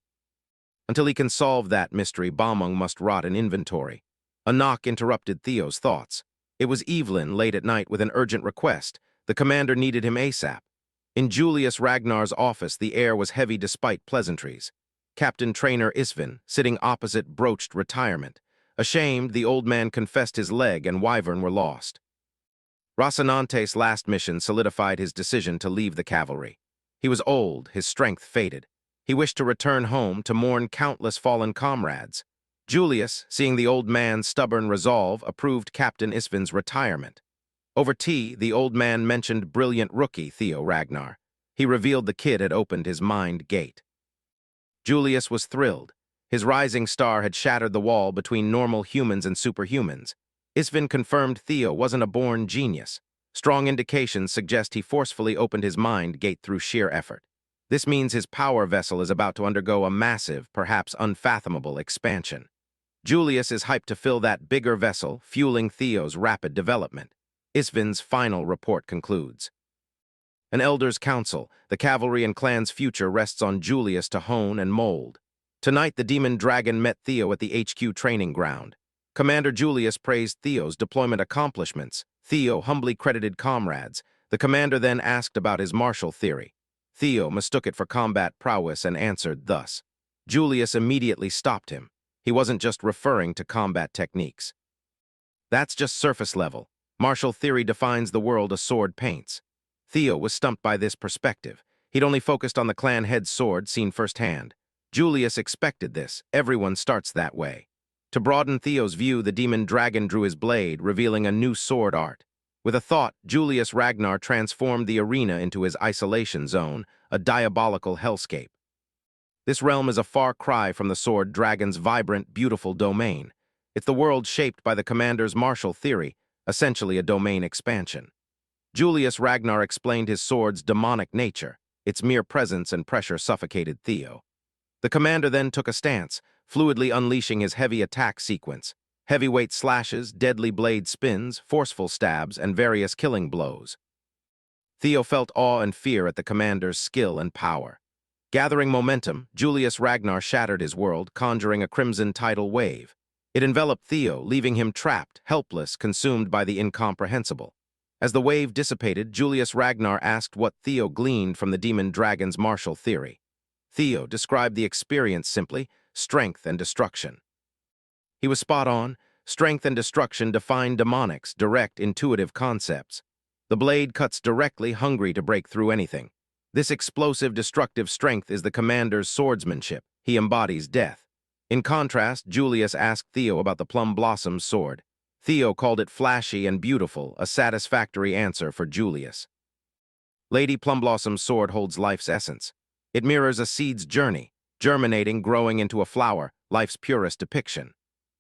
Until he can solve that mystery, Bomung must rot in inventory. A knock interrupted Theo's thoughts. It was Evelyn, late at night, with an urgent request. The commander needed him ASAP. In Julius Ragnar's office, the air was heavy despite pleasantries. Captain Trainer Isvin, sitting opposite, broached retirement. Ashamed, the old man confessed his leg and Wyvern were lost. Rocinante's last mission solidified his decision to leave the cavalry. He was old, his strength faded. He wished to return home to mourn countless fallen comrades. Julius, seeing the old man's stubborn resolve, approved Captain Isvin's retirement. Over tea, the old man mentioned brilliant rookie Theo Ragnar. He revealed the kid had opened his mind gate. Julius was thrilled. His rising star had shattered the wall between normal humans and superhumans. Isvin confirmed Theo wasn't a born genius. Strong indications suggest he forcefully opened his mind gate through sheer effort. This means his power vessel is about to undergo a massive, perhaps unfathomable expansion. Julius is hyped to fill that bigger vessel, fueling Theo's rapid development. Isvin's final report concludes. An Elder's Council, the cavalry and clan's future rests on Julius to hone and mold. Tonight, the Demon Dragon met Theo at the HQ training ground. Commander Julius praised Theo's deployment accomplishments. Theo humbly credited comrades. The commander then asked about his martial theory. Theo mistook it for combat prowess and answered thus. Julius immediately stopped him. He wasn't just referring to combat techniques. That's just surface level. Martial theory defines the world a sword paints. Theo was stumped by this perspective. He'd only focused on the clan head's sword seen firsthand. Julius expected this. Everyone starts that way. To broaden Theo's view, the demon dragon drew his blade, revealing a new sword art. With a thought, Julius Ragnar transformed the arena into his isolation zone, a diabolical hellscape. This realm is a far cry from the sword dragon's vibrant, beautiful domain. It's the world shaped by the commander's martial theory, essentially a domain expansion. Julius Ragnar explained his sword's demonic nature. Its mere presence and pressure suffocated Theo. The commander then took a stance, fluidly unleashing his heavy attack sequence. Heavyweight slashes, deadly blade spins, forceful stabs, and various killing blows. Theo felt awe and fear at the commander's skill and power. Gathering momentum, Julius Ragnar shattered his world, conjuring a crimson tidal wave. It enveloped Theo, leaving him trapped, helpless, consumed by the incomprehensible. As the wave dissipated, Julius Ragnar asked what Theo gleaned from the demon dragon's martial theory. Theo described the experience simply: strength and destruction. He was spot on. Strength and destruction define demonics, direct, intuitive concepts. The blade cuts directly, hungry to break through anything. This explosive, destructive strength is the commander's swordsmanship. He embodies death. In contrast, Julius asked Theo about the Plum Blossom's sword. Theo called it flashy and beautiful, a satisfactory answer for Julius. Lady Plumblossom's sword holds life's essence. It mirrors a seed's journey, germinating, growing into a flower, life's purest depiction.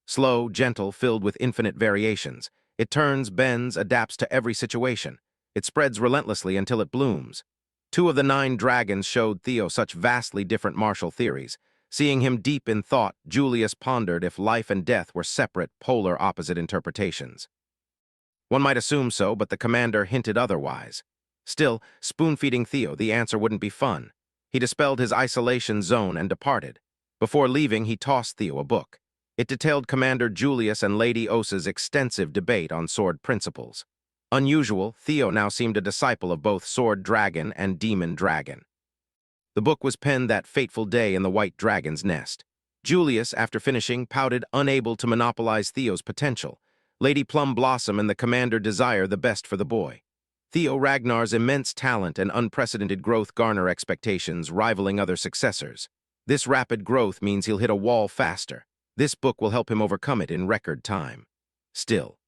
Slow, gentle, filled with infinite variations, it turns, bends, adapts to every situation. It spreads relentlessly until it blooms. 2 of the 9 dragons showed Theo such vastly different martial theories. Seeing him deep in thought, Julius pondered if life and death were separate, polar opposite interpretations. One might assume so, but the commander hinted otherwise. Still, spoon-feeding Theo, the answer wouldn't be fun. He dispelled his isolation zone and departed. Before leaving, he tossed Theo a book. It detailed Commander Julius and Lady Osa's extensive debate on sword principles. Unusual, Theo now seemed a disciple of both Sword Dragon and Demon Dragon. The book was penned that fateful day in the White Dragon's nest. Julius, after finishing, pouted, unable to monopolize Theo's potential. Lady Plum Blossom and the commander desire the best for the boy. Theo Ragnar's immense talent and unprecedented growth garner expectations, rivaling other successors. This rapid growth means he'll hit a wall faster. This book will help him overcome it in record time. Still,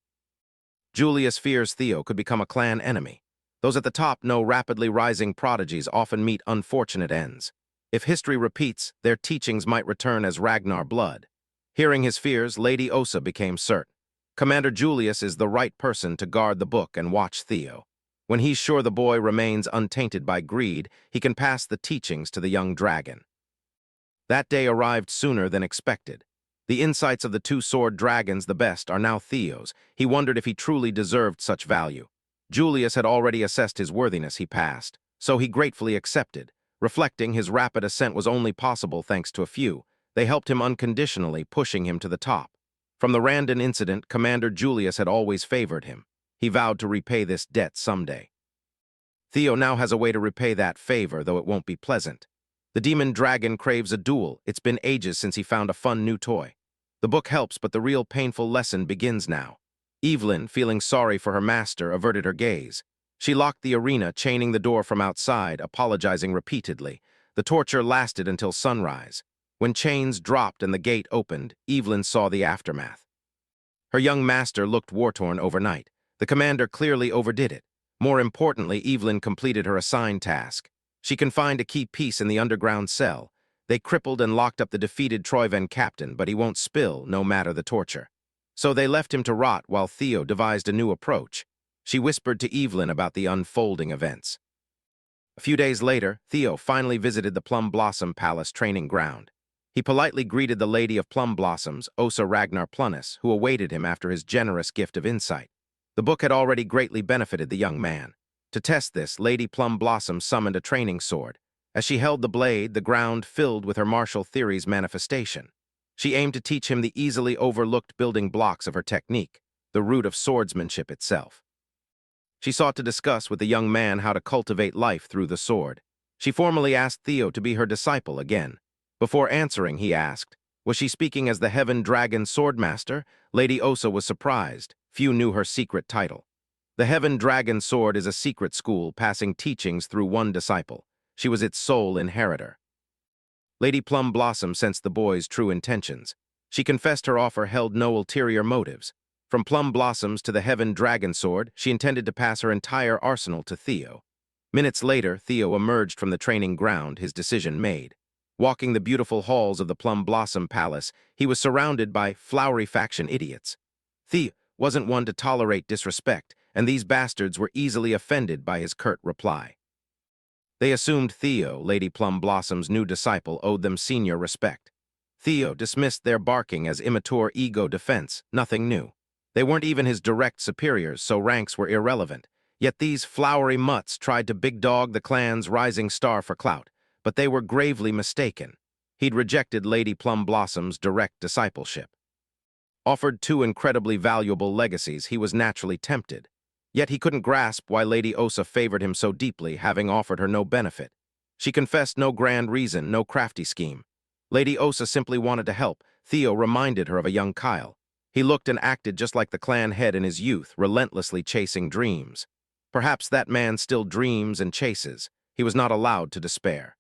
Julius fears Theo could become a clan enemy. Those at the top know rapidly rising prodigies often meet unfortunate ends. If history repeats, their teachings might return as Ragnar blood. Hearing his fears, Lady Osa became certain. Commander Julius is the right person to guard the book and watch Theo. When he's sure the boy remains untainted by greed, he can pass the teachings to the young dragon. That day arrived sooner than expected. The insights of the 2 sword dragons, the best, are now Theo's. He wondered if he truly deserved such value. Julius had already assessed his worthiness. He passed, so he gratefully accepted. Reflecting, his rapid ascent was only possible thanks to a few. They helped him unconditionally, pushing him to the top. From the Randon incident, Commander Julius had always favored him. He vowed to repay this debt someday. Theo now has a way to repay that favor, though it won't be pleasant. The demon dragon craves a duel. It's been ages since he found a fun new toy. The book helps, but the real painful lesson begins now. Evelyn, feeling sorry for her master, averted her gaze. She locked the arena, chaining the door from outside, apologizing repeatedly. The torture lasted until sunrise. When chains dropped and the gate opened, Evelyn saw the aftermath. Her young master looked war-torn overnight. The commander clearly overdid it. More importantly, Evelyn completed her assigned task. She confined a key piece in the underground cell. They crippled and locked up the defeated Troyven captain, but he won't spill, no matter the torture. So they left him to rot while Theo devised a new approach. She whispered to Evelyn about the unfolding events. A few days later, Theo finally visited the Plum Blossom Palace training ground. He politely greeted the Lady of Plum Blossoms, Osa Ragnar Plunnis, who awaited him after his generous gift of insight. The book had already greatly benefited the young man. To test this, Lady Plum Blossom summoned a training sword. As she held the blade, the ground filled with her martial theory's manifestation. She aimed to teach him the easily overlooked building blocks of her technique, the root of swordsmanship itself. She sought to discuss with the young man how to cultivate life through the sword. She formally asked Theo to be her disciple again. Before answering, he asked, was she speaking as the Heaven Dragon Swordmaster? Lady Osa was surprised. Few knew her secret title. The Heaven Dragon Sword is a secret school passing teachings through one disciple. She was its sole inheritor. Lady Plum Blossom sensed the boy's true intentions. She confessed her offer held no ulterior motives. From Plum Blossoms to the Heaven Dragon Sword, she intended to pass her entire arsenal to Theo. Minutes later, Theo emerged from the training ground, his decision made. Walking the beautiful halls of the Plum Blossom Palace, he was surrounded by flowery faction idiots. Theo wasn't one to tolerate disrespect, and these bastards were easily offended by his curt reply. They assumed Theo, Lady Plum Blossom's new disciple, owed them senior respect. Theo dismissed their barking as immature ego defense, nothing new. They weren't even his direct superiors, so ranks were irrelevant. Yet these flowery mutts tried to big dog the clan's rising star for clout. but they were gravely mistaken. He'd rejected Lady Plum Blossom's direct discipleship. Offered two incredibly valuable legacies, he was naturally tempted. Yet he couldn't grasp why Lady Osa favored him so deeply, having offered her no benefit. She confessed no grand reason, no crafty scheme. Lady Osa simply wanted to help. Theo reminded her of a young Kyle. He looked and acted just like the clan head in his youth, relentlessly chasing dreams. Perhaps that man still dreams and chases. He was not allowed to despair.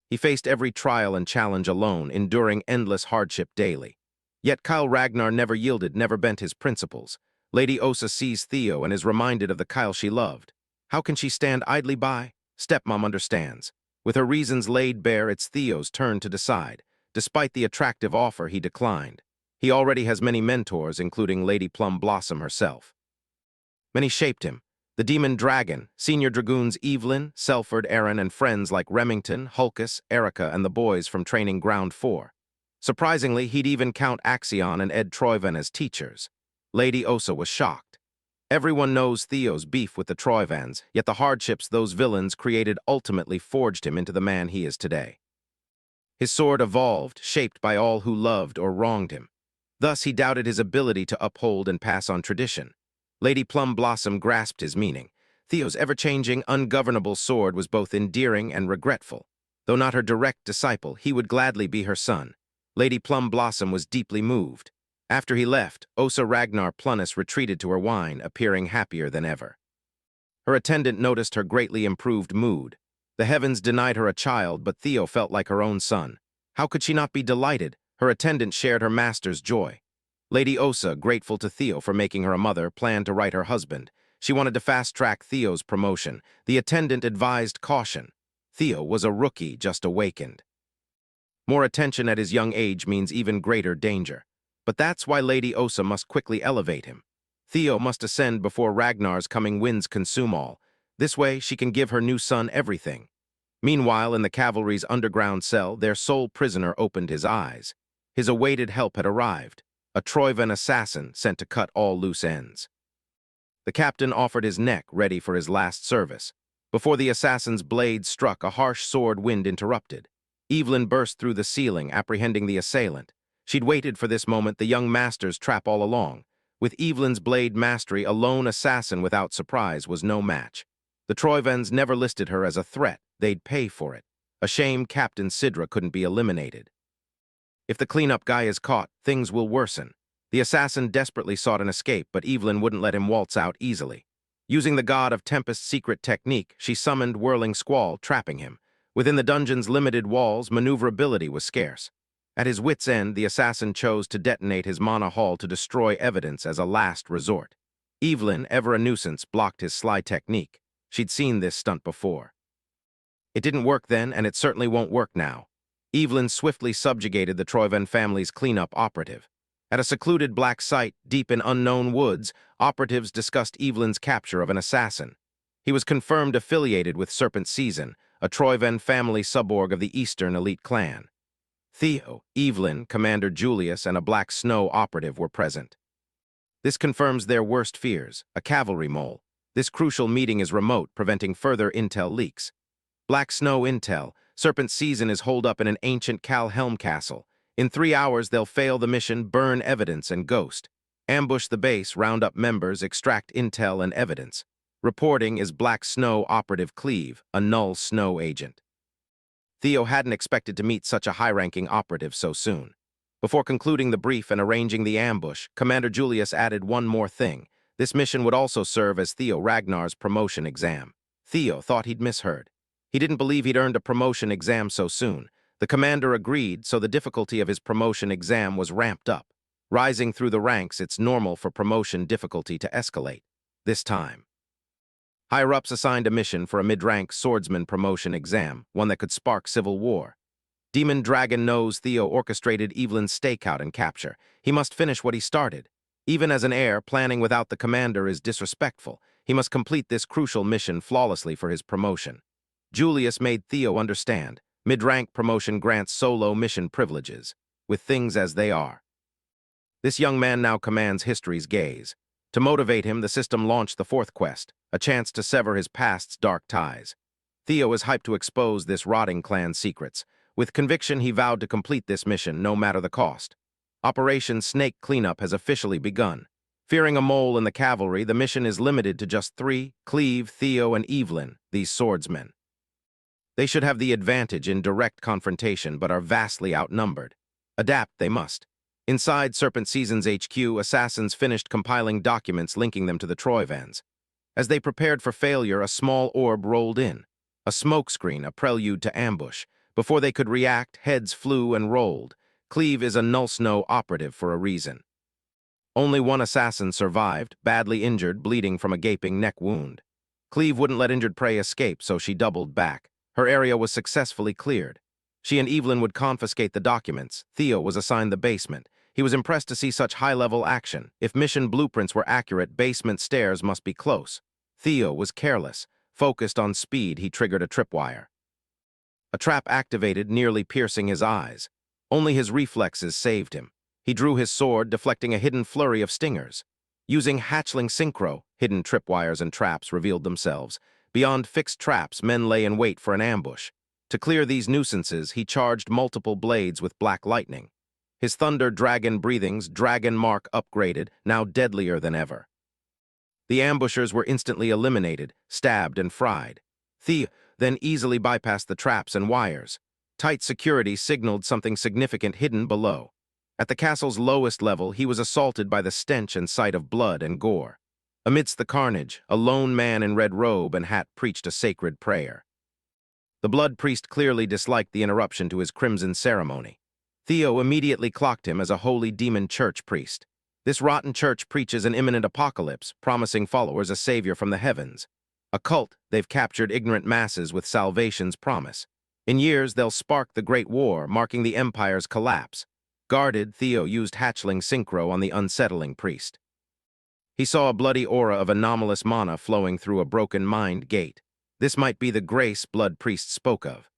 He faced every trial and challenge alone, enduring endless hardship daily. Yet Kyle Ragnar never yielded, never bent his principles. Lady Osa sees Theo and is reminded of the Kyle she loved. How can she stand idly by? Stepmom understands. With her reasons laid bare, it's Theo's turn to decide. Despite the attractive offer, he declined. He already has many mentors, including Lady Plum Blossom herself. Many shaped him. The Demon Dragon, Senior Dragoons Evelyn, Selford, Aaron, and friends like Remington, Hulkus, Erica, and the boys from Training Ground 4. Surprisingly, he'd even count Axion and Ed Troyvan as teachers. Lady Osa was shocked. Everyone knows Theo's beef with the Troyvans, yet the hardships those villains created ultimately forged him into the man he is today. His sword evolved, shaped by all who loved or wronged him. Thus, he doubted his ability to uphold and pass on tradition. Lady Plum Blossom grasped his meaning. Theo's ever-changing, ungovernable sword was both endearing and regretful. Though not her direct disciple, he would gladly be her son. Lady Plum Blossom was deeply moved. After he left, Osa Ragnar Plunnis retreated to her wine, appearing happier than ever. Her attendant noticed her greatly improved mood. The heavens denied her a child, but Theo felt like her own son. How could she not be delighted? Her attendant shared her master's joy. Lady Osa, grateful to Theo for making her a mother, planned to write her husband. She wanted to fast-track Theo's promotion. The attendant advised caution. Theo was a rookie just awakened. More attention at his young age means even greater danger. But that's why Lady Osa must quickly elevate him. Theo must ascend before Ragnar's coming winds consume all. This way, she can give her new son everything. Meanwhile, in the cavalry's underground cell, their sole prisoner opened his eyes. His awaited help had arrived. A Troyvan assassin sent to cut all loose ends. The captain offered his neck, ready for his last service. Before the assassin's blade struck, a harsh sword wind interrupted. Evelyn burst through the ceiling, apprehending the assailant. She'd waited for this moment, the young master's trap all along. With Evelyn's blade mastery, a lone assassin without surprise was no match. The Troyvans never listed her as a threat. They'd pay for it. A shame Captain Sidra couldn't be eliminated. If the cleanup guy is caught, things will worsen. The assassin desperately sought an escape, but Evelyn wouldn't let him waltz out easily. Using the God of Tempest's secret technique, she summoned Whirling Squall, trapping him. Within the dungeon's limited walls, maneuverability was scarce. At his wit's end, the assassin chose to detonate his mana hull to destroy evidence as a last resort. Evelyn, ever a nuisance, blocked his sly technique. She'd seen this stunt before. It didn't work then, and it certainly won't work now. Evelyn swiftly subjugated the Troyvan family's cleanup operative. At a secluded black site deep in unknown woods, operatives discussed Evelyn's capture of an assassin. He was confirmed affiliated with Serpent Season, a Troyvan family suborg of the Eastern elite clan. Theo, Evelyn, Commander Julius, and a Black Snow operative were present. This confirms their worst fears, a cavalry mole. This crucial meeting is remote, preventing further intel leaks. Black Snow intel. Serpent Season is holed up in an ancient Cal Helm castle. In 3 hours, they'll fail the mission, burn evidence, and ghost. Ambush the base, round up members, extract intel and evidence. Reporting is Black Snow Operative Cleve, a null snow agent. Theo hadn't expected to meet such a high-ranking operative so soon. Before concluding the brief and arranging the ambush, Commander Julius added one more thing. This mission would also serve as Theo Ragnar's promotion exam. Theo thought he'd misheard. He didn't believe he'd earned a promotion exam so soon. The commander agreed, so the difficulty of his promotion exam was ramped up. Rising through the ranks, it's normal for promotion difficulty to escalate. This time, higher-ups assigned a mission for a mid-rank swordsman promotion exam, one that could spark civil war. Demon Dragon knows Theo orchestrated Evelyn's stakeout and capture. He must finish what he started. Even as an heir, planning without the commander is disrespectful. He must complete this crucial mission flawlessly for his promotion. Julius made Theo understand. Mid-rank promotion grants solo mission privileges, with things as they are. This young man now commands history's gaze. To motivate him, the system launched the fourth quest, a chance to sever his past's dark ties. Theo was hyped to expose this rotting clan's secrets. With conviction, he vowed to complete this mission, no matter the cost. Operation Snake Cleanup has officially begun. Fearing a mole in the cavalry, the mission is limited to just three: Cleve, Theo, and Evelyn, these swordsmen. They should have the advantage in direct confrontation, but are vastly outnumbered. Adapt they must. Inside Serpent Season's HQ, assassins finished compiling documents linking them to the Troivans. As they prepared for failure, a small orb rolled in. A smokescreen, a prelude to ambush. Before they could react, heads flew and rolled. Cleve is a null snow operative for a reason. Only one assassin survived, badly injured, bleeding from a gaping neck wound. Cleve wouldn't let injured prey escape, so she doubled back. Her area was successfully cleared. She and Evelyn would confiscate the documents. Theo was assigned the basement. He was impressed to see such high-level action. If mission blueprints were accurate, basement stairs must be close. Theo was careless. Focused on speed, he triggered a tripwire. A trap activated, nearly piercing his eyes. Only his reflexes saved him. He drew his sword, deflecting a hidden flurry of stingers. Using hatchling synchro, hidden tripwires and traps revealed themselves. Beyond fixed traps, men lay in wait for an ambush. To clear these nuisances, he charged multiple blades with black lightning. His thunder dragon breathings, dragon mark upgraded, now deadlier than ever. The ambushers were instantly eliminated, stabbed and fried. Theo then easily bypassed the traps and wires. Tight security signaled something significant hidden below. At the castle's lowest level, he was assaulted by the stench and sight of blood and gore. Amidst the carnage, a lone man in red robe and hat preached a sacred prayer. The blood priest clearly disliked the interruption to his crimson ceremony. Theo immediately clocked him as a holy demon church priest. This rotten church preaches an imminent apocalypse, promising followers a savior from the heavens. A cult, they've captured ignorant masses with salvation's promise. In years, they'll spark the Great War, marking the Empire's collapse. Guarded, Theo used hatchling synchro on the unsettling priest. He saw a bloody aura of anomalous mana flowing through a broken mind gate. This might be the grace blood priest spoke of.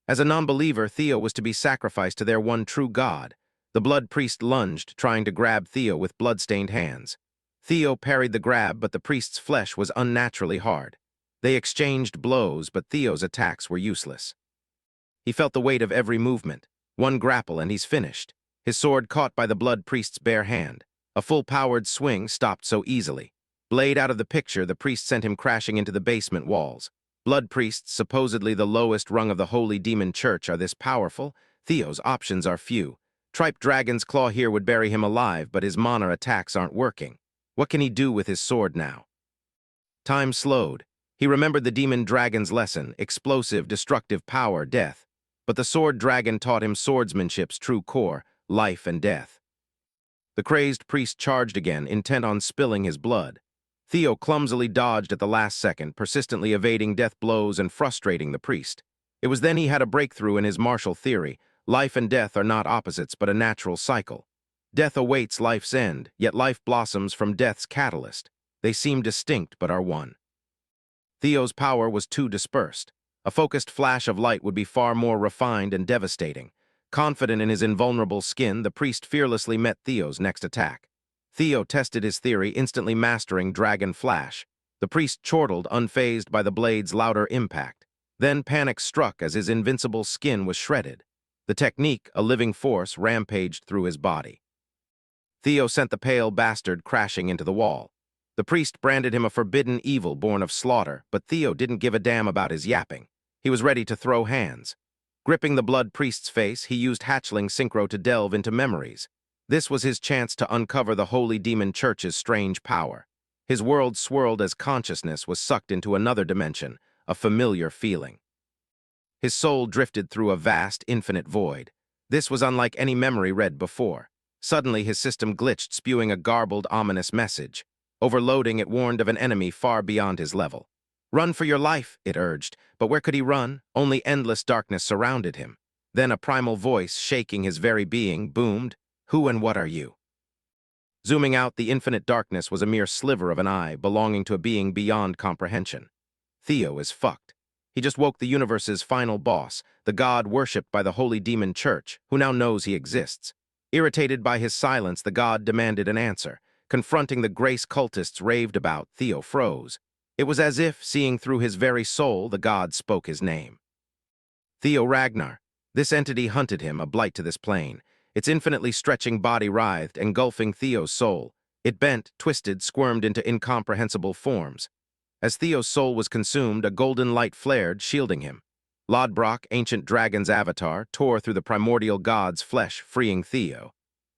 As a non-believer, Theo was to be sacrificed to their one true God. The blood priest lunged, trying to grab Theo with blood-stained hands. Theo parried the grab, but the priest's flesh was unnaturally hard. They exchanged blows, but Theo's attacks were useless. He felt the weight of every movement. One grapple and he's finished. His sword caught by the blood priest's bare hand. A full-powered swing stopped so easily. Blade out of the picture, the priest sent him crashing into the basement walls. Blood priests, supposedly the lowest rung of the holy demon church, are this powerful? Theo's options are few. Tripe Dragon's Claw here would bury him alive, but his mana attacks aren't working. What can he do with his sword now? Time slowed. He remembered the demon dragon's lesson: explosive, destructive power, death. But the sword dragon taught him swordsmanship's true core: life and death. The crazed priest charged again, intent on spilling his blood. Theo clumsily dodged at the last second, persistently evading death blows and frustrating the priest. It was then he had a breakthrough in his martial theory. Life and death are not opposites, but a natural cycle. Death awaits life's end, yet life blossoms from death's catalyst. They seem distinct, but are one. Theo's power was too dispersed. A focused flash of light would be far more refined and devastating. Confident in his invulnerable skin, the priest fearlessly met Theo's next attack. Theo tested his theory, instantly mastering Dragon Flash. The priest chortled, unfazed by the blade's louder impact. Then panic struck as his invincible skin was shredded. The technique, a living force, rampaged through his body. Theo sent the pale bastard crashing into the wall. The priest branded him a forbidden evil born of slaughter, but Theo didn't give a damn about his yapping. He was ready to throw hands. Gripping the blood priest's face, he used hatchling synchro to delve into memories. This was his chance to uncover the holy demon church's strange power. His world swirled as consciousness was sucked into another dimension, a familiar feeling. His soul drifted through a vast, infinite void. This was unlike any memory read before. Suddenly, his system glitched, spewing a garbled, ominous message. Overloading, it warned of an enemy far beyond his level. "Run for your life," it urged, but where could he run? Only endless darkness surrounded him. Then a primal voice, shaking his very being, boomed, "Who and what are you?" Zooming out, the infinite darkness was a mere sliver of an eye, belonging to a being beyond comprehension. Theo is fucked. He just woke the universe's final boss, the god worshipped by the holy demon church, who now knows he exists. Irritated by his silence, the god demanded an answer. Confronting the grace cultists raved about, Theo froze. It was as if, seeing through his very soul, the god spoke his name. Theo Ragnar. This entity hunted him, a blight to this plane. Its infinitely stretching body writhed, engulfing Theo's soul. It bent, twisted, squirmed into incomprehensible forms. As Theo's soul was consumed, a golden light flared, shielding him. Lodbrok, ancient dragon's avatar, tore through the primordial god's flesh, freeing Theo.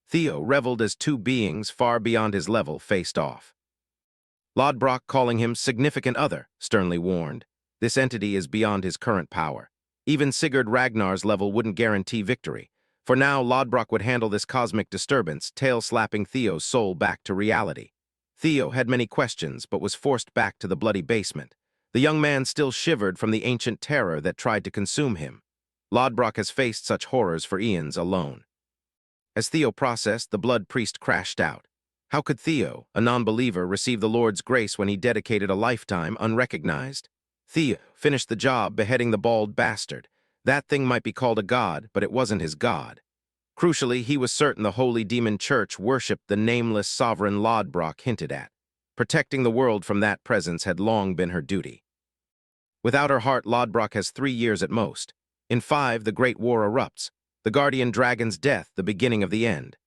Theo reveled as two beings far beyond his level faced off. Lodbrok, calling him significant other, sternly warned, "This entity is beyond his current power. Even Sigurd Ragnar's level wouldn't guarantee victory. For now, Lodbrok would handle this cosmic disturbance, tail-slapping Theo's soul back to reality." Theo had many questions, but was forced back to the bloody basement. The young man still shivered from the ancient terror that tried to consume him. Lodbrok has faced such horrors for eons alone. As Theo processed, the blood priest crashed out. How could Theo, a non-believer, receive the Lord's grace when he dedicated a lifetime unrecognized? Theo finished the job beheading the bald bastard. That thing might be called a god, but it wasn't his god. Crucially, he was certain the Holy Demon Church worshipped the nameless sovereign Lodbrok hinted at. Protecting the world from that presence had long been her duty. Without her heart, Lodbrok has 3 years at most. In 5, the Great War erupts. The guardian dragon's death, the beginning of the end.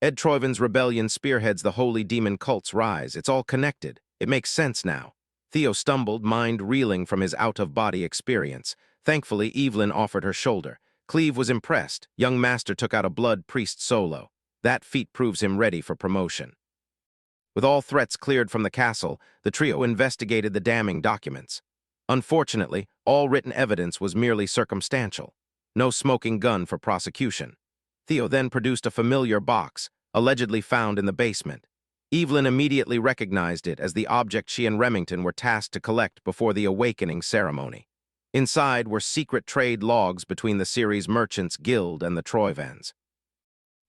Ed Troiven's rebellion spearheads the holy demon cult's rise. It's all connected. It makes sense now. Theo stumbled, mind reeling from his out-of-body experience. Thankfully, Evelyn offered her shoulder. Cleve was impressed. Young Master took out a blood priest solo. That feat proves him ready for promotion. With all threats cleared from the castle, the trio investigated the damning documents. Unfortunately, all written evidence was merely circumstantial. No smoking gun for prosecution. Theo then produced a familiar box, allegedly found in the basement. Evelyn immediately recognized it as the object she and Remington were tasked to collect before the awakening ceremony. Inside were secret trade logs between the series' merchants guild and the Troivans.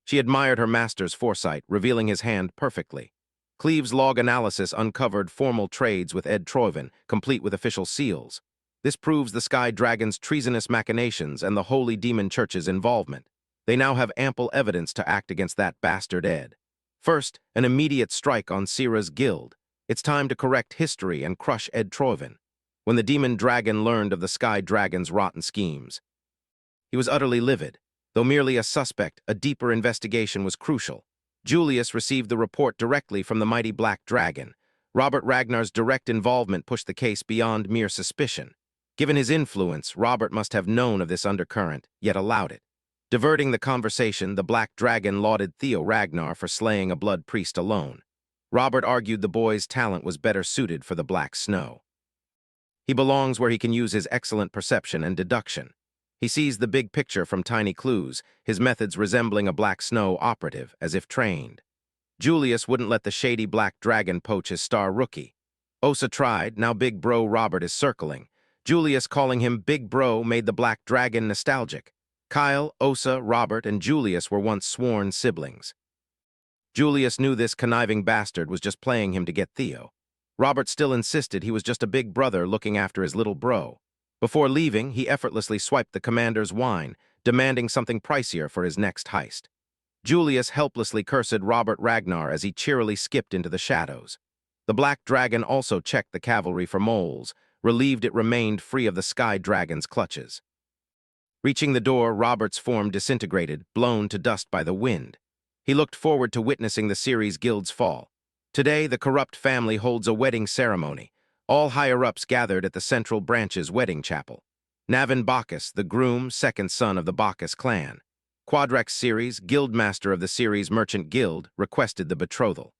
She admired her master's foresight, revealing his hand perfectly. Cleve's log analysis uncovered formal trades with Ed Troivan, complete with official seals. This proves the Sky Dragon's treasonous machinations and the Holy Demon Church's involvement. They now have ample evidence to act against that bastard Ed. First, an immediate strike on Sira's guild. It's time to correct history and crush Ed Troivan. When the demon dragon learned of the Sky Dragon's rotten schemes, he was utterly livid. Though merely a suspect, a deeper investigation was crucial. Julius received the report directly from the mighty Black Dragon. Robert Ragnar's direct involvement pushed the case beyond mere suspicion. Given his influence, Robert must have known of this undercurrent, yet allowed it. Diverting the conversation, the Black Dragon lauded Theo Ragnar for slaying a blood priest alone. Robert argued the boy's talent was better suited for the Black Snow. He belongs where he can use his excellent perception and deduction. He sees the big picture from tiny clues, his methods resembling a Black Snow operative, as if trained. Julius wouldn't let the shady Black Dragon poach his star rookie. Osa tried, now Big Bro Robert is circling. Julius calling him Big Bro made the Black Dragon nostalgic. Kyle, Osa, Robert, and Julius were once sworn siblings. Julius knew this conniving bastard was just playing him to get Theo. Robert still insisted he was just a big brother looking after his little bro. Before leaving, he effortlessly swiped the commander's wine, demanding something pricier for his next heist. Julius helplessly cursed Robert Ragnar as he cheerily skipped into the shadows. The Black Dragon also checked the cavalry for moles, relieved it remained free of the Sky Dragon's clutches. Reaching the door, Robert's form disintegrated, blown to dust by the wind. He looked forward to witnessing the series guild's fall. Today, the corrupt family holds a wedding ceremony. All higher-ups gathered at the Central Branch's wedding chapel. Navin Bacchus, the groom, second son of the Bacchus clan. Quadrax Ceres, guildmaster of the Ceres Merchant Guild, requested the betrothal.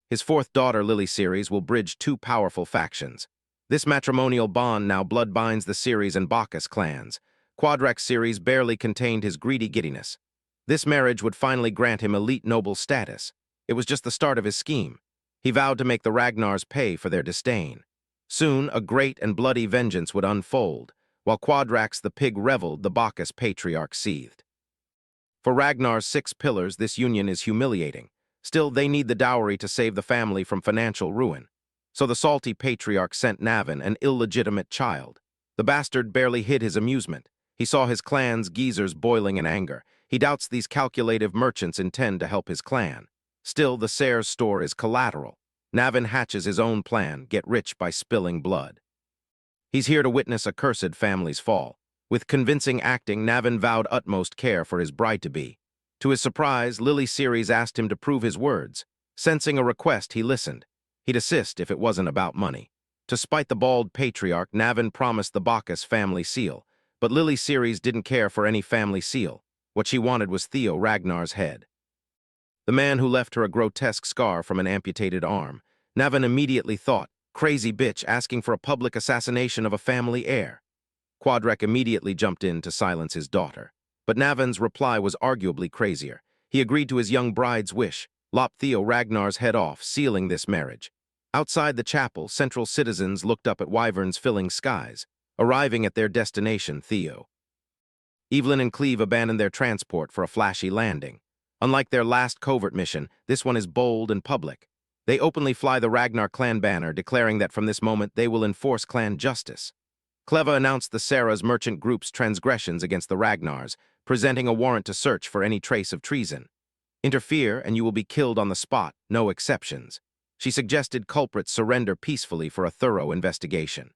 His fourth daughter, Lily Ceres, will bridge two powerful factions. This matrimonial bond now bloodbinds the Ceres and Bacchus clans. Quadrax Ceres barely contained his greedy giddiness. This marriage would finally grant him elite noble status. It was just the start of his scheme. He vowed to make the Ragnars pay for their disdain. Soon, a great and bloody vengeance would unfold. While Quadrax the pig reveled, the Bacchus patriarch seethed. For Ragnar's 6 pillars, this union is humiliating. Still, they need the dowry to save the family from financial ruin. So the salty patriarch sent Navin, an illegitimate child. The bastard barely hid his amusement. He saw his clan's geezers boiling in anger. He doubts these calculative merchants intend to help his clan. Still, the Sayre's store is collateral. Navin hatches his own plan, get rich by spilling blood. He's here to witness a cursed family's fall. With convincing acting, Navin vowed utmost care for his bride-to-be. To his surprise, Lily Ceres asked him to prove his words. Sensing a request, he listened. He'd assist if it wasn't about money. To spite the bald patriarch, Navin promised the Bacchus family seal. But Lily Ceres didn't care for any family seal. What she wanted was Theo Ragnar's head. The man who left her a grotesque scar from an amputated arm. Navin immediately thought, crazy bitch asking for a public assassination of a family heir. Quadrek immediately jumped in to silence his daughter. But Navin's reply was arguably crazier. He agreed to his young bride's wish, lopped Theo Ragnar's head off, sealing this marriage. Outside the chapel, central citizens looked up at wyverns filling skies, arriving at their destination, Theo. Evelyn and Cleve abandoned their transport for a flashy landing. Unlike their last covert mission, this one is bold and public. They openly fly the Ragnar clan banner, declaring that from this moment they will enforce clan justice. Cleva announced the Sarah's merchant group's transgressions against the Ragnars, presenting a warrant to search for any trace of treason. Interfere and you will be killed on the spot, no exceptions. She suggested culprits surrender peacefully for a thorough investigation.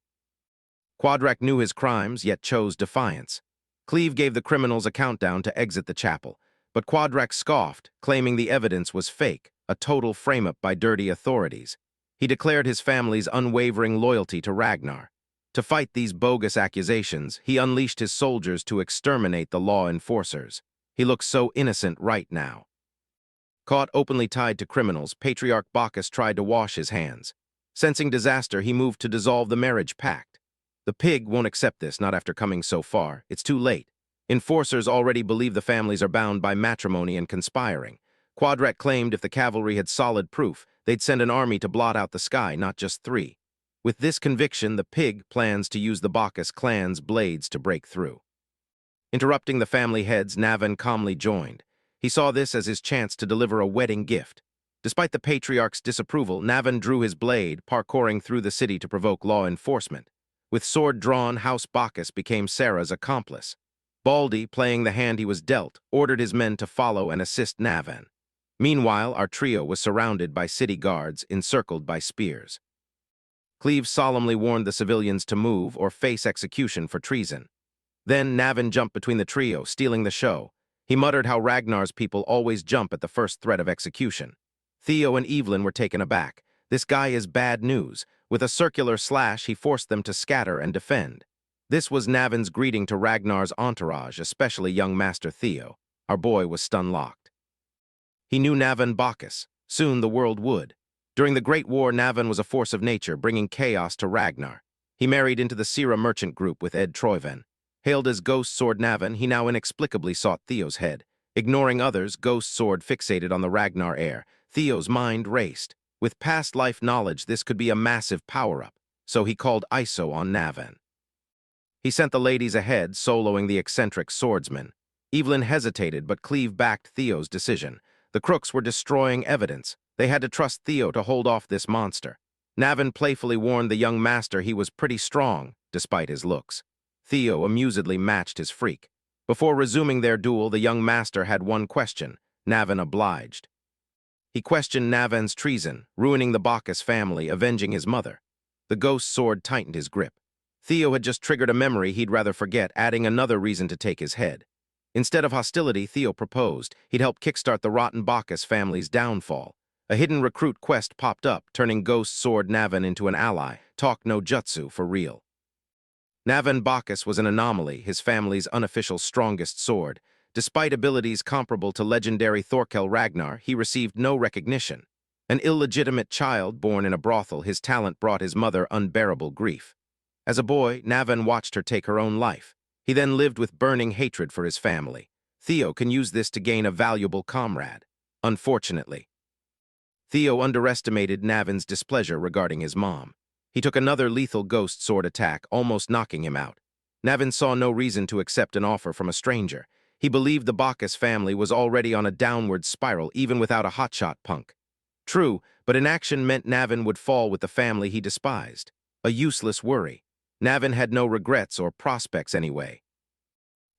Quadrek knew his crimes, yet chose defiance. Cleve gave the criminals a countdown to exit the chapel, but Quadrek scoffed, claiming the evidence was fake, a total frame-up by dirty authorities. He declared his family's unwavering loyalty to Ragnar. To fight these bogus accusations, he unleashed his soldiers to exterminate the law enforcers. He looks so innocent right now. Caught openly tied to criminals, Patriarch Bacchus tried to wash his hands. Sensing disaster, he moved to dissolve the marriage pact. The pig won't accept this, not after coming so far. It's too late. Enforcers already believe the families are bound by matrimony and conspiring. Quadrek claimed if the cavalry had solid proof, they'd send an army to blot out the sky, not just 3. With this conviction, the pig plans to use the Bacchus clan's blades to break through. Interrupting the family heads, Navin calmly joined. He saw this as his chance to deliver a wedding gift. Despite the patriarch's disapproval, Navin drew his blade, parkouring through the city to provoke law enforcement. With sword drawn, House Bacchus became Sarah's accomplice. Baldy, playing the hand he was dealt, ordered his men to follow and assist Navin. Meanwhile, our trio was surrounded by city guards, encircled by spears. Cleve solemnly warned the civilians to move or face execution for treason. Then Navin jumped between the trio, stealing the show. He muttered how Ragnar's people always jump at the first threat of execution. Theo and Evelyn were taken aback. This guy is bad news. With a circular slash, he forced them to scatter and defend. This was Navin's greeting to Ragnar's entourage, especially young Master Theo. Our boy was stun-locked. He knew Navin Bacchus. Soon the world would. During the Great War, Navin was a force of nature, bringing chaos to Ragnar. He married into the Sira merchant group with Ed Troyven. Hailed as Ghost Sword Navin, he now inexplicably sought Theo's head. Ignoring others, Ghost Sword fixated on the Ragnar heir. Theo's mind raced. With past life knowledge, this could be a massive power-up, so he called ISO on Navin. He sent the ladies ahead, soloing the eccentric swordsman. Evelyn hesitated, but Cleve backed Theo's decision. The crooks were destroying evidence. They had to trust Theo to hold off this monster. Navin playfully warned the young master he was pretty strong, despite his looks. Theo amusedly matched his freak. Before resuming their duel, the young master had one question. Navin obliged. He questioned Navin's treason, ruining the Bacchus family, avenging his mother. The ghost sword tightened his grip. Theo had just triggered a memory he'd rather forget, adding another reason to take his head. Instead of hostility, Theo proposed he'd help kickstart the rotten Bacchus family's downfall. A hidden recruit quest popped up, turning Ghost Sword Navin into an ally. Talk no jutsu for real. Navin Bacchus was an anomaly, his family's unofficial strongest sword. Despite abilities comparable to legendary Thorkel Ragnar, he received no recognition. An illegitimate child born in a brothel, his talent brought his mother unbearable grief. As a boy, Navin watched her take her own life. He then lived with burning hatred for his family. Theo can use this to gain a valuable comrade. Unfortunately, Theo underestimated Navin's displeasure regarding his mom. He took another lethal ghost sword attack, almost knocking him out. Navin saw no reason to accept an offer from a stranger. He believed the Bacchus family was already on a downward spiral, even without a hotshot punk. True, but inaction meant Navin would fall with the family he despised. A useless worry. Navin had no regrets or prospects anyway.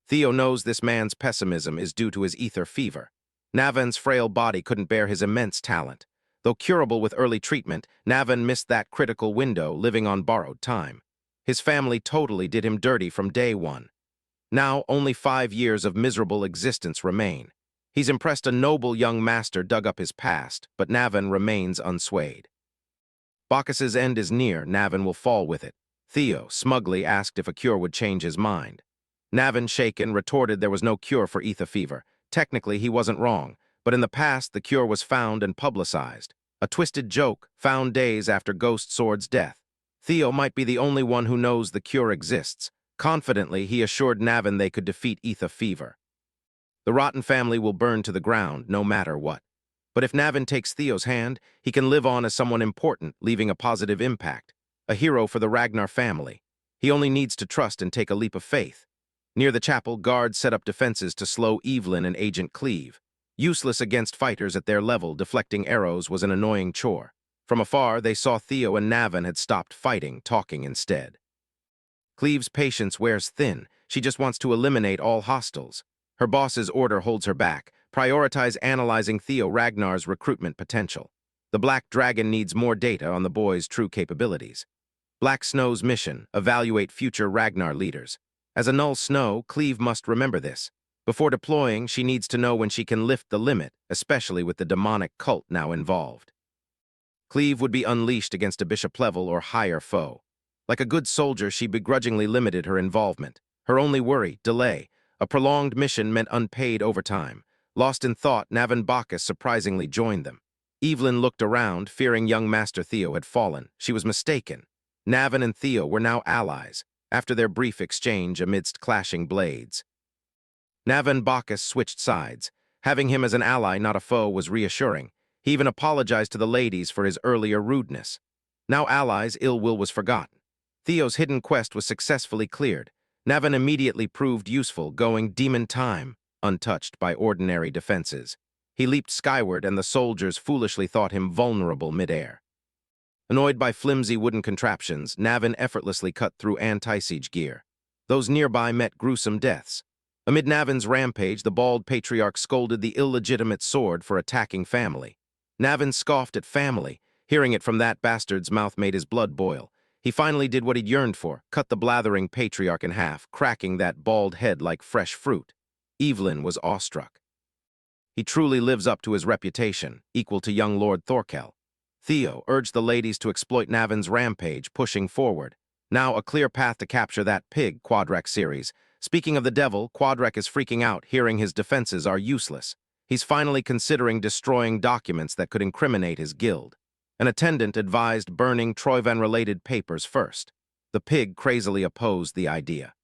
Theo knows this man's pessimism is due to his ether fever. Navin's frail body couldn't bear his immense talent. Though curable with early treatment, Navin missed that critical window, living on borrowed time. His family totally did him dirty from day one. Now only 5 years of miserable existence remain. He's impressed a noble young master dug up his past, but Navin remains unswayed. Bacchus's end is near, Navin will fall with it. Theo smugly asked if a cure would change his mind. Navin, shaken, retorted there was no cure for ether fever. Technically, he wasn't wrong, but in the past the cure was found and publicized. A twisted joke, found days after Ghost Sword's death. Theo might be the only one who knows the cure exists. Confidently, he assured Navin they could defeat ether fever. The rotten family will burn to the ground, no matter what. But if Navin takes Theo's hand, he can live on as someone important, leaving a positive impact. A hero for the Ragnar family. He only needs to trust and take a leap of faith. Near the chapel, guards set up defenses to slow Evelyn and Agent Cleve. Useless against fighters at their level, deflecting arrows was an annoying chore. From afar, they saw Theo and Navin had stopped fighting, talking instead. Cleve's patience wears thin. She just wants to eliminate all hostiles. Her boss's order holds her back. Prioritize analyzing Theo Ragnar's recruitment potential. The Black Dragon needs more data on the boy's true capabilities. Black Snow's mission, evaluate future Ragnar leaders. As a Null Snow, Cleve must remember this. Before deploying, she needs to know when she can lift the limit, especially with the demonic cult now involved. Cleve would be unleashed against a bishop-level or higher foe. Like a good soldier, she begrudgingly limited her involvement. Her only worry, delay. A prolonged mission meant unpaid overtime. Lost in thought, Navin Bacchus surprisingly joined them. Evelyn looked around, fearing young Master Theo had fallen. She was mistaken. Navin and Theo were now allies, after their brief exchange amidst clashing blades. Navin Bacchus switched sides. Having him as an ally, not a foe, was reassuring. He even apologized to the ladies for his earlier rudeness. Now allies, ill will was forgotten. Theo's hidden quest was successfully cleared. Navin immediately proved useful, going demon time, untouched by ordinary defenses. He leaped skyward, and the soldiers foolishly thought him vulnerable midair. Annoyed by flimsy wooden contraptions, Navin effortlessly cut through anti-siege gear. Those nearby met gruesome deaths. Amid Navin's rampage, the bald patriarch scolded the illegitimate sword for attacking family. Navin scoffed at family. Hearing it from that bastard's mouth made his blood boil. He finally did what he'd yearned for, cut the blathering patriarch in half, cracking that bald head like fresh fruit. Evelyn was awestruck. He truly lives up to his reputation, equal to young Lord Thorkel. Theo urged the ladies to exploit Navin's rampage, pushing forward. Now a clear path to capture that pig, Quadrack series. Speaking of the devil, Quadrack is freaking out, hearing his defenses are useless. He's finally considering destroying documents that could incriminate his guild. An attendant advised burning Troyvan-related papers first. The pig crazily opposed the idea.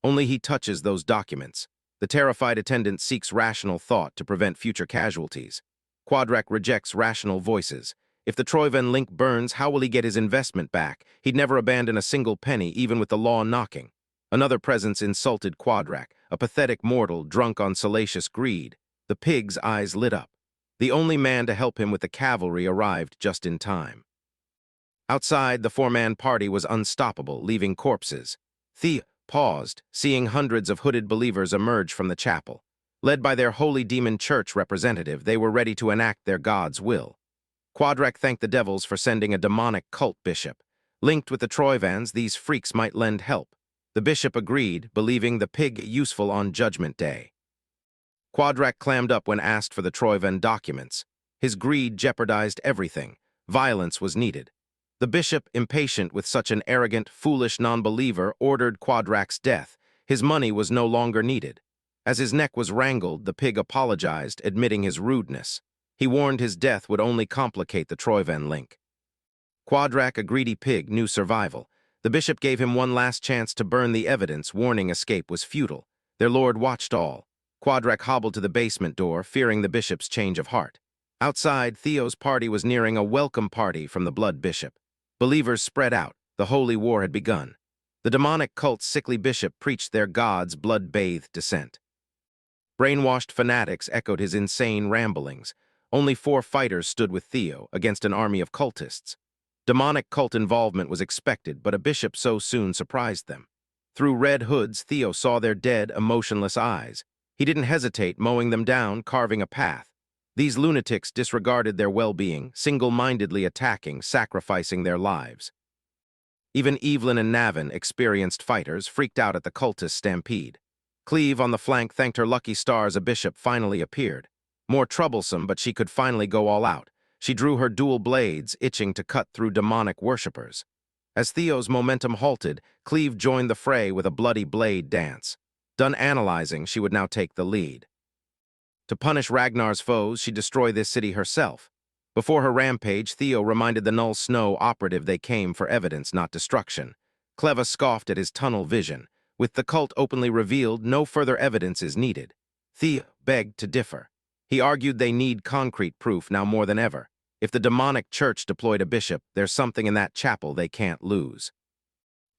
Only he touches those documents. The terrified attendant seeks rational thought to prevent future casualties. Quadrack rejects rational voices. If the Troyvan link burns, how will he get his investment back? He'd never abandon a single penny, even with the law knocking. Another presence insulted Quadrack, a pathetic mortal drunk on salacious greed. The pig's eyes lit up. The only man to help him with the cavalry arrived just in time. Outside, the four-man party was unstoppable, leaving corpses. Theo paused, seeing hundreds of hooded believers emerge from the chapel. Led by their holy demon church representative, they were ready to enact their god's will. Quadrack thanked the devils for sending a demonic cult bishop. Linked with the Troyvans, these freaks might lend help. The bishop agreed, believing the pig useful on Judgment Day. Quadrack clammed up when asked for the Troyvan documents. His greed jeopardized everything. Violence was needed. The bishop, impatient with such an arrogant, foolish non-believer, ordered Quadrack's death. His money was no longer needed. As his neck was wrangled, the pig apologized, admitting his rudeness. He warned his death would only complicate the Troyvan link. Quadrack, a greedy pig, knew survival. The bishop gave him one last chance to burn the evidence, warning escape was futile. Their lord watched all. Quadrack hobbled to the basement door, fearing the bishop's change of heart. Outside, Theo's party was nearing a welcome party from the Blood Bishop. Believers spread out. The holy war had begun. The demonic cult's sickly bishop preached their god's blood-bathed descent. Brainwashed fanatics echoed his insane ramblings. Only 4 fighters stood with Theo against an army of cultists. Demonic cult involvement was expected, but a bishop so soon surprised them. Through red hoods, Theo saw their dead, emotionless eyes. He didn't hesitate, mowing them down, carving a path. These lunatics disregarded their well-being, single-mindedly attacking, sacrificing their lives. Even Evelyn and Navin, experienced fighters, freaked out at the cultist stampede. Cleve, on the flank, thanked her lucky stars a bishop finally appeared. More troublesome, but she could finally go all out. She drew her dual blades, itching to cut through demonic worshippers. As Theo's momentum halted, Cleve joined the fray with a bloody blade dance. Done analyzing, she would now take the lead. To punish Ragnar's foes, she destroyed this city herself. Before her rampage, Theo reminded the Null Snow operative they came for evidence, not destruction. Cleva scoffed at his tunnel vision. With the cult openly revealed, no further evidence is needed. Theo begged to differ. He argued they need concrete proof now more than ever. If the demonic church deployed a bishop, there's something in that chapel they can't lose.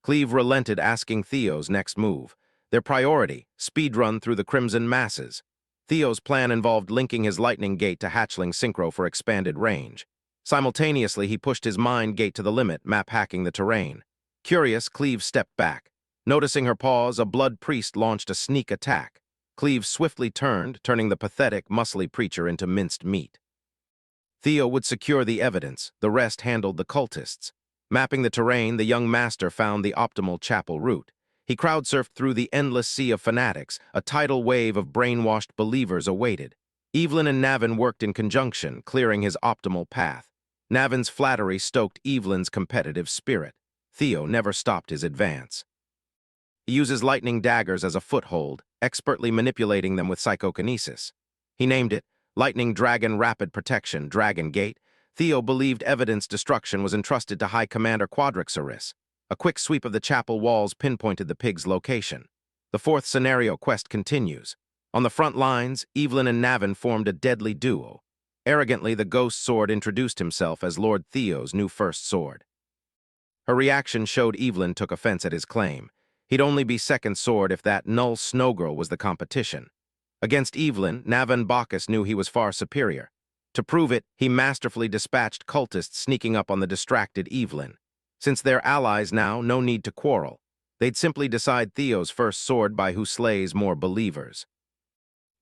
Cleve relented, asking Theo's next move. Their priority, speedrun through the Crimson Masses. Theo's plan involved linking his lightning gate to Hatchling Synchro for expanded range. Simultaneously, he pushed his mind gate to the limit, map-hacking the terrain. Curious, Cleve stepped back. Noticing her pause, a blood priest launched a sneak attack. Cleve swiftly turned, turning the pathetic, muscly preacher into minced meat. Theo would secure the evidence, the rest handled the cultists. Mapping the terrain, the young master found the optimal chapel route. He crowd-surfed through the endless sea of fanatics. A tidal wave of brainwashed believers awaited. Evelyn and Navin worked in conjunction, clearing his optimal path. Navin's flattery stoked Evelyn's competitive spirit. Theo never stopped his advance. He uses lightning daggers as a foothold, expertly manipulating them with psychokinesis. He named it Lightning Dragon Rapid Protection, Dragon Gate. Theo believed evidence destruction was entrusted to High Commander Quadrixoris. A quick sweep of the chapel walls pinpointed the pig's location. The fourth scenario quest continues. On the front lines, Evelyn and Navin formed a deadly duo. Arrogantly, the ghost sword introduced himself as Lord Theo's new first sword. Her reaction showed Evelyn took offense at his claim. He'd only be second sword if that Null Snowgirl was the competition. Against Evelyn, Navin Bacchus knew he was far superior. To prove it, he masterfully dispatched cultists sneaking up on the distracted Evelyn. Since they're allies now, no need to quarrel. They'd simply decide Theo's first sword by who slays more believers.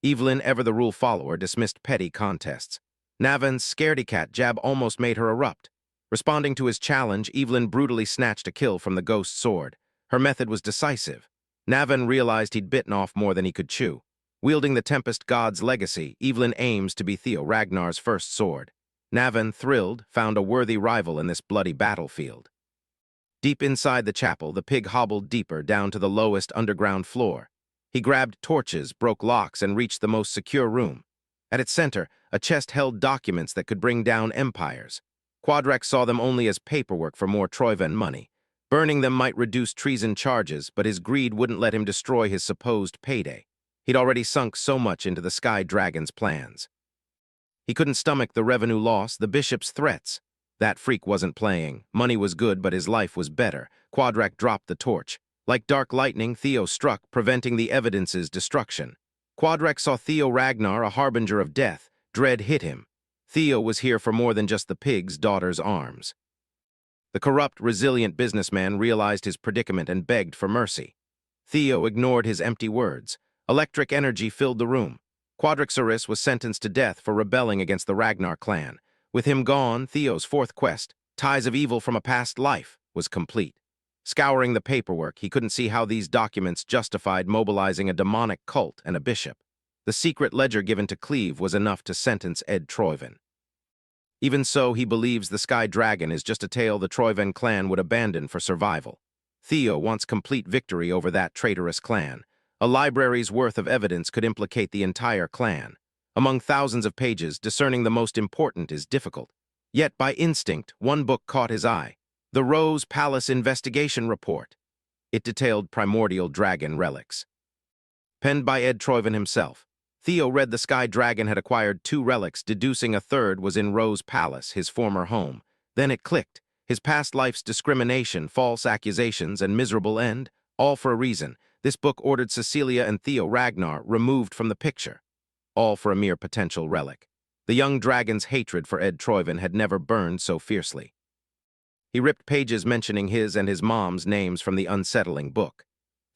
Evelyn, ever the rule follower, dismissed petty contests. Navin's scaredy-cat jab almost made her erupt. Responding to his challenge, Evelyn brutally snatched a kill from the ghost sword. Her method was decisive. Navin realized he'd bitten off more than he could chew. Wielding the Tempest God's legacy, Evelyn aims to be Theo Ragnar's first sword. Navin, thrilled, found a worthy rival in this bloody battlefield. Deep inside the chapel, the pig hobbled deeper down to the lowest underground floor. He grabbed torches, broke locks, and reached the most secure room. At its center, a chest held documents that could bring down empires. Quadrex saw them only as paperwork for more Troyven money. Burning them might reduce treason charges, but his greed wouldn't let him destroy his supposed payday. He'd already sunk so much into the Sky Dragon's plans. He couldn't stomach the revenue loss, the bishop's threats. That freak wasn't playing. Money was good, but his life was better. Quadrex dropped the torch. Like dark lightning, Theo struck, preventing the evidence's destruction. Quadrex saw Theo Ragnar, a harbinger of death. Dread hit him. Theo was here for more than just the pig's daughter's arms. The corrupt, resilient businessman realized his predicament and begged for mercy. Theo ignored his empty words. Electric energy filled the room. Quadrixoris was sentenced to death for rebelling against the Ragnar clan. With him gone, Theo's fourth quest, Ties of Evil from a Past Life, was complete. Scouring the paperwork, he couldn't see how these documents justified mobilizing a demonic cult and a bishop. The secret ledger given to Cleve was enough to sentence Ed Troyven. Even so, he believes the Sky Dragon is just a tale the Troyven clan would abandon for survival. Theo wants complete victory over that traitorous clan. A library's worth of evidence could implicate the entire clan. Among thousands of pages, discerning the most important is difficult. Yet, by instinct, one book caught his eye. The Rose Palace Investigation Report. It detailed primordial dragon relics. Penned by Ed Troyven himself, Theo read the Sky Dragon had acquired 2 relics, deducing a third was in Rose Palace, his former home. Then it clicked. His past life's discrimination, false accusations, and miserable end, all for a reason. This book ordered Cecilia and Theo Ragnar removed from the picture. All for a mere potential relic. The young dragon's hatred for Ed Troyven had never burned so fiercely. He ripped pages mentioning his and his mom's names from the unsettling book.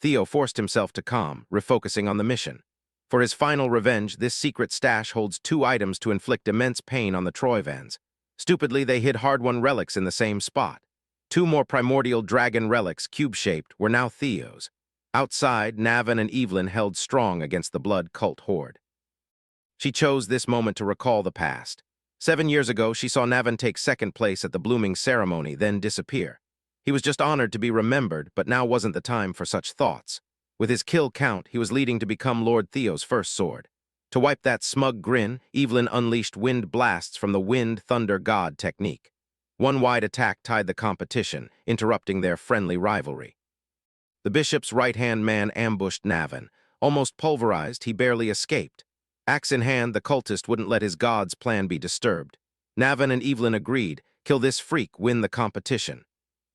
Theo forced himself to calm, refocusing on the mission. For his final revenge, this secret stash holds 2 items to inflict immense pain on the Troivans. Stupidly, they hid hard-won relics in the same spot. 2 more primordial dragon relics, cube-shaped, were now Theo's. Outside, Navan and Evelyn held strong against the blood cult horde. She chose this moment to recall the past. 7 years ago, she saw Navan take second place at the blooming ceremony, then disappear. He was just honored to be remembered, but now wasn't the time for such thoughts. With his kill count, he was leading to become Lord Theo's first sword. To wipe that smug grin, Evelyn unleashed wind blasts from the Wind Thunder God technique. One wide attack tied the competition, interrupting their friendly rivalry. The bishop's right-hand man ambushed Navan. Almost pulverized, he barely escaped. Axe in hand, the cultist wouldn't let his god's plan be disturbed. Navan and Evelyn agreed, kill this freak, win the competition.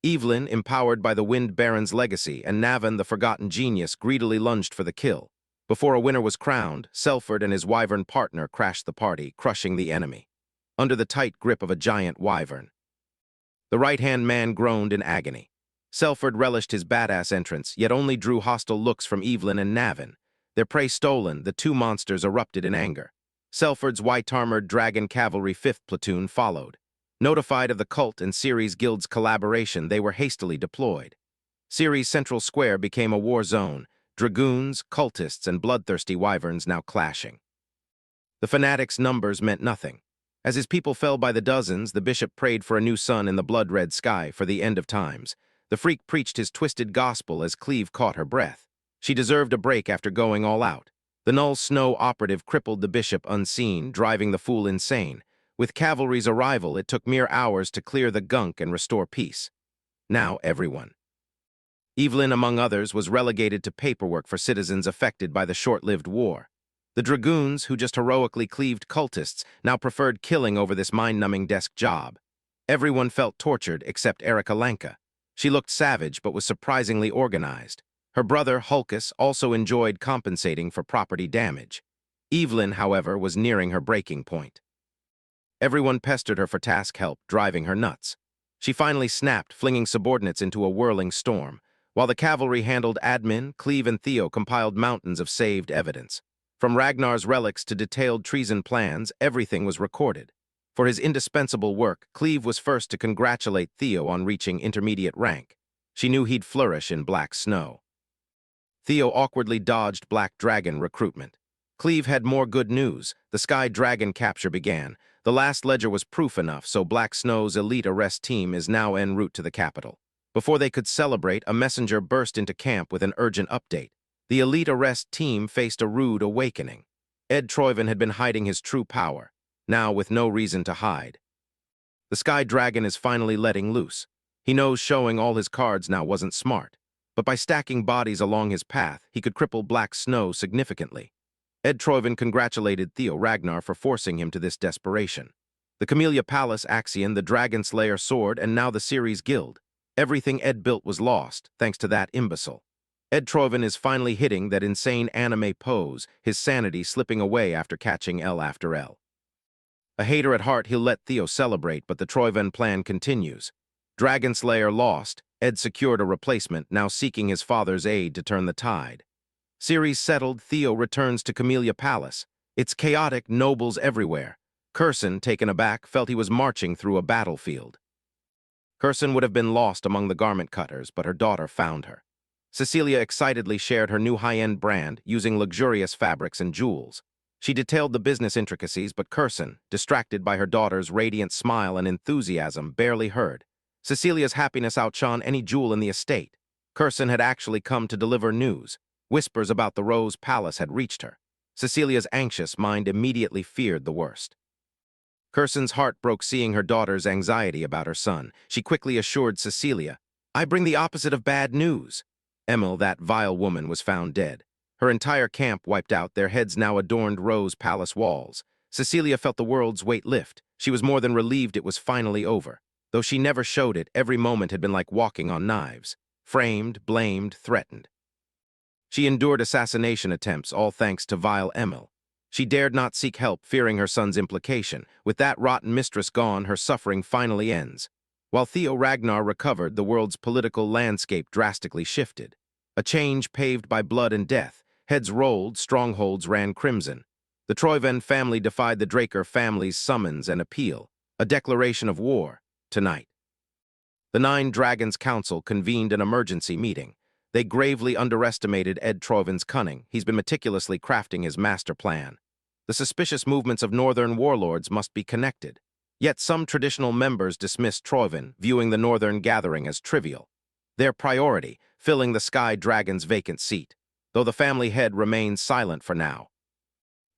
Evelyn, empowered by the Wind Baron's legacy, and Navan, the forgotten genius, greedily lunged for the kill. Before a winner was crowned, Selford and his wyvern partner crashed the party, crushing the enemy. Under the tight grip of a giant wyvern. The right-hand man groaned in agony. Selford relished his badass entrance, yet only drew hostile looks from Evelyn and Navan. Their prey stolen, the 2 monsters erupted in anger. Selford's white-armored dragon cavalry 5th platoon followed. Notified of the cult and Ceres Guild's collaboration, they were hastily deployed. Ceres Central Square became a war zone, dragoons, cultists, and bloodthirsty wyverns now clashing. The fanatic's numbers meant nothing. As his people fell by the dozens, the bishop prayed for a new sun in the blood-red sky for the end of times. The freak preached his twisted gospel as Cleve caught her breath. She deserved a break after going all out. The Null Snow operative crippled the bishop unseen, driving the fool insane. With cavalry's arrival, it took mere hours to clear the gunk and restore peace. Now everyone. Evelyn, among others, was relegated to paperwork for citizens affected by the short-lived war. The dragoons, who just heroically cleaved cultists, now preferred killing over this mind-numbing desk job. Everyone felt tortured except Erika Lanka. She looked savage but was surprisingly organized. Her brother, Hulkus, also enjoyed compensating for property damage. Evelyn, however, was nearing her breaking point. Everyone pestered her for task help, driving her nuts. She finally snapped, flinging subordinates into a whirling storm. While the cavalry handled admin, Cleve and Theo compiled mountains of saved evidence. From Ragnar's relics to detailed treason plans, everything was recorded. For his indispensable work, Cleve was first to congratulate Theo on reaching intermediate rank. She knew he'd flourish in Black Snow. Theo awkwardly dodged Black Dragon recruitment. Cleve had more good news. The Sky Dragon capture began. The last ledger was proof enough, so Black Snow's elite arrest team is now en route to the capital. Before they could celebrate, a messenger burst into camp with an urgent update. The elite arrest team faced a rude awakening. Ed Troivan had been hiding his true power, now with no reason to hide. The Sky Dragon is finally letting loose. He knows showing all his cards now wasn't smart. But by stacking bodies along his path, he could cripple Black Snow significantly. Ed Troivan congratulated Theo Ragnar for forcing him to this desperation. The Camellia Palace Axion, the Dragon Slayer sword, and now the Ceres Guild. Everything Ed built was lost, thanks to that imbecile. Ed Troivan is finally hitting that insane anime pose, his sanity slipping away after catching L after L. A hater at heart, he'll let Theo celebrate, but the Troivan plan continues. Dragon Slayer lost, Ed secured a replacement, now seeking his father's aid to turn the tide. Ceres settled, Theo returns to Camellia Palace. It's chaotic, nobles everywhere. Curson, taken aback, felt he was marching through a battlefield. Curson would have been lost among the garment cutters, but her daughter found her. Cecilia excitedly shared her new high-end brand, using luxurious fabrics and jewels. She detailed the business intricacies, but Curson, distracted by her daughter's radiant smile and enthusiasm, barely heard. Cecilia's happiness outshone any jewel in the estate. Curson had actually come to deliver news. Whispers about the Rose Palace had reached her. Cecilia's anxious mind immediately feared the worst. Curson's heart broke seeing her daughter's anxiety about her son. She quickly assured Cecilia, "I bring the opposite of bad news." Emil, that vile woman, was found dead. Her entire camp wiped out, their heads now adorned Rose Palace walls. Cecilia felt the world's weight lift. She was more than relieved it was finally over. Though she never showed it, every moment had been like walking on knives. Framed, blamed, threatened. She endured assassination attempts, all thanks to vile Emil. She dared not seek help, fearing her son's implication. With that rotten mistress gone, her suffering finally ends. While Theo Ragnar recovered, the world's political landscape drastically shifted. A change paved by blood and death. Heads rolled, strongholds ran crimson. The Troyven family defied the Draker family's summons and appeal, a declaration of war, tonight. The Nine Dragons Council convened an emergency meeting. They gravely underestimated Ed Troyven's cunning. He's been meticulously crafting his master plan. The suspicious movements of northern warlords must be connected. Yet some traditional members dismissed Troyven, viewing the northern gathering as trivial. Their priority, filling the Sky Dragon's vacant seat, though the family head remains silent for now.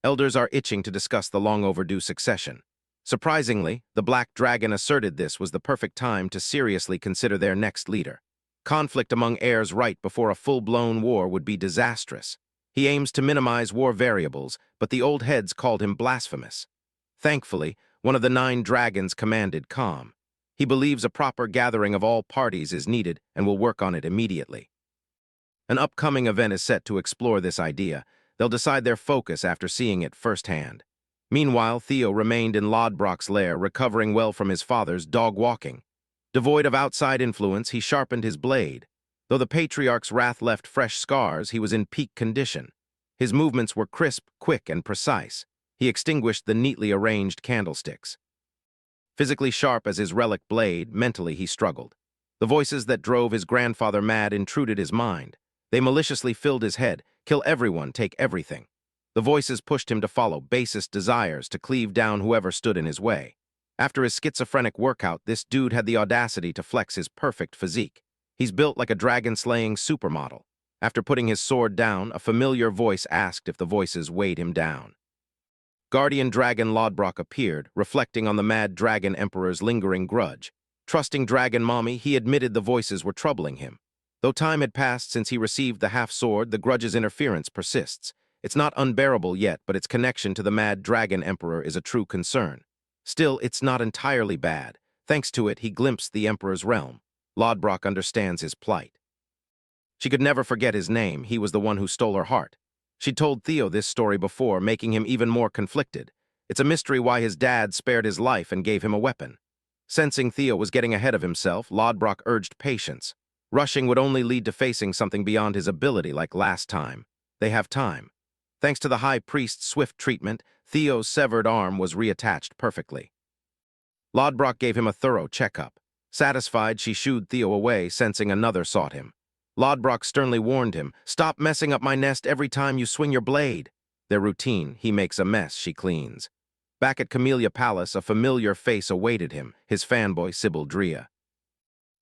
Elders are itching to discuss the long-overdue succession. Surprisingly, the Black Dragon asserted this was the perfect time to seriously consider their next leader. Conflict among heirs right before a full-blown war would be disastrous. He aims to minimize war variables, but the old heads called him blasphemous. Thankfully, one of the Nine Dragons commanded calm. He believes a proper gathering of all parties is needed and will work on it immediately. An upcoming event is set to explore this idea. They'll decide their focus after seeing it firsthand. Meanwhile, Theo remained in Lodbrok's lair, recovering well from his father's dog-walking. Devoid of outside influence, he sharpened his blade. Though the patriarch's wrath left fresh scars, he was in peak condition. His movements were crisp, quick, and precise. He extinguished the neatly arranged candlesticks. Physically sharp as his relic blade, mentally he struggled. The voices that drove his grandfather mad intruded his mind. They maliciously filled his head, kill everyone, take everything. The voices pushed him to follow basest desires, to cleave down whoever stood in his way. After his schizophrenic workout, this dude had the audacity to flex his perfect physique. He's built like a dragon-slaying supermodel. After putting his sword down, a familiar voice asked if the voices weighed him down. Guardian Dragon Lodbrok appeared, reflecting on the Mad Dragon Emperor's lingering grudge. Trusting Dragon Mommy, he admitted the voices were troubling him. Though time had passed since he received the half-sword, the grudge's interference persists. It's not unbearable yet, but its connection to the Mad Dragon Emperor is a true concern. Still, it's not entirely bad. Thanks to it, he glimpsed the Emperor's realm. Lodbrok understands his plight. She could never forget his name. He was the one who stole her heart. She'd told Theo this story before, making him even more conflicted. It's a mystery why his dad spared his life and gave him a weapon. Sensing Theo was getting ahead of himself, Lodbrok urged patience. Rushing would only lead to facing something beyond his ability like last time. They have time. Thanks to the High Priest's swift treatment, Theo's severed arm was reattached perfectly. Lodbrok gave him a thorough checkup. Satisfied, she shooed Theo away, sensing another sought him. Lodbrok sternly warned him, "Stop messing up my nest every time you swing your blade." Their routine, he makes a mess, she cleans. Back at Camellia Palace, a familiar face awaited him, his fanboy Sybil Drea.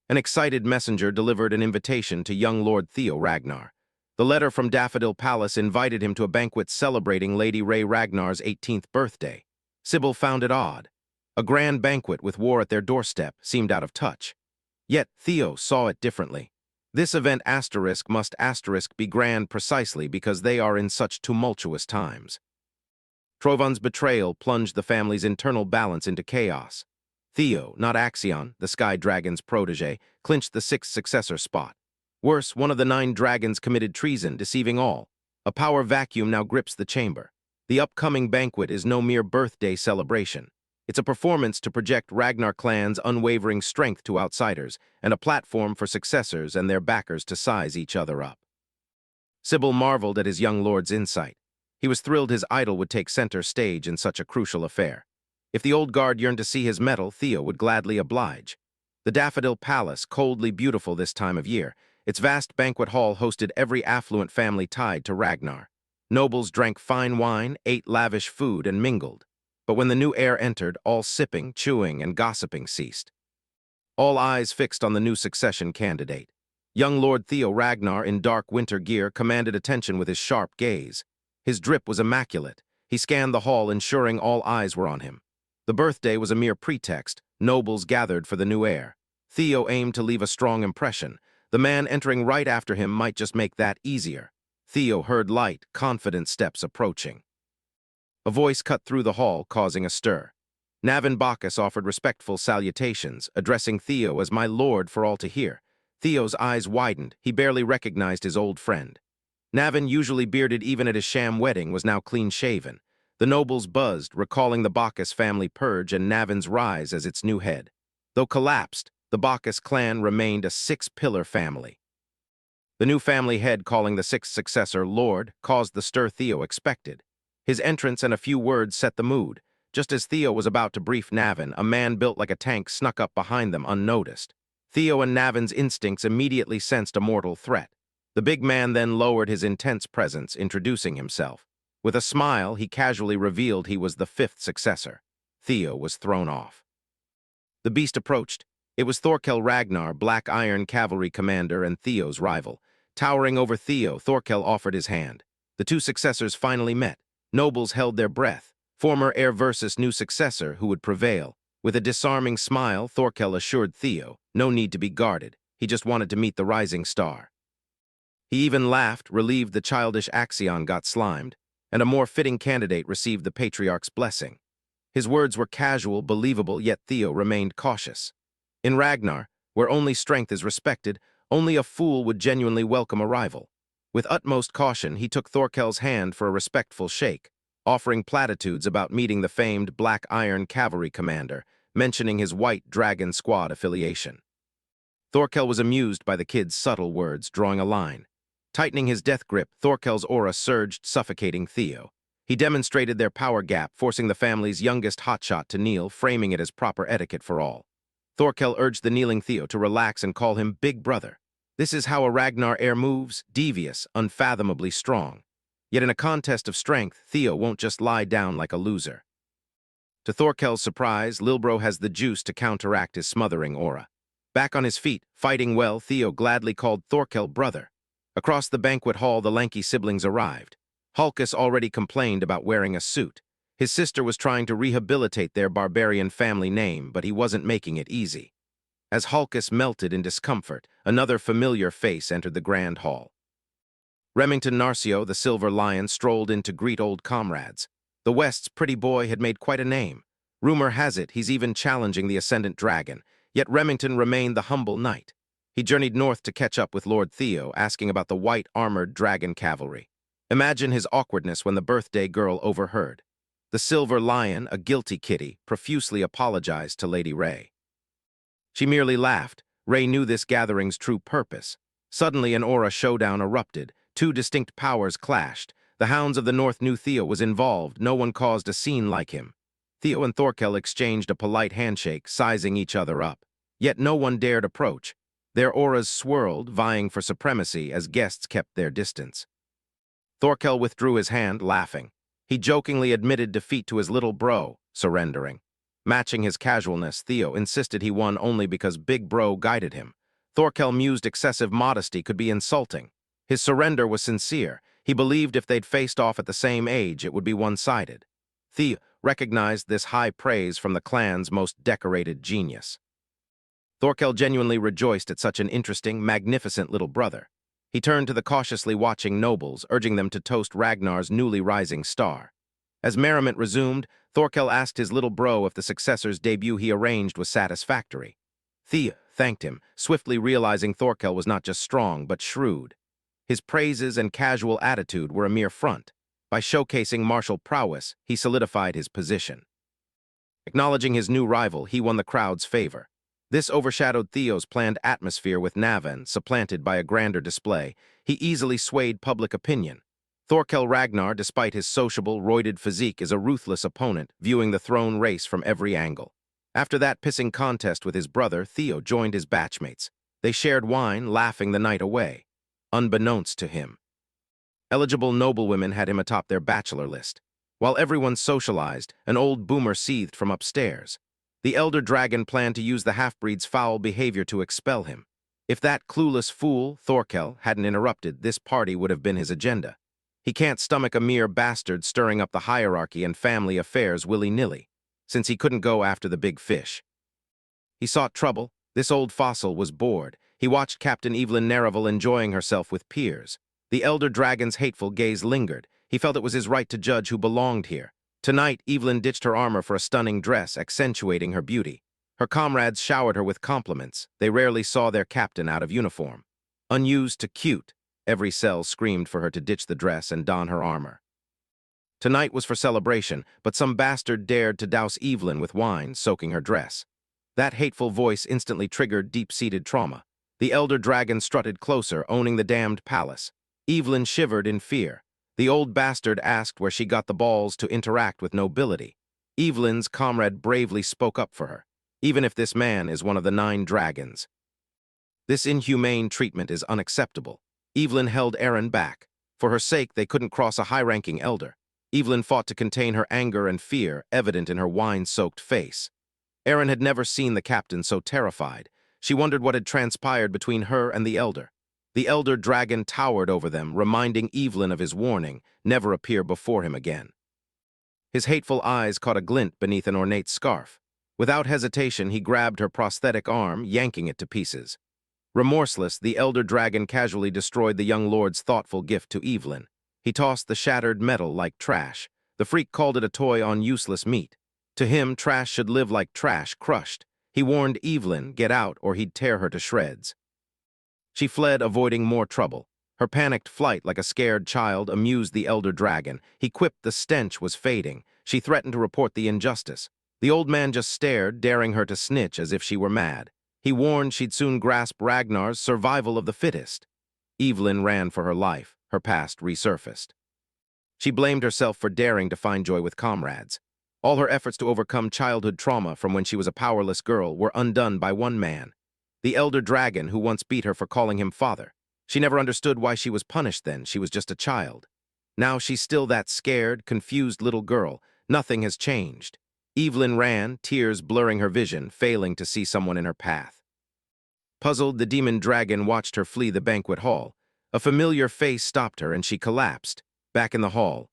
An excited messenger delivered an invitation to young Lord Theo Ragnar. The letter from Daffodil Palace invited him to a banquet celebrating Lady Ray Ragnar's 18th birthday. Sybil found it odd. A grand banquet with war at their doorstep seemed out of touch. Yet Theo saw it differently. This event must be grand precisely because they are in such tumultuous times. Troyven's betrayal plunged the family's internal balance into chaos. Theo, not Axion, the Sky Dragon's protege, clinched the sixth successor spot. Worse, one of the Nine Dragons committed treason, deceiving all. A power vacuum now grips the chamber. The upcoming banquet is no mere birthday celebration. It's a performance to project Ragnar clan's unwavering strength to outsiders, and a platform for successors and their backers to size each other up. Sybil marveled at his young lord's insight. He was thrilled his idol would take center stage in such a crucial affair. If the old guard yearned to see his mettle, Theo would gladly oblige. The Daffodil Palace, coldly beautiful this time of year, its vast banquet hall hosted every affluent family tied to Ragnar. Nobles drank fine wine, ate lavish food, and mingled. But when the new heir entered, all sipping, chewing, and gossiping ceased. All eyes fixed on the new succession candidate. Young Lord Theo Ragnar, in dark winter gear, commanded attention with his sharp gaze. His drip was immaculate. He scanned the hall, ensuring all eyes were on him. The birthday was a mere pretext. Nobles gathered for the new heir. Theo aimed to leave a strong impression. The man entering right after him might just make that easier. Theo heard light, confident steps approaching. A voice cut through the hall, causing a stir. Navin Bacchus offered respectful salutations, addressing Theo as my lord for all to hear. Theo's eyes widened. He barely recognized his old friend. Navin, usually bearded even at his sham wedding, was now clean-shaven. The nobles buzzed, recalling the Bacchus family purge and Navin's rise as its new head. Though collapsed, the Bacchus clan remained a six-pillar family. The new family head calling the sixth successor Lord caused the stir Theo expected. His entrance and a few words set the mood. Just as Theo was about to brief Navin, a man built like a tank snuck up behind them unnoticed. Theo and Navin's instincts immediately sensed a mortal threat. The big man then lowered his intense presence, introducing himself. With a smile, he casually revealed he was the fifth successor. Theo was thrown off. The beast approached. It was Thorkel Ragnar, Black Iron Cavalry commander and Theo's rival. Towering over Theo, Thorkel offered his hand. The two successors finally met. Nobles held their breath. Former heir versus new successor, who would prevail? With a disarming smile, Thorkel assured Theo, no need to be guarded. He just wanted to meet the rising star. He even laughed, relieved the childish Axion got slimed, and a more fitting candidate received the patriarch's blessing. His words were casual, believable, yet Theo remained cautious. In Ragnar, where only strength is respected, only a fool would genuinely welcome a rival. With utmost caution, he took Thorkel's hand for a respectful shake, offering platitudes about meeting the famed Black Iron Cavalry commander, mentioning his White Dragon Squad affiliation. Thorkel was amused by the kid's subtle words, drawing a line. Tightening his death grip, Thorkel's aura surged, suffocating Theo. He demonstrated their power gap, forcing the family's youngest hotshot to kneel, framing it as proper etiquette for all. Thorkel urged the kneeling Theo to relax and call him Big Brother. This is how a Ragnar heir moves, devious, unfathomably strong. Yet in a contest of strength, Theo won't just lie down like a loser. To Thorkel's surprise, Lilbro has the juice to counteract his smothering aura. Back on his feet, fighting well, Theo gladly called Thorkel brother. Across the banquet hall, the lanky siblings arrived. Hulkus already complained about wearing a suit. His sister was trying to rehabilitate their barbarian family name, but he wasn't making it easy. As Hulkus melted in discomfort, another familiar face entered the grand hall. Remington Narcio, the Silver Lion, strolled in to greet old comrades. The West's pretty boy had made quite a name. Rumor has it he's even challenging the Ascendant Dragon, yet Remington remained the humble knight. He journeyed north to catch up with Lord Theo, asking about the white-armored dragon cavalry. Imagine his awkwardness when the birthday girl overheard. The Silver Lion, a guilty kitty, profusely apologized to Lady Ray. She merely laughed. Ray knew this gathering's true purpose. Suddenly an aura showdown erupted. Two distinct powers clashed. The Hounds of the North knew Theo was involved. No one caused a scene like him. Theo and Thorkel exchanged a polite handshake, sizing each other up. Yet no one dared approach. Their auras swirled, vying for supremacy as guests kept their distance. Thorkel withdrew his hand, laughing. He jokingly admitted defeat to his little bro, surrendering. Matching his casualness, Theo insisted he won only because Big Bro guided him. Thorkel mused excessive modesty could be insulting. His surrender was sincere. He believed if they'd faced off at the same age, it would be one-sided. Theo recognized this high praise from the clan's most decorated genius. Thorkel genuinely rejoiced at such an interesting, magnificent little brother. He turned to the cautiously watching nobles, urging them to toast Ragnar's newly rising star. As merriment resumed, Thorkel asked his little bro if the successor's debut he arranged was satisfactory. Theo thanked him, swiftly realizing Thorkel was not just strong, but shrewd. His praises and casual attitude were a mere front. By showcasing martial prowess, he solidified his position. Acknowledging his new rival, he won the crowd's favor. This overshadowed Theo's planned atmosphere with Navin, supplanted by a grander display. He easily swayed public opinion. Thorkel Ragnar, despite his sociable, roided physique, is a ruthless opponent, viewing the throne race from every angle. After that pissing contest with his brother, Theo joined his batchmates. They shared wine, laughing the night away. Unbeknownst to him, eligible noblewomen had him atop their bachelor list. While everyone socialized, an old boomer seethed from upstairs. The elder dragon planned to use the half-breed's foul behavior to expel him. If that clueless fool, Thorkel, hadn't interrupted, this party would have been his agenda. He can't stomach a mere bastard stirring up the hierarchy and family affairs willy-nilly, since he couldn't go after the big fish. He sought trouble. This old fossil was bored. He watched Captain Evelyn Naravel enjoying herself with peers. The elder dragon's hateful gaze lingered. He felt it was his right to judge who belonged here. Tonight, Evelyn ditched her armor for a stunning dress, accentuating her beauty. Her comrades showered her with compliments. They rarely saw their captain out of uniform. Unused to cute, every cell screamed for her to ditch the dress and don her armor. Tonight was for celebration, but some bastard dared to douse Evelyn with wine, soaking her dress. That hateful voice instantly triggered deep-seated trauma. The elder dragon strutted closer, owning the damned palace. Evelyn shivered in fear. The old bastard asked where she got the balls to interact with nobility. Evelyn's comrade bravely spoke up for her. Even if this man is one of the 9 dragons. This inhumane treatment is unacceptable. Evelyn held Aaron back. For her sake, they couldn't cross a high-ranking elder. Evelyn fought to contain her anger and fear, evident in her wine-soaked face. Aaron had never seen the captain so terrified. She wondered what had transpired between her and the elder. The elder dragon towered over them, reminding Evelyn of his warning, never appear before him again. His hateful eyes caught a glint beneath an ornate scarf. Without hesitation, he grabbed her prosthetic arm, yanking it to pieces. Remorseless, the elder dragon casually destroyed the young lord's thoughtful gift to Evelyn. He tossed the shattered metal like trash. The freak called it a toy on useless meat. To him, trash should live like trash, crushed. He warned Evelyn, get out or he'd tear her to shreds. She fled, avoiding more trouble. Her panicked flight, like a scared child, amused the elder dragon. He quipped the stench was fading. She threatened to report the injustice. The old man just stared, daring her to snitch as if she were mad. He warned she'd soon grasp Ragnar's survival of the fittest. Evelyn ran for her life, her past resurfaced. She blamed herself for daring to find joy with comrades. All her efforts to overcome childhood trauma from when she was a powerless girl were undone by one man, the elder dragon who once beat her for calling him father. She never understood why she was punished then. She was just a child. Now she's still that scared, confused little girl. Nothing has changed. Evelyn ran, tears blurring her vision, failing to see someone in her path. Puzzled, the demon dragon watched her flee the banquet hall. A familiar face stopped her, and she collapsed. Back in the hall,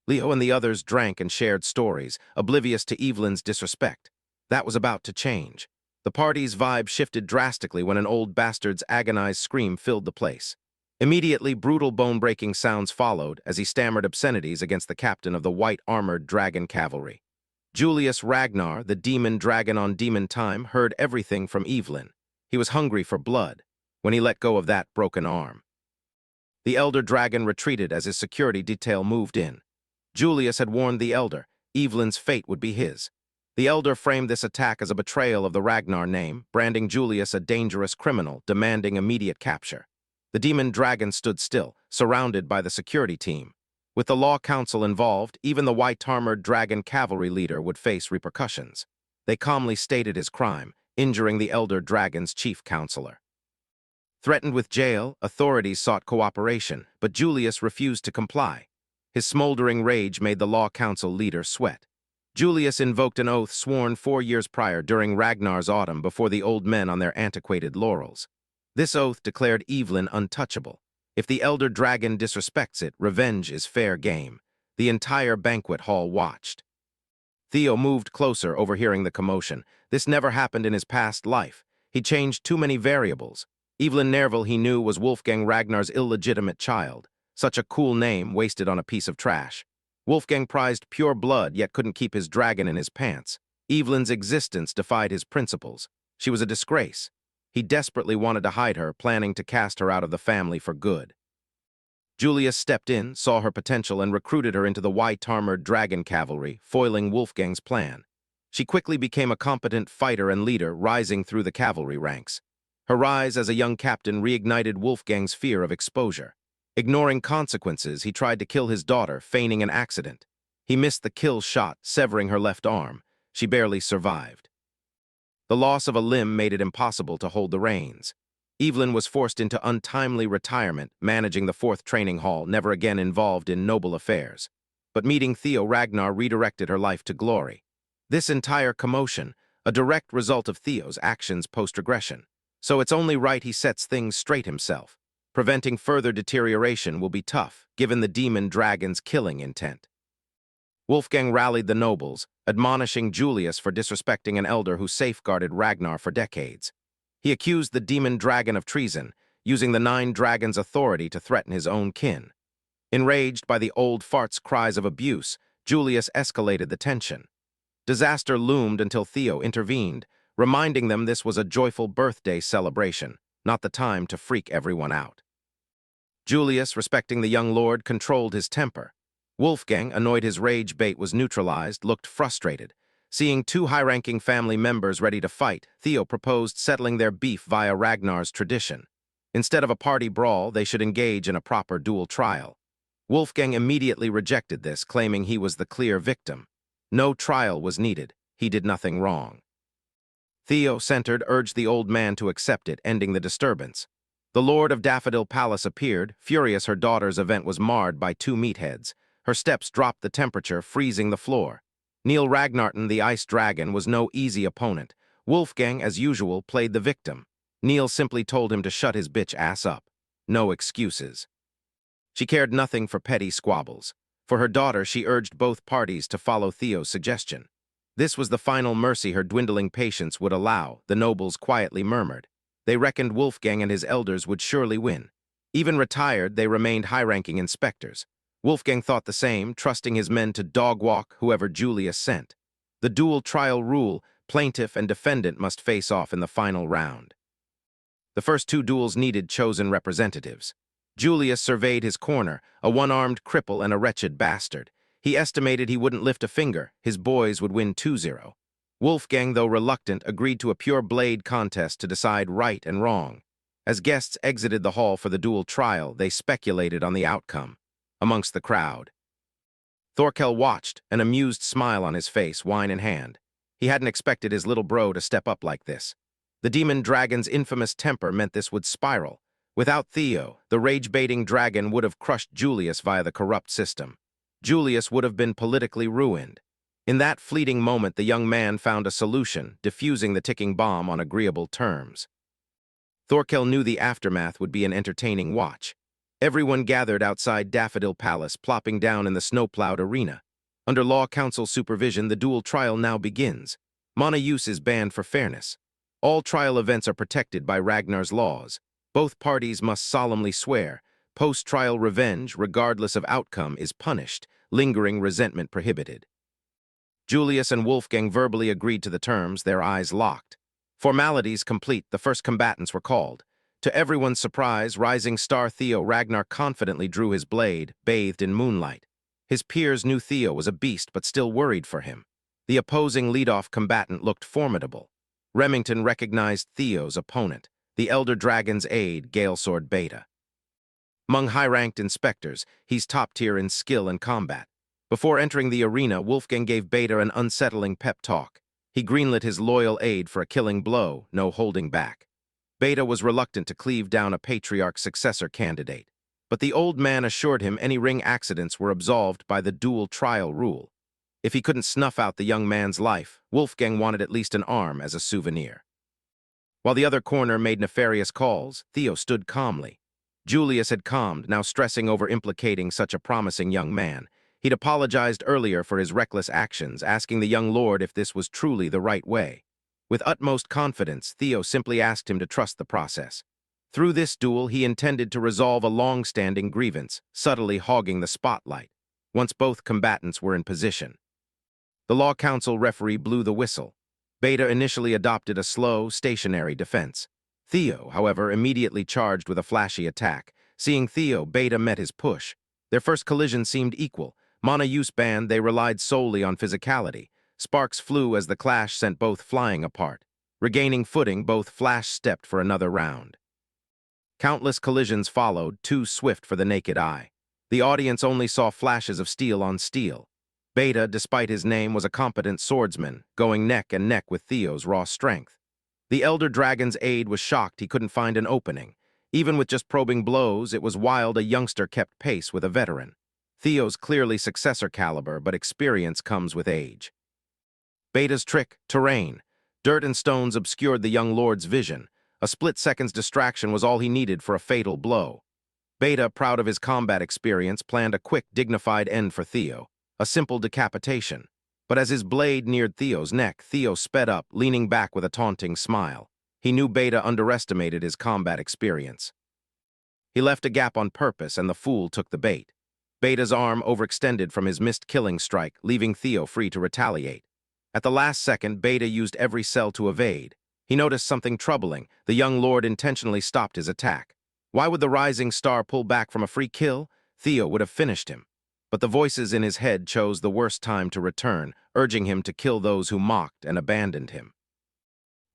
Leo and the others drank and shared stories, oblivious to Evelyn's disrespect. That was about to change. The party's vibe shifted drastically when an old bastard's agonized scream filled the place. Immediately, brutal bone-breaking sounds followed as he stammered obscenities against the captain of the white-armored dragon cavalry. Julius Ragnar, the demon dragon on demon time, heard everything from Evelyn. He was hungry for blood when he let go of that broken arm. The elder dragon retreated as his security detail moved in. Julius had warned the elder. Evelyn's fate would be his. The elder framed this attack as a betrayal of the Ragnar name, branding Julius a dangerous criminal, demanding immediate capture. The demon dragon stood still, surrounded by the security team. With the law council involved, even the white-armored dragon cavalry leader would face repercussions. They calmly stated his crime, injuring the elder dragon's chief counselor. Threatened with jail, authorities sought cooperation, but Julius refused to comply. His smoldering rage made the law council leader sweat. Julius invoked an oath sworn 4 years prior during Ragnar's autumn before the old men on their antiquated laurels. This oath declared Evelyn untouchable. If the elder dragon disrespects it, revenge is fair game. The entire banquet hall watched. Theo moved closer, overhearing the commotion. This never happened in his past life. He changed too many variables. Evelyn Nerval, he knew, was Wolfgang Ragnar's illegitimate child. Such a cool name wasted on a piece of trash. Wolfgang prized pure blood, yet couldn't keep his dragon in his pants. Evelyn's existence defied his principles. She was a disgrace. He desperately wanted to hide her, planning to cast her out of the family for good. Julius stepped in, saw her potential, and recruited her into the white-armored dragon cavalry, foiling Wolfgang's plan. She quickly became a competent fighter and leader, rising through the cavalry ranks. Her rise as a young captain reignited Wolfgang's fear of exposure. Ignoring consequences, he tried to kill his daughter, feigning an accident. He missed the kill shot, severing her left arm. She barely survived. The loss of a limb made it impossible to hold the reins. Evelyn was forced into untimely retirement, managing the 4th training hall, never again involved in noble affairs. But meeting Theo Ragnar redirected her life to glory. This entire commotion, a direct result of Theo's actions post-regression. So it's only right he sets things straight himself. Preventing further deterioration will be tough, given the demon dragon's killing intent. Wolfgang rallied the nobles, admonishing Julius for disrespecting an elder who safeguarded Ragnar for decades. He accused the demon dragon of treason, using the 9 dragons' authority to threaten his own kin. Enraged by the old fart's cries of abuse, Julius escalated the tension. Disaster loomed until Theo intervened, reminding them this was a joyful birthday celebration, not the time to freak everyone out. Julius, respecting the young lord, controlled his temper. Wolfgang, annoyed his rage bait was neutralized, looked frustrated. Seeing two high-ranking family members ready to fight, Theo proposed settling their beef via Ragnar's tradition. Instead of a party brawl, they should engage in a proper dual trial. Wolfgang immediately rejected this, claiming he was the clear victim. No trial was needed. He did nothing wrong. Theo, centered, urged the old man to accept it, ending the disturbance. The Lord of Daffodil Palace appeared, furious her daughter's event was marred by two meatheads. Her steps dropped the temperature, freezing the floor. Neil Ragnarton, the Ice Dragon, was no easy opponent. Wolfgang, as usual, played the victim. Neil simply told him to shut his bitch ass up. No excuses. She cared nothing for petty squabbles. For her daughter, she urged both parties to follow Theo's suggestion. This was the final mercy her dwindling patience would allow, the nobles quietly murmured. They reckoned Wolfgang and his elders would surely win. Even retired, they remained high-ranking inspectors. Wolfgang thought the same, trusting his men to dog-walk whoever Julius sent. The dual trial rule, plaintiff and defendant must face off in the final round. The first two duels needed chosen representatives. Julius surveyed his corner, a one-armed cripple and a wretched bastard. He estimated he wouldn't lift a finger, his boys would win 2-0. Wolfgang, though reluctant, agreed to a pure blade contest to decide right and wrong. As guests exited the hall for the dual trial, they speculated on the outcome. Amongst the crowd, Thorkel watched, an amused smile on his face, wine in hand. He hadn't expected his little bro to step up like this. The demon dragon's infamous temper meant this would spiral. Without Theo, the rage-baiting dragon would have crushed Julius via the corrupt system. Julius would have been politically ruined. In that fleeting moment, the young man found a solution, defusing the ticking bomb on agreeable terms. Thorkel knew the aftermath would be an entertaining watch. Everyone gathered outside Daffodil Palace, plopping down in the snow-plowed arena. Under Law Council supervision, the dual trial now begins. Mana use is banned for fairness. All trial events are protected by Ragnar's laws. Both parties must solemnly swear. Post-trial revenge, regardless of outcome, is punished. Lingering resentment prohibited. Julius and Wolfgang verbally agreed to the terms, their eyes locked. Formalities complete, the first combatants were called. To everyone's surprise, rising star Theo Ragnar confidently drew his blade, bathed in moonlight. His peers knew Theo was a beast, but still worried for him. The opposing lead-off combatant looked formidable. Remington recognized Theo's opponent, the Elder Dragon's aide, Galesword Beta. Among high-ranked inspectors, he's top-tier in skill and combat. Before entering the arena, Wolfgang gave Beta an unsettling pep talk. He greenlit his loyal aide for a killing blow, no holding back. Beta was reluctant to cleave down a patriarch's successor candidate, but the old man assured him any ring accidents were absolved by the dual trial rule. If he couldn't snuff out the young man's life, Wolfgang wanted at least an arm as a souvenir. While the other corner made nefarious calls, Theo stood calmly. Julius had calmed, now stressing over implicating such a promising young man. He'd apologized earlier for his reckless actions, asking the young lord if this was truly the right way. With utmost confidence, Theo simply asked him to trust the process. Through this duel, he intended to resolve a long-standing grievance, subtly hogging the spotlight, once both combatants were in position. The Law Council referee blew the whistle. Beta initially adopted a slow, stationary defense. Theo, however, immediately charged with a flashy attack. Seeing Theo, Beta met his push. Their first collision seemed equal. Mana use banned, they relied solely on physicality. Sparks flew as the clash sent both flying apart. Regaining footing, both flash-stepped for another round. Countless collisions followed, too swift for the naked eye. The audience only saw flashes of steel on steel. Beta, despite his name, was a competent swordsman, going neck and neck with Theo's raw strength. The Elder Dragon's aide was shocked he couldn't find an opening. Even with just probing blows, it was wild a youngster kept pace with a veteran. Theo's clearly successor caliber, but experience comes with age. Beta's trick, terrain. Dirt and stones obscured the young lord's vision. A split-second's distraction was all he needed for a fatal blow. Beta, proud of his combat experience, planned a quick, dignified end for Theo, a simple decapitation. But as his blade neared Theo's neck, Theo sped up, leaning back with a taunting smile. He knew Beta underestimated his combat experience. He left a gap on purpose, and the fool took the bait. Beta's arm overextended from his missed killing strike, leaving Theo free to retaliate. At the last second, Beta used every cell to evade. He noticed something troubling. The young lord intentionally stopped his attack. Why would the rising star pull back from a free kill? Theo would have finished him. But the voices in his head chose the worst time to return, urging him to kill those who mocked and abandoned him.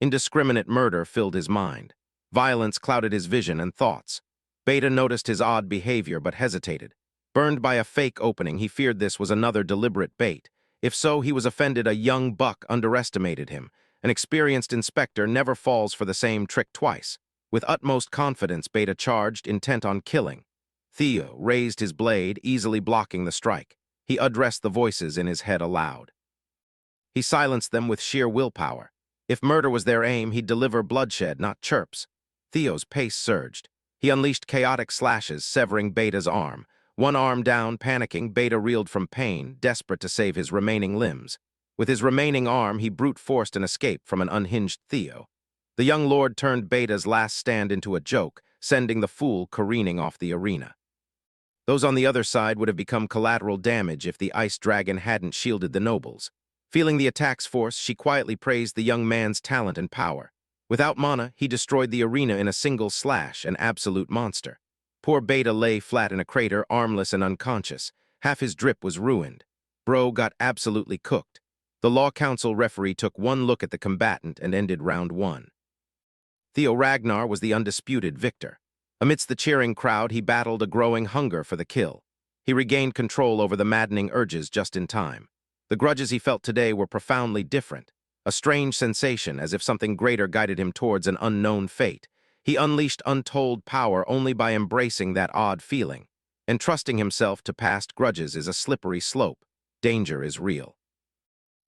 Indiscriminate murder filled his mind. Violence clouded his vision and thoughts. Beta noticed his odd behavior but hesitated. Burned by a fake opening, he feared this was another deliberate bait. If so, he was offended a young buck underestimated him. An experienced inspector never falls for the same trick twice. With utmost confidence, Beta charged, intent on killing. Theo raised his blade, easily blocking the strike. He addressed the voices in his head aloud. He silenced them with sheer willpower. If murder was their aim, he'd deliver bloodshed, not chirps. Theo's pace surged. He unleashed chaotic slashes, severing Beta's arm. One arm down, panicking, Beta reeled from pain, desperate to save his remaining limbs. With his remaining arm, he brute-forced an escape from an unhinged Theo. The young lord turned Beta's last stand into a joke, sending the fool careening off the arena. Those on the other side would have become collateral damage if the ice dragon hadn't shielded the nobles. Feeling the attack's force, she quietly praised the young man's talent and power. Without mana, he destroyed the arena in a single slash, an absolute monster. Poor Beta lay flat in a crater, armless and unconscious. Half his drip was ruined. Bro got absolutely cooked. The Law Council referee took one look at the combatant and ended round 1. Theo Ragnar was the undisputed victor. Amidst the cheering crowd, he battled a growing hunger for the kill. He regained control over the maddening urges just in time. The grudges he felt today were profoundly different. A strange sensation, as if something greater guided him towards an unknown fate. He unleashed untold power only by embracing that odd feeling. Entrusting himself to past grudges is a slippery slope. Danger is real.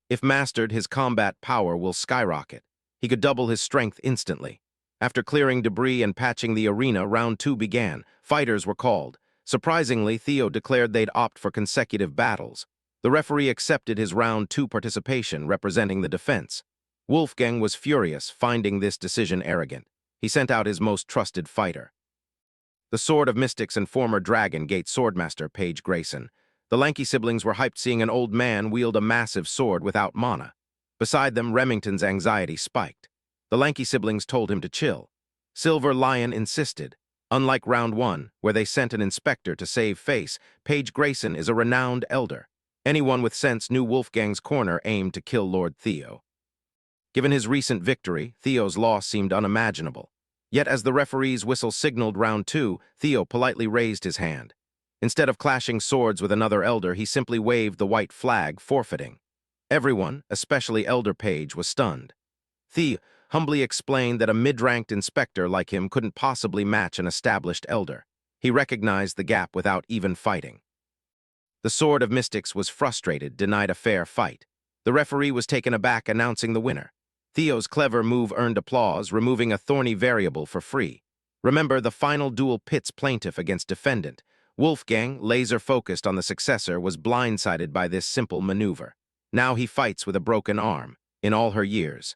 If mastered, his combat power will skyrocket. He could double his strength instantly. After clearing debris and patching the arena, round 2 began. Fighters were called. Surprisingly, Theo declared they'd opt for consecutive battles. The referee accepted his round 2 participation, representing the defense. Wolfgang was furious, finding this decision arrogant. He sent out his most trusted fighter. The Sword of Mystics and former Dragon Gate Swordmaster Paige Grayson. The lanky siblings were hyped seeing an old man wield a massive sword without mana. Beside them, Remington's anxiety spiked. The lanky siblings told him to chill. Silver Lion insisted. Unlike round 1, where they sent an inspector to save face, Paige Grayson is a renowned elder. Anyone with sense knew Wolfgang's corner aimed to kill Lord Theo. Given his recent victory, Theo's loss seemed unimaginable. Yet as the referee's whistle signaled round 2, Theo politely raised his hand. Instead of clashing swords with another elder, he simply waved the white flag, forfeiting. Everyone, especially Elder Paige, was stunned. Theo humbly explained that a mid-ranked inspector like him couldn't possibly match an established elder. He recognized the gap without even fighting. The Sword of Mystics was frustrated, denied a fair fight. The referee was taken aback, announcing the winner. Theo's clever move earned applause, removing a thorny variable for free. Remember, the final duel pits plaintiff against defendant. Wolfgang, laser-focused on the successor, was blindsided by this simple maneuver. Now he fights with a broken arm, in all her years.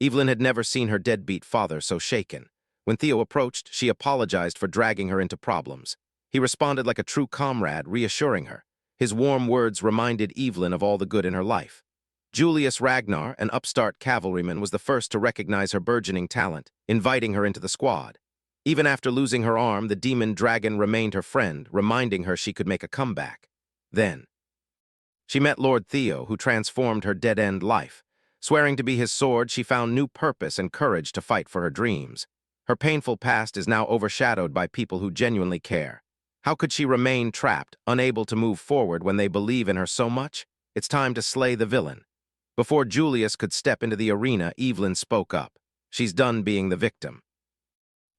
Evelyn had never seen her deadbeat father so shaken. When Theo approached, she apologized for dragging her into problems. He responded like a true comrade, reassuring her. His warm words reminded Evelyn of all the good in her life. Julius Ragnar, an upstart cavalryman, was the first to recognize her burgeoning talent, inviting her into the squad. Even after losing her arm, the demon dragon remained her friend, reminding her she could make a comeback. Then, she met Lord Theo, who transformed her dead-end life. Swearing to be his sword, she found new purpose and courage to fight for her dreams. Her painful past is now overshadowed by people who genuinely care. How could she remain trapped, unable to move forward when they believe in her so much? It's time to slay the villain. Before Julius could step into the arena, Evelyn spoke up. She's done being the victim.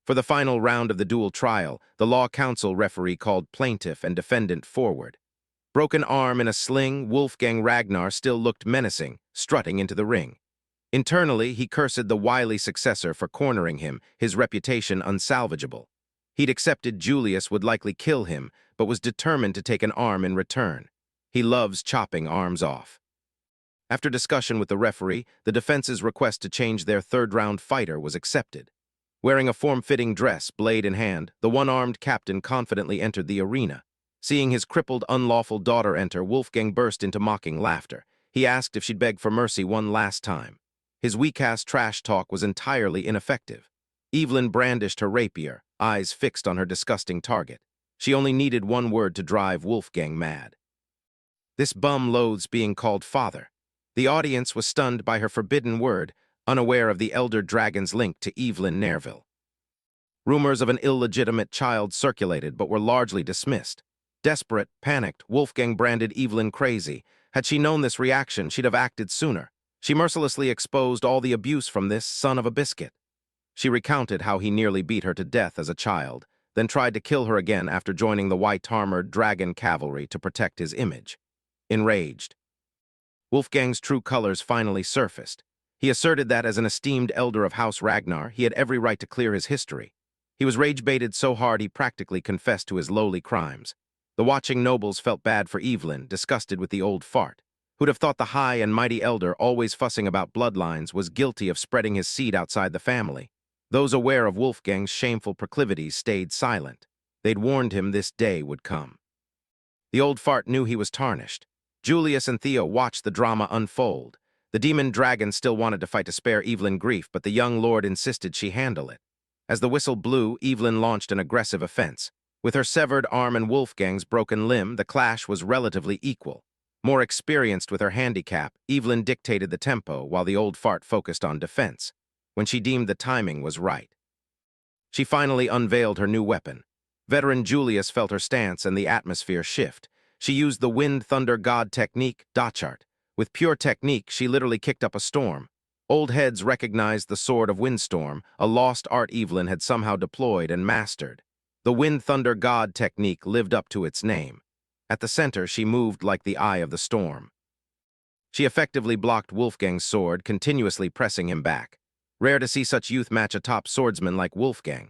For the final round of the dual trial, the Law Council referee called plaintiff and defendant forward. Broken arm in a sling, Wolfgang Ragnar still looked menacing, strutting into the ring. Internally, he cursed the wily successor for cornering him, his reputation unsalvageable. He'd accepted Julius would likely kill him, but was determined to take an arm in return. He loves chopping arms off. After discussion with the referee, the defense's request to change their third-round fighter was accepted. Wearing a form-fitting dress, blade in hand, the one-armed captain confidently entered the arena. Seeing his crippled, unlawful daughter enter, Wolfgang burst into mocking laughter. He asked if she'd beg for mercy one last time. His weak-ass trash talk was entirely ineffective. Evelyn brandished her rapier, eyes fixed on her disgusting target. She only needed one word to drive Wolfgang mad. This bum loathes being called father. The audience was stunned by her forbidden word, unaware of the elder dragon's link to Evelyn Nerville. Rumors of an illegitimate child circulated but were largely dismissed. Desperate, panicked, Wolfgang branded Evelyn crazy. Had she known this reaction, she'd have acted sooner. She mercilessly exposed all the abuse from this son of a biscuit. She recounted how he nearly beat her to death as a child, then tried to kill her again after joining the white-armored dragon cavalry to protect his image. Enraged, Wolfgang's true colors finally surfaced. He asserted that, as an esteemed elder of House Ragnar, he had every right to clear his history. He was rage-baited so hard he practically confessed to his lowly crimes. The watching nobles felt bad for Evelyn, disgusted with the old fart. Who'd have thought the high and mighty elder, always fussing about bloodlines, was guilty of spreading his seed outside the family? Those aware of Wolfgang's shameful proclivities stayed silent. They'd warned him this day would come. The old fart knew he was tarnished. Julius and Theo watched the drama unfold. The demon dragon still wanted to fight to spare Evelyn grief, but the young lord insisted she handle it. As the whistle blew, Evelyn launched an aggressive offense. With her severed arm and Wolfgang's broken limb, the clash was relatively equal. More experienced with her handicap, Evelyn dictated the tempo while the old fart focused on defense, when she deemed the timing was right. She finally unveiled her new weapon. Veteran Julius felt her stance and the atmosphere shift. She used the Wind Thunder God technique, Dachart. With pure technique, she literally kicked up a storm. Old heads recognized the Sword of Windstorm, a lost art Evelyn had somehow deployed and mastered. The Wind Thunder God technique lived up to its name. At the center, she moved like the eye of the storm. She effectively blocked Wolfgang's sword, continuously pressing him back. Rare to see such youth match a top swordsman like Wolfgang.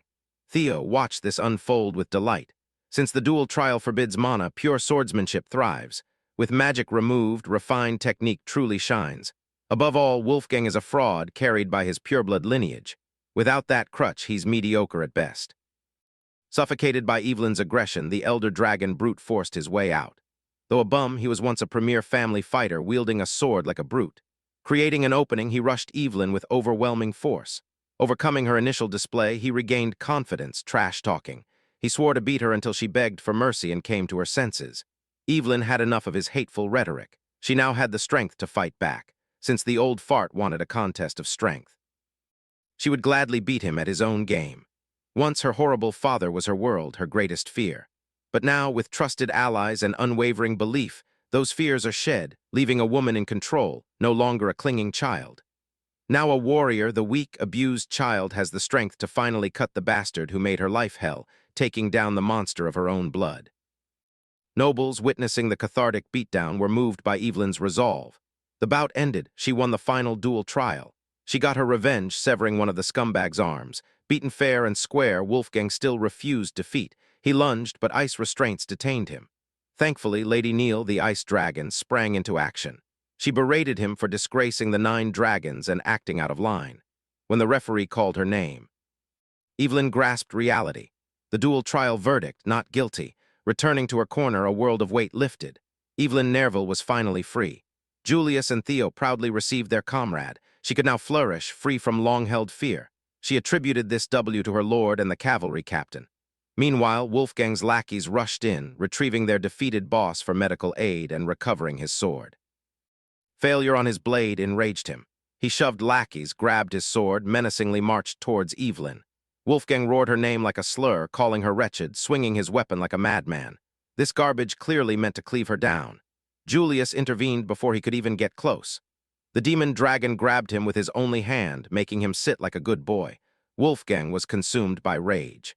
Theo watched this unfold with delight. Since the dual trial forbids mana, pure swordsmanship thrives. With magic removed, refined technique truly shines. Above all, Wolfgang is a fraud carried by his pureblood lineage. Without that crutch, he's mediocre at best. Suffocated by Evelyn's aggression, the elder dragon brute forced his way out. Though a bum, he was once a premier family fighter, wielding a sword like a brute. Creating an opening, he rushed Evelyn with overwhelming force. Overcoming her initial display, he regained confidence, trash-talking. He swore to beat her until she begged for mercy and came to her senses. Evelyn had enough of his hateful rhetoric. She now had the strength to fight back, since the old fart wanted a contest of strength. She would gladly beat him at his own game. Once her horrible father was her world, her greatest fear. But now, with trusted allies and unwavering belief, those fears are shed, leaving a woman in control, no longer a clinging child. Now a warrior, the weak, abused child has the strength to finally cut the bastard who made her life hell, taking down the monster of her own blood. Nobles, witnessing the cathartic beatdown, were moved by Evelyn's resolve. The bout ended. She won the final dual trial. She got her revenge, severing one of the scumbag's arms. Beaten fair and square, Wolfgang still refused defeat. He lunged, but ice restraints detained him. Thankfully, Lady Neil, the ice dragon, sprang into action. She berated him for disgracing the 9 dragons and acting out of line. When the referee called her name, Evelyn grasped reality. The dual trial verdict, not guilty. Returning to her corner, a world of weight lifted. Evelyn Nerville was finally free. Julius and Theo proudly received their comrade. She could now flourish, free from long-held fear. She attributed this W to her lord and the cavalry captain. Meanwhile, Wolfgang's lackeys rushed in, retrieving their defeated boss for medical aid and recovering his sword. Failure on his blade enraged him. He shoved lackeys, grabbed his sword, menacingly marched towards Evelyn. Wolfgang roared her name like a slur, calling her wretched, swinging his weapon like a madman. This garbage clearly meant to cleave her down. Julius intervened before he could even get close. The demon dragon grabbed him with his only hand, making him sit like a good boy. Wolfgang was consumed by rage.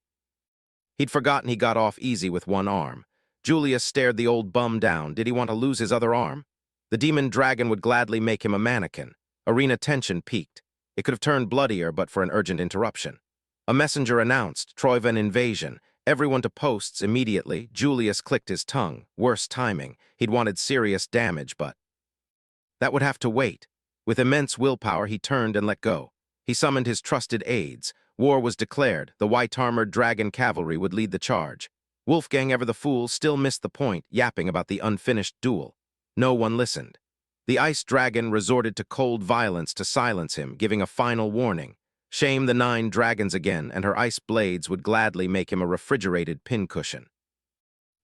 He'd forgotten he got off easy with one arm. Julius stared the old bum down. Did he want to lose his other arm? The demon dragon would gladly make him a mannequin. Arena tension peaked. It could have turned bloodier but for an urgent interruption. A messenger announced, Troyvan invasion. Everyone to posts immediately. Julius clicked his tongue. Worse timing. He'd wanted serious damage, but that would have to wait. With immense willpower, he turned and let go. He summoned his trusted aides. War was declared. The white-armored dragon cavalry would lead the charge. Wolfgang, ever the fool, still missed the point, yapping about the unfinished duel. No one listened. The ice dragon resorted to cold violence to silence him, giving a final warning. Shame the 9 dragons again, and her ice blades would gladly make him a refrigerated pincushion.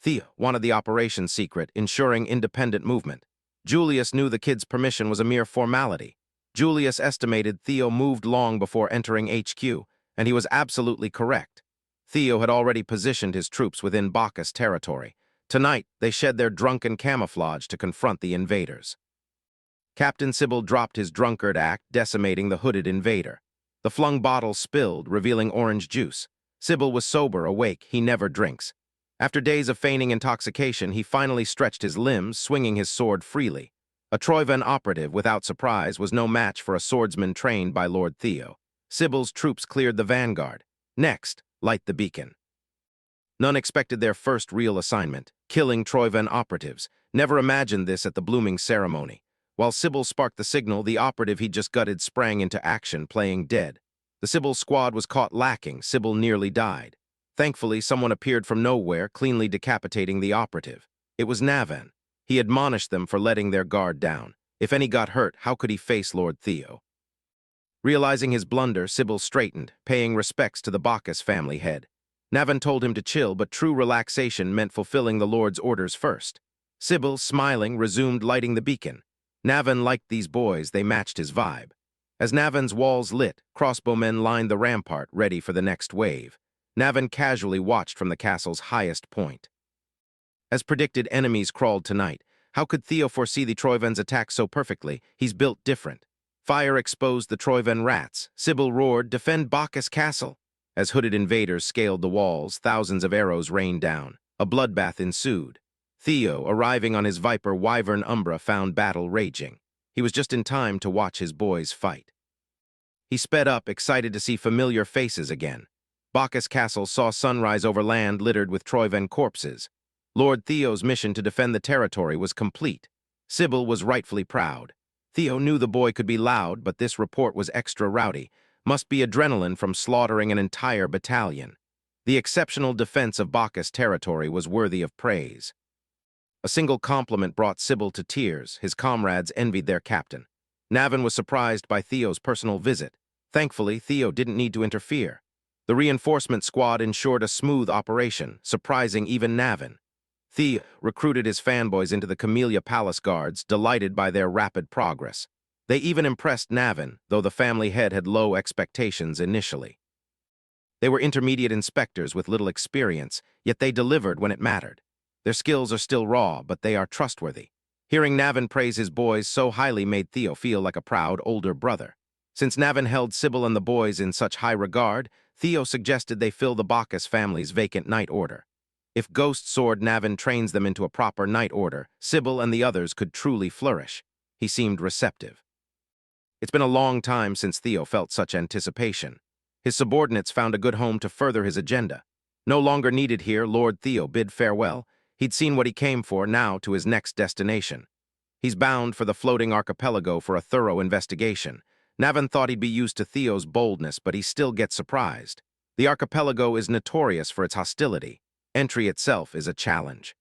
Theo wanted the operation secret, ensuring independent movement. Julius knew the kid's permission was a mere formality. Julius estimated Theo moved long before entering HQ, and he was absolutely correct. Theo had already positioned his troops within Bacchus territory. Tonight, they shed their drunken camouflage to confront the invaders. Captain Sybil dropped his drunkard act, decimating the hooded invader. The flung bottle spilled, revealing orange juice. Sybil was sober, awake, he never drinks. After days of feigning intoxication, he finally stretched his limbs, swinging his sword freely. A Troyven operative, without surprise, was no match for a swordsman trained by Lord Theo. Sybil's troops cleared the vanguard. Next, light the beacon. None expected their first real assignment, killing Troyven operatives. Never imagined this at the blooming ceremony. While Sybil sparked the signal, the operative he'd just gutted sprang into action, playing dead. The Sybil squad was caught lacking. Sybil nearly died. Thankfully, someone appeared from nowhere, cleanly decapitating the operative. It was Navan. He admonished them for letting their guard down. If any got hurt, how could he face Lord Theo? Realizing his blunder, Sybil straightened, paying respects to the Bacchus family head. Navan told him to chill, but true relaxation meant fulfilling the Lord's orders first. Sybil, smiling, resumed lighting the beacon. Navan liked these boys, they matched his vibe. As Navan's walls lit, crossbowmen lined the rampart, ready for the next wave. Navan casually watched from the castle's highest point. As predicted, enemies crawled tonight. How could Theo foresee the Troyven's attack so perfectly? He's built different. Fire exposed the Troyven rats. Sybil roared, "Defend Bacchus Castle!" As hooded invaders scaled the walls, thousands of arrows rained down. A bloodbath ensued. Theo, arriving on his Viper Wyvern Umbra, found battle raging. He was just in time to watch his boys fight. He sped up, excited to see familiar faces again. Bacchus Castle saw sunrise over land littered with Troyven corpses. Lord Theo's mission to defend the territory was complete. Sybil was rightfully proud. Theo knew the boy could be loud, but this report was extra rowdy. Must be adrenaline from slaughtering an entire battalion. The exceptional defense of Bacchus territory was worthy of praise. A single compliment brought Sybil to tears. His comrades envied their captain. Navan was surprised by Theo's personal visit. Thankfully, Theo didn't need to interfere. The reinforcement squad ensured a smooth operation, surprising even Navan. Theo recruited his fanboys into the Camellia Palace Guards, delighted by their rapid progress. They even impressed Navan, though the family head had low expectations initially. They were intermediate inspectors with little experience, yet they delivered when it mattered. Their skills are still raw, but they are trustworthy. Hearing Navan praise his boys so highly made Theo feel like a proud older brother. Since Navan held Sybil and the boys in such high regard, Theo suggested they fill the Bacchus family's vacant night order. If Ghost Sword Navan trains them into a proper night order, Sybil and the others could truly flourish. He seemed receptive. It's been a long time since Theo felt such anticipation. His subordinates found a good home to further his agenda. No longer needed here, Lord Theo bid farewell. He'd seen what he came for, now to his next destination. He's bound for the floating archipelago for a thorough investigation. Navan thought he'd be used to Theo's boldness, but he still gets surprised. The archipelago is notorious for its hostility. Entry itself is a challenge.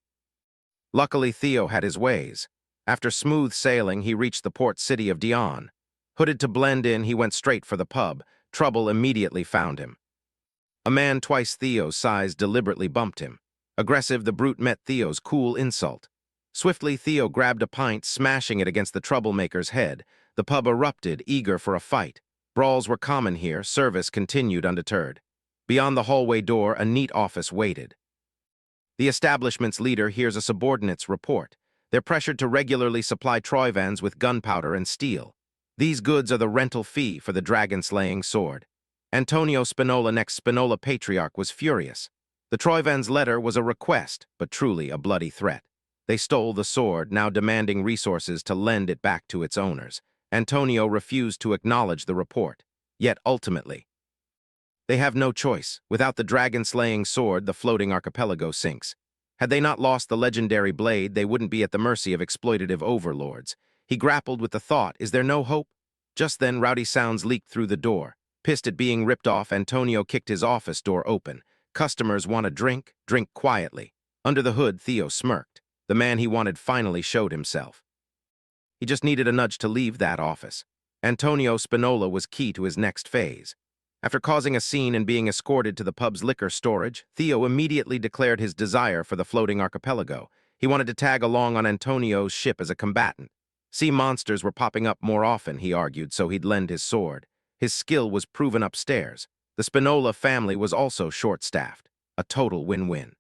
Luckily, Theo had his ways. After smooth sailing, he reached the port city of Dion. Hooded to blend in, he went straight for the pub. Trouble immediately found him. A man twice Theo's size deliberately bumped him. Aggressive, the brute met Theo's cool insult. Swiftly, Theo grabbed a pint, smashing it against the troublemaker's head. The pub erupted, eager for a fight. Brawls were common here, service continued undeterred. Beyond the hallway door, a neat office waited. The establishment's leader hears a subordinate's report. They're pressured to regularly supply Troyvans with gunpowder and steel. These goods are the rental fee for the dragon-slaying sword. Antonio Spinola, next Spinola Patriarch, was furious. The Troyvan's letter was a request, but truly a bloody threat. They stole the sword, now demanding resources to lend it back to its owners. Antonio refused to acknowledge the report. Yet ultimately, they have no choice. Without the dragon-slaying sword, the floating archipelago sinks. Had they not lost the legendary blade, they wouldn't be at the mercy of exploitative overlords. He grappled with the thought, is there no hope? Just then, rowdy sounds leaked through the door. Pissed at being ripped off, Antonio kicked his office door open. Customers want a drink? Drink quietly. Under the hood, Theo smirked. The man he wanted finally showed himself. He just needed a nudge to leave that office. Antonio Spinola was key to his next phase. After causing a scene and being escorted to the pub's liquor storage, Theo immediately declared his desire for the floating archipelago. He wanted to tag along on Antonio's ship as a combatant. Sea monsters were popping up more often, he argued, so he'd lend his sword. His skill was proven upstairs. The Spinola family was also short-staffed. A total win-win.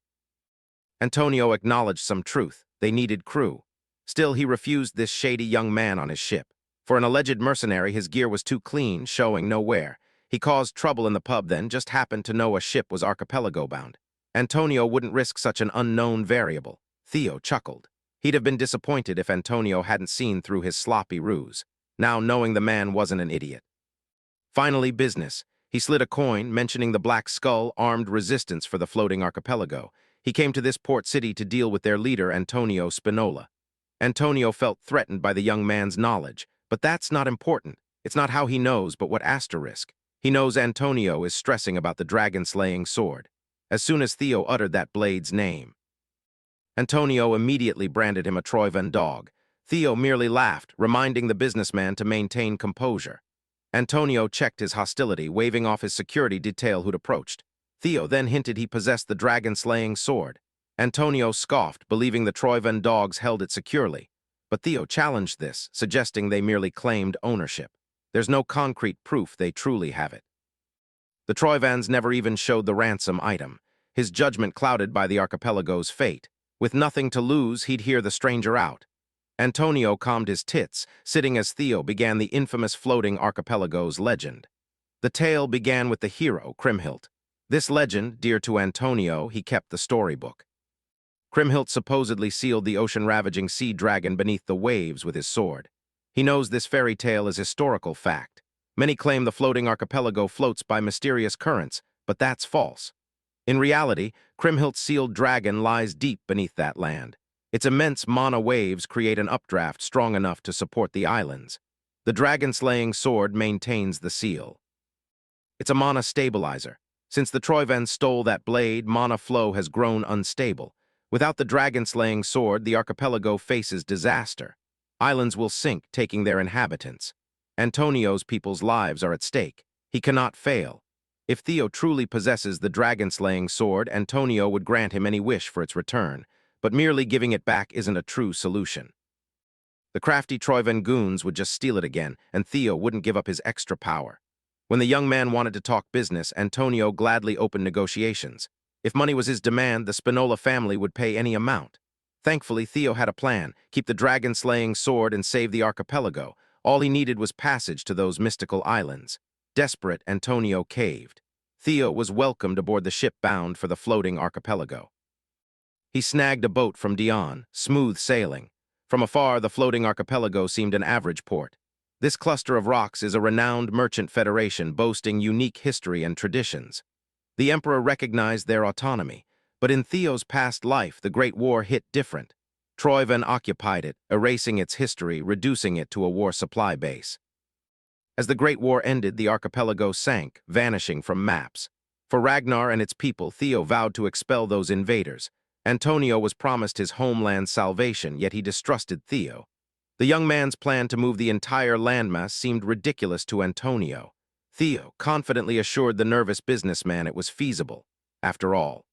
Antonio acknowledged some truth. They needed crew. Still, he refused this shady young man on his ship. For an alleged mercenary, his gear was too clean, showing no wear. He caused trouble in the pub then, just happened to know a ship was archipelago-bound. Antonio wouldn't risk such an unknown variable. Theo chuckled. He'd have been disappointed if Antonio hadn't seen through his sloppy ruse, now knowing the man wasn't an idiot. Finally, business. He slid a coin, mentioning the Black Skull armed resistance for the floating archipelago. He came to this port city to deal with their leader, Antonio Spinola. Antonio felt threatened by the young man's knowledge, but that's not important. It's not how he knows, but what asterisk. He knows Antonio is stressing about the dragon-slaying sword. As soon as Theo uttered that blade's name, Antonio immediately branded him a Troivan dog. Theo merely laughed, reminding the businessman to maintain composure. Antonio checked his hostility, waving off his security detail who'd approached. Theo then hinted he possessed the dragon-slaying sword. Antonio scoffed, believing the Troivan dogs held it securely. But Theo challenged this, suggesting they merely claimed ownership. There's no concrete proof they truly have it. The Troivans never even showed the ransom item, his judgment clouded by the archipelago's fate. With nothing to lose, he'd hear the stranger out. Antonio calmed his tits, sitting as Theo began the infamous floating archipelago's legend. The tale began with the hero, Kriemhild. This legend, dear to Antonio, he kept the storybook. Kriemhild supposedly sealed the ocean-ravaging sea dragon beneath the waves with his sword. He knows this fairy tale is historical fact. Many claim the floating archipelago floats by mysterious currents, but that's false. In reality, Kriemhild's sealed dragon lies deep beneath that land. Its immense mana waves create an updraft strong enough to support the islands. The dragon-slaying sword maintains the seal. It's a mana stabilizer. Since the Troivans stole that blade, mana flow has grown unstable. Without the dragon-slaying sword, the archipelago faces disaster. Islands will sink, taking their inhabitants. Antonio's people's lives are at stake. He cannot fail. If Theo truly possesses the dragon-slaying sword, Antonio would grant him any wish for its return, but merely giving it back isn't a true solution. The crafty Troivan goons would just steal it again, and Theo wouldn't give up his extra power. When the young man wanted to talk business, Antonio gladly opened negotiations. If money was his demand, the Spinola family would pay any amount. Thankfully, Theo had a plan: keep the dragon-slaying sword and save the archipelago. All he needed was passage to those mystical islands. Desperate, Antonio caved. Theo was welcomed aboard the ship bound for the floating archipelago. He snagged a boat from Dion, smooth sailing. From afar, the floating archipelago seemed an average port. This cluster of rocks is a renowned merchant federation boasting unique history and traditions. The emperor recognized their autonomy, but in Theo's past life, the Great War hit different. Troivan occupied it, erasing its history, reducing it to a war supply base. As the Great War ended, the archipelago sank, vanishing from maps. For Ragnar and its people, Theo vowed to expel those invaders. Antonio was promised his homeland's salvation, yet he distrusted Theo. The young man's plan to move the entire landmass seemed ridiculous to Antonio. Theo confidently assured the nervous businessman it was feasible. After all,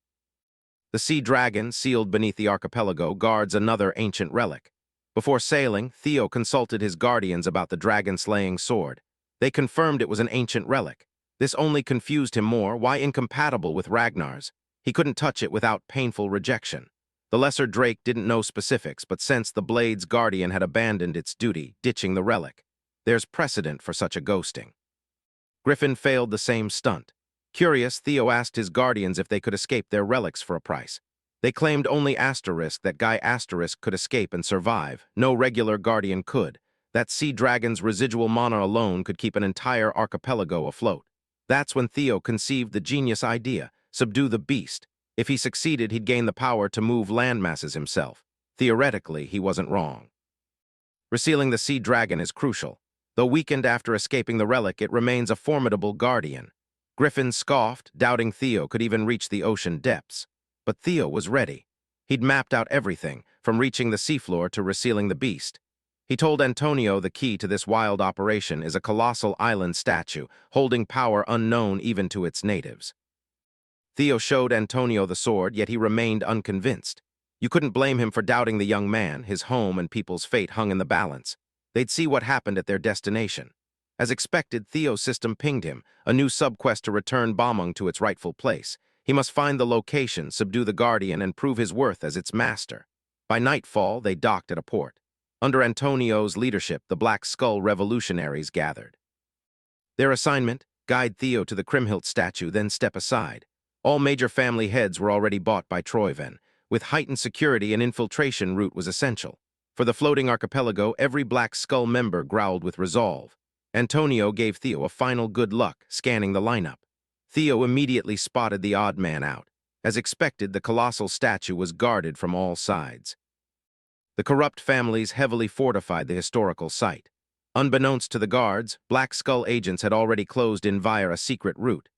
the sea dragon, sealed beneath the archipelago, guards another ancient relic. Before sailing, Theo consulted his guardians about the dragon-slaying sword. They confirmed it was an ancient relic. This only confused him more. Why incompatible with Ragnar's? He couldn't touch it without painful rejection. The lesser Drake didn't know specifics, but sensed the blade's guardian had abandoned its duty, ditching the relic. There's precedent for such a ghosting. Griffin failed the same stunt. Curious, Theo asked his guardians if they could escape their relics for a price. They claimed only Asterisk, that guy Asterisk, could escape and survive. No regular guardian could. That sea dragon's residual mana alone could keep an entire archipelago afloat. That's when Theo conceived the genius idea: subdue the beast. If he succeeded, he'd gain the power to move landmasses himself. Theoretically, he wasn't wrong. Resealing the sea dragon is crucial. Though weakened after escaping the relic, it remains a formidable guardian. Griffin scoffed, doubting Theo could even reach the ocean depths. But Theo was ready. He'd mapped out everything, from reaching the seafloor to resealing the beast. He told Antonio the key to this wild operation is a colossal island statue, holding power unknown even to its natives. Theo showed Antonio the sword, yet he remained unconvinced. You couldn't blame him for doubting the young man. His home and people's fate hung in the balance. They'd see what happened at their destination. As expected, Theo's system pinged him, a new subquest to return Bamung to its rightful place. He must find the location, subdue the Guardian, and prove his worth as its master. By nightfall, they docked at a port. Under Antonio's leadership, the Black Skull revolutionaries gathered. Their assignment: guide Theo to the Kriemhild statue, then step aside. All major family heads were already bought by Troyven. With heightened security, an infiltration route was essential. For the floating archipelago, every Black Skull member growled with resolve. Antonio gave Theo a final good luck, scanning the lineup. Theo immediately spotted the odd man out. As expected, the colossal statue was guarded from all sides. The corrupt families heavily fortified the historical site. Unbeknownst to the guards, Black Skull agents had already closed in via a secret route.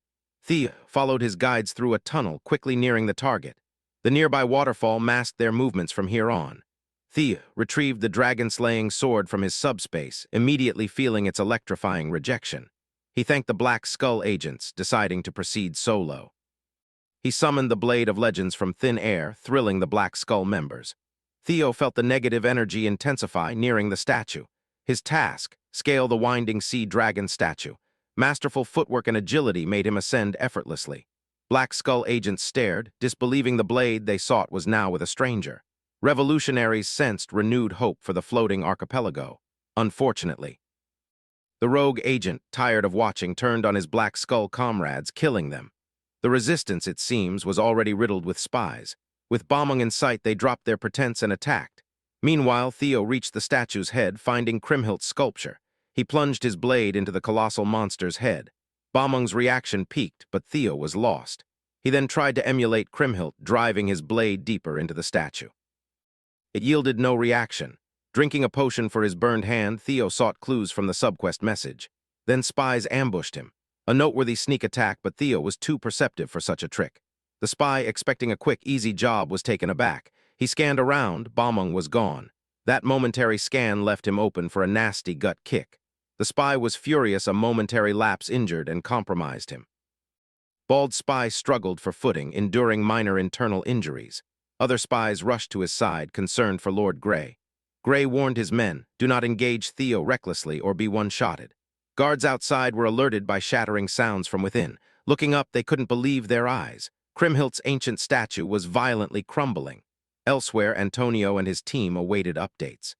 Theo followed his guides through a tunnel, quickly nearing the target. The nearby waterfall masked their movements from here on. Theo retrieved the dragon-slaying sword from his subspace, immediately feeling its electrifying rejection. He thanked the Black Skull agents, deciding to proceed solo. He summoned the Blade of Legends from thin air, thrilling the Black Skull members. Theo felt the negative energy intensify, nearing the statue. His task: scale the winding sea dragon statue. Masterful footwork and agility made him ascend effortlessly. Black Skull agents stared, disbelieving the blade they sought was now with a stranger. Revolutionaries sensed renewed hope for the floating archipelago. Unfortunately, the rogue agent, tired of watching, turned on his Black Skull comrades, killing them. The resistance, it seems, was already riddled with spies. With Bamung in sight, they dropped their pretense and attacked. Meanwhile, Theo reached the statue's head, finding Kriemhild's sculpture. He plunged his blade into the colossal monster's head. Bamung's reaction peaked, but Theo was lost. He then tried to emulate Kriemhild, driving his blade deeper into the statue. It yielded no reaction. Drinking a potion for his burned hand, Theo sought clues from the subquest message. Then spies ambushed him. A noteworthy sneak attack, but Theo was too perceptive for such a trick. The spy, expecting a quick, easy job, was taken aback. He scanned around. Bamung was gone. That momentary scan left him open for a nasty gut kick. The spy was furious. A momentary lapse injured and compromised him. Bald Spy struggled for footing, enduring minor internal injuries. Other spies rushed to his side, concerned for Lord Grey. Grey warned his men, do not engage Theo recklessly or be one-shotted. Guards outside were alerted by shattering sounds from within. Looking up, they couldn't believe their eyes. Kriemhild's ancient statue was violently crumbling. Elsewhere, Antonio and his team awaited updates.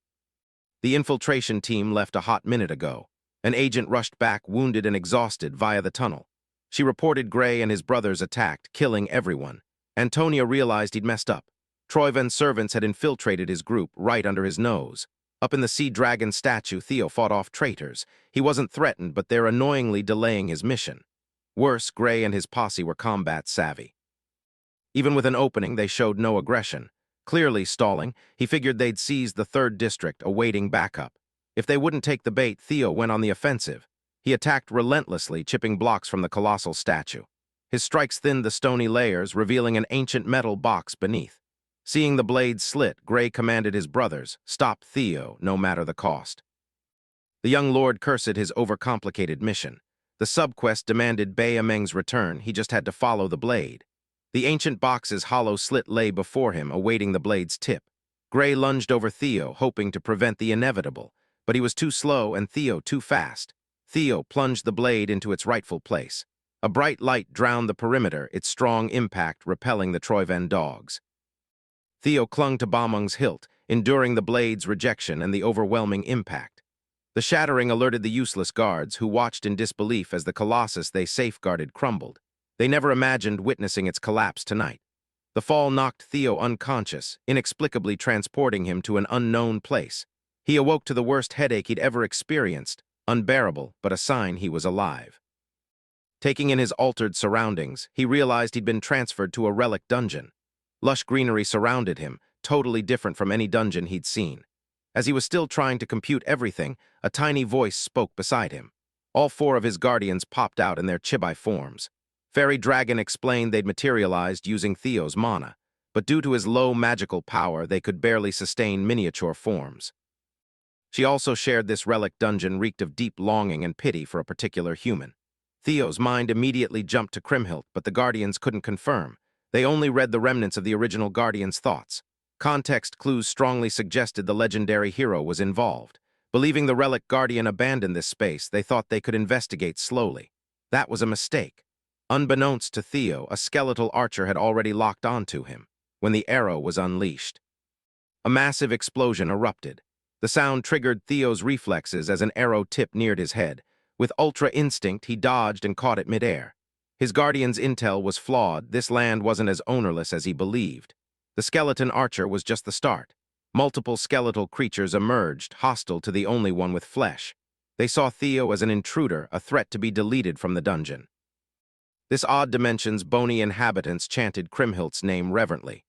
The infiltration team left a hot minute ago. An agent rushed back, wounded and exhausted, via the tunnel. She reported Grey and his brothers attacked, killing everyone. Antonio realized he'd messed up. Troyven's servants had infiltrated his group right under his nose. Up in the sea dragon statue, Theo fought off traitors. He wasn't threatened, but they're annoyingly delaying his mission. Worse, Grey and his posse were combat savvy. Even with an opening, they showed no aggression. Clearly stalling, he figured they'd seized the 3rd District, awaiting backup. If they wouldn't take the bait, Theo went on the offensive. He attacked relentlessly, chipping blocks from the colossal statue. His strikes thinned the stony layers, revealing an ancient metal box beneath. Seeing the blade slit, Grey commanded his brothers, stop Theo, no matter the cost. The young lord cursed his overcomplicated mission. The subquest demanded Bayameng's return. He just had to follow the blade. The ancient box's hollow slit lay before him, awaiting the blade's tip. Grey lunged over Theo, hoping to prevent the inevitable, but he was too slow and Theo too fast. Theo plunged the blade into its rightful place. A bright light drowned the perimeter, its strong impact repelling the Troyven dogs. Theo clung to Bamung's hilt, enduring the blade's rejection and the overwhelming impact. The shattering alerted the useless guards, who watched in disbelief as the colossus they safeguarded crumbled. They never imagined witnessing its collapse tonight. The fall knocked Theo unconscious, inexplicably transporting him to an unknown place. He awoke to the worst headache he'd ever experienced, unbearable, but a sign he was alive. Taking in his altered surroundings, he realized he'd been transferred to a relic dungeon. Lush greenery surrounded him, totally different from any dungeon he'd seen. As he was still trying to compute everything, a tiny voice spoke beside him. All 4 of his guardians popped out in their chibi forms. Fairy Dragon explained they'd materialized using Theo's mana, but due to his low magical power, they could barely sustain miniature forms. She also shared this relic dungeon reeked of deep longing and pity for a particular human. Theo's mind immediately jumped to Kriemhild, but the Guardians couldn't confirm. They only read the remnants of the original Guardian's thoughts. Context clues strongly suggested the legendary hero was involved. Believing the relic Guardian abandoned this space, they thought they could investigate slowly. That was a mistake. Unbeknownst to Theo, a skeletal archer had already locked onto him when the arrow was unleashed. A massive explosion erupted. The sound triggered Theo's reflexes as an arrow tip neared his head. With ultra instinct, he dodged and caught it midair. His guardian's intel was flawed. This land wasn't as ownerless as he believed. The skeleton archer was just the start. Multiple skeletal creatures emerged, hostile to the only one with flesh. They saw Theo as an intruder, a threat to be deleted from the dungeon. This odd dimension's bony inhabitants chanted Kriemhild's name reverently.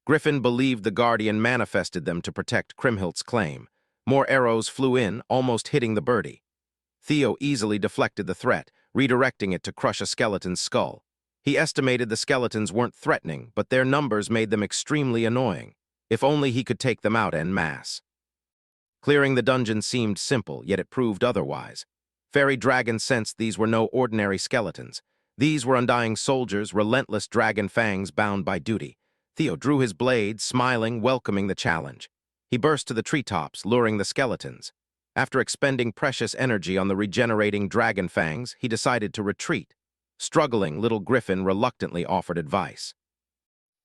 Griffin believed the Guardian manifested them to protect Kriemhild's claim. More arrows flew in, almost hitting the birdie. Theo easily deflected the threat, redirecting it to crush a skeleton's skull. He estimated the skeletons weren't threatening, but their numbers made them extremely annoying. If only he could take them out en masse. Clearing the dungeon seemed simple, yet it proved otherwise. Fairy Dragon sensed these were no ordinary skeletons. These were undying soldiers, relentless dragon fangs bound by duty. Theo drew his blade, smiling, welcoming the challenge. He burst to the treetops, luring the skeletons. After expending precious energy on the regenerating dragon fangs, he decided to retreat. Struggling, little Griffin reluctantly offered advice.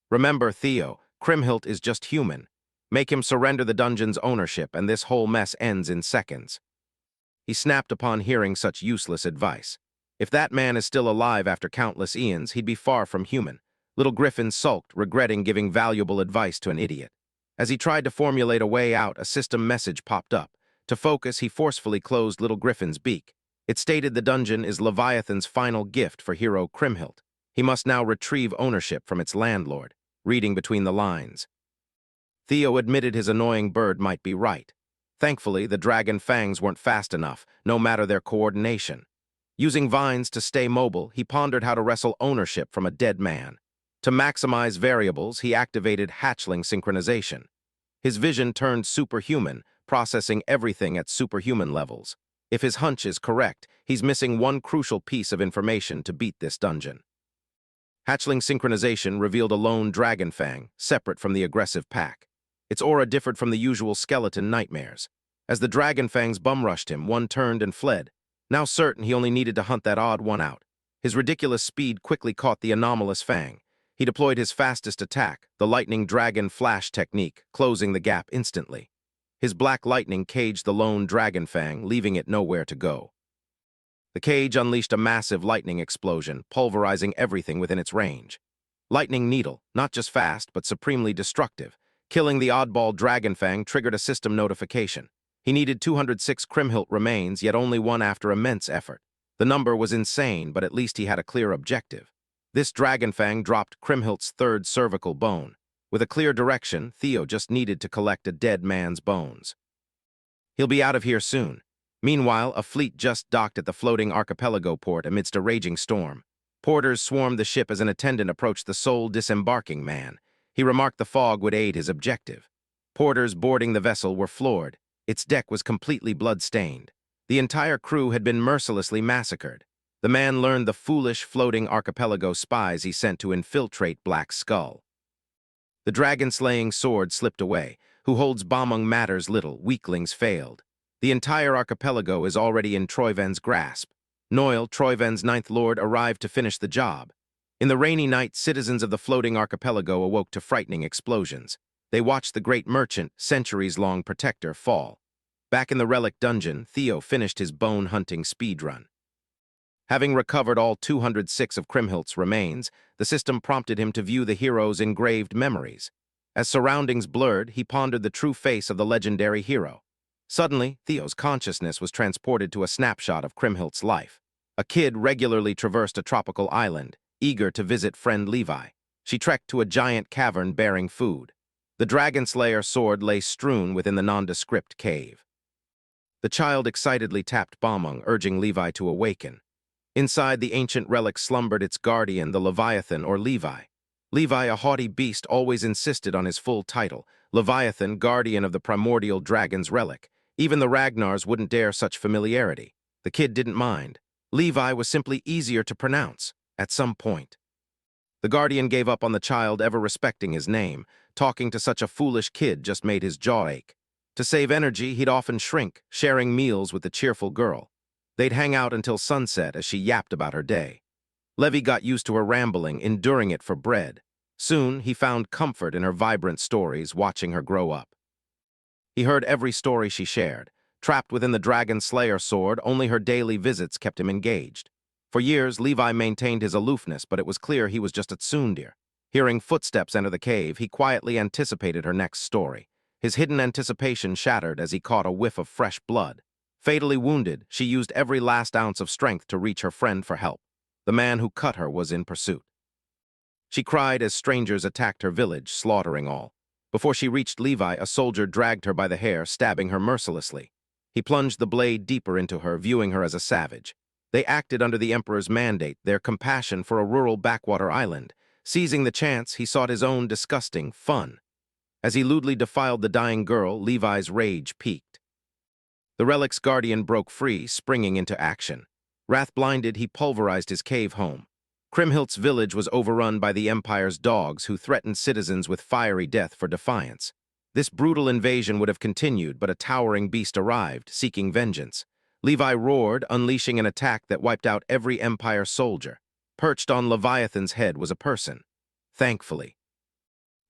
Remember, Theo, Kriemhild is just human. Make him surrender the dungeon's ownership, and this whole mess ends in seconds. He snapped upon hearing such useless advice. If that man is still alive after countless eons, he'd be far from human. Little Griffin sulked, regretting giving valuable advice to an idiot. As he tried to formulate a way out, a system message popped up. To focus, he forcefully closed Little Griffin's beak. It stated the dungeon is Leviathan's final gift for hero Kriemhild. He must now retrieve ownership from its landlord. Reading between the lines. Theo admitted his annoying bird might be right. Thankfully, the dragon fangs weren't fast enough, no matter their coordination. Using vines to stay mobile, he pondered how to wrestle ownership from a dead man. To maximize variables, he activated hatchling synchronization. His vision turned superhuman, processing everything at superhuman levels. If his hunch is correct, he's missing one crucial piece of information to beat this dungeon. Hatchling synchronization revealed a lone dragon fang, separate from the aggressive pack. Its aura differed from the usual skeleton nightmares. As the dragon fangs bum-rushed him, one turned and fled. Now certain he only needed to hunt that odd one out. His ridiculous speed quickly caught the anomalous fang. He deployed his fastest attack, the lightning dragon flash technique, closing the gap instantly. His black lightning caged the lone dragon fang, leaving it nowhere to go. The cage unleashed a massive lightning explosion, pulverizing everything within its range. Lightning Needle, not just fast, but supremely destructive. Killing the oddball dragon fang triggered a system notification. He needed 206 Kriemhild remains, yet only one after immense effort. The number was insane, but at least he had a clear objective. This dragon fang dropped Kriemhild's third cervical bone. With a clear direction, Theo just needed to collect a dead man's bones. He'll be out of here soon. Meanwhile, a fleet just docked at the floating archipelago port amidst a raging storm. Porters swarmed the ship as an attendant approached the sole disembarking man. He remarked the fog would aid his objective. Porters boarding the vessel were floored. Its deck was completely blood-stained. The entire crew had been mercilessly massacred. The man learned the foolish floating archipelago spies he sent to infiltrate Black Skull. The dragon-slaying sword slipped away. Who holds Bomung matters little, weaklings failed. The entire archipelago is already in Troiven's grasp. Noil, Troiven's ninth lord, arrived to finish the job. In the rainy night, citizens of the floating archipelago awoke to frightening explosions. They watched the great merchant, centuries-long protector, fall. Back in the relic dungeon, Theo finished his bone-hunting speedrun. Having recovered all 206 of Kriemhild's remains, the system prompted him to view the hero's engraved memories. As surroundings blurred, he pondered the true face of the legendary hero. Suddenly, Theo's consciousness was transported to a snapshot of Kriemhild's life. A kid regularly traversed a tropical island, eager to visit friend Levi. She trekked to a giant cavern bearing food. The Dragon Slayer sword lay strewn within the nondescript cave. The child excitedly tapped Bomung, urging Levi to awaken. Inside the ancient relic slumbered its guardian, the Leviathan, or Levi. Levi, a haughty beast, always insisted on his full title, Leviathan, guardian of the primordial dragon's relic. Even the Ragnars wouldn't dare such familiarity. The kid didn't mind. Levi was simply easier to pronounce, at some point. The guardian gave up on the child ever respecting his name. Talking to such a foolish kid just made his jaw ache. To save energy, he'd often shrink, sharing meals with the cheerful girl. They'd hang out until sunset as she yapped about her day. Levi got used to her rambling, enduring it for bread. Soon, he found comfort in her vibrant stories, watching her grow up. He heard every story she shared. Trapped within the Dragon Slayer sword, only her daily visits kept him engaged. For years, Levi maintained his aloofness, but it was clear he was just a tsundere. Hearing footsteps enter the cave, he quietly anticipated her next story. His hidden anticipation shattered as he caught a whiff of fresh blood. Fatally wounded, she used every last ounce of strength to reach her friend for help. The man who cut her was in pursuit. She cried as strangers attacked her village, slaughtering all. Before she reached Levi, a soldier dragged her by the hair, stabbing her mercilessly. He plunged the blade deeper into her, viewing her as a savage. They acted under the Emperor's mandate, their compassion for a rural backwater island. Seizing the chance, he sought his own disgusting fun. As he lewdly defiled the dying girl, Levi's rage peaked. The relic's guardian broke free, springing into action. Wrath-blinded, he pulverized his cave home. Kriemhildt's village was overrun by the Empire's dogs, who threatened citizens with fiery death for defiance. This brutal invasion would have continued, but a towering beast arrived, seeking vengeance. Levi roared, unleashing an attack that wiped out every Empire soldier. Perched on Leviathan's head was a person. Thankfully,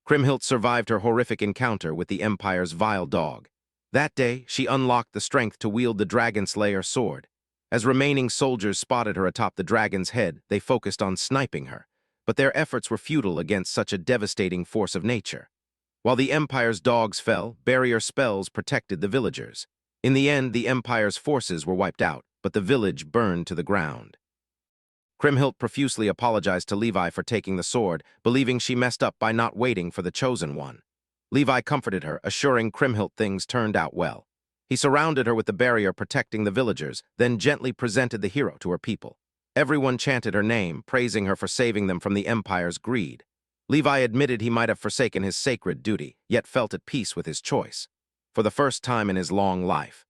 Kriemhild survived her horrific encounter with the Empire's vile dog. That day, she unlocked the strength to wield the Dragon Slayer sword. As remaining soldiers spotted her atop the dragon's head, they focused on sniping her. But their efforts were futile against such a devastating force of nature. While the Empire's dogs fell, barrier spells protected the villagers. In the end, the Empire's forces were wiped out, but the village burned to the ground. Kriemhild profusely apologized to Levi for taking the sword, believing she messed up by not waiting for the chosen one. Levi comforted her, assuring Kriemhild things turned out well. He surrounded her with the barrier protecting the villagers, then gently presented the hero to her people. Everyone chanted her name, praising her for saving them from the Empire's greed. Levi admitted he might have forsaken his sacred duty, yet felt at peace with his choice. For the first time in his long life,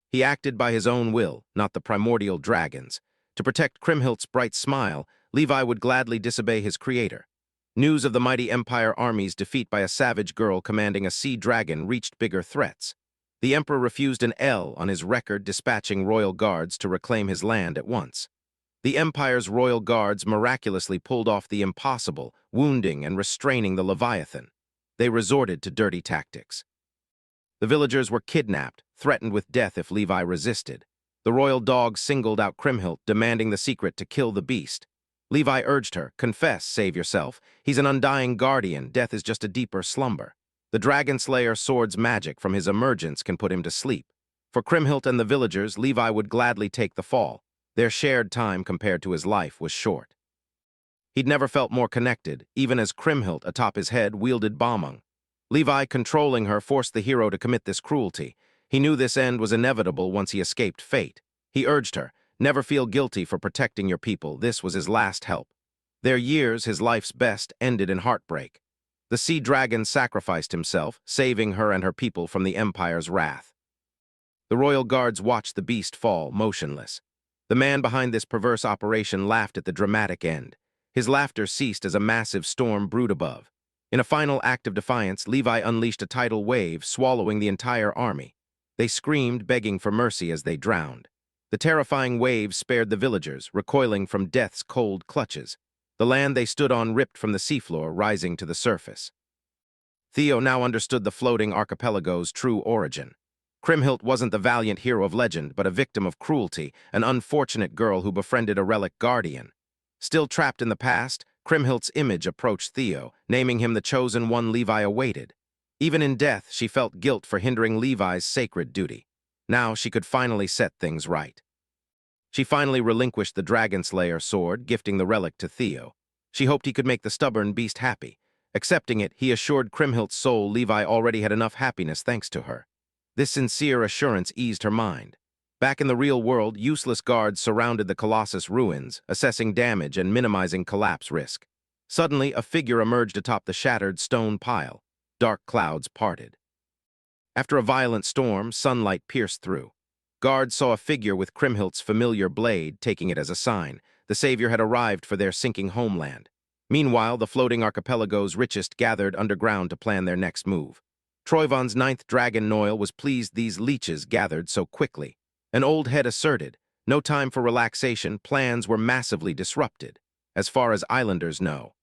he acted by his own will, not the primordial dragon's. To protect Kriemhildt's bright smile, Levi would gladly disobey his creator. News of the mighty Empire army's defeat by a savage girl commanding a sea dragon reached bigger threats. The Emperor refused an L on his record, dispatching royal guards to reclaim his land at once. The Empire's royal guards miraculously pulled off the impossible, wounding and restraining the Leviathan. They resorted to dirty tactics. The villagers were kidnapped, threatened with death if Levi resisted. The royal dog singled out Kriemhild, demanding the secret to kill the beast. Levi urged her, "Confess, save yourself. He's an undying guardian. Death is just a deeper slumber. The Dragon Slayer sword's magic from his emergence can put him to sleep." For Kriemhild and the villagers, Levi would gladly take the fall. Their shared time compared to his life was short. He'd never felt more connected, even as Kriemhild, atop his head, wielded Balmung. Levi, controlling her, forced the hero to commit this cruelty. He knew this end was inevitable once he escaped fate. He urged her, "Never feel guilty for protecting your people. This was his last help." Their years, his life's best, ended in heartbreak. The sea dragon sacrificed himself, saving her and her people from the Empire's wrath. The royal guards watched the beast fall, motionless. The man behind this perverse operation laughed at the dramatic end. His laughter ceased as a massive storm brewed above. In a final act of defiance, Levi unleashed a tidal wave, swallowing the entire army. They screamed, begging for mercy as they drowned. The terrifying wave spared the villagers, recoiling from death's cold clutches. The land they stood on ripped from the seafloor, rising to the surface. Theo now understood the floating archipelago's true origin. Kriemhild wasn't the valiant hero of legend, but a victim of cruelty, an unfortunate girl who befriended a relic guardian. Still trapped in the past, Kriemhildt's image approached Theo, naming him the chosen one Levi awaited. Even in death, she felt guilt for hindering Levi's sacred duty. Now she could finally set things right. She finally relinquished the Dragon Slayer sword, gifting the relic to Theo. She hoped he could make the stubborn beast happy. Accepting it, he assured Kriemhildt's soul Levi already had enough happiness thanks to her. This sincere assurance eased her mind. Back in the real world, useless guards surrounded the Colossus ruins, assessing damage and minimizing collapse risk. Suddenly, a figure emerged atop the shattered stone pile. Dark clouds parted. After a violent storm, sunlight pierced through. Guards saw a figure with Kriemhildt's familiar blade, taking it as a sign. The savior had arrived for their sinking homeland. Meanwhile, the floating archipelago's richest gathered underground to plan their next move. Troivon's ninth dragon Noil was pleased these leeches gathered so quickly. An old head asserted, no time for relaxation, plans were massively disrupted, as far as islanders know.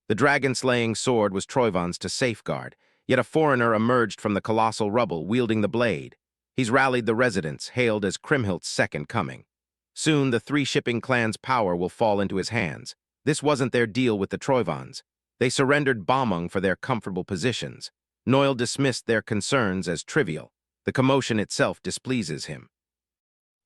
The dragon-slaying sword was Troivon's to safeguard, yet a foreigner emerged from the colossal rubble wielding the blade. He's rallied the residents, hailed as Kriemhildt's second coming. Soon the three shipping clans' power will fall into his hands. This wasn't their deal with the Troivons. They surrendered Balmung for their comfortable positions. Noil dismissed their concerns as trivial. The commotion itself displeases him.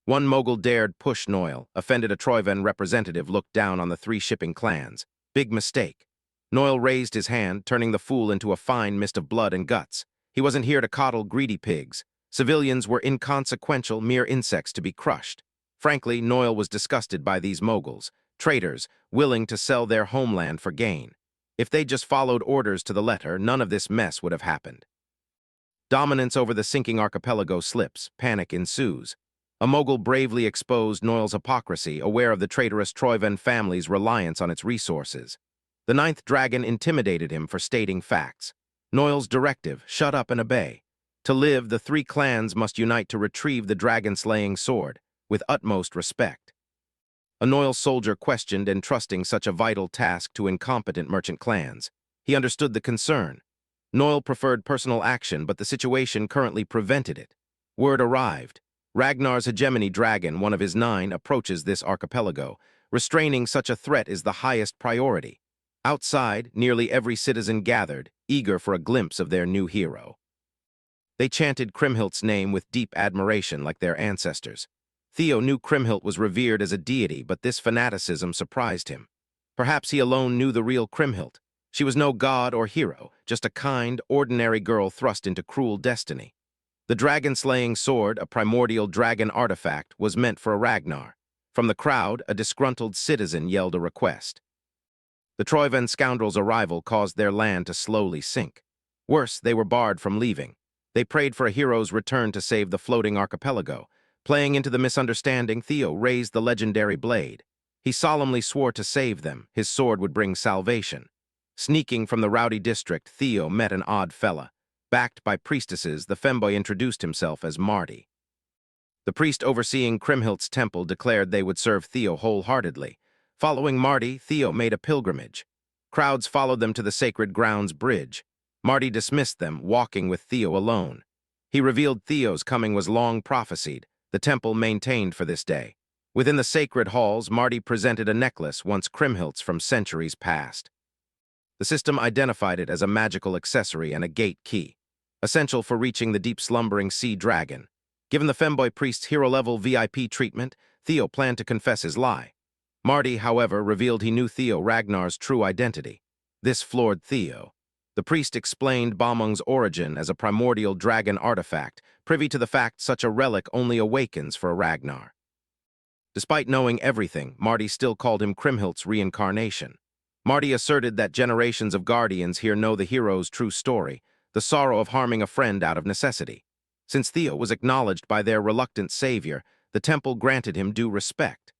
One mogul dared push Noil. Offended a Troivon representative looked down on the three shipping clans. Big mistake. Noil raised his hand, turning the fool into a fine mist of blood and guts. He wasn't here to coddle greedy pigs. Civilians were inconsequential, mere insects to be crushed. Frankly, Noil was disgusted by these moguls, traitors, willing to sell their homeland for gain. If they'd just followed orders to the letter, none of this mess would have happened. Dominance over the sinking archipelago slips, panic ensues. A mogul bravely exposed Noil's hypocrisy, aware of the traitorous Troivon family's reliance on its resources. The ninth dragon intimidated him for stating facts. Noil's directive, shut up and obey. To live, the three clans must unite to retrieve the dragon-slaying sword, with utmost respect. A Noil soldier questioned entrusting such a vital task to incompetent merchant clans. He understood the concern. Noil preferred personal action, but the situation currently prevented it. Word arrived. Ragnar's hegemony dragon, one of his 9, approaches this archipelago. Restraining such a threat is the highest priority. Outside, nearly every citizen gathered, eager for a glimpse of their new hero. They chanted Kriemhildt's name with deep admiration like their ancestors. Theo knew Kriemhildt was revered as a deity, but this fanaticism surprised him. Perhaps he alone knew the real Kriemhildt. She was no god or hero, just a kind, ordinary girl thrust into cruel destiny. The dragon-slaying sword, a primordial dragon artifact, was meant for a Ragnar. From the crowd, a disgruntled citizen yelled a request. The Troivon scoundrels' arrival caused their land to slowly sink. Worse, they were barred from leaving. They prayed for a hero's return to save the floating archipelago. Playing into the misunderstanding, Theo raised the legendary blade. He solemnly swore to save them. His sword would bring salvation. Sneaking from the rowdy district, Theo met an odd fella. Backed by priestesses, the femboy introduced himself as Marty. The priest overseeing Kriemhildt's temple declared they would serve Theo wholeheartedly. Following Marty, Theo made a pilgrimage. Crowds followed them to the sacred grounds bridge. Marty dismissed them, walking with Theo alone. He revealed Theo's coming was long prophesied, the temple maintained for this day. Within the sacred halls, Marty presented a necklace once Kriemhildt's from centuries past. The system identified it as a magical accessory and a gate key, essential for reaching the deep slumbering sea dragon. Given the femboy priest's hero-level VIP treatment, Theo planned to confess his lie. Marty, however, revealed he knew Theo Ragnar's true identity. This floored Theo. The priest explained Balmung's origin as a primordial dragon artifact, privy to the fact such a relic only awakens for a Ragnar. Despite knowing everything, Marty still called him Kriemhildt's reincarnation. Marty asserted that generations of guardians here know the hero's true story, the sorrow of harming a friend out of necessity. Since Theo was acknowledged by their reluctant savior, the temple granted him due respect.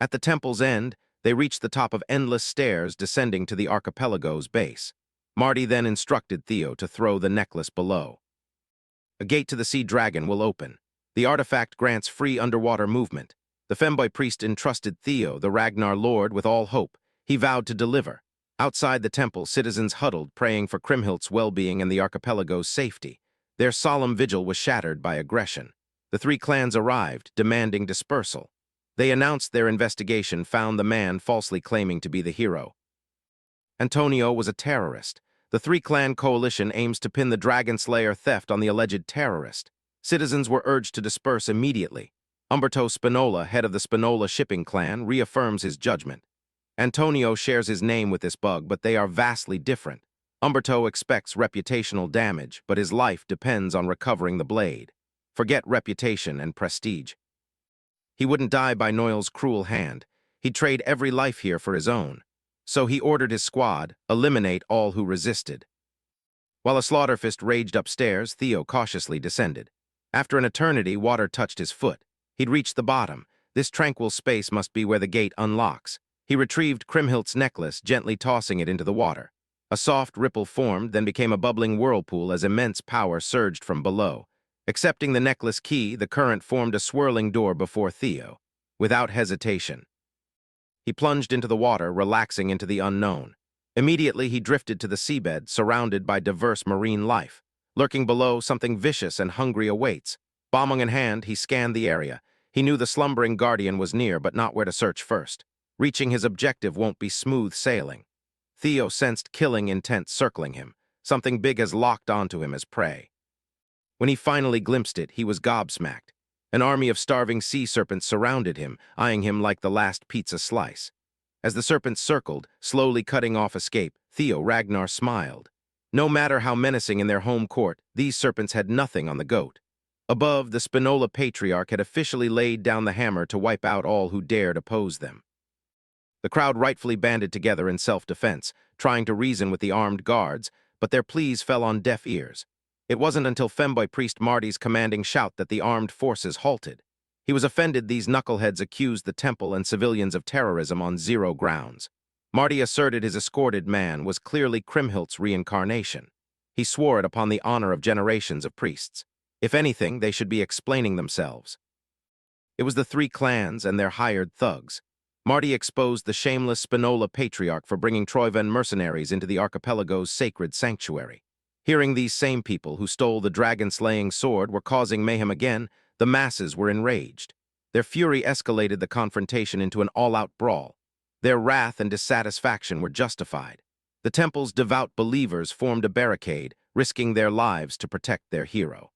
At the temple's end, they reached the top of endless stairs descending to the archipelago's base. Marty then instructed Theo to throw the necklace below. A gate to the sea dragon will open. The artifact grants free underwater movement. The femboy priest entrusted Theo, the Ragnar Lord, with all hope. He vowed to deliver. Outside the temple, citizens huddled, praying for Kriemhildt's well-being and the archipelago's safety. Their solemn vigil was shattered by aggression. The three clans arrived, demanding dispersal. They announced their investigation found the man falsely claiming to be the hero. Antonio was a terrorist. The three-clan coalition aims to pin the Dragon Slayer theft on the alleged terrorist. Citizens were urged to disperse immediately. Umberto Spinola, head of the Spinola shipping clan, reaffirms his judgment. Antonio shares his name with this bug, but they are vastly different. Umberto expects reputational damage, but his life depends on recovering the blade. Forget reputation and prestige. He wouldn't die by Noil's cruel hand. He'd trade every life here for his own. So he ordered his squad, eliminate all who resisted. While a slaughterfist raged upstairs, Theo cautiously descended. After an eternity, water touched his foot. He'd reached the bottom. This tranquil space must be where the gate unlocks. He retrieved Kriemhildt's necklace, gently tossing it into the water. A soft ripple formed, then became a bubbling whirlpool as immense power surged from below. Accepting the necklace key, the current formed a swirling door before Theo. Without hesitation, he plunged into the water, relaxing into the unknown. Immediately, he drifted to the seabed, surrounded by diverse marine life. Lurking below, something vicious and hungry awaits. Bombing in hand, he scanned the area. He knew the slumbering guardian was near, but not where to search first. Reaching his objective won't be smooth sailing. Theo sensed killing intent circling him. Something big has locked onto him as prey. When he finally glimpsed it, he was gobsmacked. An army of starving sea serpents surrounded him, eyeing him like the last pizza slice. As the serpents circled, slowly cutting off escape, Theo Ragnar smiled. No matter how menacing in their home court, these serpents had nothing on the goat. Above, the Spinola Patriarch had officially laid down the hammer to wipe out all who dared oppose them. The crowd rightfully banded together in self-defense, trying to reason with the armed guards, but their pleas fell on deaf ears. It wasn't until femboy priest Marty's commanding shout that the armed forces halted. He was offended these knuckleheads accused the temple and civilians of terrorism on zero grounds. Marty asserted his escorted man was clearly Kriemhildt's reincarnation. He swore it upon the honor of generations of priests. If anything, they should be explaining themselves. It was the three clans and their hired thugs. Marty exposed the shameless Spinola Patriarch for bringing Troivan mercenaries into the archipelago's sacred sanctuary. Hearing these same people who stole the dragon-slaying sword were causing mayhem again, the masses were enraged. Their fury escalated the confrontation into an all-out brawl. Their wrath and dissatisfaction were justified. The temple's devout believers formed a barricade, risking their lives to protect their hero.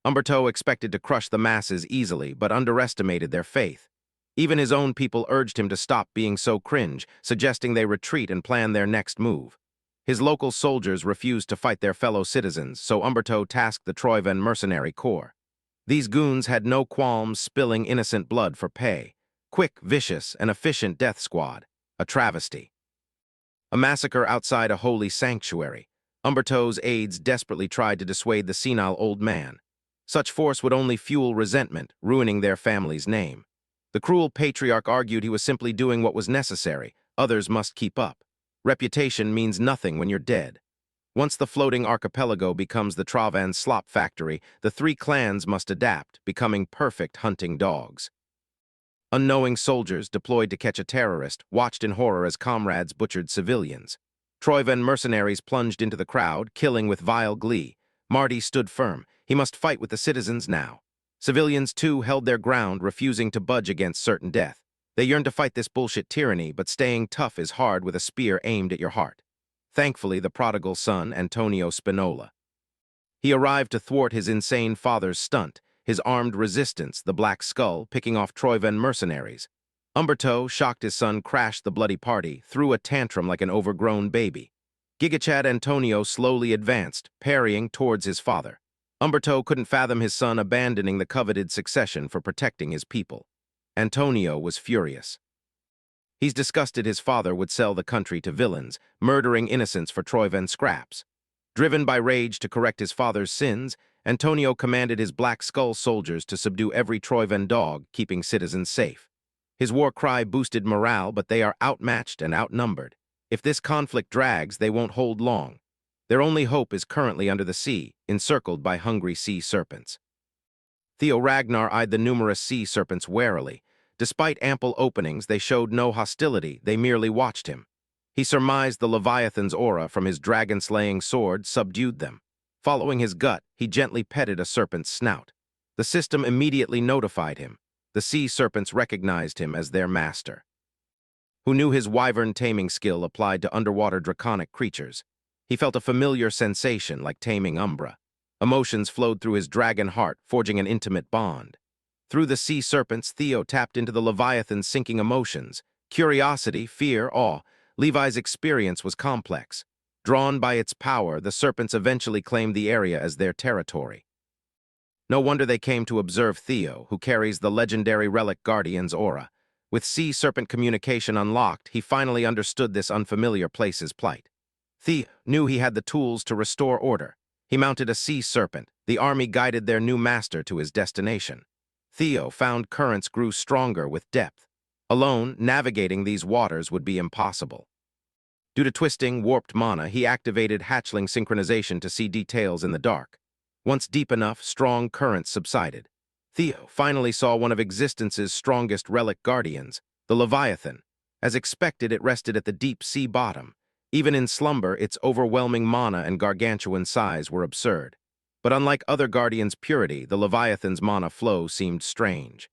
Umberto expected to crush the masses easily, but underestimated their faith. Even his own people urged him to stop being so cringe, suggesting they retreat and plan their next move. His local soldiers refused to fight their fellow citizens, so Umberto tasked the Troivan mercenary corps. These goons had no qualms spilling innocent blood for pay. Quick, vicious, and efficient death squad. A travesty. A massacre outside a holy sanctuary. Umberto's aides desperately tried to dissuade the senile old man. Such force would only fuel resentment, ruining their family's name. The cruel patriarch argued he was simply doing what was necessary. Others must keep up. Reputation means nothing when you're dead. Once the floating archipelago becomes the Troivan slop factory, the three clans must adapt, becoming perfect hunting dogs. Unknowing soldiers deployed to catch a terrorist watched in horror as comrades butchered civilians. Troivan mercenaries plunged into the crowd, killing with vile glee. Marty stood firm. He must fight with the citizens now. Civilians, too, held their ground, refusing to budge against certain death. They yearned to fight this bullshit tyranny, but staying tough is hard with a spear aimed at your heart. Thankfully, the prodigal son, Antonio Spinola. He arrived to thwart his insane father's stunt, his armed resistance, the Black Skull, picking off Troivan mercenaries. Umberto, shocked his son crashed the bloody party, threw a tantrum like an overgrown baby. Gigachad Antonio slowly advanced, parrying towards his father. Umberto couldn't fathom his son abandoning the coveted succession for protecting his people. Antonio was furious. He's disgusted his father would sell the country to villains, murdering innocents for Troivan scraps. Driven by rage to correct his father's sins, Antonio commanded his Black Skull soldiers to subdue every Troivan dog, keeping citizens safe. His war cry boosted morale, but they are outmatched and outnumbered. If this conflict drags, they won't hold long. Their only hope is currently under the sea, encircled by hungry sea serpents. Theo Ragnar eyed the numerous sea serpents warily. Despite ample openings, they showed no hostility, they merely watched him. He surmised the Leviathan's aura from his dragon-slaying sword subdued them. Following his gut, he gently petted a serpent's snout. The system immediately notified him. The sea serpents recognized him as their master, who knew his wyvern taming skill applied to underwater draconic creatures. He felt a familiar sensation like taming Umbra. Emotions flowed through his dragon heart, forging an intimate bond. Through the sea serpents, Theo tapped into the Leviathan's sinking emotions. Curiosity, fear, awe. Levi's experience was complex. Drawn by its power, the serpents eventually claimed the area as their territory. No wonder they came to observe Theo, who carries the legendary relic Guardian's aura. With sea serpent communication unlocked, he finally understood this unfamiliar place's plight. Theo knew he had the tools to restore order. He mounted a sea serpent. The army guided their new master to his destination. Theo found currents grew stronger with depth. Alone, navigating these waters would be impossible. Due to twisting, warped mana, he activated hatchling synchronization to see details in the dark. Once deep enough, strong currents subsided. Theo finally saw one of existence's strongest relic guardians, the Leviathan. As expected, it rested at the deep sea bottom. Even in slumber, its overwhelming mana and gargantuan size were absurd. But unlike other guardians' purity, the Leviathan's mana flow seemed strange.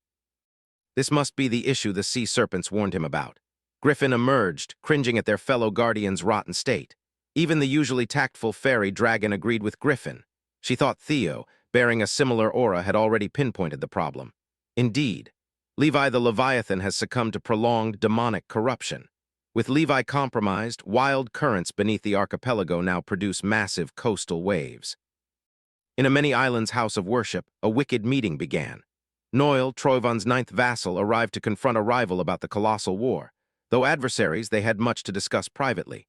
This must be the issue the sea serpents warned him about. Griffin emerged, cringing at their fellow guardian's rotten state. Even the usually tactful fairy dragon agreed with Griffin. She thought Theo, bearing a similar aura, had already pinpointed the problem. Indeed, Levi the Leviathan has succumbed to prolonged demonic corruption. With Levi compromised, wild currents beneath the archipelago now produce massive coastal waves. In a many-islands house of worship, a wicked meeting began. Noel, Troyvon's ninth vassal, arrived to confront a rival about the colossal war. Though adversaries, they had much to discuss privately.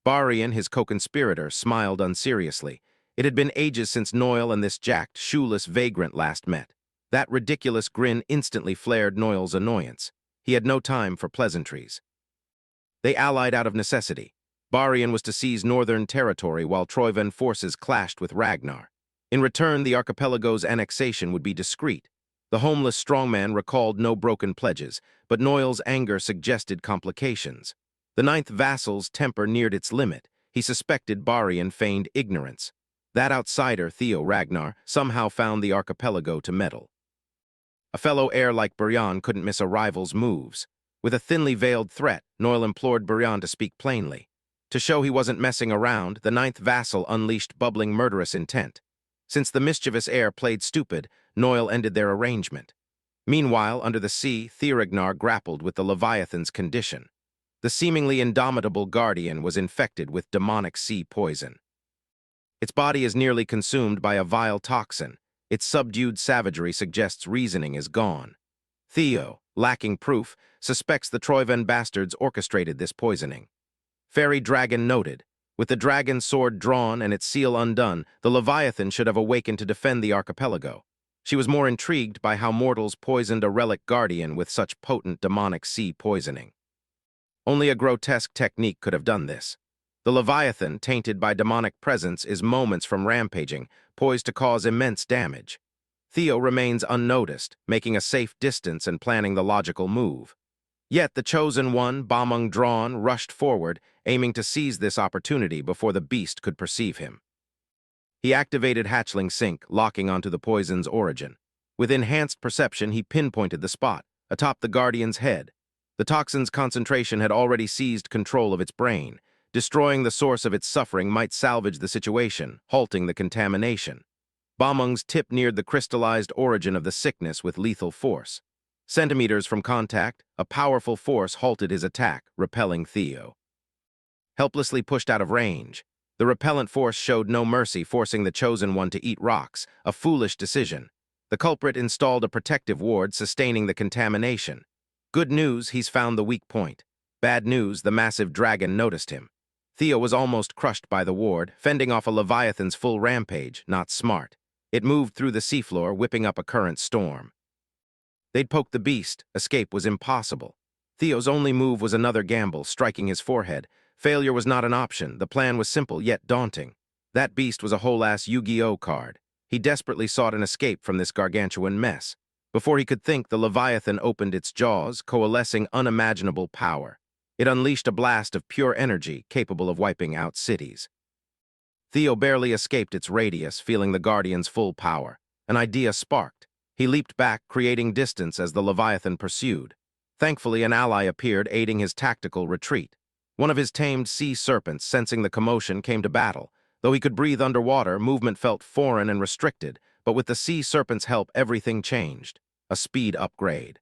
Barian, his co-conspirator, smiled unseriously. It had been ages since Noel and this jacked, shoeless vagrant last met. That ridiculous grin instantly flared Noel's annoyance. He had no time for pleasantries. They allied out of necessity. Barian was to seize northern territory while Troyvon forces clashed with Ragnar. In return, the archipelago's annexation would be discreet. The homeless strongman recalled no broken pledges, but Noel's anger suggested complications. The ninth vassal's temper neared its limit. He suspected Barian feigned ignorance. That outsider, Theo Ragnar, somehow found the archipelago to meddle. A fellow heir like Barian couldn't miss a rival's moves. With a thinly veiled threat, Noel implored Barian to speak plainly. To show he wasn't messing around, the ninth vassal unleashed bubbling murderous intent. Since the mischievous heir played stupid, Noel ended their arrangement. Meanwhile, under the sea, Theuragnar grappled with the Leviathan's condition. The seemingly indomitable guardian was infected with demonic sea poison. Its body is nearly consumed by a vile toxin. Its subdued savagery suggests reasoning is gone. Theo, lacking proof, suspects the Troyvon bastards orchestrated this poisoning. Fairy Dragon noted, with the dragon's sword drawn and its seal undone, the Leviathan should have awakened to defend the archipelago. She was more intrigued by how mortals poisoned a relic guardian with such potent demonic sea poisoning. Only a grotesque technique could have done this. The Leviathan, tainted by demonic presence, is moments from rampaging, poised to cause immense damage. Theo remains unnoticed, making a safe distance and planning the logical move. Yet the chosen one, Bamung drawn, rushed forward, aiming to seize this opportunity before the beast could perceive him. He activated Hatchling Sync, locking onto the poison's origin. With enhanced perception, he pinpointed the spot, atop the guardian's head. The toxin's concentration had already seized control of its brain. Destroying the source of its suffering might salvage the situation, halting the contamination. Bamung's tip neared the crystallized origin of the sickness with lethal force. Centimeters from contact, a powerful force halted his attack, repelling Theo. Helplessly pushed out of range, the repellent force showed no mercy, forcing the chosen one to eat rocks, a foolish decision. The culprit installed a protective ward, sustaining the contamination. Good news, he's found the weak point. Bad news, the massive dragon noticed him. Theo was almost crushed by the ward, fending off a Leviathan's full rampage, not smart. It moved through the seafloor, whipping up a current storm. They'd poked the beast. Escape was impossible. Theo's only move was another gamble, striking his forehead. Failure was not an option. The plan was simple, yet daunting. That beast was a whole-ass Yu-Gi-Oh card. He desperately sought an escape from this gargantuan mess. Before he could think, the Leviathan opened its jaws, coalescing unimaginable power. It unleashed a blast of pure energy, capable of wiping out cities. Theo barely escaped its radius, feeling the Guardian's full power. An idea sparked. He leaped back, creating distance as the Leviathan pursued. Thankfully, an ally appeared, aiding his tactical retreat. One of his tamed sea serpents, sensing the commotion, came to battle. Though he could breathe underwater, movement felt foreign and restricted, but with the sea serpent's help, everything changed. A speed upgrade.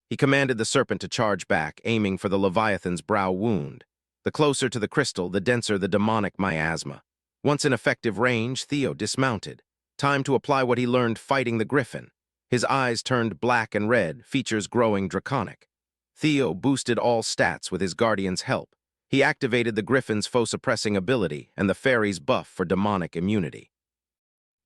He commanded the serpent to charge back, aiming for the Leviathan's brow wound. The closer to the crystal, the denser the demonic miasma. Once in effective range, Theo dismounted. Time to apply what he learned fighting the griffin. His eyes turned black and red, features growing draconic. Theo boosted all stats with his guardian's help. He activated the Griffin's foe-suppressing ability and the Fairy's buff for demonic immunity.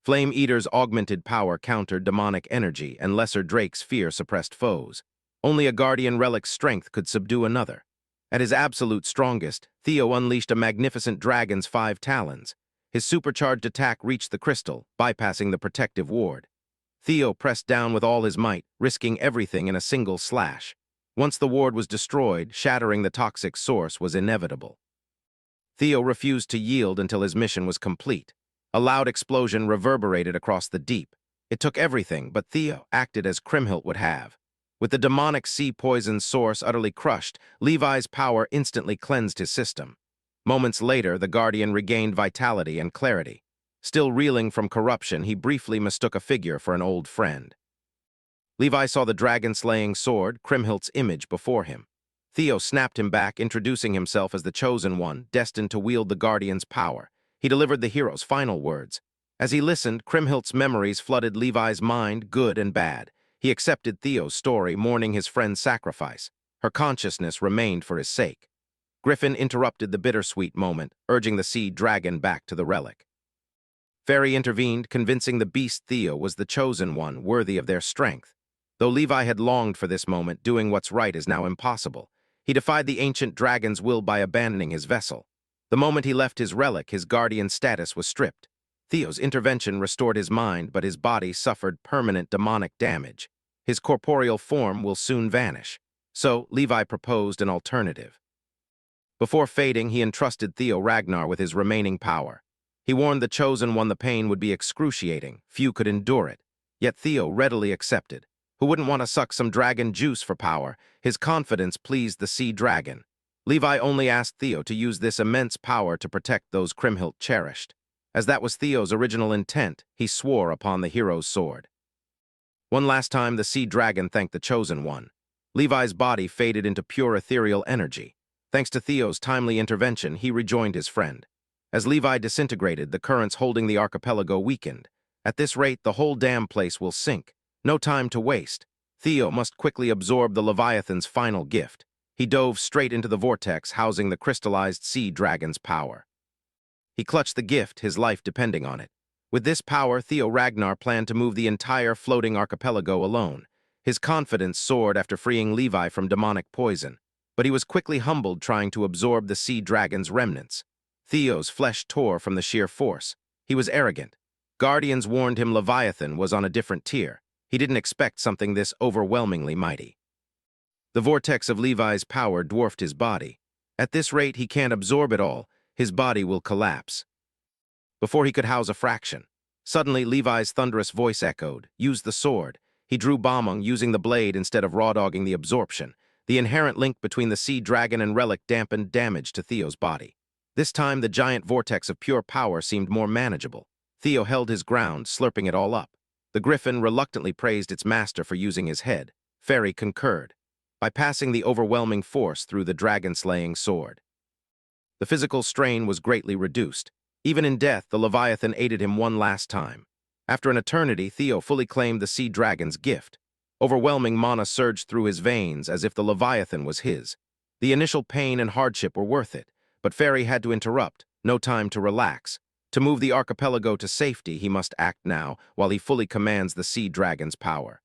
Flame Eater's augmented power countered demonic energy, and Lesser Drake's fear suppressed foes. Only a Guardian Relic's strength could subdue another. At his absolute strongest, Theo unleashed a magnificent dragon's 5 talons. His supercharged attack reached the crystal, bypassing the protective ward. Theo pressed down with all his might, risking everything in a single slash. Once the ward was destroyed, shattering the toxic source was inevitable. Theo refused to yield until his mission was complete. A loud explosion reverberated across the deep. It took everything, but Theo acted as Kriemhild would have. With the demonic sea poison source utterly crushed, Levi's power instantly cleansed his system. Moments later, the Guardian regained vitality and clarity. Still reeling from corruption, he briefly mistook a figure for an old friend. Levi saw the dragon-slaying sword, Kriemhild's image, before him. Theo snapped him back, introducing himself as the Chosen One, destined to wield the Guardian's power. He delivered the hero's final words. As he listened, Kriemhild's memories flooded Levi's mind, good and bad. He accepted Theo's story, mourning his friend's sacrifice. Her consciousness remained for his sake. Griffin interrupted the bittersweet moment, urging the sea dragon back to the relic. Fairy intervened, convincing the beast Theo was the Chosen One, worthy of their strength. Though Levi had longed for this moment, doing what's right is now impossible. He defied the ancient dragon's will by abandoning his vessel. The moment he left his relic, his guardian status was stripped. Theo's intervention restored his mind, but his body suffered permanent demonic damage. His corporeal form will soon vanish. So, Levi proposed an alternative. Before fading, he entrusted Theo Ragnar with his remaining power. He warned the Chosen One the pain would be excruciating. Few could endure it. Yet Theo readily accepted. Who wouldn't want to suck some dragon juice for power? His confidence pleased the sea dragon. Levi only asked Theo to use this immense power to protect those Kriemhild cherished. As that was Theo's original intent, he swore upon the hero's sword. One last time, the sea dragon thanked the Chosen One. Levi's body faded into pure ethereal energy. Thanks to Theo's timely intervention, he rejoined his friend. As Levi disintegrated, the currents holding the archipelago weakened. At this rate, the whole damn place will sink. No time to waste. Theo must quickly absorb the Leviathan's final gift. He dove straight into the vortex housing the crystallized sea dragon's power. He clutched the gift, his life depending on it. With this power, Theo Ragnar planned to move the entire floating archipelago alone. His confidence soared after freeing Levi from demonic poison, but he was quickly humbled trying to absorb the sea dragon's remnants. Theo's flesh tore from the sheer force. He was arrogant. Guardians warned him Leviathan was on a different tier. He didn't expect something this overwhelmingly mighty. The vortex of Levi's power dwarfed his body. At this rate, he can't absorb it all. His body will collapse. Before he could house a fraction, suddenly Levi's thunderous voice echoed. Use the sword. He drew Balmung, using the blade instead of raw-dogging the absorption. The inherent link between the sea dragon and relic dampened damage to Theo's body. This time, the giant vortex of pure power seemed more manageable. Theo held his ground, slurping it all up. The griffin reluctantly praised its master for using his head. Fairy concurred, by passing the overwhelming force through the dragon-slaying sword. The physical strain was greatly reduced. Even in death, the Leviathan aided him one last time. After an eternity, Theo fully claimed the sea dragon's gift. Overwhelming mana surged through his veins as if the Leviathan was his. The initial pain and hardship were worth it, but Fairy had to interrupt. No time to relax. To move the archipelago to safety, he must act now, while he fully commands the sea dragon's power.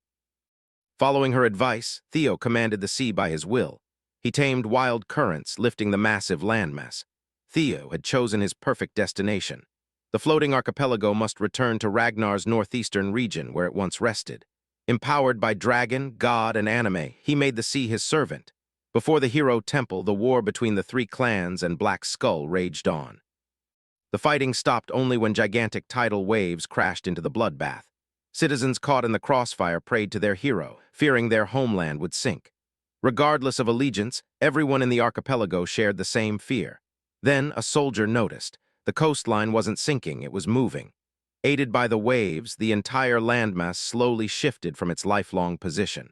Following her advice, Theo commanded the sea by his will. He tamed wild currents, lifting the massive landmass. Theo had chosen his perfect destination. The floating archipelago must return to Ragnar's northeastern region, where it once rested. Empowered by dragon, god, and anime, he made the sea his servant. Before the hero temple, the war between the 3 clans and Black Skull raged on. The fighting stopped only when gigantic tidal waves crashed into the bloodbath. Citizens caught in the crossfire prayed to their hero, fearing their homeland would sink. Regardless of allegiance, everyone in the archipelago shared the same fear. Then a soldier noticed. The coastline wasn't sinking, it was moving. Aided by the waves, the entire landmass slowly shifted from its lifelong position.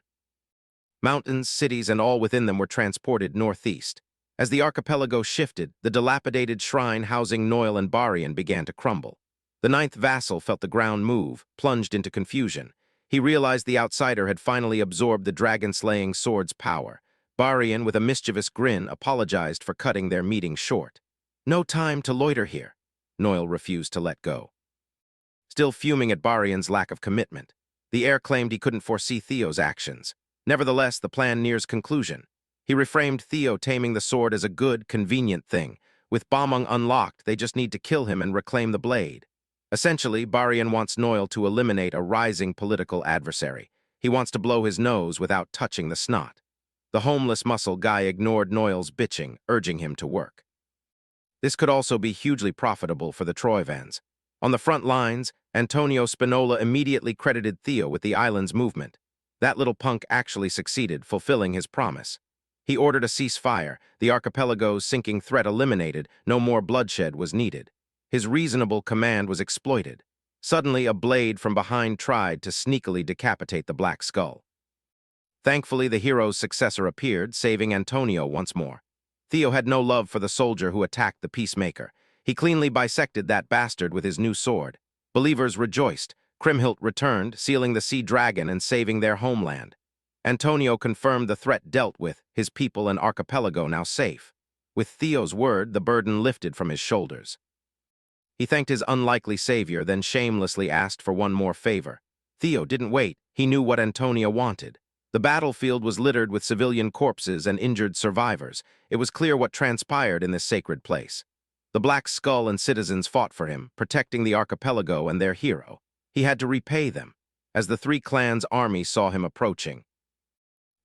Mountains, cities, and all within them were transported northeast. As the archipelago shifted, the dilapidated shrine housing Noil and Barian began to crumble. The 9th vassal felt the ground move, plunged into confusion. He realized the outsider had finally absorbed the dragon-slaying sword's power. Barian, with a mischievous grin, apologized for cutting their meeting short. No time to loiter here. Noel refused to let go. Still fuming at Barian's lack of commitment, the heir claimed he couldn't foresee Theo's actions. Nevertheless, the plan nears conclusion. He reframed Theo taming the sword as a good, convenient thing. With Bamung unlocked, they just need to kill him and reclaim the blade. Essentially, Barian wants Noel to eliminate a rising political adversary. He wants to blow his nose without touching the snot. The homeless muscle guy ignored Noel's bitching, urging him to work. This could also be hugely profitable for the Troivans. On the front lines, Antonio Spinola immediately credited Theo with the island's movement. That little punk actually succeeded, fulfilling his promise. He ordered a ceasefire, the archipelago's sinking threat eliminated, no more bloodshed was needed. His reasonable command was exploited. Suddenly, a blade from behind tried to sneakily decapitate the Black Skull. Thankfully, the hero's successor appeared, saving Antonio once more. Theo had no love for the soldier who attacked the peacemaker. He cleanly bisected that bastard with his new sword. Believers rejoiced. Kriemhild returned, sealing the sea dragon and saving their homeland. Antonio confirmed the threat dealt with, his people and archipelago now safe. With Theo's word, the burden lifted from his shoulders. He thanked his unlikely savior, then shamelessly asked for one more favor. Theo didn't wait. He knew what Antonio wanted. The battlefield was littered with civilian corpses and injured survivors. It was clear what transpired in this sacred place. The Black Skull and citizens fought for him, protecting the archipelago and their hero. He had to repay them. As the three clans' army saw him approaching,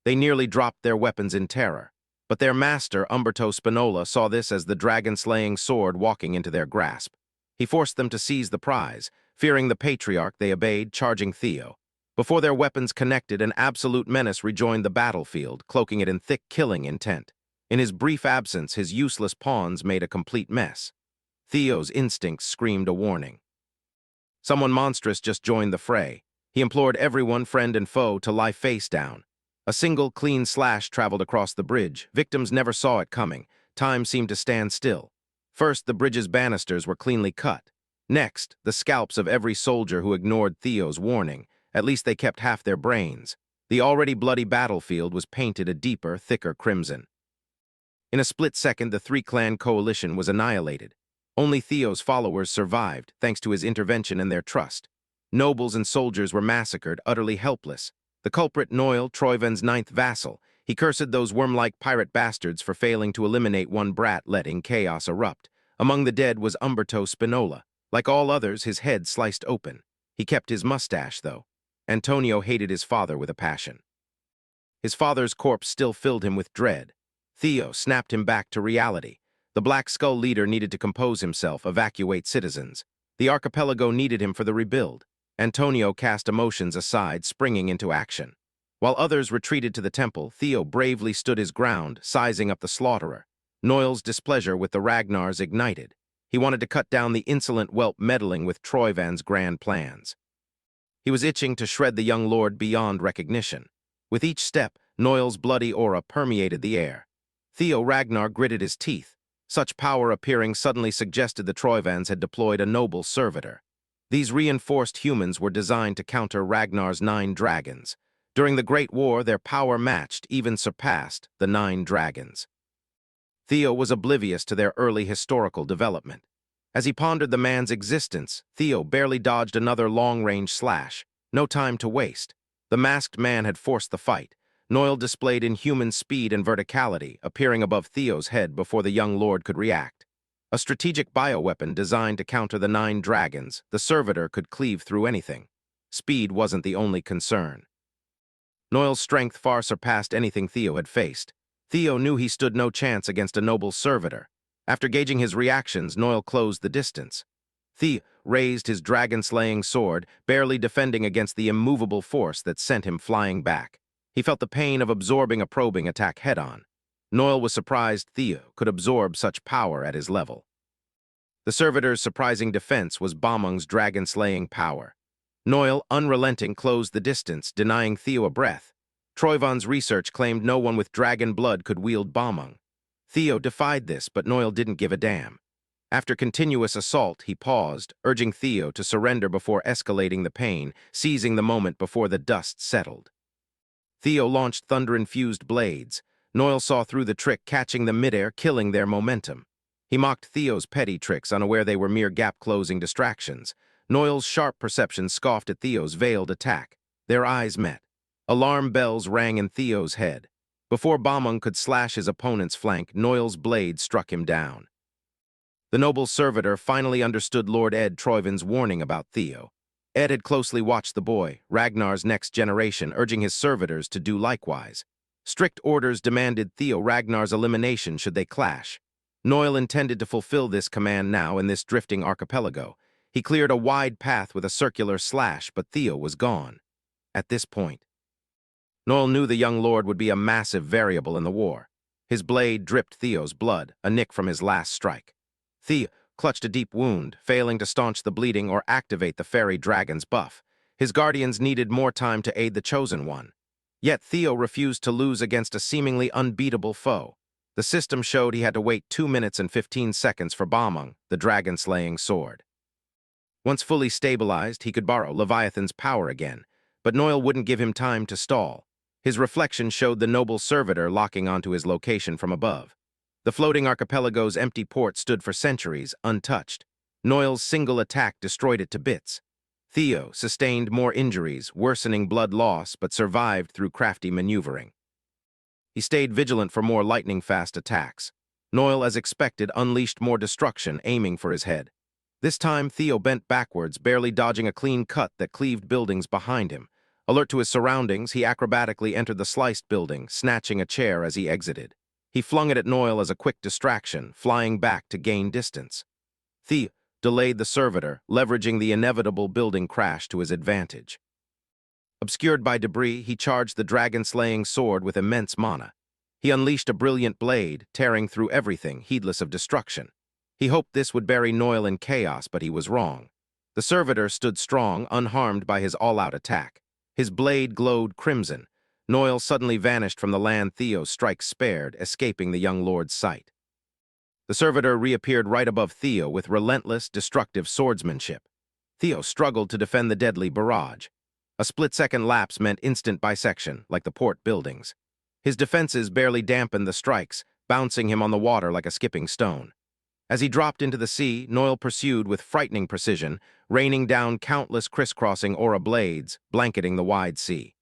they nearly dropped their weapons in terror. But their master, Umberto Spinola, saw this as the dragon-slaying sword walking into their grasp. He forced them to seize the prize. Fearing the patriarch, they obeyed, charging Theo. Before their weapons connected, an absolute menace rejoined the battlefield, cloaking it in thick killing intent. In his brief absence, his useless pawns made a complete mess. Theo's instincts screamed a warning. Someone monstrous just joined the fray. He implored everyone, friend and foe, to lie face down. A single, clean slash traveled across the bridge. Victims never saw it coming. Time seemed to stand still. First, the bridge's banisters were cleanly cut. Next, the scalps of every soldier who ignored Theo's warning. At least they kept half their brains. The already bloody battlefield was painted a deeper, thicker crimson. In a split second, the three-clan coalition was annihilated. Only Theo's followers survived, thanks to his intervention and their trust. Nobles and soldiers were massacred, utterly helpless. The culprit, Noel, Troivan's ninth vassal. He cursed those worm-like pirate bastards for failing to eliminate one brat, letting chaos erupt. Among the dead was Umberto Spinola. Like all others, his head sliced open. He kept his mustache, though. Antonio hated his father with a passion. His father's corpse still filled him with dread. Theo snapped him back to reality. The Black Skull leader needed to compose himself, evacuate citizens. The archipelago needed him for the rebuild. Antonio cast emotions aside, springing into action. While others retreated to the temple, Theo bravely stood his ground, sizing up the slaughterer. Noel's displeasure with the Ragnars ignited. He wanted to cut down the insolent whelp meddling with Troivan's grand plans. He was itching to shred the young lord beyond recognition. With each step, Noel's bloody aura permeated the air. Theo Ragnar gritted his teeth. Such power appearing suddenly suggested the Troivans had deployed a noble servitor. These reinforced humans were designed to counter Ragnar's 9 dragons. During the Great War, their power matched, even surpassed, the 9 dragons. Theo was oblivious to their early historical development. As he pondered the man's existence, Theo barely dodged another long-range slash. No time to waste. The masked man had forced the fight. Noel displayed inhuman speed and verticality, appearing above Theo's head before the young lord could react. A strategic bioweapon designed to counter the 9 dragons, the servitor could cleave through anything. Speed wasn't the only concern. Noel's strength far surpassed anything Theo had faced. Theo knew he stood no chance against a noble servitor. After gauging his reactions, Noel closed the distance. Theo raised his dragon-slaying sword, barely defending against the immovable force that sent him flying back. He felt the pain of absorbing a probing attack head-on. Noel was surprised Theo could absorb such power at his level. The servitor's surprising defense was Bamung's dragon-slaying power. Noel, unrelenting, closed the distance, denying Theo a breath. Troivan's research claimed no one with dragon blood could wield Bamung. Theo defied this, but Noel didn't give a damn. After continuous assault, he paused, urging Theo to surrender before escalating the pain, seizing the moment before the dust settled. Theo launched thunder-infused blades. Noel saw through the trick, catching them midair, killing their momentum. He mocked Theo's petty tricks, unaware they were mere gap-closing distractions. Noel's sharp perception scoffed at Theo's veiled attack. Their eyes met. Alarm bells rang in Theo's head. Before Bamung could slash his opponent's flank, Noel's blade struck him down. The noble servitor finally understood Lord Ed Troiven's warning about Theo. Ed had closely watched the boy, Ragnar's next generation, urging his servitors to do likewise. Strict orders demanded Theo Ragnar's elimination should they clash. Noel intended to fulfill this command now in this drifting archipelago. He cleared a wide path with a circular slash, but Theo was gone. At this point, Noel knew the young lord would be a massive variable in the war. His blade dripped Theo's blood, a nick from his last strike. Theo clutched a deep wound, failing to staunch the bleeding or activate the fairy dragon's buff. His guardians needed more time to aid the chosen one. Yet Theo refused to lose against a seemingly unbeatable foe. The system showed he had to wait 2 minutes and 15 seconds for Bamung, the dragon-slaying sword. Once fully stabilized, he could borrow Leviathan's power again, but Noel wouldn't give him time to stall. His reflection showed the noble servitor locking onto his location from above. The floating archipelago's empty port stood for centuries, untouched. Noel's single attack destroyed it to bits. Theo sustained more injuries, worsening blood loss, but survived through crafty maneuvering. He stayed vigilant for more lightning-fast attacks. Noel, as expected, unleashed more destruction, aiming for his head. This time, Theo bent backwards, barely dodging a clean cut that cleaved buildings behind him. Alert to his surroundings, he acrobatically entered the sliced building, snatching a chair as he exited. He flung it at Noel as a quick distraction, flying back to gain distance. Theo delayed the servitor, leveraging the inevitable building crash to his advantage. Obscured by debris, he charged the dragon-slaying sword with immense mana. He unleashed a brilliant blade, tearing through everything, heedless of destruction. He hoped this would bury Noel in chaos, but he was wrong. The servitor stood strong, unharmed by his all-out attack. His blade glowed crimson. Noel suddenly vanished from the land Theo's strike spared, escaping the young lord's sight. The servitor reappeared right above Theo with relentless, destructive swordsmanship. Theo struggled to defend the deadly barrage. A split-second lapse meant instant bisection, like the port buildings. His defenses barely dampened the strikes, bouncing him on the water like a skipping stone. As he dropped into the sea, Noel pursued with frightening precision, raining down countless crisscrossing aura blades, blanketing the wide sea,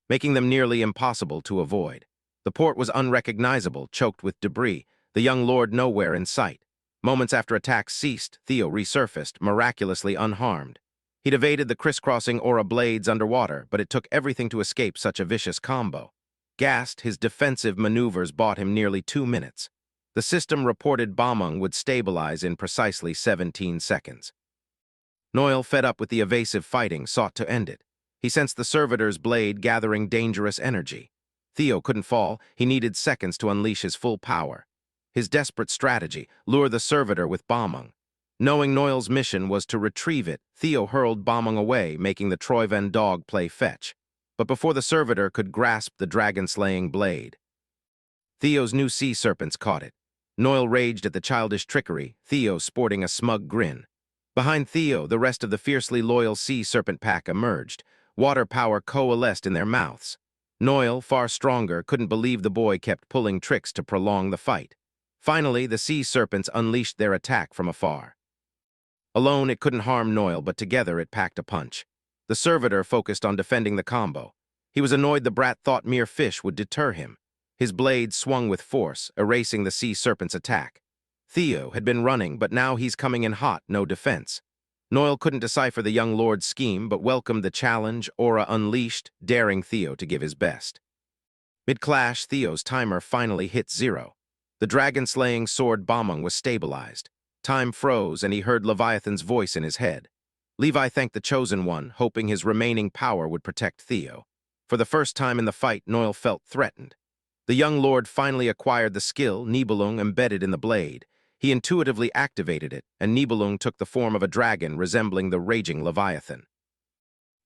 making them nearly impossible to avoid. The port was unrecognizable, choked with debris, the young lord nowhere in sight. Moments after attacks ceased, Theo resurfaced, miraculously unharmed. He'd evaded the crisscrossing aura blades underwater, but it took everything to escape such a vicious combo. Gassed, his defensive maneuvers bought him nearly 2 minutes. The system reported Bamung would stabilize in precisely 17 seconds. Noel, fed up with the evasive fighting, sought to end it. He sensed the servitor's blade gathering dangerous energy. Theo couldn't fall. He needed seconds to unleash his full power. His desperate strategy, lure the servitor with Bamung. Knowing Noel's mission was to retrieve it, Theo hurled Bamung away, making the Troiven dog play fetch. But before the servitor could grasp the dragon-slaying blade, Theo's new sea serpents caught it. Noel raged at the childish trickery, Theo sporting a smug grin. Behind Theo, the rest of the fiercely loyal sea serpent pack emerged. Water power coalesced in their mouths. Noel, far stronger, couldn't believe the boy kept pulling tricks to prolong the fight. Finally, the sea serpents unleashed their attack from afar. Alone, it couldn't harm Noel, but together it packed a punch. The servitor focused on defending the combo. He was annoyed the brat thought mere fish would deter him. His blade swung with force, erasing the sea serpent's attack. Theo had been running, but now he's coming in hot, no defense. Noel couldn't decipher the young lord's scheme, but welcomed the challenge, aura unleashed, daring Theo to give his best. Mid-clash, Theo's timer finally hit 0. The dragon-slaying sword Bamung was stabilized. Time froze, and he heard Leviathan's voice in his head. Levi thanked the Chosen One, hoping his remaining power would protect Theo. For the first time in the fight, Noel felt threatened. The young lord finally acquired the skill, Nibelung, embedded in the blade. He intuitively activated it, and Nibelung took the form of a dragon resembling the raging Leviathan.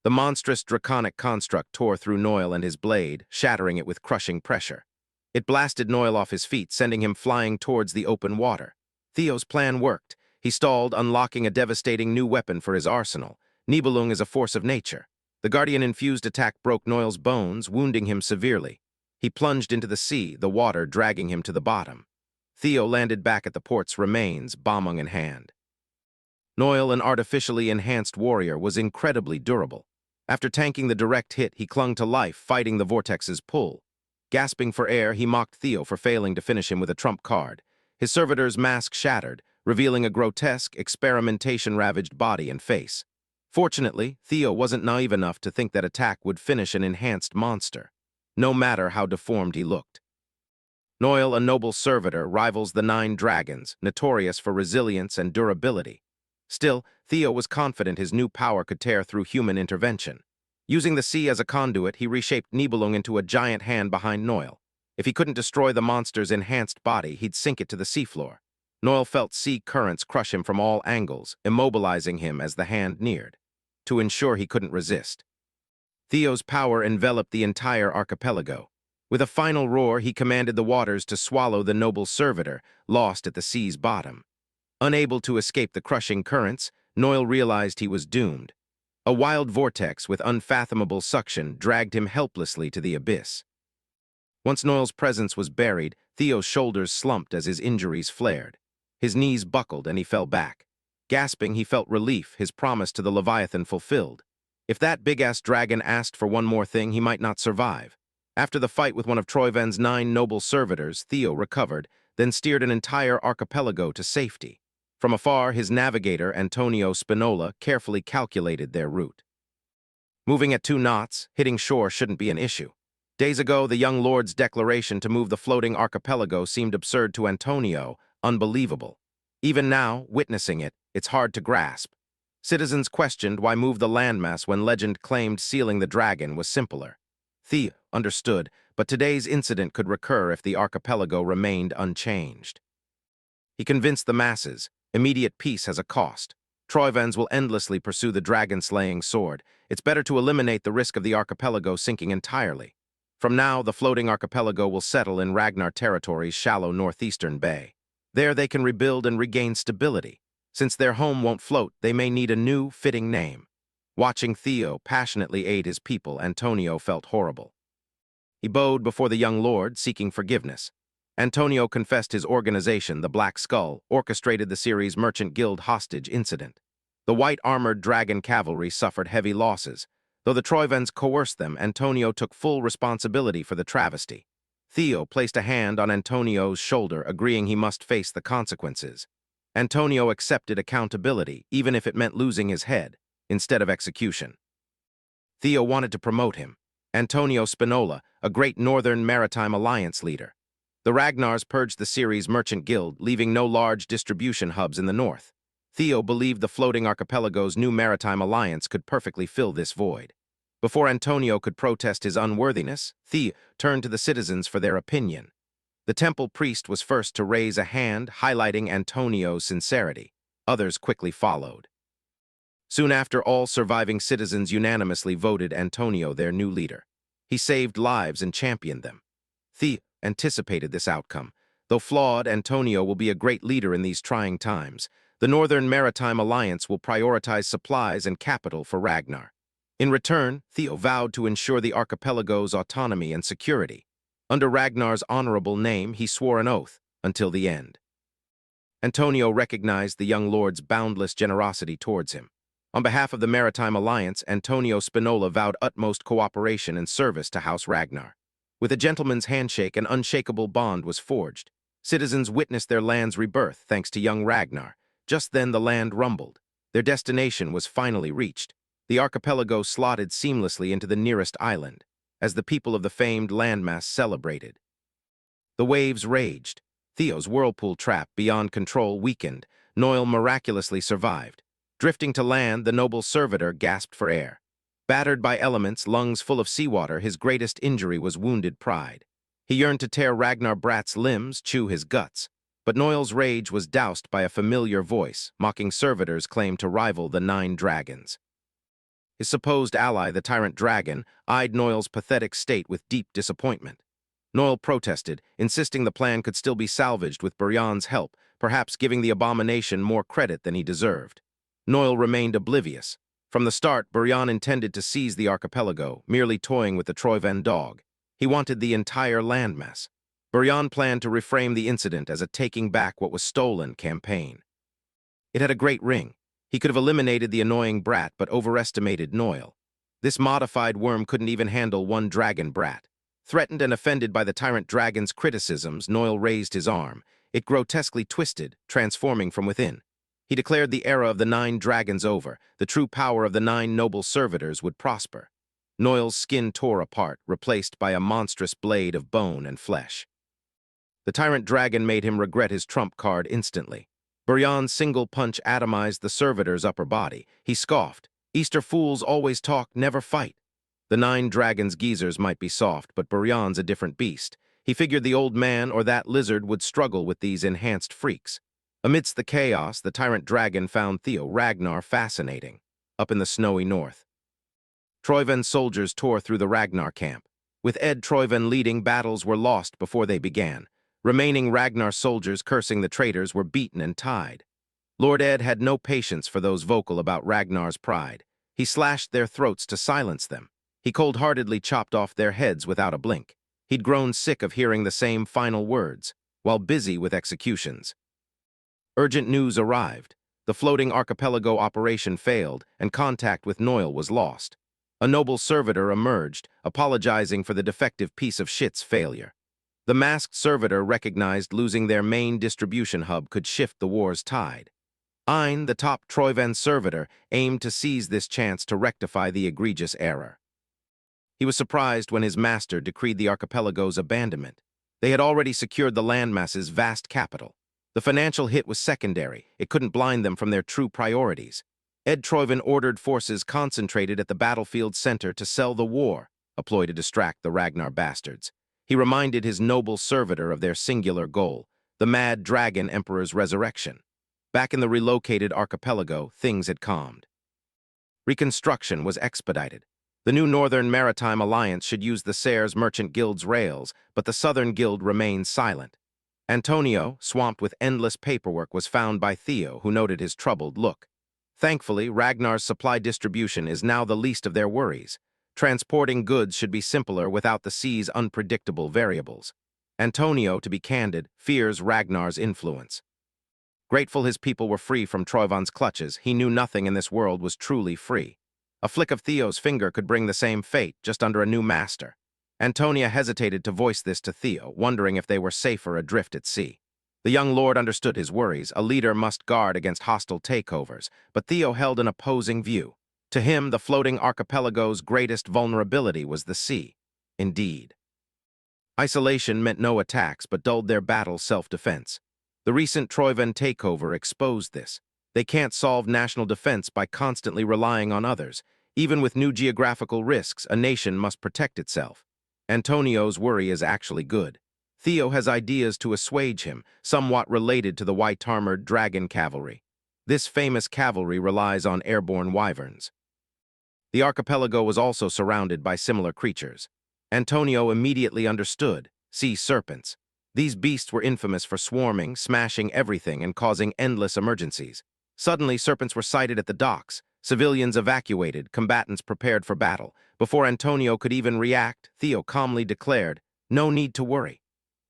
The monstrous draconic construct tore through Noel and his blade, shattering it with crushing pressure. It blasted Noel off his feet, sending him flying towards the open water. Theo's plan worked. He stalled, unlocking a devastating new weapon for his arsenal. Nibelung is a force of nature. The Guardian-infused attack broke Noel's bones, wounding him severely. He plunged into the sea, the water dragging him to the bottom. Theo landed back at the port's remains, bombing in hand. Noel, an artificially enhanced warrior, was incredibly durable. After tanking the direct hit, he clung to life, fighting the vortex's pull. Gasping for air, he mocked Theo for failing to finish him with a trump card. His servitor's mask shattered, revealing a grotesque, experimentation-ravaged body and face. Fortunately, Theo wasn't naive enough to think that attack would finish an enhanced monster, no matter how deformed he looked. Noel, a noble servitor, rivals the 9 dragons, notorious for resilience and durability. Still, Theo was confident his new power could tear through human intervention. Using the sea as a conduit, he reshaped Nibelung into a giant hand behind Noel. If he couldn't destroy the monster's enhanced body, he'd sink it to the seafloor. Noel felt sea currents crush him from all angles, immobilizing him as the hand neared, to ensure he couldn't resist. Theo's power enveloped the entire archipelago. With a final roar, he commanded the waters to swallow the noble servitor, lost at the sea's bottom. Unable to escape the crushing currents, Noel realized he was doomed. A wild vortex with unfathomable suction dragged him helplessly to the abyss. Once Noel's presence was buried, Theo's shoulders slumped as his injuries flared. His knees buckled and he fell back. Gasping, he felt relief, his promise to the Leviathan fulfilled. If that big-ass dragon asked for one more thing, he might not survive. After the fight with one of Troyven's 9 noble servitors, Theo recovered, then steered an entire archipelago to safety. From afar, his navigator, Antonio Spinola, carefully calculated their route. Moving at 2 knots, hitting shore shouldn't be an issue. Days ago, the young lord's declaration to move the floating archipelago seemed absurd to Antonio, unbelievable. Even now, witnessing it, it's hard to grasp. Citizens questioned why move the landmass when legend claimed sealing the dragon was simpler. Theo understood, but today's incident could recur if the archipelago remained unchanged. He convinced the masses, immediate peace has a cost. Troyvens will endlessly pursue the dragon-slaying sword. It's better to eliminate the risk of the archipelago sinking entirely. From now, the floating archipelago will settle in Ragnar territory's shallow northeastern bay. There they can rebuild and regain stability. Since their home won't float, they may need a new, fitting name. Watching Theo passionately aid his people, Antonio felt horrible. He bowed before the young lord, seeking forgiveness. Antonio confessed his organization, the Black Skull, orchestrated the series' Merchant Guild hostage incident. The white-armored dragon cavalry suffered heavy losses. Though the Troyvens coerced them, Antonio took full responsibility for the travesty. Theo placed a hand on Antonio's shoulder, agreeing he must face the consequences. Antonio accepted accountability, even if it meant losing his head, instead of execution. Theo wanted to promote him. Antonio Spinola, a great Northern Maritime Alliance leader. The Ragnars purged the series' Merchant Guild, leaving no large distribution hubs in the north. Theo believed the floating archipelago's new maritime alliance could perfectly fill this void. Before Antonio could protest his unworthiness, Theo turned to the citizens for their opinion. The temple priest was first to raise a hand, highlighting Antonio's sincerity. Others quickly followed. Soon after, all surviving citizens unanimously voted Antonio their new leader. He saved lives and championed them. Theo anticipated this outcome. Though flawed, Antonio will be a great leader in these trying times. The Northern Maritime Alliance will prioritize supplies and capital for Ragnar. In return, Theo vowed to ensure the archipelago's autonomy and security. Under Ragnar's honorable name, he swore an oath until the end. Antonio recognized the young lord's boundless generosity towards him. On behalf of the Maritime Alliance, Antonio Spinola vowed utmost cooperation and service to House Ragnar. With a gentleman's handshake, an unshakable bond was forged. Citizens witnessed their land's rebirth thanks to young Ragnar. Just then the land rumbled. Their destination was finally reached. The archipelago slotted seamlessly into the nearest island, as the people of the famed landmass celebrated. The waves raged. Theo's whirlpool trap, beyond control, weakened. Noel miraculously survived. Drifting to land, the noble servitor gasped for air. Battered by elements, lungs full of seawater, his greatest injury was wounded pride. He yearned to tear Ragnar Bratt's limbs, chew his guts. But Noel's rage was doused by a familiar voice, mocking servitors' claim to rival the 9 dragons. His supposed ally, the tyrant dragon, eyed Noel's pathetic state with deep disappointment. Noel protested, insisting the plan could still be salvaged with Buryan's help, perhaps giving the abomination more credit than he deserved. Noel remained oblivious. From the start, Buryan intended to seize the archipelago, merely toying with the Troyven dog. He wanted the entire landmass. Buryan planned to reframe the incident as a taking back what was stolen campaign. It had a great ring. He could have eliminated the annoying brat but overestimated Noil. This modified worm couldn't even handle one dragon brat. Threatened and offended by the tyrant dragon's criticisms, Noil raised his arm. It grotesquely twisted, transforming from within. He declared the era of the 9 dragons over. The true power of the 9 noble servitors would prosper. Noil's skin tore apart, replaced by a monstrous blade of bone and flesh. The tyrant dragon made him regret his trump card instantly. Buryan's single punch atomized the servitor's upper body. He scoffed. Easter fools always talk, never fight. The 9 dragons' geezers might be soft, but Buryan's a different beast. He figured the old man or that lizard would struggle with these enhanced freaks. Amidst the chaos, the tyrant dragon found Theo Ragnar fascinating. Up in the snowy north, Troiven's soldiers tore through the Ragnar camp. With Ed Troiven leading, battles were lost before they began. Remaining Ragnar soldiers cursing the traitors were beaten and tied. Lord Ed had no patience for those vocal about Ragnar's pride. He slashed their throats to silence them. He cold-heartedly chopped off their heads without a blink. He'd grown sick of hearing the same final words, while busy with executions. Urgent news arrived. The floating archipelago operation failed, and contact with Noil was lost. A noble servitor emerged, apologizing for the defective piece of shit's failure. The masked servitor recognized losing their main distribution hub could shift the war's tide. Ein, the top Troiven servitor, aimed to seize this chance to rectify the egregious error. He was surprised when his master decreed the archipelago's abandonment. They had already secured the landmass's vast capital. The financial hit was secondary. It couldn't blind them from their true priorities. Ed Troiven ordered forces concentrated at the battlefield center to sell the war, a ploy to distract the Ragnar bastards. He reminded his noble servitor of their singular goal, the mad dragon emperor's resurrection. Back in the relocated archipelago, things had calmed. Reconstruction was expedited. The new Northern Maritime Alliance should use the Sayres Merchant Guild's rails, but the Southern Guild remained silent. Antonio, swamped with endless paperwork, was found by Theo, who noted his troubled look. Thankfully, Ragnar's supply distribution is now the least of their worries. Transporting goods should be simpler without the sea's unpredictable variables. Antonio, to be candid, fears Ragnar's influence. Grateful his people were free from Troiven's clutches, he knew nothing in this world was truly free. A flick of Theo's finger could bring the same fate, just under a new master. Antonia hesitated to voice this to Theo, wondering if they were safer adrift at sea. The young lord understood his worries. A leader must guard against hostile takeovers, but Theo held an opposing view. To him, the floating archipelago's greatest vulnerability was the sea. Indeed. Isolation meant no attacks, but dulled their battle self-defense. The recent Troiven takeover exposed this. They can't solve national defense by constantly relying on others. Even with new geographical risks, a nation must protect itself. Antonio's worry is actually good. Theo has ideas to assuage him, somewhat related to the white-armored dragon cavalry. This famous cavalry relies on airborne wyverns. The archipelago was also surrounded by similar creatures. Antonio immediately understood: sea serpents. These beasts were infamous for swarming, smashing everything, and causing endless emergencies. Suddenly, serpents were sighted at the docks. Civilians evacuated, combatants prepared for battle. Before Antonio could even react, Theo calmly declared, "No need to worry."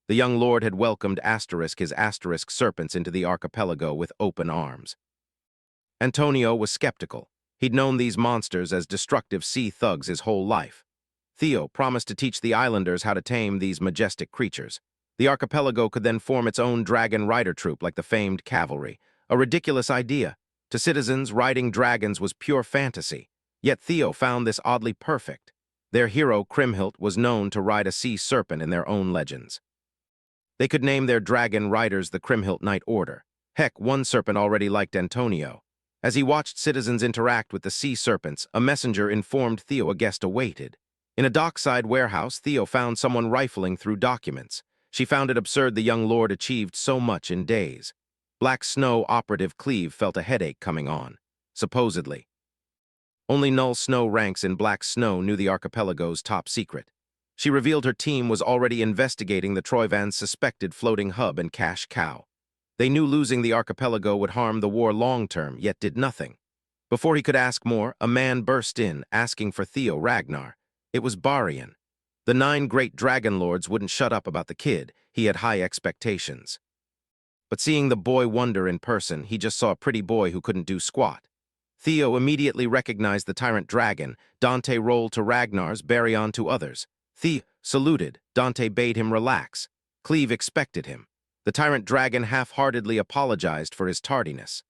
The young lord had welcomed his asterisk serpents into the archipelago with open arms. Antonio was skeptical. He'd known these monsters as destructive sea thugs his whole life. Theo promised to teach the islanders how to tame these majestic creatures. The archipelago could then form its own dragon rider troupe like the famed cavalry. A ridiculous idea. To citizens, riding dragons was pure fantasy. Yet Theo found this oddly perfect. Their hero, Kriemhild, was known to ride a sea serpent in their own legends. They could name their dragon riders the Kriemhild Knight Order. Heck, one serpent already liked Antonio. As he watched citizens interact with the sea serpents, a messenger informed Theo a guest awaited. In a dockside warehouse, Theo found someone rifling through documents. She found it absurd the young lord achieved so much in days. Black Snow operative Cleve felt a headache coming on. Supposedly. Only Null Snow ranks in Black Snow knew the archipelago's top secret. She revealed her team was already investigating the Troiven's suspected floating hub and cash cow. They knew losing the archipelago would harm the war long-term, yet did nothing. Before he could ask more, a man burst in, asking for Theo Ragnar. It was Barian. The 9 great dragon lords wouldn't shut up about the kid. He had high expectations. But seeing the boy wonder in person, he just saw a pretty boy who couldn't do squat. Theo immediately recognized the tyrant dragon. Dante rolled to Ragnar's, Baryon to others. Theo saluted. Dante bade him relax. Cleve expected him. The tyrant dragon half-heartedly apologized for his tardiness.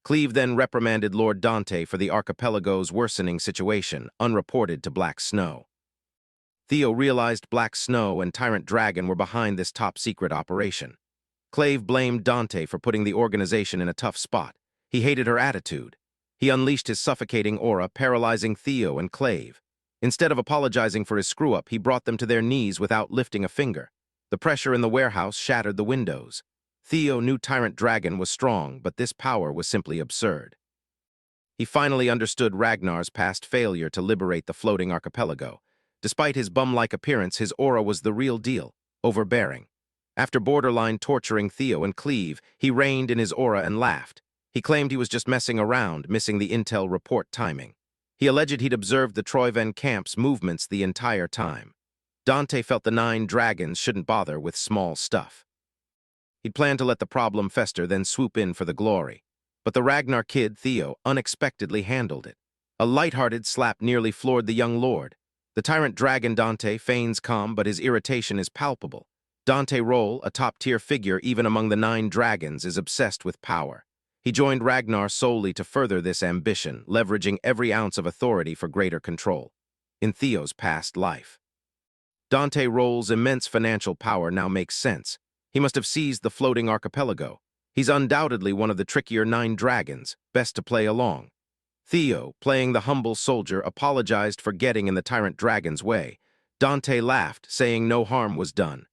Cleve then reprimanded Lord Dante for the archipelago's worsening situation, unreported to Black Snow. Theo realized Black Snow and Tyrant Dragon were behind this top-secret operation. Cleve blamed Dante for putting the organization in a tough spot. He hated her attitude. He unleashed his suffocating aura, paralyzing Theo and Cleve. Instead of apologizing for his screw-up, he brought them to their knees without lifting a finger. The pressure in the warehouse shattered the windows. Theo knew Tyrant Dragon was strong, but this power was simply absurd. He finally understood Ragnar's past failure to liberate the floating archipelago. Despite his bum-like appearance, his aura was the real deal, overbearing. After borderline torturing Theo and Cleve, he reigned in his aura and laughed. He claimed he was just messing around, missing the intel report timing. He alleged he'd observed the Troyven camp's movements the entire time. Dante felt the 9 dragons shouldn't bother with small stuff. He'd planned to let the problem fester, then swoop in for the glory. But the Ragnar kid, Theo, unexpectedly handled it. A light-hearted slap nearly floored the young lord. The tyrant dragon Dante feigns calm, but his irritation is palpable. Dante Roll, a top-tier figure even among the 9 dragons, is obsessed with power. He joined Ragnar solely to further this ambition, leveraging every ounce of authority for greater control. In Theo's past life, Dante Roll's immense financial power now makes sense. He must have seized the floating archipelago. He's undoubtedly one of the trickier 9 dragons, best to play along. Theo, playing the humble soldier, apologized for getting in the tyrant dragon's way. Dante laughed, saying no harm was done.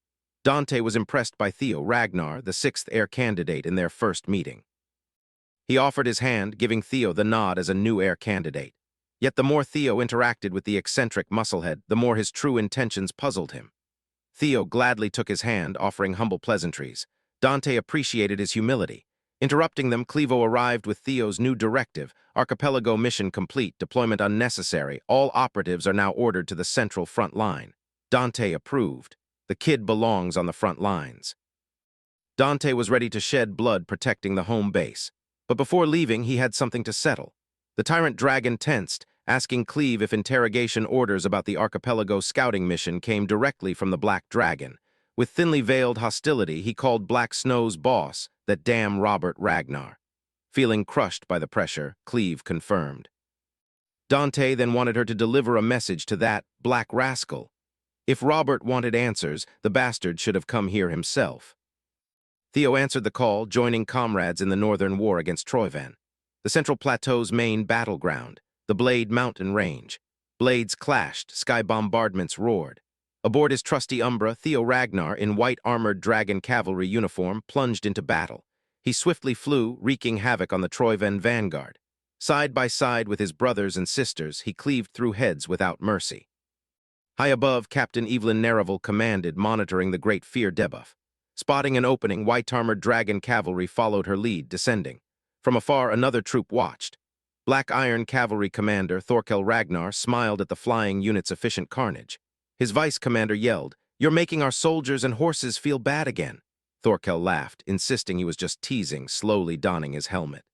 Dante was impressed by Theo Ragnar, the 6th heir candidate, in their first meeting. He offered his hand, giving Theo the nod as a new heir candidate. Yet the more Theo interacted with the eccentric musclehead, the more his true intentions puzzled him. Theo gladly took his hand, offering humble pleasantries. Dante appreciated his humility. Interrupting them, Clevo arrived with Theo's new directive: archipelago mission complete, deployment unnecessary. All operatives are now ordered to the central front line. Dante approved. The kid belongs on the front lines. Dante was ready to shed blood protecting the home base. But before leaving, he had something to settle. The tyrant dragon tensed, asking Cleve if interrogation orders about the archipelago scouting mission came directly from the Black Dragon. With thinly veiled hostility, he called Black Snow's boss, that damn Robert Ragnar. Feeling crushed by the pressure, Cleve confirmed. Dante then wanted her to deliver a message to that black rascal. If Robert wanted answers, the bastard should have come here himself. Theo answered the call, joining comrades in the northern war against Troyven, the Central Plateau's main battleground, the Blade Mountain Range. Blades clashed, sky bombardments roared. Aboard his trusty Umbra, Theo Ragnar, in white-armored dragon cavalry uniform, plunged into battle. He swiftly flew, wreaking havoc on the Troyven vanguard. Side by side with his brothers and sisters, he cleaved through heads without mercy. High above, Captain Evelyn Nerival commanded, monitoring the Great Fear debuff. Spotting an opening, white-armored dragon cavalry followed her lead, descending. From afar, another troop watched. Black Iron Cavalry Commander Thorkel Ragnar smiled at the flying unit's efficient carnage. His vice commander yelled, "You're making our soldiers and horses feel bad again." Thorkel laughed, insisting he was just teasing, slowly donning his helmet.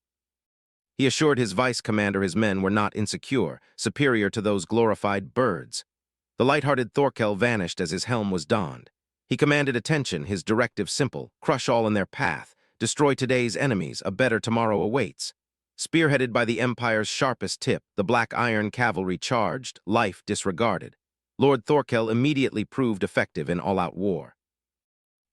He assured his vice commander his men were not insecure, superior to those glorified birds. The light-hearted Thorkel vanished as his helm was donned. He commanded attention, his directive simple: crush all in their path, destroy today's enemies, a better tomorrow awaits. Spearheaded by the Empire's sharpest tip, the Black Iron Cavalry charged, life disregarded. Lord Thorkel immediately proved effective in all-out war.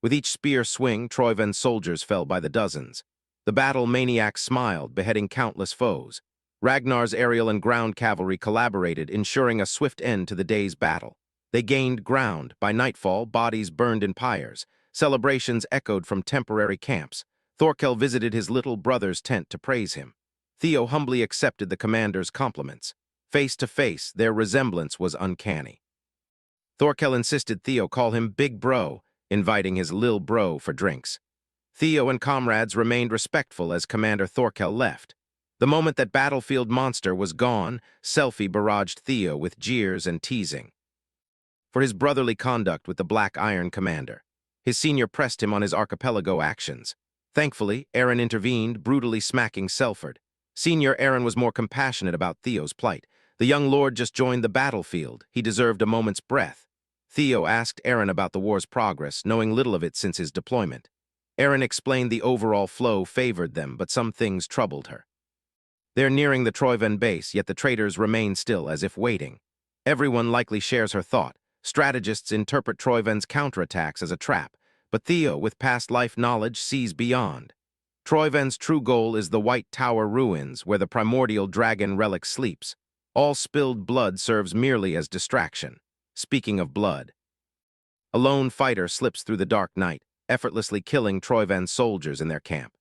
With each spear swing, Troyven's soldiers fell by the dozens. The battle maniacs smiled, beheading countless foes. Ragnar's aerial and ground cavalry collaborated, ensuring a swift end to the day's battle. They gained ground. By nightfall, bodies burned in pyres. Celebrations echoed from temporary camps. Thorkel visited his little brother's tent to praise him. Theo humbly accepted the commander's compliments. Face to face, their resemblance was uncanny. Thorkel insisted Theo call him Big Bro, inviting his lil bro for drinks. Theo and comrades remained respectful as Commander Thorkel left. The moment that battlefield monster was gone, Selfie barraged Theo with jeers and teasing. for his brotherly conduct with the Black Iron commander. His senior pressed him on his archipelago actions. Thankfully, Aaron intervened, brutally smacking Selford. Senior Aaron was more compassionate about Theo's plight. The young lord just joined the battlefield. He deserved a moment's breath. Theo asked Aaron about the war's progress, knowing little of it since his deployment. Aaron explained the overall flow favored them, but some things troubled her. They're nearing the Troyven base, yet the traitors remain still, as if waiting. Everyone likely shares her thought. Strategists interpret Troyven's counterattacks as a trap, but Theo, with past life knowledge, sees beyond. Troyven's true goal is the White Tower ruins, where the primordial dragon relic sleeps. All spilled blood serves merely as distraction. Speaking of blood, a lone fighter slips through the dark night, effortlessly killing Troyven's soldiers in their camp.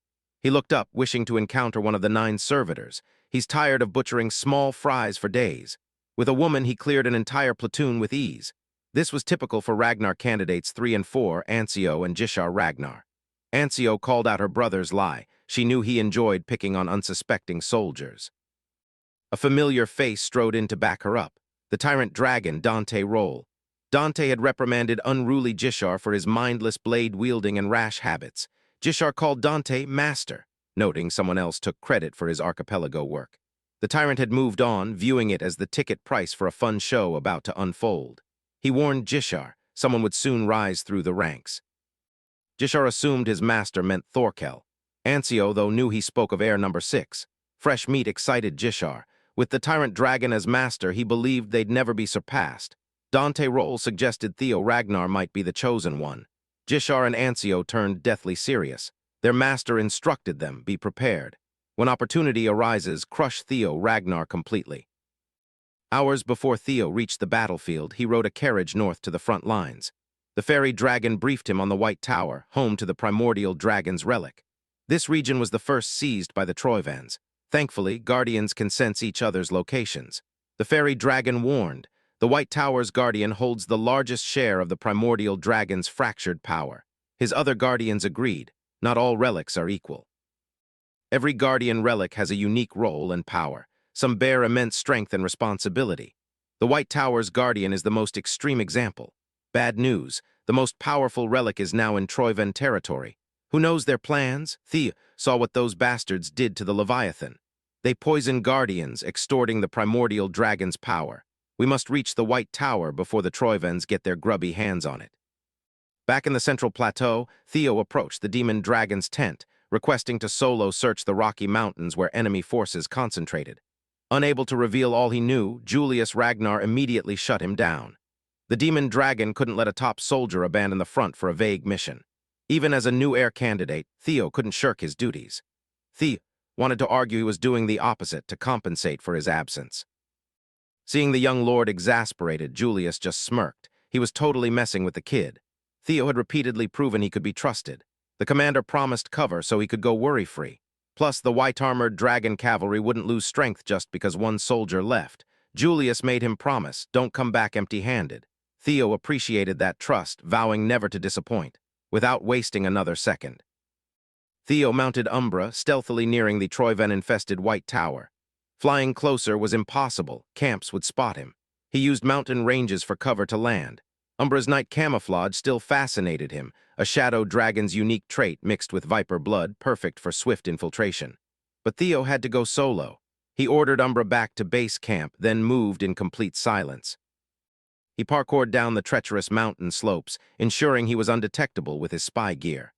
He looked up, wishing to encounter one of the 9 servitors. He's tired of butchering small fries for days. With a woman, he cleared an entire platoon with ease. This was typical for Ragnar candidates 3 and 4, Ancio and Jishar Ragnar. Ancio called out her brother's lie. She knew he enjoyed picking on unsuspecting soldiers. A familiar face strode in to back her up. The tyrant dragon, Dante Roll. Dante had reprimanded unruly Jishar for his mindless blade-wielding and rash habits. Jishar called Dante master, noting someone else took credit for his archipelago work. The tyrant had moved on, viewing it as the ticket price for a fun show about to unfold. He warned Jishar someone would soon rise through the ranks. Jishar assumed his master meant Thorkel. Ancio, though, knew he spoke of heir number 6. Fresh meat excited Jishar. With the tyrant dragon as master, he believed they'd never be surpassed. Dante Roll suggested Theo Ragnar might be the chosen one. Jishar and Ancio turned deathly serious. Their master instructed them, be prepared. When opportunity arises, crush Theo Ragnar completely. Hours before Theo reached the battlefield, he rode a carriage north to the front lines. The fairy dragon briefed him on the White Tower, home to the primordial dragon's relic. This region was the first seized by the Troyvans. Thankfully, guardians can sense each other's locations. The fairy dragon warned, the White Tower's guardian holds the largest share of the primordial dragon's fractured power. His other guardians agreed, not all relics are equal. Every guardian relic has a unique role and power. Some bear immense strength and responsibility. The White Tower's guardian is the most extreme example. Bad news, the most powerful relic is now in Troyven territory. Who knows their plans? Thea saw what those bastards did to the Leviathan. They poisoned guardians, extorting the primordial dragon's power. We must reach the White Tower before the Troyvens get their grubby hands on it. Back in the central plateau, Theo approached the demon dragon's tent, requesting to solo search the rocky mountains where enemy forces concentrated. Unable to reveal all he knew, Julius Ragnar immediately shut him down. The demon dragon couldn't let a top soldier abandon the front for a vague mission. Even as a new heir candidate, Theo couldn't shirk his duties. Theo wanted to argue he was doing the opposite to compensate for his absence. Seeing the young lord exasperated, Julius just smirked. He was totally messing with the kid. Theo had repeatedly proven he could be trusted. The commander promised cover so he could go worry-free. Plus, the white-armored dragon cavalry wouldn't lose strength just because one soldier left. Julius made him promise, don't come back empty-handed. Theo appreciated that trust, vowing never to disappoint, without wasting another second. Theo mounted Umbra, stealthily nearing the Troyven-infested White Tower. Flying closer was impossible. Camps would spot him. He used mountain ranges for cover to land. Umbra's night camouflage still fascinated him, a shadow dragon's unique trait mixed with viper blood, perfect for swift infiltration. But Theo had to go solo. He ordered Umbra back to base camp, then moved in complete silence. He parkoured down the treacherous mountain slopes, ensuring he was undetectable with his spy gear.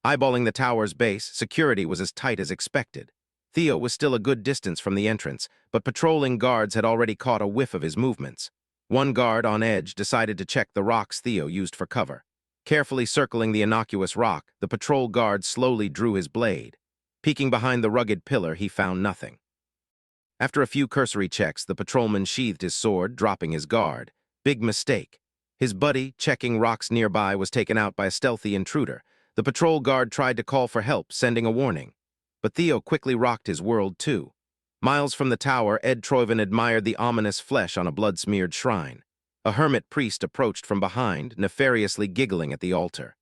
Eyeballing the tower's base, security was as tight as expected. Theo was still a good distance from the entrance, but patrolling guards had already caught a whiff of his movements. One guard, on edge, decided to check the rocks Theo used for cover. Carefully circling the innocuous rock, the patrol guard slowly drew his blade. Peeking behind the rugged pillar, he found nothing. After a few cursory checks, the patrolman sheathed his sword, dropping his guard. Big mistake. His buddy, checking rocks nearby, was taken out by a stealthy intruder. The patrol guard tried to call for help, sending a warning. But Theo quickly rocked his world, too. Miles from the tower, Ed Troyven admired the ominous flesh on a blood-smeared shrine. A hermit priest approached from behind, nefariously giggling at the altar.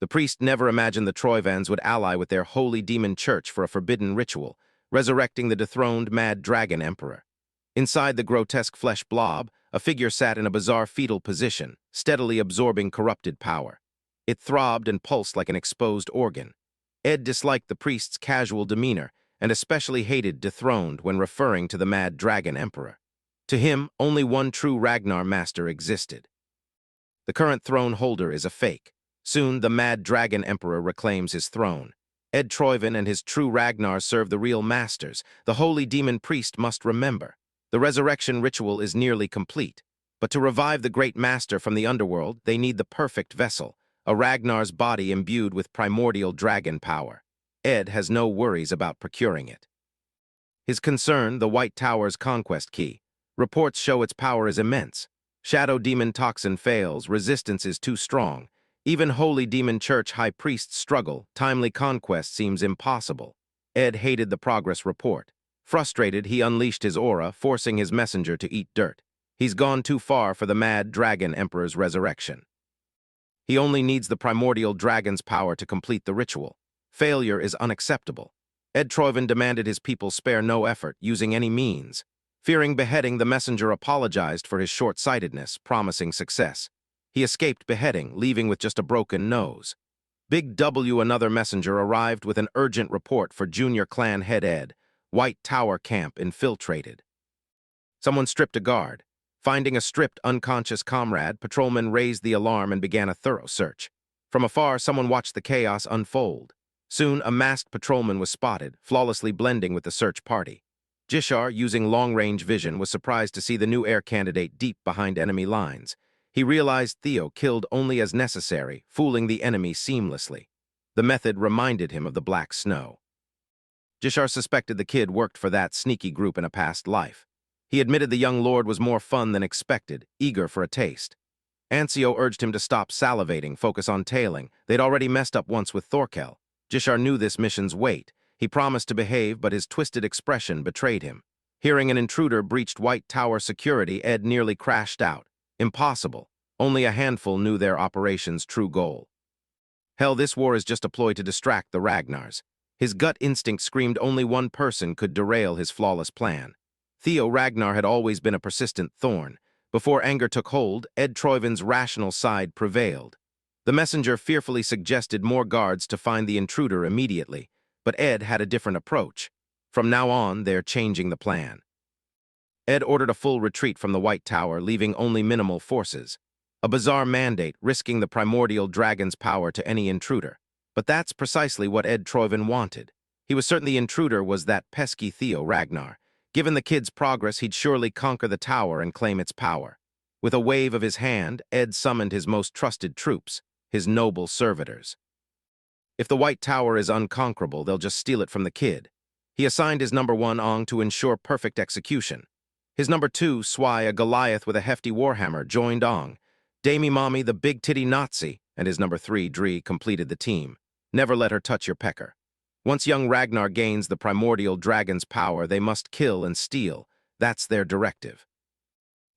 The priest never imagined the Troyvans would ally with their holy demon church for a forbidden ritual, resurrecting the dethroned mad dragon emperor. Inside the grotesque flesh blob, A figure sat in a bizarre fetal position, steadily absorbing corrupted power. It throbbed and pulsed like an exposed organ. Ed disliked the priest's casual demeanor, and especially hated dethroned when referring to the mad dragon emperor. To him, only one true Ragnar master existed. The current throne holder is a fake. Soon, the mad dragon emperor reclaims his throne. Ed Troiven and his true Ragnar serve the real masters. The holy demon priest must remember. The resurrection ritual is nearly complete. But to revive the great master from the underworld, they need the perfect vessel, a Ragnar's body imbued with primordial dragon power. Ed has no worries about procuring it. His concern, the White Tower's conquest key. Reports show its power is immense. Shadow Demon Toxin fails, resistance is too strong. Even Holy Demon Church high priests struggle, timely conquest seems impossible. Ed hated the progress report. Frustrated, he unleashed his aura, forcing his messenger to eat dirt. He's gone too far for the mad dragon emperor's resurrection. He only needs the primordial dragon's power to complete the ritual. Failure is unacceptable. Ed Troiven demanded his people spare no effort, using any means. Fearing beheading, the messenger apologized for his short-sightedness, promising success. He escaped beheading, leaving with just a broken nose. Big W, another messenger, arrived with an urgent report for junior clan head Ed. White Tower camp infiltrated. Someone stripped a guard. Finding a stripped, unconscious comrade, patrolmen raised the alarm and began a thorough search. From afar, someone watched the chaos unfold. Soon, a masked patrolman was spotted, flawlessly blending with the search party. Jishar, using long-range vision, was surprised to see the new heir candidate deep behind enemy lines. He realized Theo killed only as necessary, fooling the enemy seamlessly. The method reminded him of the Black Snow. Jishar suspected the kid worked for that sneaky group in a past life. He admitted the young lord was more fun than expected, eager for a taste. Ancio urged him to stop salivating, focus on tailing. They'd already messed up once with Thorkel. Jishar knew this mission's weight. He promised to behave, but his twisted expression betrayed him. Hearing an intruder breached White Tower security, Ed nearly crashed out. Impossible. Only a handful knew their operation's true goal. Hell, this war is just a ploy to distract the Ragnars. His gut instinct screamed only one person could derail his flawless plan. Theo Ragnar had always been a persistent thorn. Before anger took hold, Ed Troiven's rational side prevailed. The messenger fearfully suggested more guards to find the intruder immediately, but Ed had a different approach. From now on, they're changing the plan. Ed ordered a full retreat from the White Tower, leaving only minimal forces. A bizarre mandate, risking the primordial dragon's power to any intruder. But that's precisely what Ed Troiven wanted. He was certain the intruder was that pesky Theo Ragnar. Given the kid's progress, he'd surely conquer the tower and claim its power. With a wave of his hand, Ed summoned his most trusted troops, his noble servitors. If the White Tower is unconquerable, they'll just steal it from the kid. He assigned his number 1 Ong to ensure perfect execution. His number 2, Swai, a Goliath with a hefty warhammer, joined Ong. Damie Mommy, the big-titty Nazi, and his number 3, Dree, completed the team. Never let her touch your pecker. Once young Ragnar gains the primordial dragon's power, they must kill and steal. That's their directive.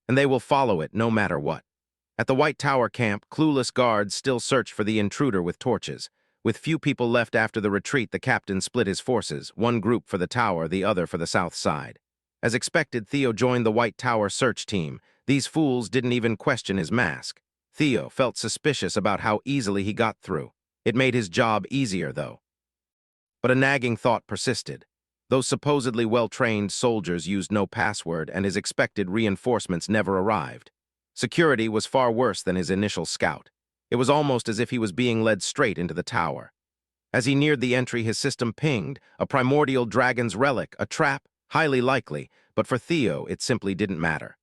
And they will follow it no matter what. At the White Tower camp, clueless guards still search for the intruder with torches. With few people left after the retreat, the captain split his forces, one group for the tower, the other for the south side. As expected, Theo joined the White Tower search team. These fools didn't even question his mask. Theo felt suspicious about how easily he got through. It made his job easier, though. But a nagging thought persisted. Those supposedly well-trained soldiers used no password, and his expected reinforcements never arrived. Security was far worse than his initial scout. It was almost as if he was being led straight into the tower. As he neared the entry, his system pinged, a primordial dragon's relic, a trap, highly likely, but for Theo, it simply didn't matter.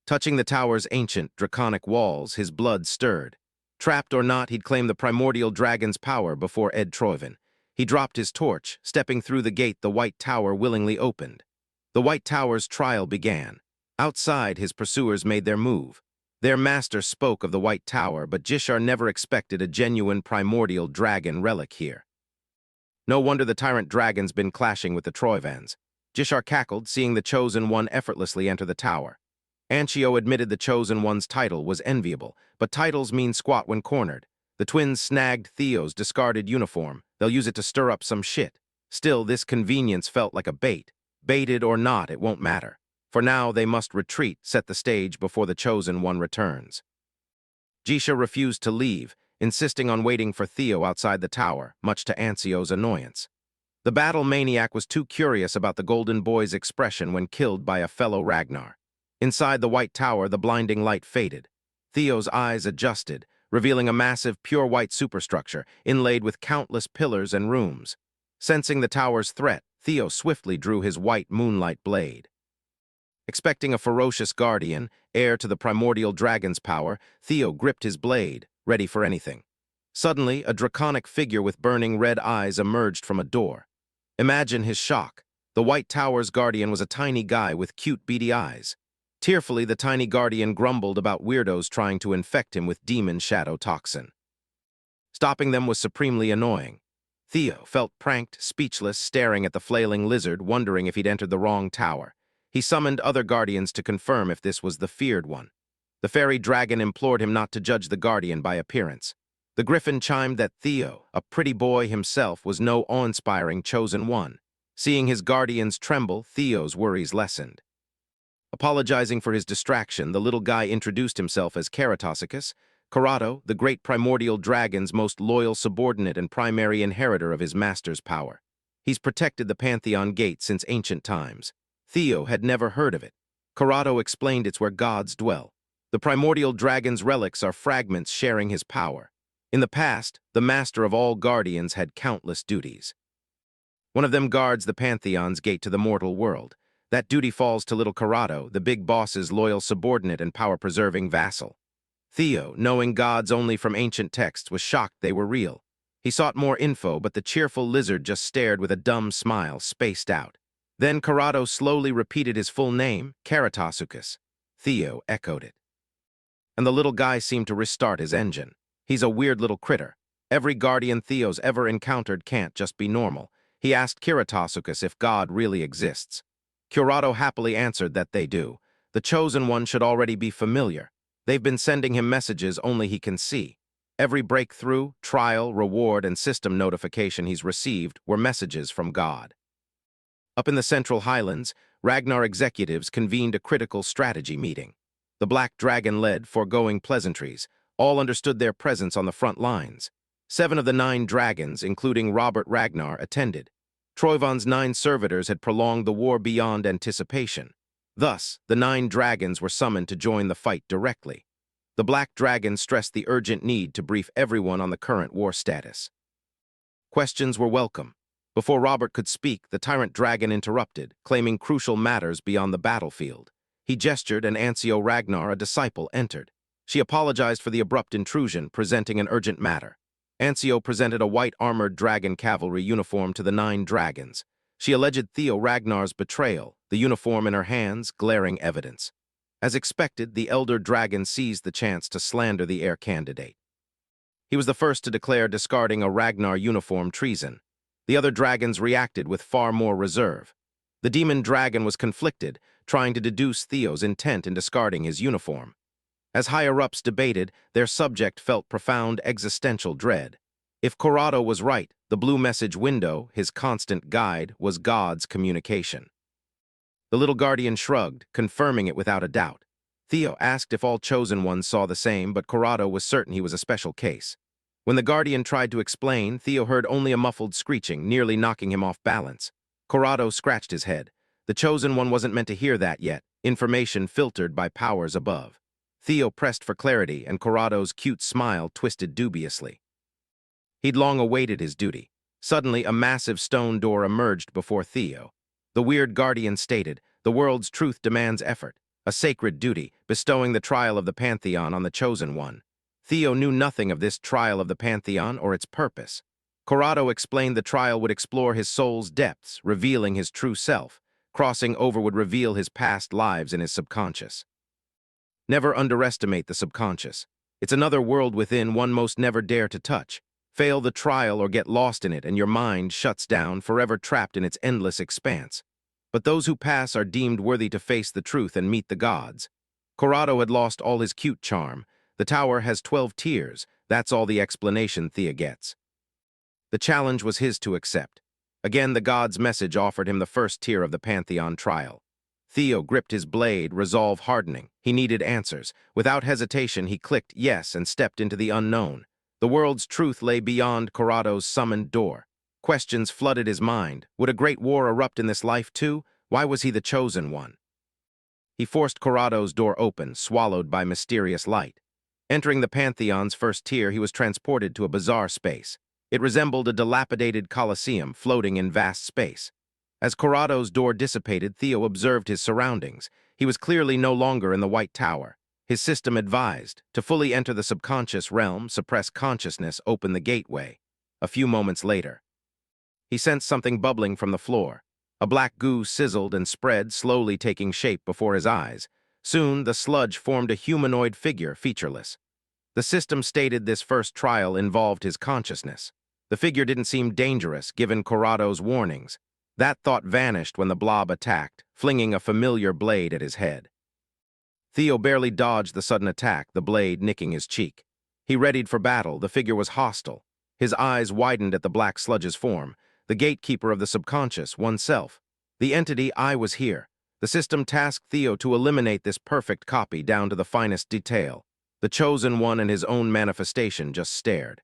Touching the tower's ancient, draconic walls, his blood stirred. Trapped or not, he'd claim the primordial dragon's power before Ed Troiven. He dropped his torch, stepping through the gate the White Tower willingly opened. The White Tower's trial began. Outside, his pursuers made their move. Their master spoke of the White Tower, but Jishar never expected a genuine primordial dragon relic here. No wonder the tyrant dragon's been clashing with the Troivans. Jishar cackled, seeing the Chosen One effortlessly enter the tower. Ancio admitted the Chosen One's title was enviable, but titles mean squat when cornered. The twins snagged Theo's discarded uniform. They'll use it to stir up some shit. Still, this convenience felt like a bait. Baited or not, it won't matter. For now, they must retreat, set the stage before the Chosen One returns. Jisha refused to leave, insisting on waiting for Theo outside the tower, much to Ansio's annoyance. The battle maniac was too curious about the Golden Boy's expression when killed by a fellow Ragnar. Inside the White Tower, the blinding light faded. Theo's eyes adjusted, revealing a massive, pure white superstructure, inlaid with countless pillars and rooms. Sensing the tower's threat, Theo swiftly drew his white moonlight blade. Expecting a ferocious guardian, heir to the primordial dragon's power, Theo gripped his blade, ready for anything. Suddenly, a draconic figure with burning red eyes emerged from a door. Imagine his shock. The White Tower's guardian was a tiny guy with cute, beady eyes. Tearfully, the tiny guardian grumbled about weirdos trying to infect him with demon shadow toxin. Stopping them was supremely annoying. Theo felt pranked, speechless, staring at the flailing lizard, wondering if he'd entered the wrong tower. He summoned other guardians to confirm if this was the feared one. The fairy dragon implored him not to judge the guardian by appearance. The griffin chimed that Theo, a pretty boy himself, was no awe-inspiring chosen one. Seeing his guardians tremble, Theo's worries lessened. Apologizing for his distraction, the little guy introduced himself as Keratosicus, Corrado, the great primordial dragon's most loyal subordinate and primary inheritor of his master's power. He's protected the Pantheon Gate since ancient times. Theo had never heard of it. Corrado explained it's where gods dwell. The primordial dragon's relics are fragments sharing his power. In the past, the master of all guardians had countless duties. One of them guards the Pantheon's gate to the mortal world. That duty falls to little Corrado, the big boss's loyal subordinate and power-preserving vassal. Theo, knowing gods only from ancient texts, was shocked they were real. He sought more info, but the cheerful lizard just stared with a dumb smile, spaced out. Then Corrado slowly repeated his full name, Keratosicus. Theo echoed it. And the little guy seemed to restart his engine. He's a weird little critter. Every guardian Theo's ever encountered can't just be normal. He asked Keratosicus if God really exists. Corrado happily answered that they do. The Chosen One should already be familiar. They've been sending him messages only he can see. Every breakthrough, trial, reward, and system notification he's received were messages from God. Up in the Central Highlands, Ragnar executives convened a critical strategy meeting. The Black Dragon led, foregoing pleasantries. All understood their presence on the front lines. 7 of the 9 dragons, including Robert Ragnar, attended. Troivon's 9 servitors had prolonged the war beyond anticipation. Thus, the 9 dragons were summoned to join the fight directly. The Black Dragon stressed the urgent need to brief everyone on the current war status. Questions were welcome. Before Robert could speak, the Tyrant Dragon interrupted, claiming crucial matters beyond the battlefield. He gestured and Ansio Ragnar, a disciple, entered. She apologized for the abrupt intrusion, presenting an urgent matter. Ansio presented a white armored dragon cavalry uniform to the 9 dragons. She alleged Theo Ragnar's betrayal, the uniform in her hands, glaring evidence. As expected, the elder dragon seized the chance to slander the heir candidate. He was the first to declare discarding a Ragnar uniform treason. The other dragons reacted with far more reserve. The demon dragon was conflicted, trying to deduce Theo's intent in discarding his uniform. As higher-ups debated, their subject felt profound existential dread. If Corrado was right, the blue message window, his constant guide, was God's communication. The little guardian shrugged, confirming it without a doubt. Theo asked if all chosen ones saw the same, but Corrado was certain he was a special case. When the guardian tried to explain, Theo heard only a muffled screeching, nearly knocking him off balance. Corrado scratched his head. The chosen one wasn't meant to hear that yet, information filtered by powers above. Theo pressed for clarity, and Corrado's cute smile twisted dubiously. He'd long awaited his duty. Suddenly, a massive stone door emerged before Theo. The weird guardian stated, "The world's truth demands effort, a sacred duty, bestowing the trial of the Pantheon on the chosen one." Theo knew nothing of this trial of the Pantheon or its purpose. Corrado explained the trial would explore his soul's depths, revealing his true self. Crossing over would reveal his past lives in his subconscious. Never underestimate the subconscious. It's another world within one most never dare to touch. Fail the trial or get lost in it, and your mind shuts down, forever trapped in its endless expanse. But those who pass are deemed worthy to face the truth and meet the gods. Corrado had lost all his cute charm. The tower has 12 tiers. That's all the explanation Thea gets. The challenge was his to accept. Again, the god's message offered him the first tier of the Pantheon trial. Theo gripped his blade, resolve hardening. He needed answers. Without hesitation, he clicked yes and stepped into the unknown. The world's truth lay beyond Corrado's summoned door. Questions flooded his mind. Would a great war erupt in this life too? Why was he the chosen one? He forced Corrado's door open, swallowed by mysterious light. Entering the Pantheon's first tier, he was transported to a bizarre space. It resembled a dilapidated coliseum floating in vast space. As Corrado's door dissipated, Theo observed his surroundings. He was clearly no longer in the White Tower. His system advised, to fully enter the subconscious realm, suppress consciousness, open the gateway. A few moments later, he sensed something bubbling from the floor. A black goo sizzled and spread, slowly taking shape before his eyes. Soon, the sludge formed a humanoid figure, featureless. The system stated this first trial involved his consciousness. The figure didn't seem dangerous, given Corrado's warnings. That thought vanished when the blob attacked, flinging a familiar blade at his head. Theo barely dodged the sudden attack, the blade nicking his cheek. He readied for battle. The figure was hostile. His eyes widened at the black sludge's form, the gatekeeper of the subconscious, oneself. The entity, I was here. The system tasked Theo to eliminate this perfect copy down to the finest detail. The chosen one and his own manifestation just stared.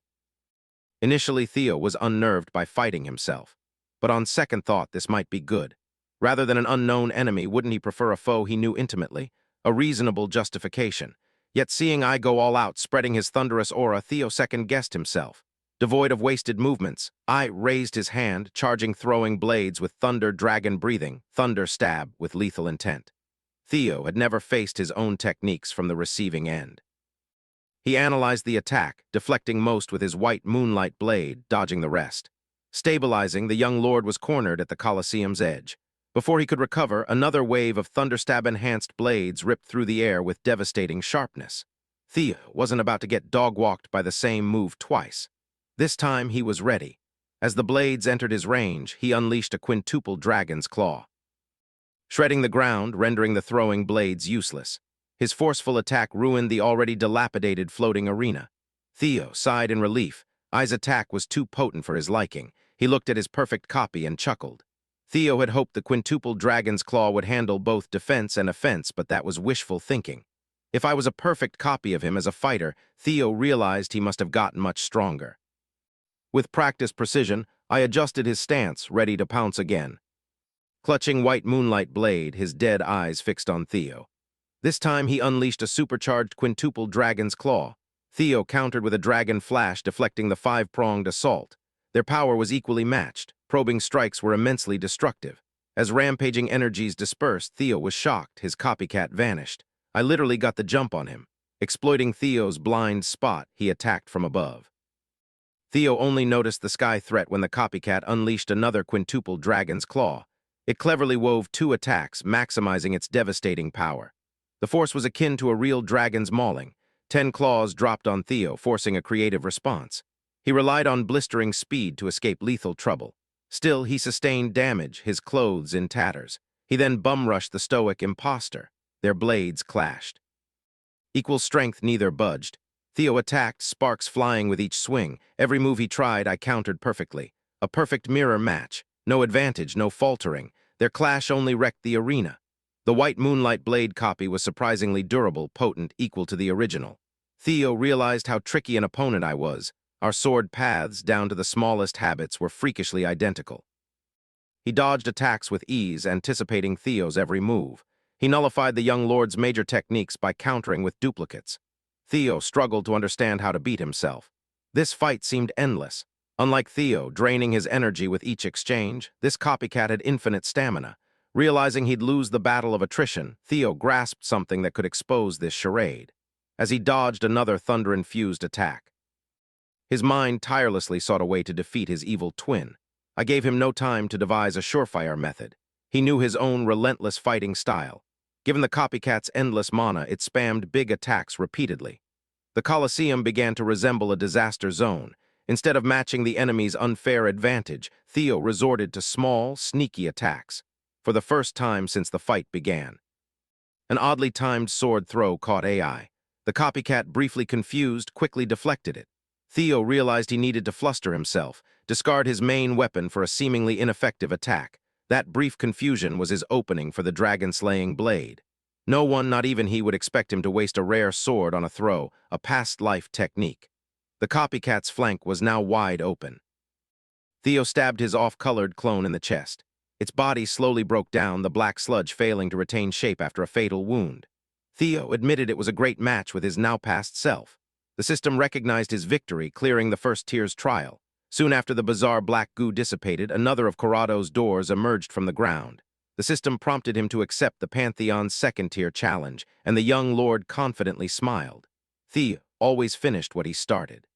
Initially, Theo was unnerved by fighting himself. But on second thought, this might be good. Rather than an unknown enemy, wouldn't he prefer a foe he knew intimately? A reasonable justification. Yet seeing I go all out, spreading his thunderous aura, Theo second-guessed himself. Devoid of wasted movements, I raised his hand, charging throwing blades with thunder dragon breathing, thunder stab with lethal intent. Theo had never faced his own techniques from the receiving end. He analyzed the attack, deflecting most with his white moonlight blade, dodging the rest. Stabilizing, the young lord was cornered at the Colosseum's edge. Before he could recover, another wave of thunderstab-enhanced blades ripped through the air with devastating sharpness. Theo wasn't about to get dog-walked by the same move twice. This time, he was ready. As the blades entered his range, he unleashed a quintuple dragon's claw, shredding the ground, rendering the throwing blades useless. His forceful attack ruined the already dilapidated floating arena. Theo sighed in relief. Ai's attack was too potent for his liking. He looked at his perfect copy and chuckled. Theo had hoped the quintuple dragon's claw would handle both defense and offense, but that was wishful thinking. If I was a perfect copy of him as a fighter, Theo realized he must have gotten much stronger. With practiced precision, I adjusted his stance, ready to pounce again. Clutching white moonlight blade, his dead eyes fixed on Theo. This time he unleashed a supercharged quintuple dragon's claw. Theo countered with a dragon flash, deflecting the five-pronged assault. Their power was equally matched. Probing strikes were immensely destructive. As rampaging energies dispersed, Theo was shocked. His copycat vanished. I literally got the jump on him. Exploiting Theo's blind spot, he attacked from above. Theo only noticed the sky threat when the copycat unleashed another quintuple dragon's claw. It cleverly wove two attacks, maximizing its devastating power. The force was akin to a real dragon's mauling. 10 claws dropped on Theo, forcing a creative response. He relied on blistering speed to escape lethal trouble. Still, he sustained damage, his clothes in tatters. He then bum-rushed the stoic imposter. Their blades clashed. Equal strength, neither budged. Theo attacked, sparks flying with each swing. Every move he tried, I countered perfectly. A perfect mirror match. No advantage, no faltering. Their clash only wrecked the arena. The white moonlight blade copy was surprisingly durable, potent, equal to the original. Theo realized how tricky an opponent I was. Our sword paths, down to the smallest habits, were freakishly identical. He dodged attacks with ease, anticipating Theo's every move. He nullified the young lord's major techniques by countering with duplicates. Theo struggled to understand how to beat himself. This fight seemed endless. Unlike Theo, draining his energy with each exchange, this copycat had infinite stamina. Realizing he'd lose the battle of attrition, Theo grasped something that could expose this charade. As he dodged another thunder-infused attack, his mind tirelessly sought a way to defeat his evil twin. I gave him no time to devise a surefire method. He knew his own relentless fighting style. Given the copycat's endless mana, it spammed big attacks repeatedly. The Colosseum began to resemble a disaster zone. Instead of matching the enemy's unfair advantage, Theo resorted to small, sneaky attacks. For the first time since the fight began, an oddly timed sword throw caught AI. The copycat, briefly confused, quickly deflected it. Theo realized he needed to fluster himself, discard his main weapon for a seemingly ineffective attack. That brief confusion was his opening for the dragon-slaying blade. No one, not even he, would expect him to waste a rare sword on a throw, a past-life technique. The copycat's flank was now wide open. Theo stabbed his off-colored clone in the chest. Its body slowly broke down, the black sludge failing to retain shape after a fatal wound. Theo admitted it was a great match with his now-past self. The system recognized his victory, clearing the first tier's trial. Soon after the bizarre black goo dissipated, another of Corrado's doors emerged from the ground. The system prompted him to accept the Pantheon's second-tier challenge, and the young lord confidently smiled. Theo always finished what he started.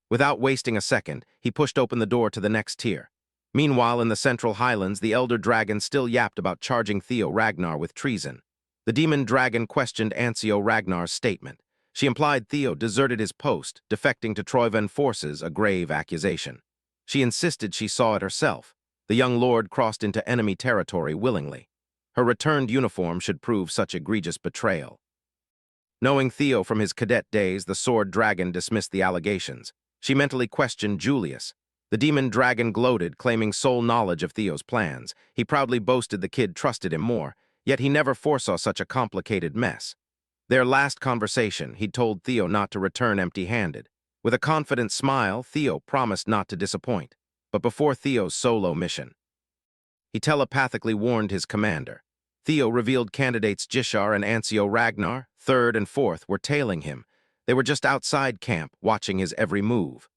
Without wasting a second, he pushed open the door to the next tier. Meanwhile, in the Central Highlands, the Elder Dragon still yapped about charging Theo Ragnar with treason. The Demon Dragon questioned Ancio Ragnar's statement. She implied Theo deserted his post, defecting to Troivan forces, a grave accusation. She insisted she saw it herself. The young lord crossed into enemy territory willingly. Her returned uniform should prove such egregious betrayal. Knowing Theo from his cadet days, the Sword Dragon dismissed the allegations. She mentally questioned Julius. The Demon Dragon gloated, claiming sole knowledge of Theo's plans. He proudly boasted the kid trusted him more, yet he never foresaw such a complicated mess. Their last conversation, he'd told Theo not to return empty-handed. With a confident smile, Theo promised not to disappoint. But before Theo's solo mission, he telepathically warned his commander. Theo revealed candidates Jishar and Ancio Ragnar, third and fourth, were tailing him. They were just outside camp, watching his every move.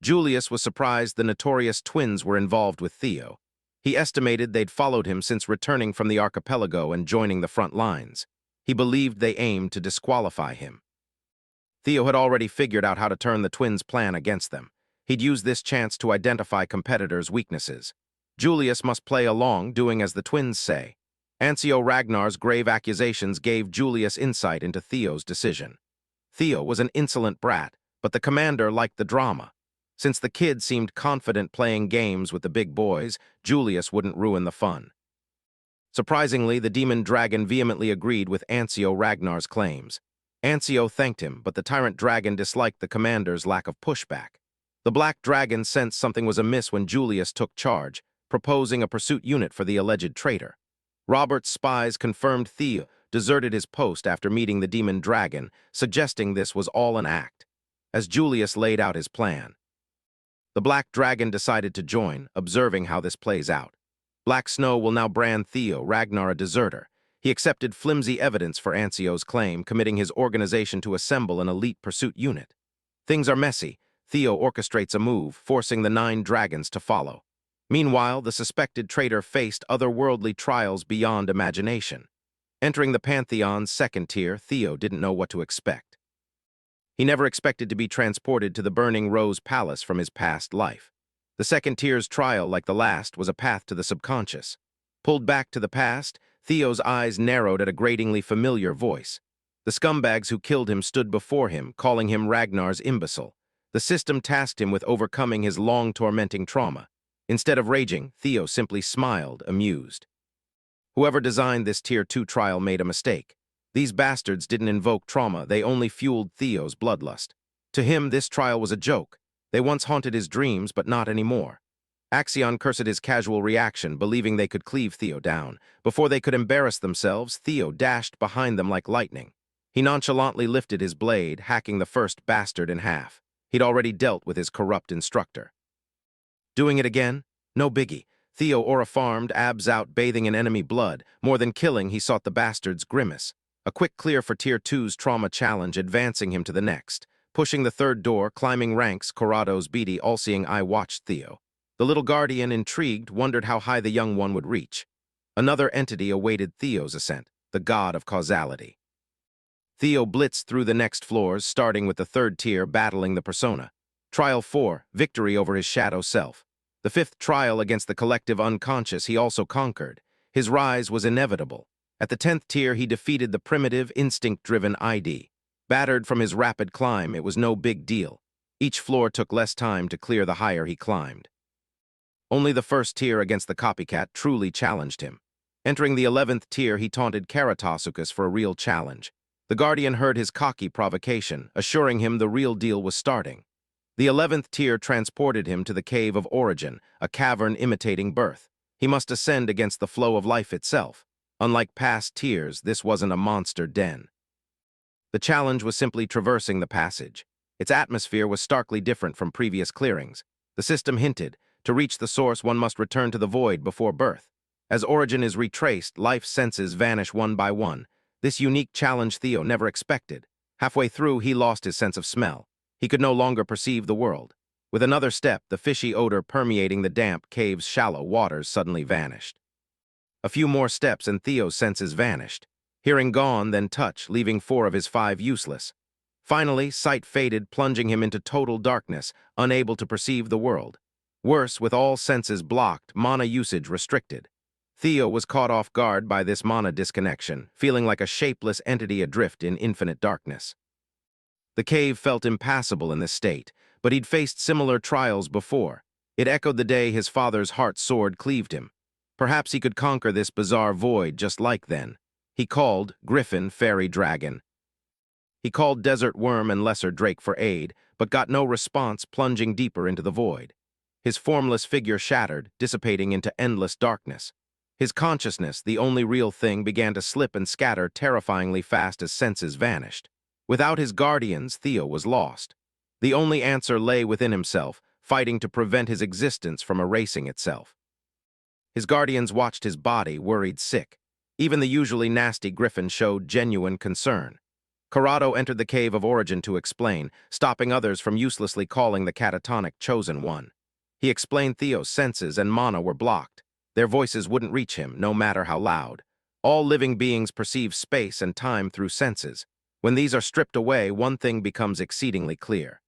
Julius was surprised the notorious twins were involved with Theo. He estimated they'd followed him since returning from the archipelago and joining the front lines. He believed they aimed to disqualify him. Theo had already figured out how to turn the twins' plan against them. He'd use this chance to identify competitors' weaknesses. Julius must play along, doing as the twins say. Ancio Ragnar's grave accusations gave Julius insight into Theo's decision. Theo was an insolent brat, but the commander liked the drama. Since the kid seemed confident playing games with the big boys, Julius wouldn't ruin the fun. Surprisingly, the Demon Dragon vehemently agreed with Ancio Ragnar's claims. Ancio thanked him, but the Tyrant Dragon disliked the commander's lack of pushback. The Black Dragon sensed something was amiss when Julius took charge, proposing a pursuit unit for the alleged traitor. Robert's spies confirmed Theo deserted his post after meeting the Demon Dragon, suggesting this was all an act. As Julius laid out his plan, the Black Dragon decided to join, observing how this plays out. Black Snow will now brand Theo Ragnar a deserter. He accepted flimsy evidence for Ancio's claim, committing his organization to assemble an elite pursuit unit. Things are messy. Theo orchestrates a move, forcing the 9 dragons to follow. Meanwhile, the suspected traitor faced otherworldly trials beyond imagination. Entering the Pantheon's second tier, Theo didn't know what to expect. He never expected to be transported to the Burning Rose Palace from his past life. The second tier's trial, like the last, was a path to the subconscious. Pulled back to the past, Theo's eyes narrowed at a gratingly familiar voice. The scumbags who killed him stood before him, calling him Ragnar's imbecile. The system tasked him with overcoming his long-tormenting trauma. Instead of raging, Theo simply smiled, amused. Whoever designed this Tier 2 trial made a mistake. These bastards didn't invoke trauma, they only fueled Theo's bloodlust. To him, this trial was a joke. They once haunted his dreams, but not anymore. Axion cursed his casual reaction, believing they could cleave Theo down. Before they could embarrass themselves, Theo dashed behind them like lightning. He nonchalantly lifted his blade, hacking the first bastard in half. He'd already dealt with his corrupt instructor. Doing it again? No biggie. Theo aura-farmed, abs out, bathing in enemy blood. More than killing, he sought the bastard's grimace. A quick clear for Tier 2's trauma challenge, advancing him to the next. Pushing the third door, climbing ranks, Corrado's beady, all-seeing eye watched Theo. The little guardian, intrigued, wondered how high the young one would reach. Another entity awaited Theo's ascent, the god of causality. Theo blitzed through the next floors, starting with the third tier, battling the persona. Trial 4, victory over his shadow self. The 5th trial against the collective unconscious he also conquered. His rise was inevitable. At the 10th tier, he defeated the primitive, instinct-driven ID. Battered from his rapid climb, it was no big deal. Each floor took less time to clear the higher he climbed. Only the first tier against the copycat truly challenged him. Entering the 11th tier, he taunted Karatasuchus for a real challenge. The Guardian heard his cocky provocation, assuring him the real deal was starting. The 11th tier transported him to the Cave of Origin, a cavern imitating birth. He must ascend against the flow of life itself. Unlike past tiers, this wasn't a monster den. The challenge was simply traversing the passage. Its atmosphere was starkly different from previous clearings. The system hinted, to reach the source one must return to the void before birth. As origin is retraced, life's senses vanish one by one. This unique challenge Theo never expected. Halfway through, he lost his sense of smell. He could no longer perceive the world. With another step, the fishy odor permeating the damp cave's shallow waters suddenly vanished. A few more steps and Theo's senses vanished. Hearing gone, then touch, leaving 4 of his 5 useless. Finally, sight faded, plunging him into total darkness, unable to perceive the world. Worse, with all senses blocked, mana usage restricted. Theo was caught off guard by this mana disconnection, feeling like a shapeless entity adrift in infinite darkness. The cave felt impassable in this state, but he'd faced similar trials before. It echoed the day his father's heart sword cleaved him. Perhaps he could conquer this bizarre void just like then. He called Griffin, Fairy Dragon. He called Desert Worm and Lesser Drake for aid, but got no response, plunging deeper into the void. His formless figure shattered, dissipating into endless darkness. His consciousness, the only real thing, began to slip and scatter terrifyingly fast as senses vanished. Without his guardians, Theo was lost. The only answer lay within himself, fighting to prevent his existence from erasing itself. His guardians watched his body, worried sick. Even the usually nasty Griffin showed genuine concern. Corrado entered the Cave of Origin to explain, stopping others from uselessly calling the catatonic Chosen One. He explained Theo's senses and mana were blocked. Their voices wouldn't reach him, no matter how loud. All living beings perceive space and time through senses. When these are stripped away, one thing becomes exceedingly clear.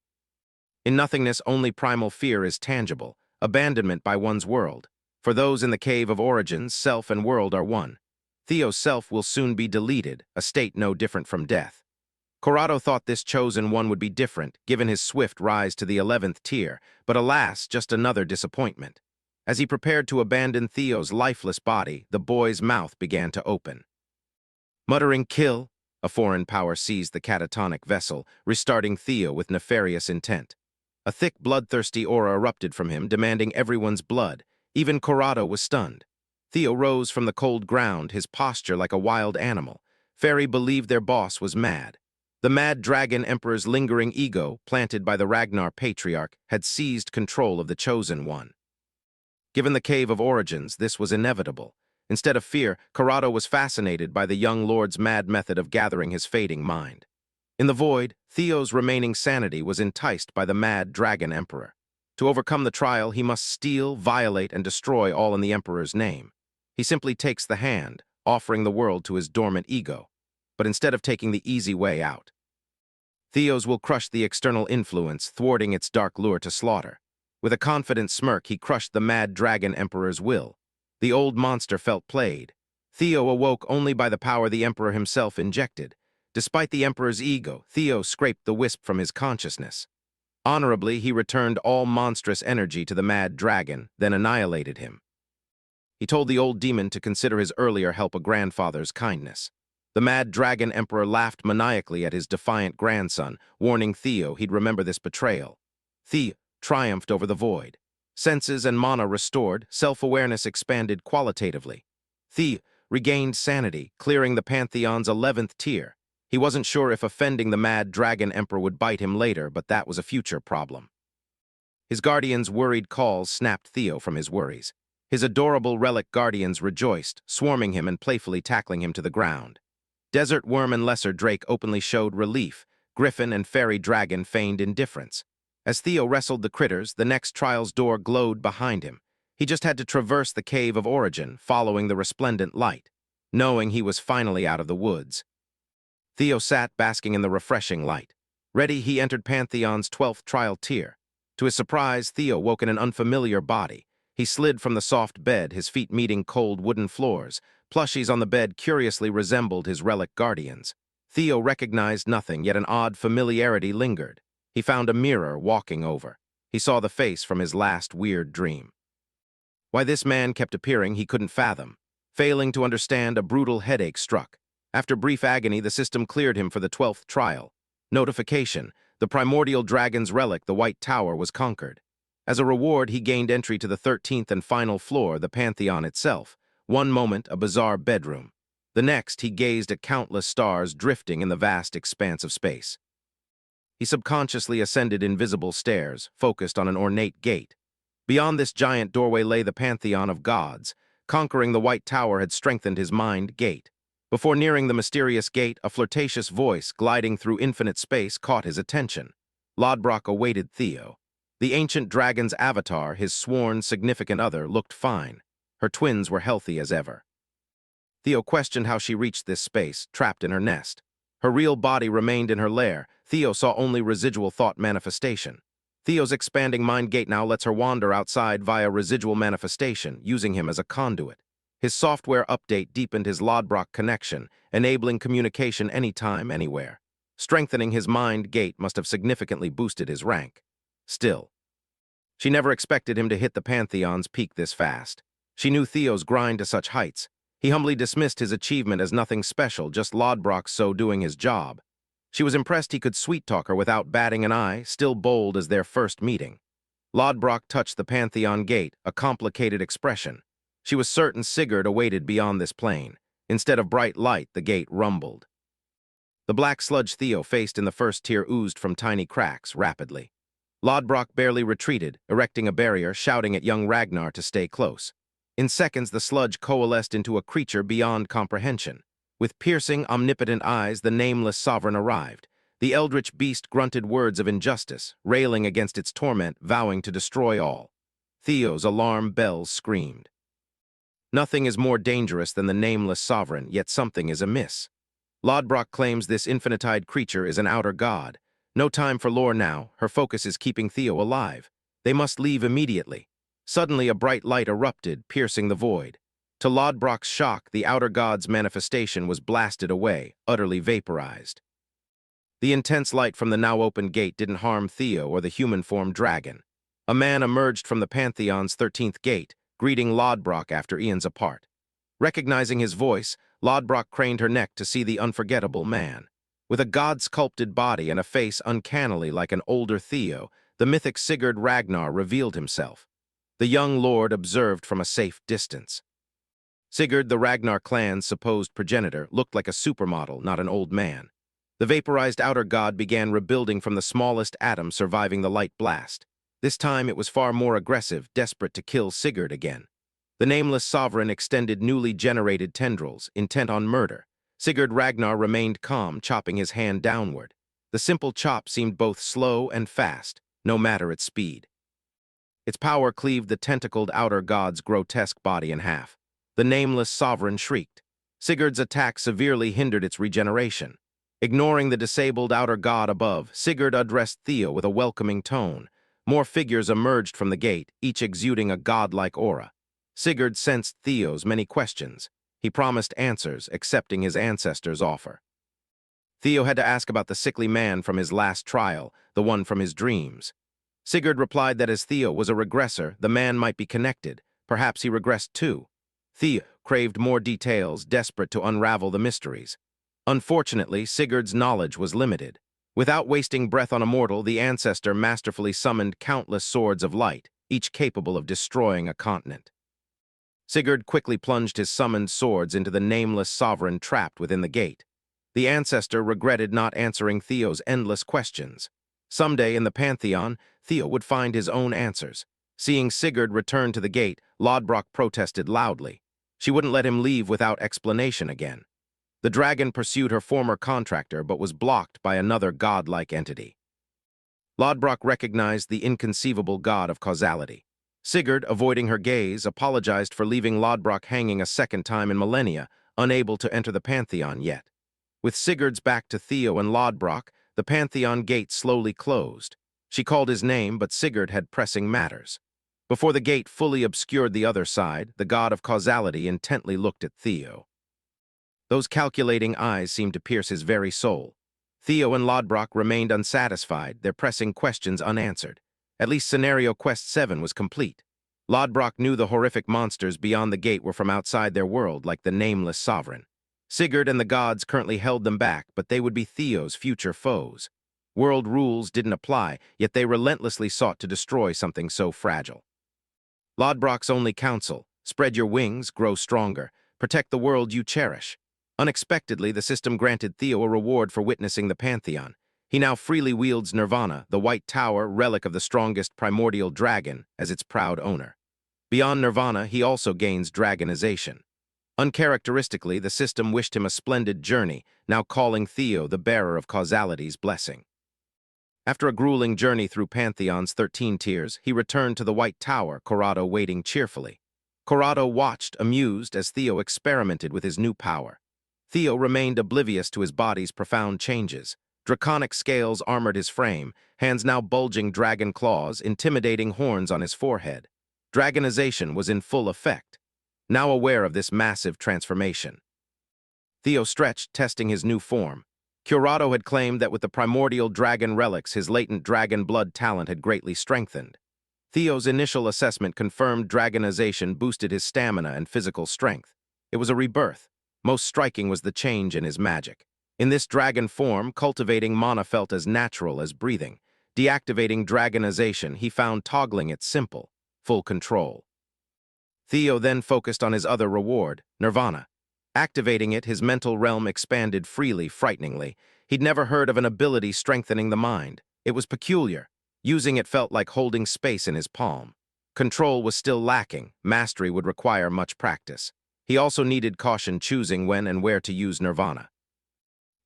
In nothingness, only primal fear is tangible, abandonment by one's world. For those in the Cave of Origins, self and world are one. Theo's self will soon be deleted, a state no different from death. Corrado thought this Chosen One would be different, given his swift rise to the 11th tier, but alas, just another disappointment. As he prepared to abandon Theo's lifeless body, the boy's mouth began to open. Muttering "kill," a foreign power seized the catatonic vessel, restarting Theo with nefarious intent. A thick, bloodthirsty aura erupted from him, demanding everyone's blood. Even Corrado was stunned. Theo rose from the cold ground, his posture like a wild animal. Fairy believed their boss was mad. The mad dragon emperor's lingering ego, planted by the Ragnar patriarch, had seized control of the Chosen One. Given the Cave of Origins, this was inevitable. Instead of fear, Corrado was fascinated by the young lord's mad method of gathering his fading mind. In the void, Theo's remaining sanity was enticed by the mad dragon emperor. To overcome the trial, he must steal, violate, and destroy all in the emperor's name. He simply takes the hand, offering the world to his dormant ego. But instead of taking the easy way out, Theo's will crush the external influence, thwarting its dark lure to slaughter. With a confident smirk, he crushed the mad dragon emperor's will. The old monster felt played. Theo awoke only by the power the emperor himself injected. Despite the emperor's ego, Theo scraped the wisp from his consciousness. Honorably, he returned all monstrous energy to the mad dragon, then annihilated him. He told the old demon to consider his earlier help a grandfather's kindness. The mad dragon emperor laughed maniacally at his defiant grandson, warning Theo he'd remember this betrayal. Theo triumphed over the void. Senses and mana restored, self-awareness expanded qualitatively. Theo regained sanity, clearing the Pantheon's 11th tier. He wasn't sure if offending the mad dragon emperor would bite him later, but that was a future problem. His guardians' worried calls snapped Theo from his worries. His adorable relic guardians rejoiced, swarming him and playfully tackling him to the ground. Desert Worm and Lesser Drake openly showed relief. Griffin and Fairy Dragon feigned indifference. As Theo wrestled the critters, the next trial's door glowed behind him. He just had to traverse the Cave of Origin, following the resplendent light. Knowing he was finally out of the woods, Theo sat basking in the refreshing light. Ready, he entered Pantheon's 12th trial tier. To his surprise, Theo woke in an unfamiliar body. He slid from the soft bed, his feet meeting cold wooden floors. Plushies on the bed curiously resembled his relic guardians. Theo recognized nothing, yet an odd familiarity lingered. He found a mirror walking over. He saw the face from his last weird dream. Why this man kept appearing, he couldn't fathom. Failing to understand, a brutal headache struck. After brief agony, the system cleared him for the 12th trial. Notification: the primordial dragon's relic, the White Tower, was conquered. As a reward, he gained entry to the 13th and final floor, the Pantheon itself. One moment, a bizarre bedroom. The next, he gazed at countless stars drifting in the vast expanse of space. He subconsciously ascended invisible stairs, focused on an ornate gate. Beyond this giant doorway lay the pantheon of gods. Conquering the White Tower had strengthened his mind gate. Before nearing the mysterious gate, a flirtatious voice gliding through infinite space caught his attention. Lodbrok awaited Theo. The ancient dragon's avatar, his sworn significant other, looked fine. Her twins were healthy as ever. Theo questioned how she reached this space, trapped in her nest. Her real body remained in her lair. Theo saw only residual thought manifestation. Theo's expanding mind gate now lets her wander outside via residual manifestation, using him as a conduit. His software update deepened his Lodbrok connection, enabling communication anytime, anywhere. Strengthening his mind gate must have significantly boosted his rank. Still, she never expected him to hit the Pantheon's peak this fast. She knew Theo's grind to such heights. He humbly dismissed his achievement as nothing special, just Lodbrok so doing his job. She was impressed he could sweet-talk her without batting an eye, still bold as their first meeting. Lodbrok touched the Pantheon gate, a complicated expression. She was certain Sigurd awaited beyond this plane. Instead of bright light, the gate rumbled. The black sludge Theo faced in the first tier oozed from tiny cracks rapidly. Lodbrok barely retreated, erecting a barrier, shouting at young Ragnar to stay close. In seconds, the sludge coalesced into a creature beyond comprehension. With piercing, omnipotent eyes, the nameless sovereign arrived. The eldritch beast grunted words of injustice, railing against its torment, vowing to destroy all. Theo's alarm bells screamed. Nothing is more dangerous than the nameless sovereign, yet something is amiss. Lodbrok claims this infinite-eyed creature is an outer god. No time for lore now, her focus is keeping Theo alive. They must leave immediately. Suddenly a bright light erupted, piercing the void. To Lodbrok's shock, the outer god's manifestation was blasted away, utterly vaporized. The intense light from the now-opened gate didn't harm Theo or the human-formed dragon. A man emerged from the Pantheon's 13th gate, greeting Lodbrok after eons apart. Recognizing his voice, Lodbrok craned her neck to see the unforgettable man. With a god-sculpted body and a face uncannily like an older Theo, the mythic Sigurd Ragnar revealed himself. The young lord observed from a safe distance. Sigurd, the Ragnar clan's supposed progenitor, looked like a supermodel, not an old man. The vaporized outer god began rebuilding from the smallest atom surviving the light blast. This time it was far more aggressive, desperate to kill Sigurd again. The nameless sovereign extended newly generated tendrils, intent on murder. Sigurd Ragnar remained calm, chopping his hand downward. The simple chop seemed both slow and fast, no matter its speed. Its power cleaved the tentacled outer god's grotesque body in half. The nameless sovereign shrieked. Sigurd's attack severely hindered its regeneration. Ignoring the disabled outer god above, Sigurd addressed Theo with a welcoming tone. More figures emerged from the gate, each exuding a godlike aura. Sigurd sensed Theo's many questions. He promised answers, accepting his ancestors' offer. Theo had to ask about the sickly man from his last trial, the one from his dreams. Sigurd replied that as Theo was a regressor, the man might be connected. Perhaps he regressed too. Theo craved more details, desperate to unravel the mysteries. Unfortunately, Sigurd's knowledge was limited. Without wasting breath on a mortal, the ancestor masterfully summoned countless swords of light, each capable of destroying a continent. Sigurd quickly plunged his summoned swords into the nameless sovereign trapped within the gate. The ancestor regretted not answering Theo's endless questions. Someday in the Pantheon, Theo would find his own answers. Seeing Sigurd return to the gate, Lodbrok protested loudly. She wouldn't let him leave without explanation again. The dragon pursued her former contractor but was blocked by another godlike entity. Lodbrok recognized the inconceivable god of causality. Sigurd, avoiding her gaze, apologized for leaving Lodbrok hanging a second time in millennia, unable to enter the Pantheon yet. With Sigurd's back to Theo and Lodbrok, the Pantheon gate slowly closed. She called his name, but Sigurd had pressing matters. Before the gate fully obscured the other side, the god of causality intently looked at Theo. Those calculating eyes seemed to pierce his very soul. Theo and Lodbrok remained unsatisfied, their pressing questions unanswered. At least Scenario Quest 7 was complete. Lodbrok knew the horrific monsters beyond the gate were from outside their world, like the nameless sovereign. Sigurd and the gods currently held them back, but they would be Theo's future foes. World rules didn't apply, yet they relentlessly sought to destroy something so fragile. Lodbrok's only counsel: spread your wings, grow stronger, protect the world you cherish. Unexpectedly, the system granted Theo a reward for witnessing the Pantheon. He now freely wields Nirvana, the White Tower, relic of the strongest primordial dragon, as its proud owner. Beyond Nirvana, he also gains dragonization. Uncharacteristically, the system wished him a splendid journey, now calling Theo the bearer of causality's blessing. After a grueling journey through Pantheon's 13 tiers, he returned to the White Tower, Corrado waiting cheerfully. Corrado watched, amused, as Theo experimented with his new power. Theo remained oblivious to his body's profound changes. Draconic scales armored his frame, hands now bulging dragon claws, intimidating horns on his forehead. Dragonization was in full effect. Now aware of this massive transformation, Theo stretched, testing his new form. Corrado had claimed that with the primordial dragon relics, his latent dragon blood talent had greatly strengthened. Theo's initial assessment confirmed dragonization boosted his stamina and physical strength. It was a rebirth. Most striking was the change in his magic. In this dragon form, cultivating mana felt as natural as breathing. Deactivating dragonization, he found toggling it simple, full control. Theo then focused on his other reward, Nirvana. Activating it, his mental realm expanded freely, frighteningly. He'd never heard of an ability strengthening the mind. It was peculiar. Using it felt like holding space in his palm. Control was still lacking. Mastery would require much practice. He also needed caution choosing when and where to use Nirvana.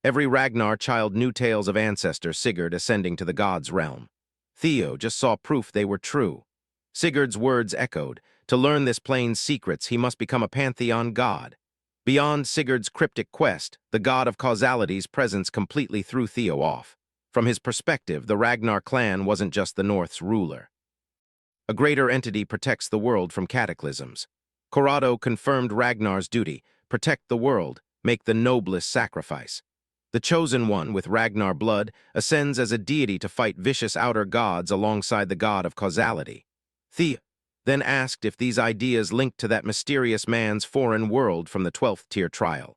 Every Ragnar child knew tales of ancestor Sigurd ascending to the gods' realm. Theo just saw proof they were true. Sigurd's words echoed. To learn this plane's secrets, he must become a pantheon god. Beyond Sigurd's cryptic quest, the god of causality's presence completely threw Theo off. From his perspective, the Ragnar clan wasn't just the North's ruler. A greater entity protects the world from cataclysms. Corrado confirmed Ragnar's duty: protect the world, make the noblest sacrifice. The Chosen One, with Ragnar blood, ascends as a deity to fight vicious outer gods alongside the god of causality. Theo then asked if these ideas linked to that mysterious man's foreign world from the 12th tier trial.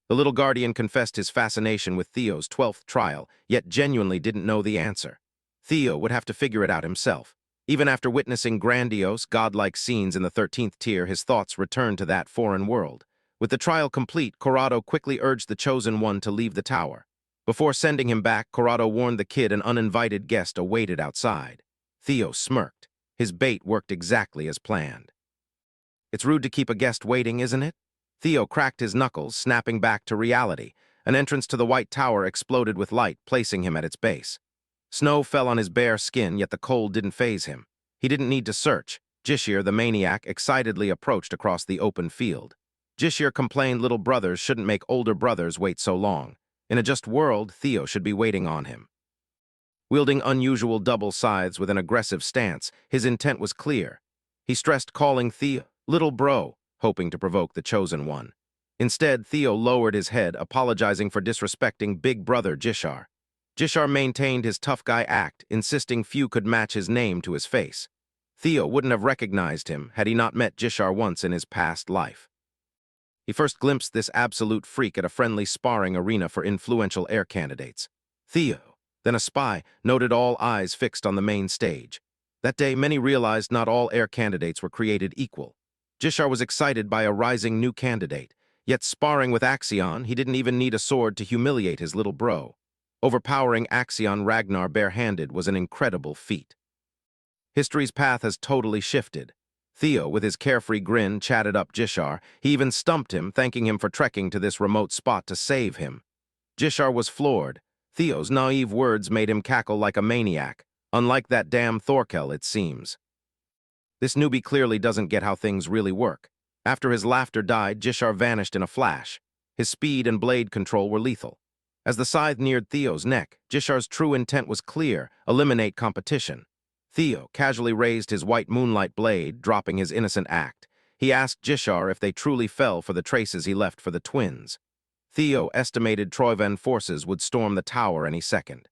The little guardian confessed his fascination with Theo's 12th trial, yet genuinely didn't know the answer. Theo would have to figure it out himself. Even after witnessing grandiose, godlike scenes in the 13th tier, his thoughts returned to that foreign world. With the trial complete, Corrado quickly urged the Chosen One to leave the tower. Before sending him back, Corrado warned the kid an uninvited guest awaited outside. Theo smirked. His bait worked exactly as planned. It's rude to keep a guest waiting, isn't it? Theo cracked his knuckles, snapping back to reality. An entrance to the White Tower exploded with light, placing him at its base. Snow fell on his bare skin, yet the cold didn't faze him. He didn't need to search. Jishir, the maniac, excitedly approached across the open field. Jishir complained little brothers shouldn't make older brothers wait so long. In a just world, Theo should be waiting on him. Wielding unusual double scythes with an aggressive stance, his intent was clear. He stressed calling Theo little bro, hoping to provoke the Chosen One. Instead, Theo lowered his head, apologizing for disrespecting big brother Jishar. Jishar maintained his tough guy act, insisting few could match his name to his face. Theo wouldn't have recognized him had he not met Jishar once in his past life. He first glimpsed this absolute freak at a friendly sparring arena for influential air candidates. Theo, then a spy, noted all eyes fixed on the main stage. That day, many realized not all air candidates were created equal. Jishar was excited by a rising new candidate, yet sparring with Axion, he didn't even need a sword to humiliate his little bro. Overpowering Axion Ragnar barehanded was an incredible feat. History's path has totally shifted. Theo, with his carefree grin, chatted up Jishar. He even stumped him, thanking him for trekking to this remote spot to save him. Jishar was floored. Theo's naive words made him cackle like a maniac. Unlike that damn Thorkel, it seems. This newbie clearly doesn't get how things really work. After his laughter died, Jishar vanished in a flash. His speed and blade control were lethal. As the scythe neared Theo's neck, Jishar's true intent was clear: eliminate competition. Theo casually raised his white moonlight blade, dropping his innocent act. He asked Jishar if they truly fell for the traces he left for the twins. Theo estimated Troyven forces would storm the tower any second.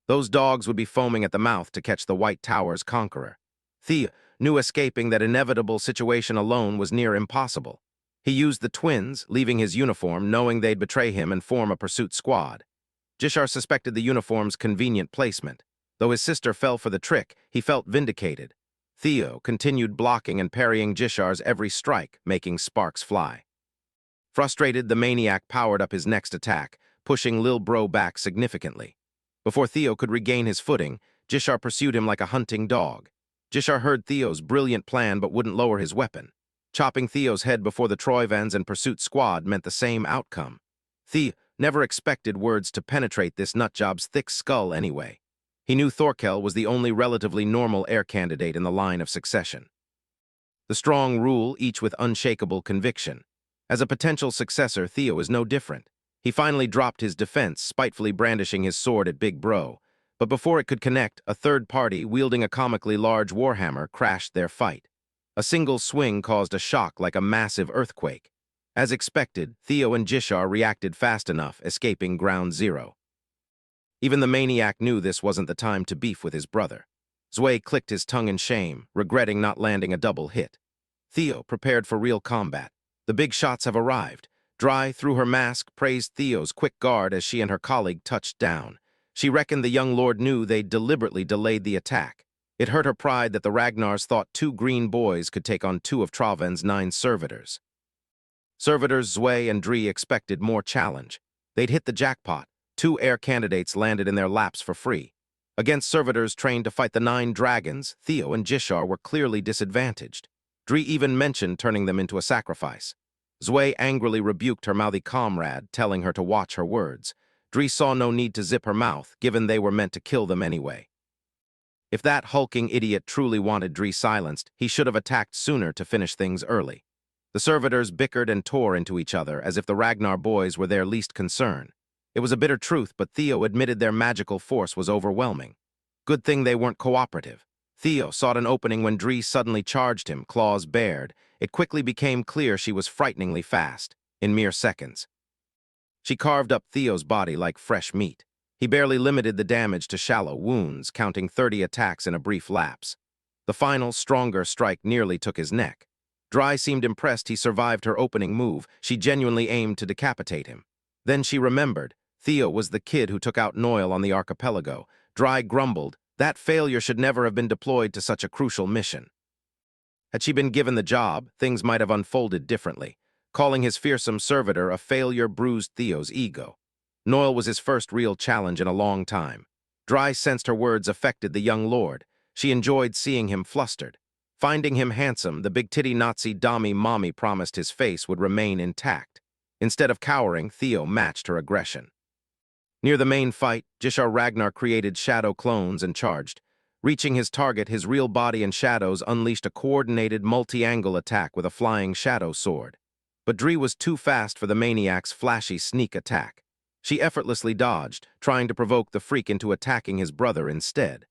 Those dogs would be foaming at the mouth to catch the White Tower's conqueror. Theo knew escaping that inevitable situation alone was near impossible. He used the twins, leaving his uniform, knowing they'd betray him and form a pursuit squad. Jishar suspected the uniform's convenient placement. Though his sister fell for the trick, he felt vindicated. Theo continued blocking and parrying Jishar's every strike, making sparks fly. Frustrated, the maniac powered up his next attack, pushing Lil Bro back significantly. Before Theo could regain his footing, Jishar pursued him like a hunting dog. Jishar heard Theo's brilliant plan but wouldn't lower his weapon. Chopping Theo's head before the Troivans and pursuit squad meant the same outcome. Theo never expected words to penetrate this nutjob's thick skull anyway. He knew Thorkel was the only relatively normal heir candidate in the line of succession. The strong rule each with unshakable conviction. As a potential successor, Theo is no different. He finally dropped his defense, spitefully brandishing his sword at Big Bro. But before it could connect, a third party, wielding a comically large warhammer, crashed their fight. A single swing caused a shock like a massive earthquake. As expected, Theo and Jishar reacted fast enough, escaping ground zero. Even the maniac knew this wasn't the time to beef with his brother. Zwei clicked his tongue in shame, regretting not landing a double hit. Theo prepared for real combat. The big shots have arrived. Dry, through her mask, praised Theo's quick guard as she and her colleague touched down. She reckoned the young lord knew they'd deliberately delayed the attack. It hurt her pride that the Ragnars thought 2 green boys could take on 2 of Troven's 9 servitors. Servitors Zwei and Dree expected more challenge. They'd hit the jackpot. 2 heir candidates landed in their laps for free. Against servitors trained to fight the 9 dragons, Theo and Jishar were clearly disadvantaged. Dree even mentioned turning them into a sacrifice. Zwei angrily rebuked her mouthy comrade, telling her to watch her words. Dree saw no need to zip her mouth, given they were meant to kill them anyway. If that hulking idiot truly wanted Dree silenced, he should have attacked sooner to finish things early. The servitors bickered and tore into each other as if the Ragnar boys were their least concern. It was a bitter truth, but Theo admitted their magical force was overwhelming. Good thing they weren't cooperative. Theo sought an opening when Dree suddenly charged him, claws bared. It quickly became clear she was frighteningly fast, in mere seconds. She carved up Theo's body like fresh meat. He barely limited the damage to shallow wounds, counting 30 attacks in a brief lapse. The final, stronger strike nearly took his neck. Dry seemed impressed he survived her opening move. She genuinely aimed to decapitate him. Then she remembered. Theo was the kid who took out Noil on the archipelago. Dry grumbled. That failure should never have been deployed to such a crucial mission. Had she been given the job, things might have unfolded differently. Calling his fearsome servitor a failure bruised Theo's ego. Noil was his first real challenge in a long time. Dry sensed her words affected the young lord. She enjoyed seeing him flustered. Finding him handsome, the big-titty Nazi Dami mommy promised his face would remain intact. Instead of cowering, Theo matched her aggression. Near the main fight, Jishar Ragnar created shadow clones and charged. Reaching his target, his real body and shadows unleashed a coordinated multi-angle attack with a flying shadow sword. But Dree was too fast for the maniac's flashy sneak attack. She effortlessly dodged, trying to provoke the freak into attacking his brother instead.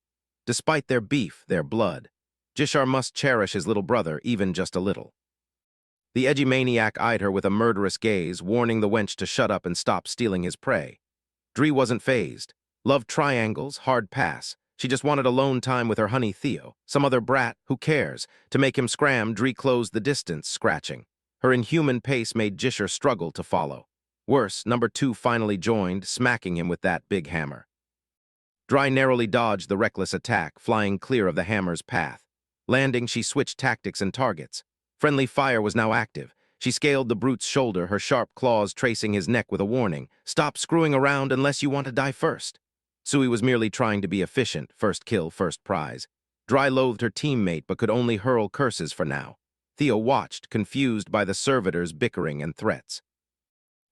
Despite their beef, their blood, Jishar must cherish his little brother even just a little. The edgy maniac eyed her with a murderous gaze, warning the wench to shut up and stop stealing his prey. Dree wasn't fazed. Loved triangles, hard pass. She just wanted alone time with her honey Theo. Some other brat, who cares? To make him scram, Dree closed the distance, scratching. Her inhuman pace made Jishar struggle to follow. Worse, number 2 finally joined, smacking him with that big hammer. Dry narrowly dodged the reckless attack, flying clear of the hammer's path. Landing, she switched tactics and targets. Friendly fire was now active. She scaled the brute's shoulder, her sharp claws tracing his neck with a warning. Stop screwing around unless you want to die first. Sui was merely trying to be efficient, first kill, first prize. Dry loathed her teammate but could only hurl curses for now. Theo watched, confused by the servitors' bickering and threats.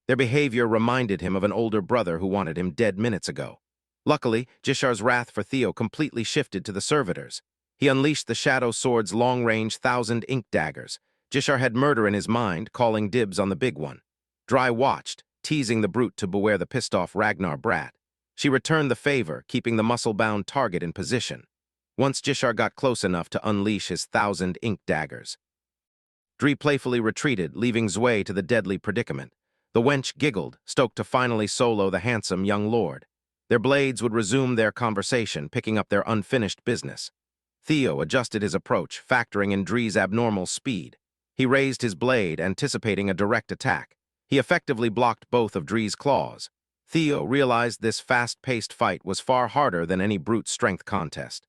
Their behavior reminded him of an older brother who wanted him dead minutes ago. Luckily, Jishar's wrath for Theo completely shifted to the servitors. He unleashed the Shadow Sword's long-range 1,000 ink daggers. Jishar had murder in his mind, calling dibs on the big one. Dry watched, teasing the brute to beware the pissed-off Ragnar brat. She returned the favor, keeping the muscle-bound target in position. Once Jishar got close enough to unleash his 1,000 ink daggers. Dree playfully retreated, leaving Zwei to the deadly predicament. The wench giggled, stoked to finally solo the handsome young lord. Their blades would resume their conversation, picking up their unfinished business. Theo adjusted his approach, factoring in Dree's abnormal speed. He raised his blade, anticipating a direct attack. He effectively blocked both of Dree's claws. Theo realized this fast-paced fight was far harder than any brute strength contest.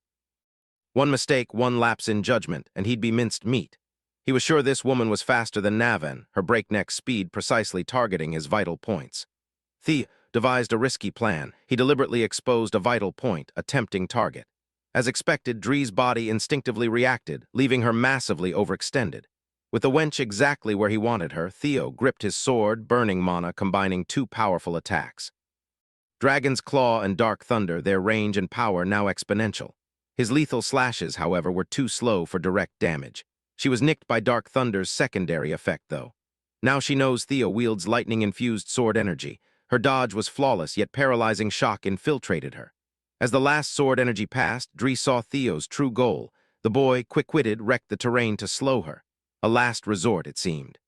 One mistake, one lapse in judgment, and he'd be minced meat. He was sure this woman was faster than Navan, her breakneck speed precisely targeting his vital points. Theo devised a risky plan. He deliberately exposed a vital point, a tempting target. As expected, Dree's body instinctively reacted, leaving her massively overextended. With the wench exactly where he wanted her, Theo gripped his sword, burning mana, combining two powerful attacks. Dragon's Claw and Dark Thunder, their range and power now exponential. His lethal slashes, however, were too slow for direct damage. She was nicked by Dark Thunder's secondary effect, though. Now she knows Theo wields lightning-infused sword energy. Her dodge was flawless, yet paralyzing shock infiltrated her. As the last sword energy passed, Dree saw Theo's true goal. The boy, quick-witted, wrecked the terrain to slow her. A last resort, it seemed.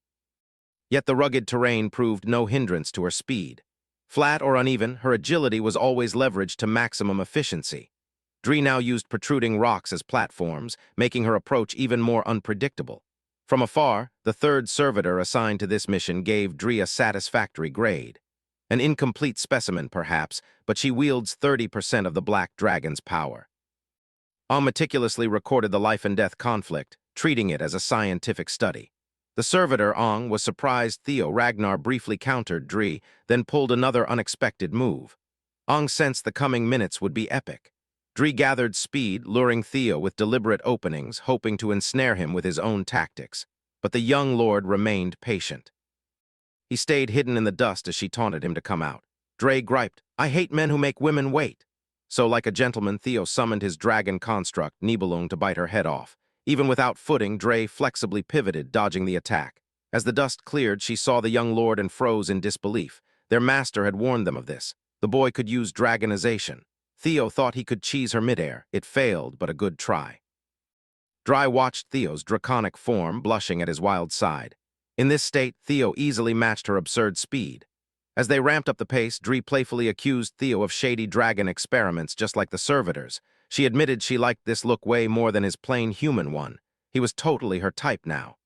Yet the rugged terrain proved no hindrance to her speed. Flat or uneven, her agility was always leveraged to maximum efficiency. Dree now used protruding rocks as platforms, making her approach even more unpredictable. From afar, the third servitor assigned to this mission gave Dree a satisfactory grade. An incomplete specimen, perhaps, but she wields 30% of the Black Dragon's power. Ong meticulously recorded the life-and-death conflict, treating it as a scientific study. The servitor, Ong, was surprised Theo Ragnar briefly countered Dree, then pulled another unexpected move. Ong sensed the coming minutes would be epic. Dree gathered speed, luring Theo with deliberate openings, hoping to ensnare him with his own tactics. But the young lord remained patient. He stayed hidden in the dust as she taunted him to come out. Dree griped, "I hate men who make women wait." So, like a gentleman, Theo summoned his dragon construct, Nibelung, to bite her head off. Even without footing, Dree flexibly pivoted, dodging the attack. As the dust cleared, she saw the young lord and froze in disbelief. Their master had warned them of this. The boy could use dragonization. Theo thought he could cheese her midair. It failed, but a good try. Dree watched Theo's draconic form, blushing at his wild side. In this state, Theo easily matched her absurd speed. As they ramped up the pace, Dree playfully accused Theo of shady dragon experiments just like the servitors. She admitted she liked this look way more than his plain human one. He was totally her type now.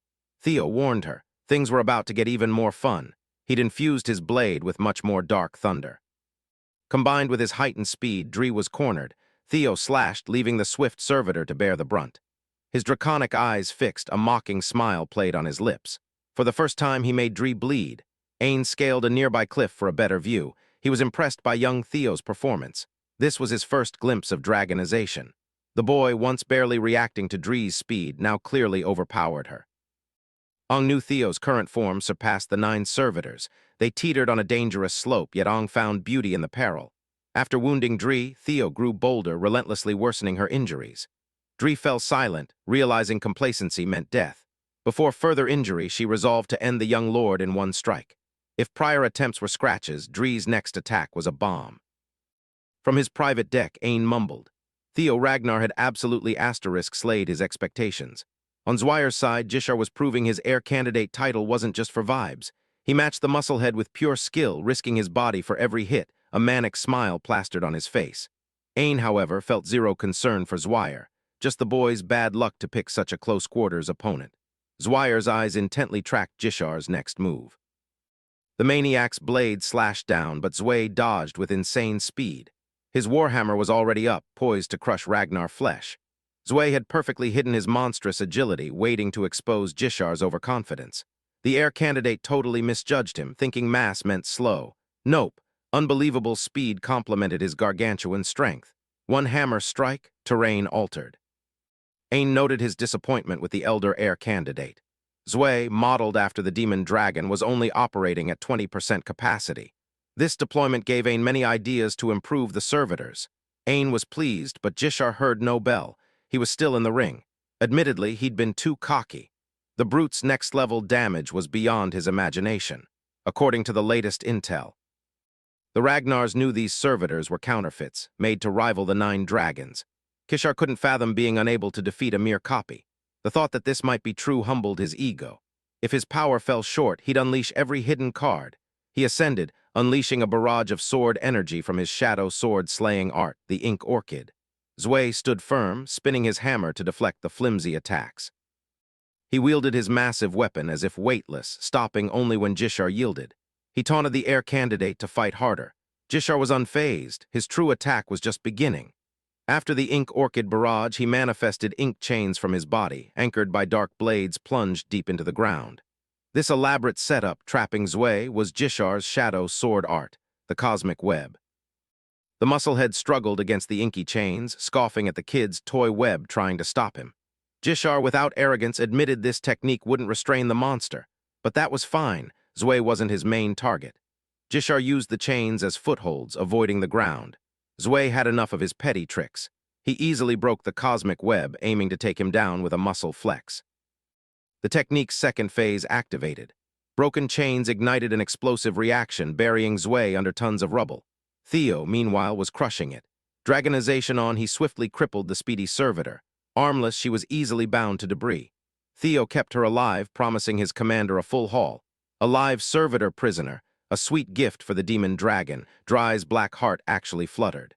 Theo warned her. Things were about to get even more fun. He'd infused his blade with much more dark thunder. Combined with his heightened speed, Dree was cornered. Theo slashed, leaving the swift servitor to bear the brunt. His draconic eyes fixed, a mocking smile played on his lips. For the first time, he made Dree bleed. Ain scaled a nearby cliff for a better view. He was impressed by young Theo's performance. This was his first glimpse of dragonization. The boy, once barely reacting to Dree's speed, now clearly overpowered her. Ong knew Theo's current form surpassed the 9 servitors. They teetered on a dangerous slope, yet Ong found beauty in the peril. After wounding Dree, Theo grew bolder, relentlessly worsening her injuries. Dree fell silent, realizing complacency meant death. Before further injury, she resolved to end the young lord in one strike. If prior attempts were scratches, Dree's next attack was a bomb. From his private deck, Ain mumbled. Theo Ragnar had absolutely slayed his expectations. On Zwire's side, Jishar was proving his heir candidate title wasn't just for vibes. He matched the musclehead with pure skill, risking his body for every hit, a manic smile plastered on his face. Ain, however, felt zero concern for Zwire, just the boy's bad luck to pick such a close-quarters opponent. Zwire's eyes intently tracked Jishar's next move. The maniac's blade slashed down, but Zwei dodged with insane speed. His warhammer was already up, poised to crush Ragnar flesh. Zwei had perfectly hidden his monstrous agility, waiting to expose Jishar's overconfidence. The heir candidate totally misjudged him, thinking mass meant slow. Nope. Unbelievable speed complemented his gargantuan strength. One hammer strike, terrain altered. Ain noted his disappointment with the elder heir candidate. Zwei, modeled after the demon dragon, was only operating at 20% capacity. This deployment gave Ain many ideas to improve the servitors. Ain was pleased, but Jishar heard no bell. He was still in the ring. Admittedly, he'd been too cocky. The brute's next-level damage was beyond his imagination, according to the latest intel. The Ragnars knew these servitors were counterfeits, made to rival the 9 dragons. Kishar couldn't fathom being unable to defeat a mere copy. The thought that this might be true humbled his ego. If his power fell short, he'd unleash every hidden card. He ascended, unleashing a barrage of sword energy from his shadow sword-slaying art, the Ink Orchid. Zwei stood firm, spinning his hammer to deflect the flimsy attacks. He wielded his massive weapon as if weightless, stopping only when Jishar yielded. He taunted the heir candidate to fight harder. Jishar was unfazed. His true attack was just beginning. After the ink orchid barrage, he manifested ink chains from his body, anchored by dark blades plunged deep into the ground. This elaborate setup, trapping Zwei, was Jishar's shadow sword art, the cosmic web. The musclehead struggled against the inky chains, scoffing at the kid's toy web trying to stop him. Jishar, without arrogance, admitted this technique wouldn't restrain the monster. But that was fine. Zwei wasn't his main target. Jishar used the chains as footholds, avoiding the ground. Zwei had enough of his petty tricks. He easily broke the cosmic web, aiming to take him down with a muscle flex. The technique's second phase activated. Broken chains ignited an explosive reaction, burying Zwei under tons of rubble. Theo, meanwhile, was crushing it. Dragonization on, he swiftly crippled the speedy servitor. Armless, she was easily bound to debris. Theo kept her alive, promising his commander a full haul. A live servitor prisoner, a sweet gift for the demon dragon. Dry's black heart actually fluttered.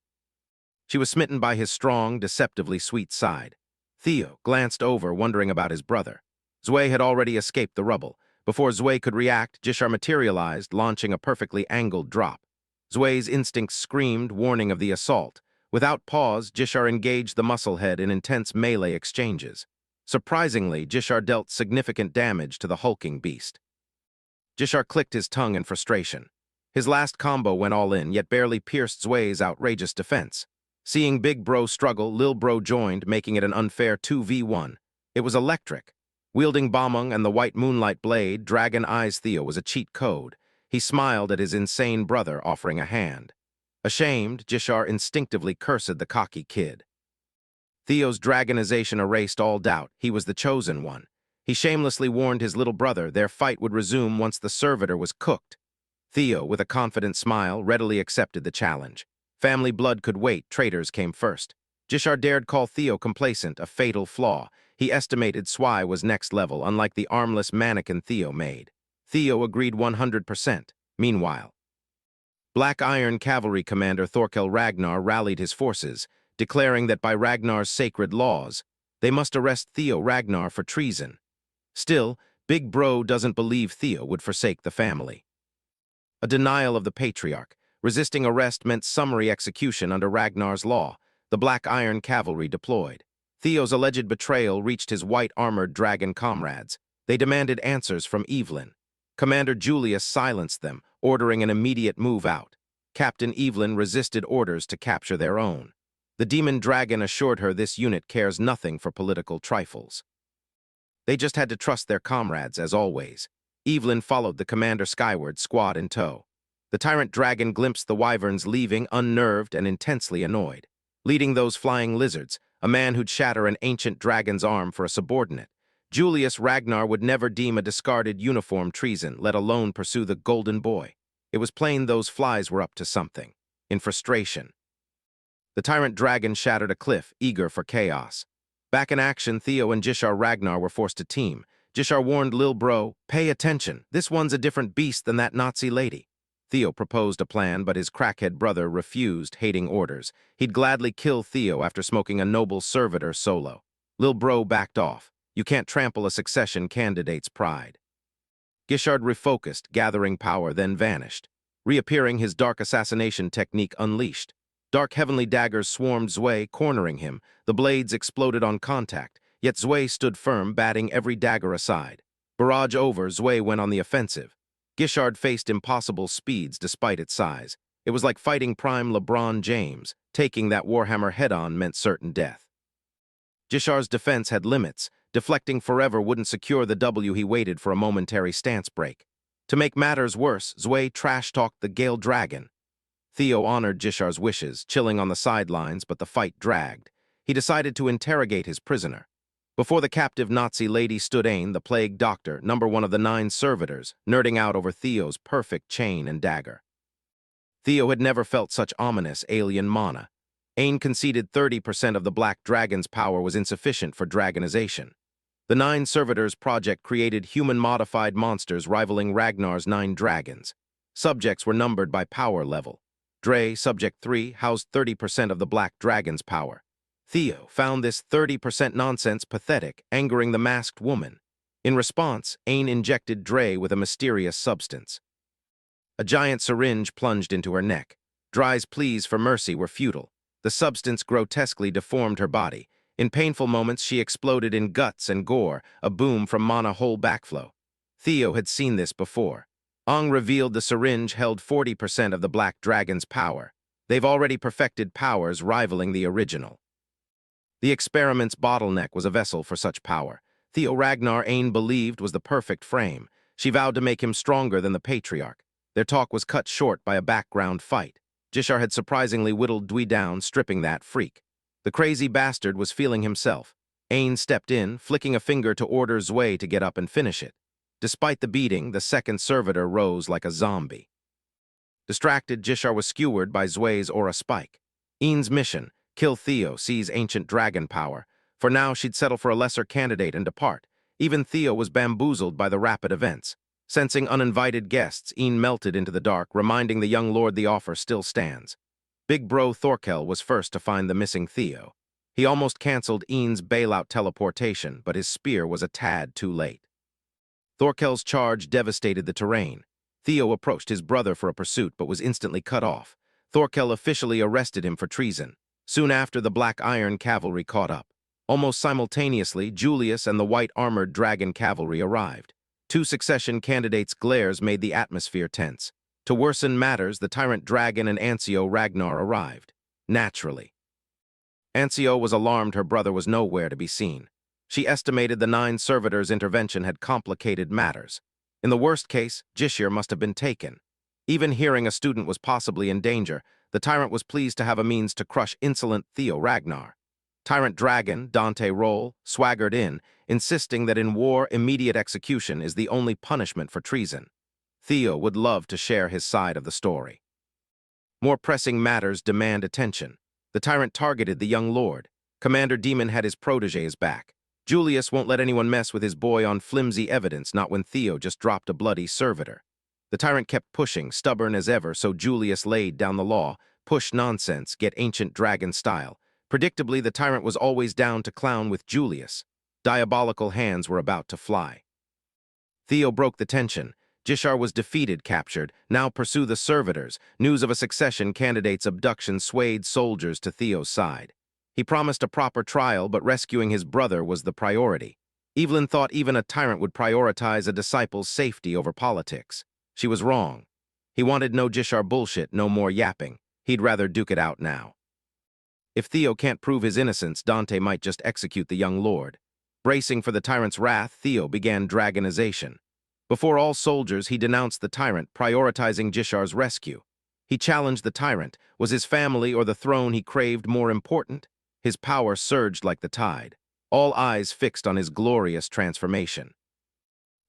She was smitten by his strong, deceptively sweet side. Theo glanced over, wondering about his brother. Zwei had already escaped the rubble. Before Zwei could react, Jishar materialized, launching a perfectly angled drop. Zwei's instincts screamed, warning of the assault. Without pause, Jishar engaged the musclehead in intense melee exchanges. Surprisingly, Jishar dealt significant damage to the hulking beast. Jishar clicked his tongue in frustration. His last combo went all in, yet barely pierced Zwei's outrageous defense. Seeing Big Bro struggle, Lil Bro joined, making it an unfair 2v1. It was electric. Wielding Bamung and the white moonlight blade, Dragon Eyes Theo was a cheat code. He smiled at his insane brother, offering a hand. Ashamed, Jishar instinctively cursed the cocky kid. Theo's dragonization erased all doubt. He was the chosen one. He shamelessly warned his little brother their fight would resume once the servitor was cooked. Theo, with a confident smile, readily accepted the challenge. Family blood could wait, traitors came first. Jishar dared call Theo complacent, a fatal flaw. He estimated Zwei was next level, unlike the armless mannequin Theo made. Theo agreed 100%. Meanwhile, Black Iron Cavalry Commander Thorkel Ragnar rallied his forces, declaring that by Ragnar's sacred laws, they must arrest Theo Ragnar for treason. Still, Big Bro doesn't believe Theo would forsake the family. A denial of the patriarch. Resisting arrest meant summary execution under Ragnar's law. The Black Iron Cavalry deployed. Theo's alleged betrayal reached his white-armored dragon comrades. They demanded answers from Evelyn. Commander Julius silenced them, ordering an immediate move out. Captain Evelyn resisted orders to capture their own. The demon dragon assured her this unit cares nothing for political trifles. They just had to trust their comrades, as always. Evelyn followed the commander skyward, squad in tow. The tyrant dragon glimpsed the wyverns leaving, unnerved and intensely annoyed. Leading those flying lizards, a man who'd shatter an ancient dragon's arm for a subordinate. Julius Ragnar would never deem a discarded uniform treason, let alone pursue the golden boy. It was plain those flies were up to something. In frustration, the tyrant dragon shattered a cliff, eager for chaos. Back in action, Theo and Jishar Ragnar were forced to team. Jishar warned Lil Bro, "Pay attention, this one's a different beast than that Nazi lady." Theo proposed a plan, but his crackhead brother refused, hating orders. He'd gladly kill Theo after smoking a noble servitor solo. Lil Bro backed off. You can't trample a succession candidate's pride. Gishard refocused, gathering power, then vanished. Reappearing, his dark assassination technique unleashed. Dark heavenly daggers swarmed Zwei, cornering him. The blades exploded on contact, yet Zwei stood firm, batting every dagger aside. Barrage over, Zwei went on the offensive. Gishard faced impossible speeds despite its size. It was like fighting prime LeBron James. Taking that Warhammer head-on meant certain death. Gishar's defense had limits. Deflecting forever wouldn't secure the W. He waited for a momentary stance break. To make matters worse, Zwei trash-talked the Gale Dragon. Theo honored Gishar's wishes, chilling on the sidelines, but the fight dragged. He decided to interrogate his prisoner. Before the captive Nazi lady stood Ain, the plague doctor, number one of the 9 servitors, nerding out over Theo's perfect chain and dagger. Theo had never felt such ominous alien mana. Ain conceded 30% of the Black Dragon's power was insufficient for dragonization. The 9 servitors project created human-modified monsters rivaling Ragnar's 9 dragons. Subjects were numbered by power level. Dre, Subject 3, housed 30% of the Black Dragon's power. Theo found this 30% nonsense pathetic, angering the masked woman. In response, Ain injected Dre with a mysterious substance. A giant syringe plunged into her neck. Dry's pleas for mercy were futile. The substance grotesquely deformed her body. In painful moments, she exploded in guts and gore, a boom from mana whole backflow. Theo had seen this before. Ong revealed the syringe held 40% of the Black Dragon's power. They've already perfected powers rivaling the original. The experiment's bottleneck was a vessel for such power. Theo Ragnar Ain believed was the perfect frame. She vowed to make him stronger than the Patriarch. Their talk was cut short by a background fight. Jishar had surprisingly whittled Dwi down, stripping that freak. The crazy bastard was feeling himself. Ain stepped in, flicking a finger to order Zwei to get up and finish it. Despite the beating, the second servitor rose like a zombie. Distracted, Jishar was skewered by Zwei's aura spike. Ain's mission, kill Theo, seize ancient dragon power. For now, she'd settle for a lesser candidate and depart. Even Theo was bamboozled by the rapid events. Sensing uninvited guests, Ain melted into the dark, reminding the young lord the offer still stands. Big bro Thorkel was first to find the missing Theo. He almost canceled Ain's bailout teleportation, but his spear was a tad too late. Thorkel's charge devastated the terrain. Theo approached his brother for a pursuit, but was instantly cut off. Thorkel officially arrested him for treason. Soon after, the Black Iron Cavalry caught up. Almost simultaneously, Julius and the white-armored dragon cavalry arrived. Two succession candidates' glares made the atmosphere tense. To worsen matters, the tyrant dragon and Ancio Ragnar arrived. Naturally. Ancio was alarmed her brother was nowhere to be seen. She estimated the 9 servitors' intervention had complicated matters. In the worst case, Jishir must have been taken. Even hearing a student was possibly in danger, the tyrant was pleased to have a means to crush insolent Theo Ragnar. Tyrant Dragon, Dante Roll, swaggered in, insisting that in war, immediate execution is the only punishment for treason. Theo would love to share his side of the story. More pressing matters demand attention. The tyrant targeted the young lord. Commander Demon had his protégés back. Julius won't let anyone mess with his boy on flimsy evidence, not when Theo just dropped a bloody servitor. The tyrant kept pushing, stubborn as ever, so Julius laid down the law. Push nonsense, get ancient dragon style. Predictably, the tyrant was always down to clown with Julius. Diabolical hands were about to fly. Theo broke the tension. Jishar was defeated, captured. Now pursue the servitors. News of a succession candidate's abduction swayed soldiers to Theo's side. He promised a proper trial, but rescuing his brother was the priority. Evelyn thought even a tyrant would prioritize a disciple's safety over politics. She was wrong. He wanted no Jishar bullshit, no more yapping. He'd rather duke it out now. If Theo can't prove his innocence, Dante might just execute the young lord. Bracing for the tyrant's wrath, Theo began dragonization. Before all soldiers, he denounced the tyrant, prioritizing Jishar's rescue. He challenged the tyrant. Was his family or the throne he craved more important? His power surged like the tide, all eyes fixed on his glorious transformation.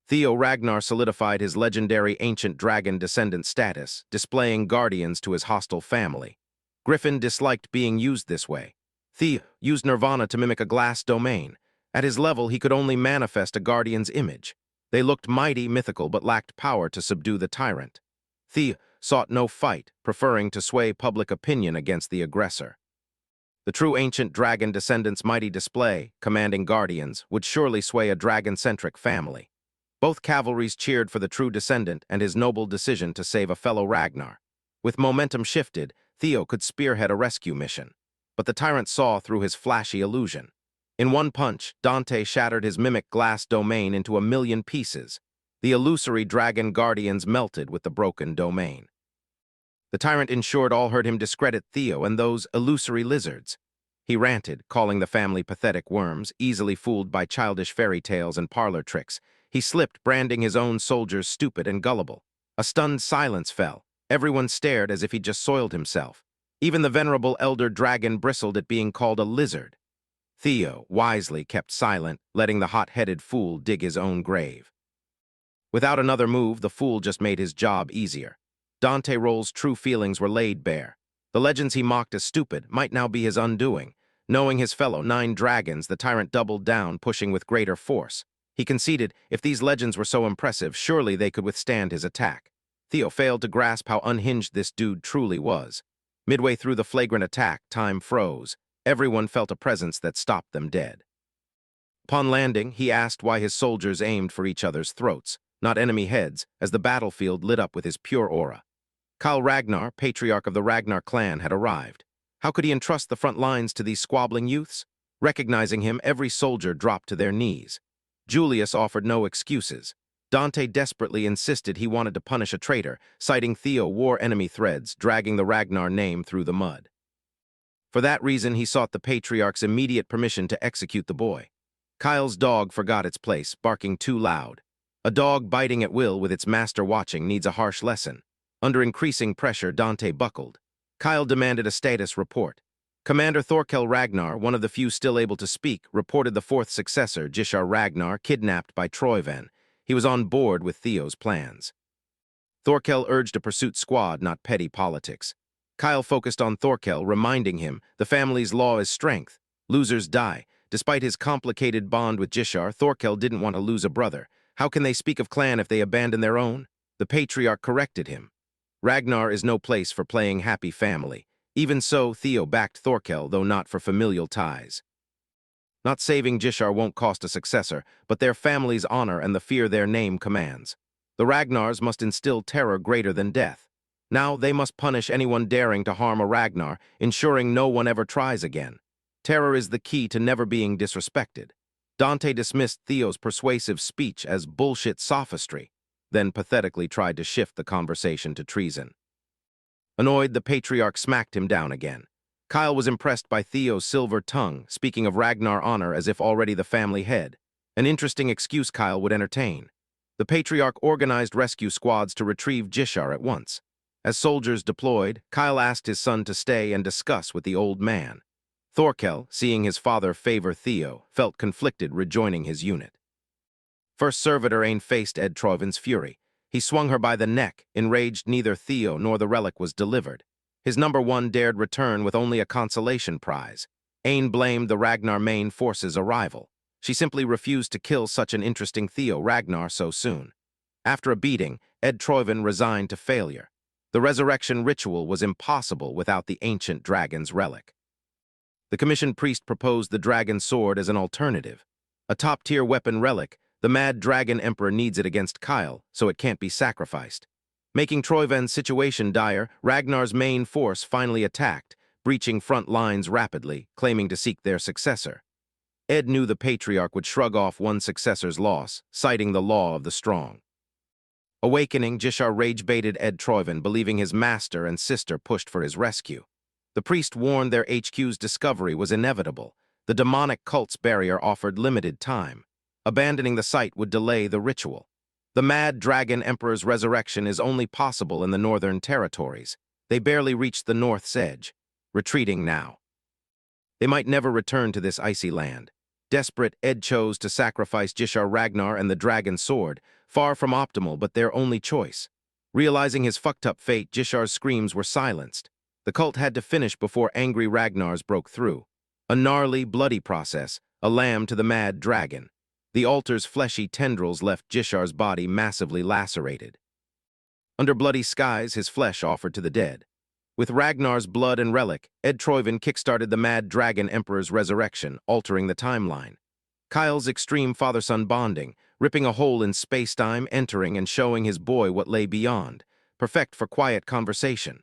Theo Ragnar solidified his legendary ancient dragon descendant status, displaying guardians to his hostile family. Griffin disliked being used this way. Theo used Nirvana to mimic a glass domain. At his level, he could only manifest a guardian's image. They looked mighty, mythical, but lacked power to subdue the tyrant. Theo sought no fight, preferring to sway public opinion against the aggressor. The true ancient dragon descendant's mighty display, commanding guardians, would surely sway a dragon-centric family. Both cavalries cheered for the true descendant and his noble decision to save a fellow Ragnar. With momentum shifted, Theo could spearhead a rescue mission. But the tyrant saw through his flashy illusion. In one punch, Dante shattered his mimic glass domain into 1,000,000 pieces. The illusory dragon guardians melted with the broken domain. The tyrant ensured all heard him discredit Theo and those illusory lizards. He ranted, calling the family pathetic worms, easily fooled by childish fairy tales and parlor tricks. He slipped, branding his own soldiers stupid and gullible. A stunned silence fell. Everyone stared as if he'd just soiled himself. Even the venerable elder dragon bristled at being called a lizard. Theo wisely kept silent, letting the hot-headed fool dig his own grave. Without another move, the fool just made his job easier. Dante Roll's true feelings were laid bare. The legends he mocked as stupid might now be his undoing. Knowing his fellow 9 dragons, the tyrant doubled down, pushing with greater force. He conceded, if these legends were so impressive, surely they could withstand his attack. Theo failed to grasp how unhinged this dude truly was. Midway through the flagrant attack, time froze. Everyone felt a presence that stopped them dead. Upon landing, he asked why his soldiers aimed for each other's throats, not enemy heads, as the battlefield lit up with his pure aura. Kyle Ragnar, patriarch of the Ragnar clan, had arrived. How could he entrust the front lines to these squabbling youths? Recognizing him, every soldier dropped to their knees. Julius offered no excuses. Dante desperately insisted he wanted to punish a traitor, citing Theo war enemy threads, dragging the Ragnar name through the mud. For that reason, he sought the patriarch's immediate permission to execute the boy. Kyle's dog forgot its place, barking too loud. A dog biting at will with its master watching needs a harsh lesson. Under increasing pressure, Dante buckled. Kyle demanded a status report. Commander Thorkel Ragnar, one of the few still able to speak, reported the fourth successor, Gishar Ragnar, kidnapped by Troyven. He was on board with Theo's plans. Thorkel urged a pursuit squad, not petty politics. Kyle focused on Thorkel, reminding him the family's law is strength. Losers die. Despite his complicated bond with Gishar, Thorkel didn't want to lose a brother. How can they speak of clan if they abandon their own? The patriarch corrected him. Ragnar is no place for playing happy family. Even so, Theo backed Thorkel, though not for familial ties. Not saving Gishar won't cost a successor, but their family's honor and the fear their name commands. The Ragnars must instill terror greater than death. Now they must punish anyone daring to harm a Ragnar, ensuring no one ever tries again. Terror is the key to never being disrespected. Dante dismissed Theo's persuasive speech as bullshit sophistry, then pathetically tried to shift the conversation to treason. Annoyed, the patriarch smacked him down again. Kyle was impressed by Theo's silver tongue, speaking of Ragnar honor as if already the family head. An interesting excuse Kyle would entertain. The patriarch organized rescue squads to retrieve Gishar at once. As soldiers deployed, Kyle asked his son to stay and discuss with the old man. Thorkel, seeing his father favor Theo, felt conflicted rejoining his unit. First servitor Ain faced Ed Troyven's fury. He swung her by the neck. Enraged, neither Theo nor the relic was delivered. His number one dared return with only a consolation prize. Ain blamed the Ragnar main force's arrival. She simply refused to kill such an interesting Theo Ragnar so soon. After a beating, Ed Troyven resigned to failure. The resurrection ritual was impossible without the ancient dragon's relic. The commissioned priest proposed the dragon sword as an alternative. A top-tier weapon relic, the mad dragon emperor needs it against Kyle, so it can't be sacrificed. Making Troyven's situation dire, Ragnar's main force finally attacked, breaching front lines rapidly, claiming to seek their successor. Ed knew the patriarch would shrug off one successor's loss, citing the law of the strong. Awakening, Gishar rage-baited Ed Troyven, believing his master and sister pushed for his rescue. The priest warned their HQ's discovery was inevitable. The demonic cult's barrier offered limited time. Abandoning the site would delay the ritual. The mad dragon emperor's resurrection is only possible in the northern territories. They barely reached the north's edge, retreating now. They might never return to this icy land. Desperate, Ed chose to sacrifice Gishar Ragnar and the dragon sword, far from optimal but their only choice. Realizing his fucked-up fate, Gishar's screams were silenced. The cult had to finish before angry Ragnars broke through. A gnarly, bloody process, a lamb to the mad dragon. The altar's fleshy tendrils left Gishar's body massively lacerated. Under bloody skies, his flesh offered to the dead. With Ragnar's blood and relic, Ed Troyven kickstarted the mad dragon emperor's resurrection, altering the timeline. Kyle's extreme father-son bonding, ripping a hole in space-time, entering and showing his boy what lay beyond, perfect for quiet conversation.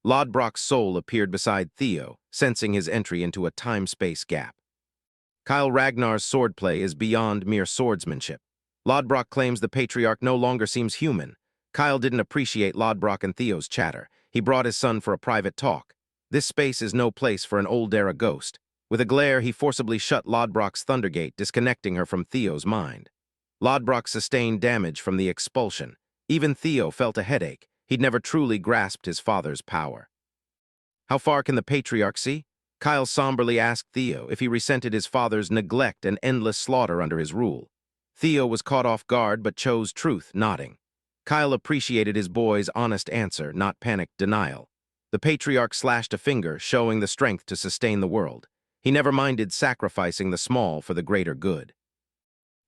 Lodbrok's soul appeared beside Theo, sensing his entry into a time-space gap. Kyle Ragnar's swordplay is beyond mere swordsmanship. Lodbrok claims the patriarch no longer seems human. Kyle didn't appreciate Lodbrok and Theo's chatter. He brought his son for a private talk. This space is no place for an old-era ghost. With a glare, he forcibly shut Lodbrok's Thundergate, disconnecting her from Theo's mind. Lodbrok sustained damage from the expulsion. Even Theo felt a headache. He'd never truly grasped his father's power. How far can the patriarch see? Kyle somberly asked Theo if he resented his father's neglect and endless slaughter under his rule. Theo was caught off guard but chose truth, nodding. Kyle appreciated his boy's honest answer, not panicked denial. The patriarch slashed a finger, showing the strength to sustain the world. He never minded sacrificing the small for the greater good.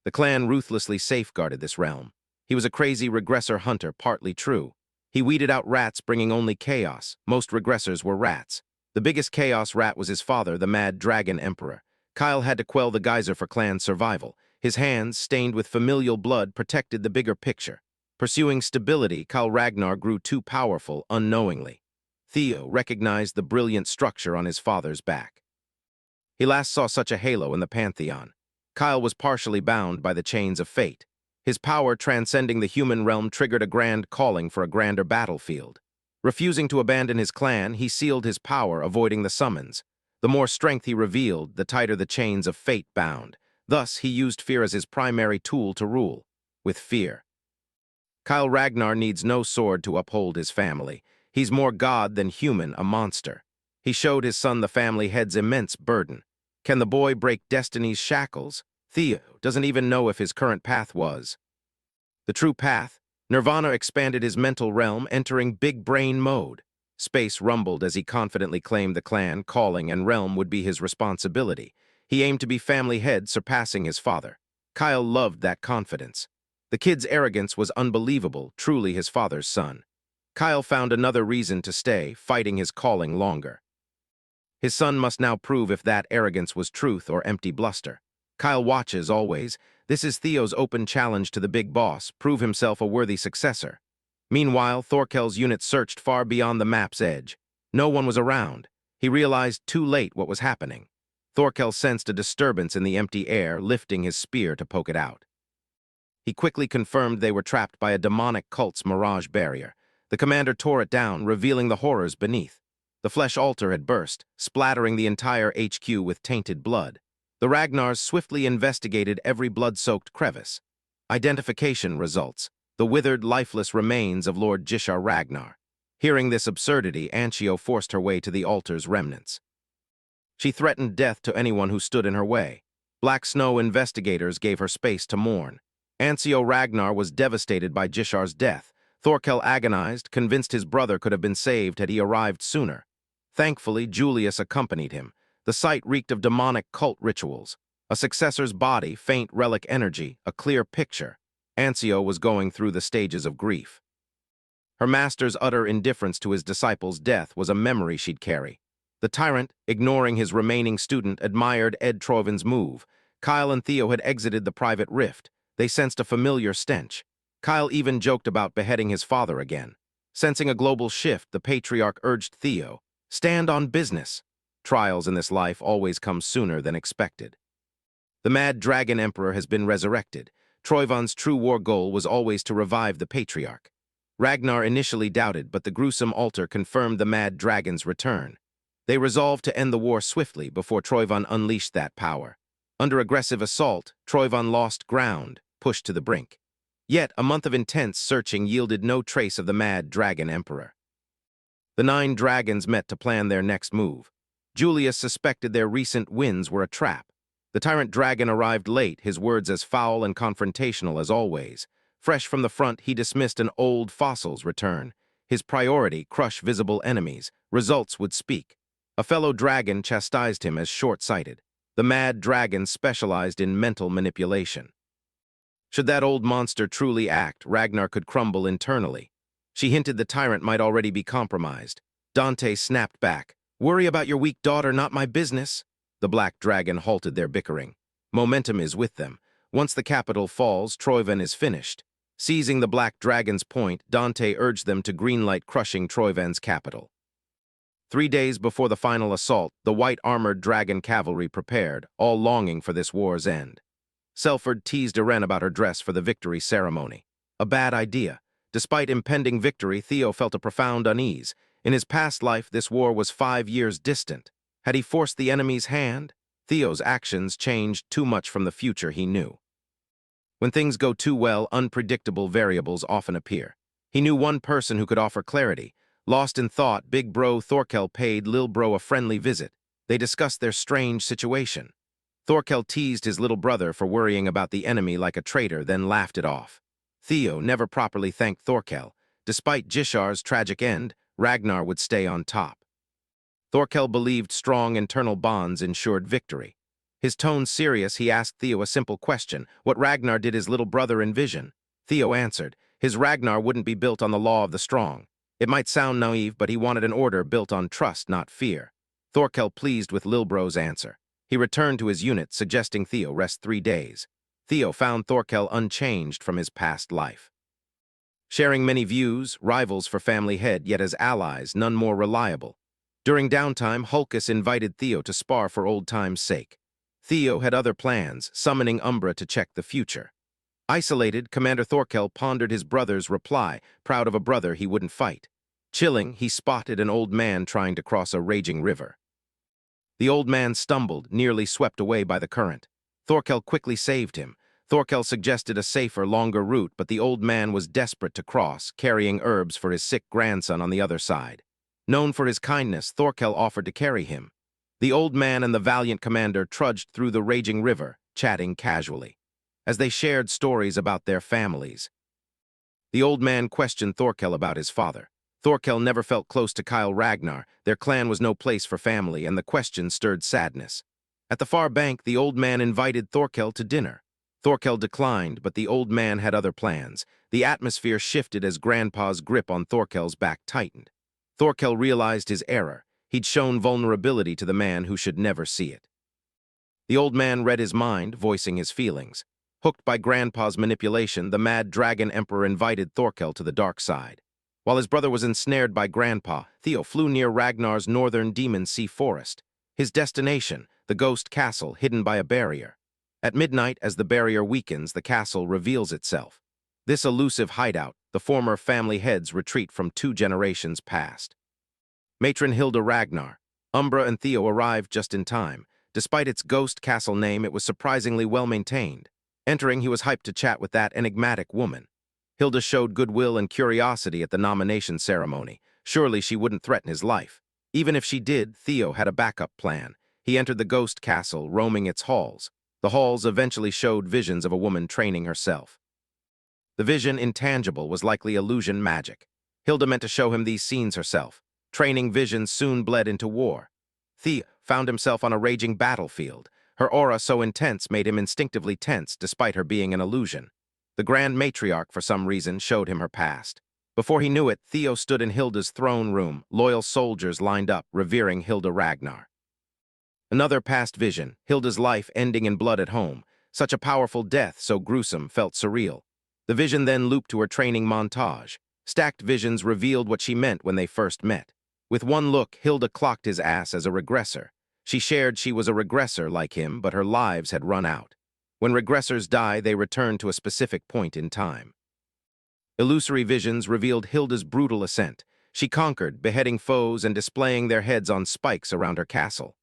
The clan ruthlessly safeguarded this realm. He was a crazy regressor hunter, partly true. He weeded out rats, bringing only chaos. Most regressors were rats. The biggest chaos rat was his father, the mad dragon emperor. Kyle had to quell the geyser for clan survival. His hands, stained with familial blood, protected the bigger picture. Pursuing stability, Kyle Ragnar grew too powerful unknowingly. Theo recognized the brilliant structure on his father's back. He last saw such a halo in the Pantheon. Kyle was partially bound by the chains of fate. His power transcending the human realm triggered a grand calling for a grander battlefield. Refusing to abandon his clan, he sealed his power, avoiding the summons. The more strength he revealed, the tighter the chains of fate bound. Thus, he used fear as his primary tool to rule. With fear. Kyle Ragnar needs no sword to uphold his family. He's more god than human, a monster. He showed his son the family head's immense burden. Can the boy break destiny's shackles? Theo doesn't even know if his current path was the true path. Nirvana expanded his mental realm, entering big brain mode. Space rumbled as he confidently claimed the clan, calling, and realm would be his responsibility. He aimed to be family head, surpassing his father. Kyle loved that confidence. The kid's arrogance was unbelievable, truly his father's son. Kyle found another reason to stay, fighting his calling longer. His son must now prove if that arrogance was truth or empty bluster. Kyle watches always. This is Theo's open challenge to the big boss, prove himself a worthy successor. Meanwhile, Thorkel's unit searched far beyond the map's edge. No one was around. He realized too late what was happening. Thorkel sensed a disturbance in the empty air, lifting his spear to poke it out. He quickly confirmed they were trapped by a demonic cult's mirage barrier. The commander tore it down, revealing the horrors beneath. The flesh altar had burst, splattering the entire HQ with tainted blood. The Ragnars swiftly investigated every blood-soaked crevice. Identification results: the withered, lifeless remains of Lord Jishar Ragnar. Hearing this absurdity, Anchio forced her way to the altar's remnants. She threatened death to anyone who stood in her way. Black Snow investigators gave her space to mourn. Ancio Ragnar was devastated by Jishar's death. Thorkel agonized, convinced his brother could have been saved had he arrived sooner. Thankfully, Julius accompanied him. The site reeked of demonic cult rituals. A successor's body, faint relic energy, a clear picture. Ancio was going through the stages of grief. Her master's utter indifference to his disciple's death was a memory she'd carry. The tyrant, ignoring his remaining student, admired Ed Trovin's move. Kyle and Theo had exited the private rift. They sensed a familiar stench. Kyle even joked about beheading his father again. Sensing a global shift, the patriarch urged Theo, "Stand on business." Trials in this life always come sooner than expected. The Mad Dragon Emperor has been resurrected. Troivan's true war goal was always to revive the patriarch. Ragnar initially doubted, but the gruesome altar confirmed the Mad Dragon's return. They resolved to end the war swiftly before Troivan unleashed that power. Under aggressive assault, Troivan lost ground, pushed to the brink. Yet, a month of intense searching yielded no trace of the Mad Dragon Emperor. The 9 dragons met to plan their next move. Julius suspected their recent wins were a trap. The tyrant dragon arrived late, his words as foul and confrontational as always. Fresh from the front, he dismissed an old fossil's return. His priority, crush visible enemies. Results would speak. A fellow dragon chastised him as short-sighted. The Mad Dragon specialized in mental manipulation. Should that old monster truly act, Ragnar could crumble internally. She hinted the tyrant might already be compromised. Dante snapped back. "Worry about your weak daughter, not my business." The Black Dragon halted their bickering. Momentum is with them. Once the capital falls, Troivan is finished. Seizing the Black Dragon's point, Dante urged them to greenlight crushing Troivan's capital. 3 days before the final assault, the white-armored dragon cavalry prepared, all longing for this war's end. Selford teased Irene about her dress for the victory ceremony. A bad idea. Despite impending victory, Theo felt a profound unease. In his past life, this war was 5 years distant. Had he forced the enemy's hand? Theo's actions changed too much from the future he knew. When things go too well, unpredictable variables often appear. He knew one person who could offer clarity. Lost in thought, Big Bro Thorkel paid Lil Bro a friendly visit. They discussed their strange situation. Thorkel teased his little brother for worrying about the enemy like a traitor, then laughed it off. Theo never properly thanked Thorkel. Despite Jishar's tragic end, Ragnar would stay on top. Thorkel believed strong internal bonds ensured victory. His tone serious, he asked Theo a simple question: what Ragnar did his little brother envision? Theo answered, his Ragnar wouldn't be built on the law of the strong. It might sound naive, but he wanted an order built on trust, not fear. Thorkel pleased with Lilbro's answer. He returned to his unit, suggesting Theo rest 3 days. Theo found Thorkel unchanged from his past life. Sharing many views, rivals for family head, yet as allies, none more reliable. During downtime, Hulkus invited Theo to spar for old time's sake. Theo had other plans, summoning Umbra to check the future. Isolated, Commander Thorkel pondered his brother's reply, proud of a brother he wouldn't fight. Chilling, he spotted an old man trying to cross a raging river. The old man stumbled, nearly swept away by the current. Thorkel quickly saved him. Thorkel suggested a safer, longer route, but the old man was desperate to cross, carrying herbs for his sick grandson on the other side. Known for his kindness, Thorkel offered to carry him. The old man and the valiant commander trudged through the raging river, chatting casually. As they shared stories about their families, the old man questioned Thorkel about his father. Thorkel never felt close to Kyle Ragnar, their clan was no place for family, and the question stirred sadness. At the far bank, the old man invited Thorkel to dinner. Thorkel declined, but the old man had other plans. The atmosphere shifted as Grandpa's grip on Thorkel's back tightened. Thorkel realized his error. He'd shown vulnerability to the man who should never see it. The old man read his mind, voicing his feelings. Hooked by Grandpa's manipulation, the mad dragon emperor invited Thorkel to the dark side. While his brother was ensnared by Grandpa, Theo flew near Ragnar's northern demon sea forest. His destination, the ghost castle hidden by a barrier. At midnight, as the barrier weakens, the castle reveals itself. This elusive hideout, the former family heads retreat from 2 generations past. Matron Hilda Ragnar. Umbra and Theo arrived just in time. Despite its ghost castle name, it was surprisingly well-maintained. Entering, he was hyped to chat with that enigmatic woman. Hilda showed goodwill and curiosity at the nomination ceremony. Surely she wouldn't threaten his life. Even if she did, Theo had a backup plan. He entered the ghost castle, roaming its halls. The halls eventually showed visions of a woman training herself. The vision, intangible, was likely illusion magic. Hilda meant to show him these scenes herself. Training visions soon bled into war. Theo found himself on a raging battlefield. Her aura so intense made him instinctively tense despite her being an illusion. The Grand Matriarch, for some reason, showed him her past. Before he knew it, Theo stood in Hilda's throne room, loyal soldiers lined up, revering Hilda Ragnar. Another past vision, Hilda's life ending in blood at home. Such a powerful death, so gruesome, felt surreal. The vision then looped to her training montage. Stacked visions revealed what she meant when they first met. With one look, Hilda clocked his ass as a regressor. She shared she was a regressor like him, but her lives had run out. When regressors die, they return to a specific point in time. Illusory visions revealed Hilda's brutal ascent. She conquered, beheading foes and displaying their heads on spikes around her castle.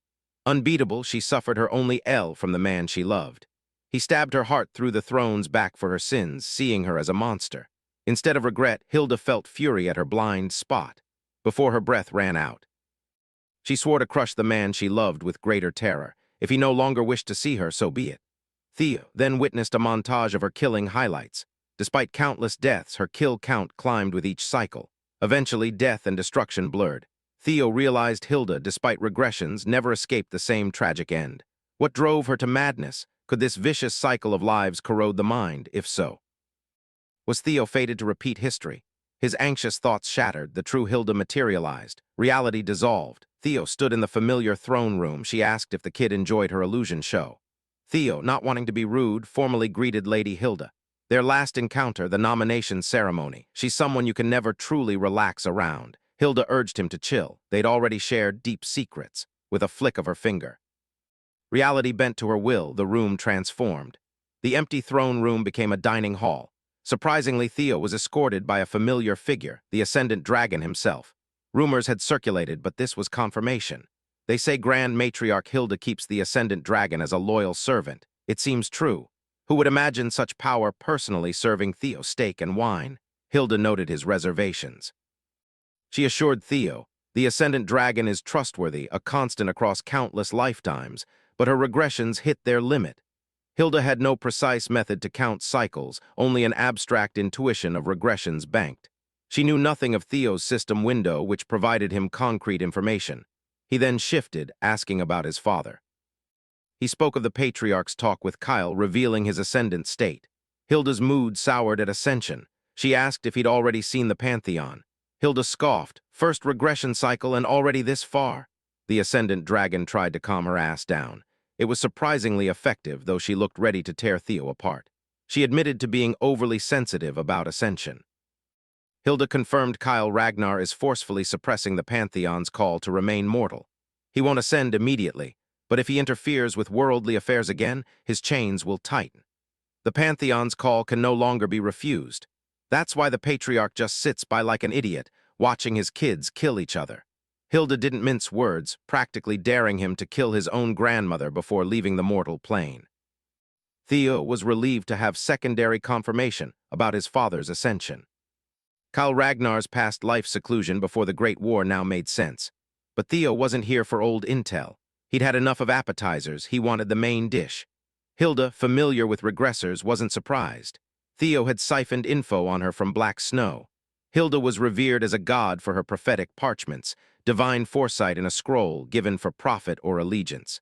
Unbeatable, she suffered her only L from the man she loved. He stabbed her heart through the throne's back for her sins, seeing her as a monster. Instead of regret, Hilda felt fury at her blind spot. Before her breath ran out, she swore to crush the man she loved with greater terror. If he no longer wished to see her, so be it. Theo then witnessed a montage of her killing highlights. Despite countless deaths, her kill count climbed with each cycle. Eventually, death and destruction blurred. Theo realized Hilda, despite regressions, never escaped the same tragic end. What drove her to madness? Could this vicious cycle of lives corrode the mind? If so, was Theo fated to repeat history? His anxious thoughts shattered, the true Hilda materialized. Reality dissolved. Theo stood in the familiar throne room. She asked if the kid enjoyed her illusion show. Theo, not wanting to be rude, formally greeted Lady Hilda. Their last encounter, the nomination ceremony. She's someone you can never truly relax around. Hilda urged him to chill. They'd already shared deep secrets. With a flick of her finger, reality bent to her will, the room transformed. The empty throne room became a dining hall. Surprisingly, Theo was escorted by a familiar figure, the Ascendant Dragon himself. Rumors had circulated, but this was confirmation. They say Grand Matriarch Hilda keeps the Ascendant Dragon as a loyal servant. It seems true. Who would imagine such power personally serving Theo steak and wine? Hilda noted his reservations. She assured Theo, the Ascendant Dragon is trustworthy, a constant across countless lifetimes, but her regressions hit their limit. Hilda had no precise method to count cycles, only an abstract intuition of regressions banked. She knew nothing of Theo's system window, which provided him concrete information. He then shifted, asking about his father. He spoke of the Patriarch's talk with Kyle, revealing his ascendant state. Hilda's mood soured at ascension. She asked if he'd already seen the Pantheon. Hilda scoffed. First regression cycle and already this far? The Ascendant Dragon tried to calm her ass down. It was surprisingly effective, though she looked ready to tear Theo apart. She admitted to being overly sensitive about ascension. Hilda confirmed Kyle Ragnar is forcefully suppressing the Pantheon's call to remain mortal. He won't ascend immediately, but if he interferes with worldly affairs again, his chains will tighten. The Pantheon's call can no longer be refused. That's why the Patriarch just sits by like an idiot, watching his kids kill each other. Hilda didn't mince words, practically daring him to kill his own grandmother before leaving the mortal plane. Theo was relieved to have secondary confirmation about his father's ascension. Kyle Ragnar's past life seclusion before the Great War now made sense. But Theo wasn't here for old intel. He'd had enough of appetizers, he wanted the main dish. Hilda, familiar with regressors, wasn't surprised. Theo had siphoned info on her from Black Snow. Hilda was revered as a god for her prophetic parchments, divine foresight in a scroll given for profit or allegiance.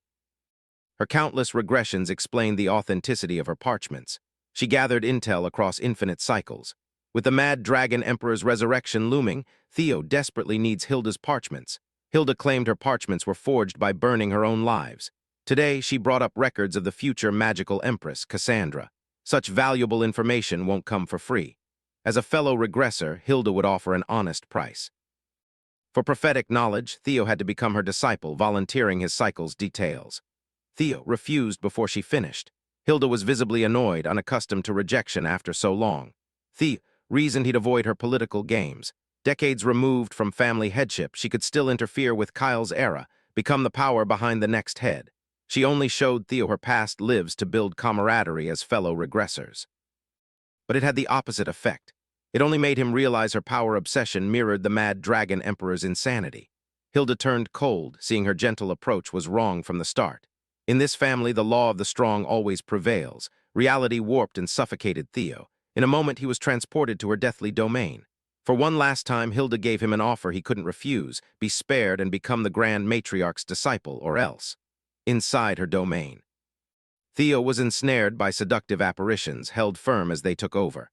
Her countless regressions explained the authenticity of her parchments. She gathered intel across infinite cycles. With the Mad Dragon Emperor's resurrection looming, Theo desperately needs Hilda's parchments. Hilda claimed her parchments were forged by burning her own lives. Today, she brought up records of the future magical empress, Cassandra. Such valuable information won't come for free. As a fellow regressor, Hilda would offer an honest price. For prophetic knowledge, Theo had to become her disciple, volunteering his cycle's details. Theo refused before she finished. Hilda was visibly annoyed, unaccustomed to rejection after so long. Theo reasoned he'd avoid her political games. Decades removed from family headship, she could still interfere with Kyle's era, become the power behind the next head. She only showed Theo her past lives to build camaraderie as fellow regressors. But it had the opposite effect. It only made him realize her power obsession mirrored the Mad Dragon Emperor's insanity. Hilda turned cold, seeing her gentle approach was wrong from the start. In this family, the law of the strong always prevails. Reality warped and suffocated Theo. In a moment, he was transported to her deathly domain. For one last time, Hilda gave him an offer he couldn't refuse, be spared and become the Grand Matriarch's disciple, or else. Inside her domain. Theo was ensnared by seductive apparitions, held firm as they took over.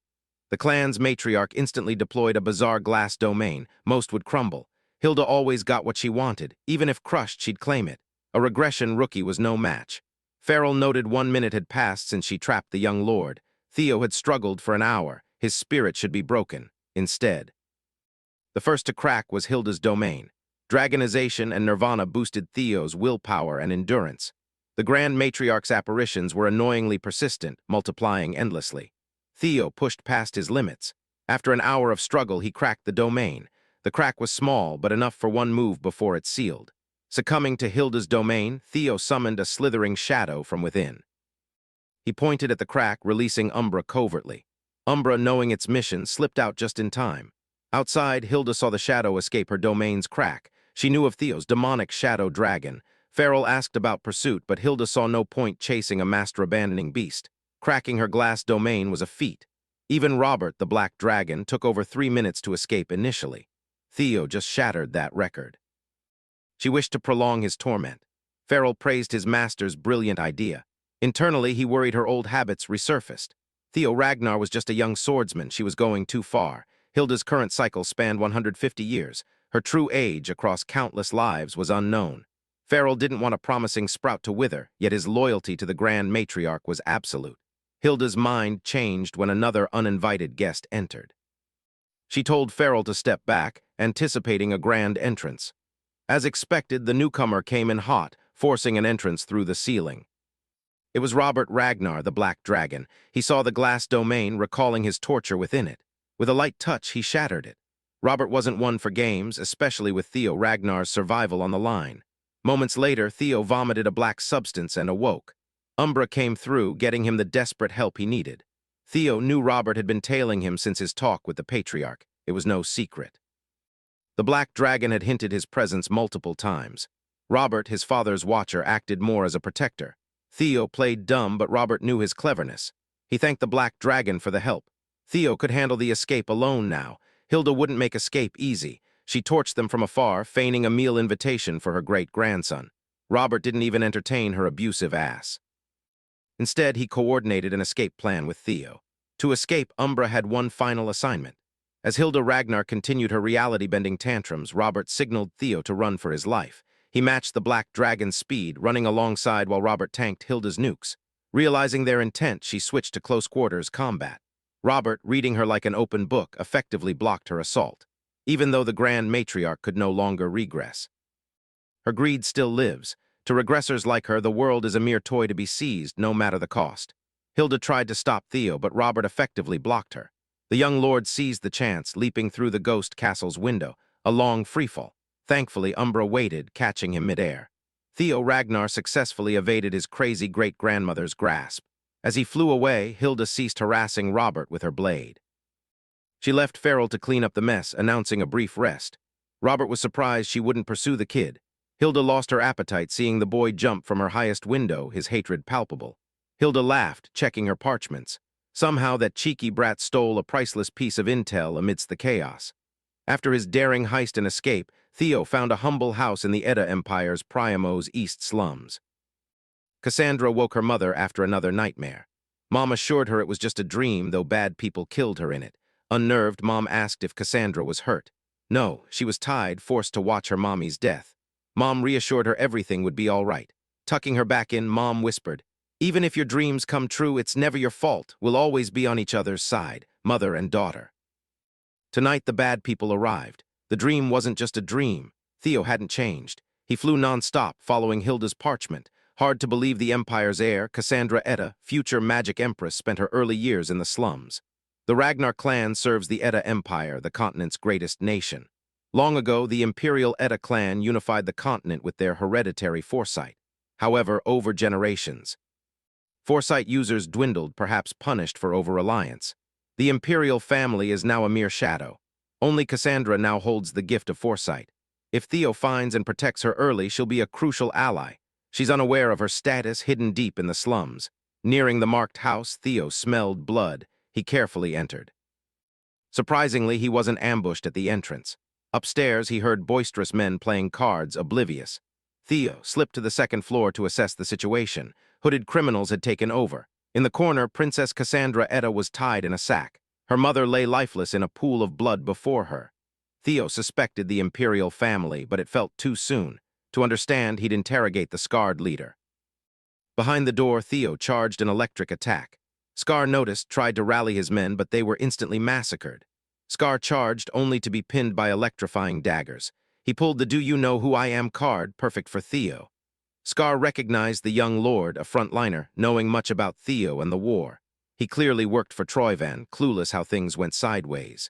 The clan's matriarch instantly deployed a bizarre glass domain. Most would crumble. Hilda always got what she wanted. Even if crushed, she'd claim it. A regression rookie was no match. Farrell noted 1 minute had passed since she trapped the young lord. Theo had struggled for an hour. His spirit should be broken. Instead. The first to crack was Hilda's domain. Dragonization and Nirvana boosted Theo's willpower and endurance. The Grand Matriarch's apparitions were annoyingly persistent, multiplying endlessly. Theo pushed past his limits. After an hour of struggle, he cracked the domain. The crack was small, but enough for one move before it sealed. Succumbing to Hilda's domain, Theo summoned a slithering shadow from within. He pointed at the crack, releasing Umbra covertly. Umbra, knowing its mission, slipped out just in time. Outside, Hilda saw the shadow escape her domain's crack. She knew of Theo's demonic shadow dragon. Farrell asked about pursuit, but Hilda saw no point chasing a master-abandoning beast. Cracking her glass domain was a feat. Even Robert, the black dragon, took over 3 minutes to escape initially. Theo just shattered that record. She wished to prolong his torment. Farrell praised his master's brilliant idea. Internally, he worried her old habits resurfaced. Theo Ragnar was just a young swordsman. She was going too far. Hilda's current cycle spanned 150 years. Her true age across countless lives was unknown. Farrell didn't want a promising sprout to wither, yet his loyalty to the Grand Matriarch was absolute. Hilda's mind changed when another uninvited guest entered. She told Farrell to step back, anticipating a grand entrance. As expected, the newcomer came in hot, forcing an entrance through the ceiling. It was Robert Ragnar, the Black Dragon. He saw the glass domain, recalling his torture within it. With a light touch, he shattered it. Robert wasn't one for games, especially with Theo Ragnar's survival on the line. Moments later, Theo vomited a black substance and awoke. Umbra came through, getting him the desperate help he needed. Theo knew Robert had been tailing him since his talk with the Patriarch. It was no secret. The Black Dragon had hinted his presence multiple times. Robert, his father's watcher, acted more as a protector. Theo played dumb, but Robert knew his cleverness. He thanked the Black Dragon for the help. Theo could handle the escape alone now. Hilda wouldn't make escape easy. She torched them from afar, feigning a meal invitation for her great-grandson. Robert didn't even entertain her abusive ass. Instead, he coordinated an escape plan with Theo. To escape, Umbra had one final assignment. As Hilda Ragnar continued her reality-bending tantrums, Robert signaled Theo to run for his life. He matched the Black Dragon's speed, running alongside while Robert tanked Hilda's nukes. Realizing their intent, she switched to close-quarters combat. Robert, reading her like an open book, effectively blocked her assault, even though the Grand Matriarch could no longer regress. Her greed still lives. To regressors like her, the world is a mere toy to be seized, no matter the cost. Hilda tried to stop Theo, but Robert effectively blocked her. The young lord seized the chance, leaping through the ghost castle's window, a long freefall. Thankfully, Umbra waited, catching him midair. Theo Ragnar successfully evaded his crazy great-grandmother's grasp. As he flew away, Hilda ceased harassing Robert with her blade. She left Farrell to clean up the mess, announcing a brief rest. Robert was surprised she wouldn't pursue the kid. Hilda lost her appetite seeing the boy jump from her highest window, his hatred palpable. Hilda laughed, checking her parchments. Somehow that cheeky brat stole a priceless piece of intel amidst the chaos. After his daring heist and escape, Theo found a humble house in the Edda Empire's Priamo's East slums. Cassandra woke her mother after another nightmare. Mom assured her it was just a dream, though bad people killed her in it. Unnerved, Mom asked if Cassandra was hurt. No, she was tied, forced to watch her mommy's death. Mom reassured her everything would be all right. Tucking her back in, Mom whispered, "Even if your dreams come true, it's never your fault. We'll always be on each other's side, mother and daughter." Tonight, the bad people arrived. The dream wasn't just a dream. Theo hadn't changed. He flew non-stop, following Hilda's parchment. Hard to believe the Empire's heir, Cassandra Edda, future magic empress, spent her early years in the slums. The Ragnar clan serves the Edda Empire, the continent's greatest nation. Long ago, the Imperial Edda clan unified the continent with their hereditary foresight. However, over generations, foresight users dwindled, perhaps punished for over-reliance. The Imperial family is now a mere shadow. Only Cassandra now holds the gift of foresight. If Theo finds and protects her early, she'll be a crucial ally. She's unaware of her status, hidden deep in the slums. Nearing the marked house, Theo smelled blood. He carefully entered. Surprisingly, he wasn't ambushed at the entrance. Upstairs, he heard boisterous men playing cards, oblivious. Theo slipped to the second floor to assess the situation. Hooded criminals had taken over. In the corner, Princess Cassandra Edda was tied in a sack. Her mother lay lifeless in a pool of blood before her. Theo suspected the Imperial family, but it felt too soon. To understand, he'd interrogate the scarred leader. Behind the door, Theo charged an electric attack. Scar noticed, tried to rally his men, but they were instantly massacred. Scar charged, only to be pinned by electrifying daggers. He pulled the "Do You Know Who I Am" card, perfect for Theo. Scar recognized the young lord, a frontliner, knowing much about Theo and the war. He clearly worked for Troyvan, clueless how things went sideways.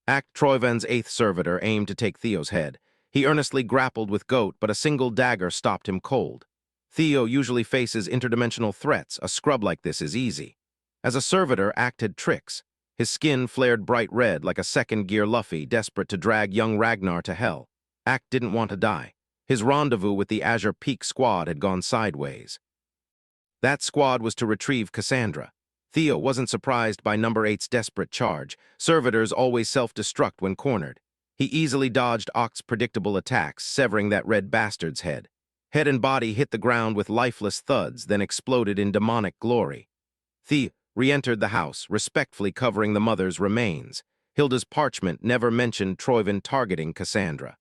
Troyvan's 8th servitor aimed to take Theo's head. He earnestly grappled with Goat, but a single dagger stopped him cold. Theo usually faces interdimensional threats. A scrub like this is easy. As a servitor, Act had tricks. His skin flared bright red like a second-gear Luffy, desperate to drag young Ragnar to hell. Act didn't want to die. His rendezvous with the Azure Peak squad had gone sideways. That squad was to retrieve Cassandra. Theo wasn't surprised by Number 8's desperate charge. Servitors always self-destruct when cornered. He easily dodged Oct's predictable attacks, severing that red bastard's head. Head and body hit the ground with lifeless thuds, then exploded in demonic glory. Theo re-entered the house, respectfully covering the mother's remains. Hilda's parchment never mentioned Troyvan targeting Cassandra.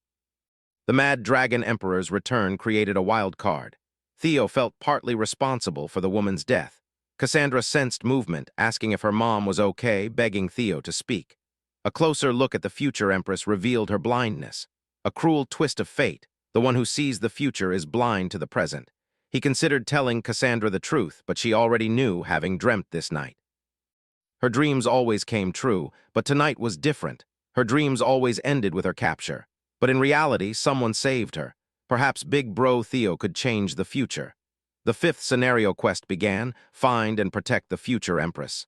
The Mad Dragon Emperor's return created a wild card. Theo felt partly responsible for the woman's death. Cassandra sensed movement, asking if her mom was okay, begging Theo to speak. A closer look at the future Empress revealed her blindness. A cruel twist of fate. The one who sees the future is blind to the present. He considered telling Cassandra the truth, but she already knew, having dreamt this night. Her dreams always came true, but tonight was different. Her dreams always ended with her capture. But in reality, someone saved her. Perhaps Big Bro Theo could change the future. The 5th scenario quest began: find and protect the future Empress.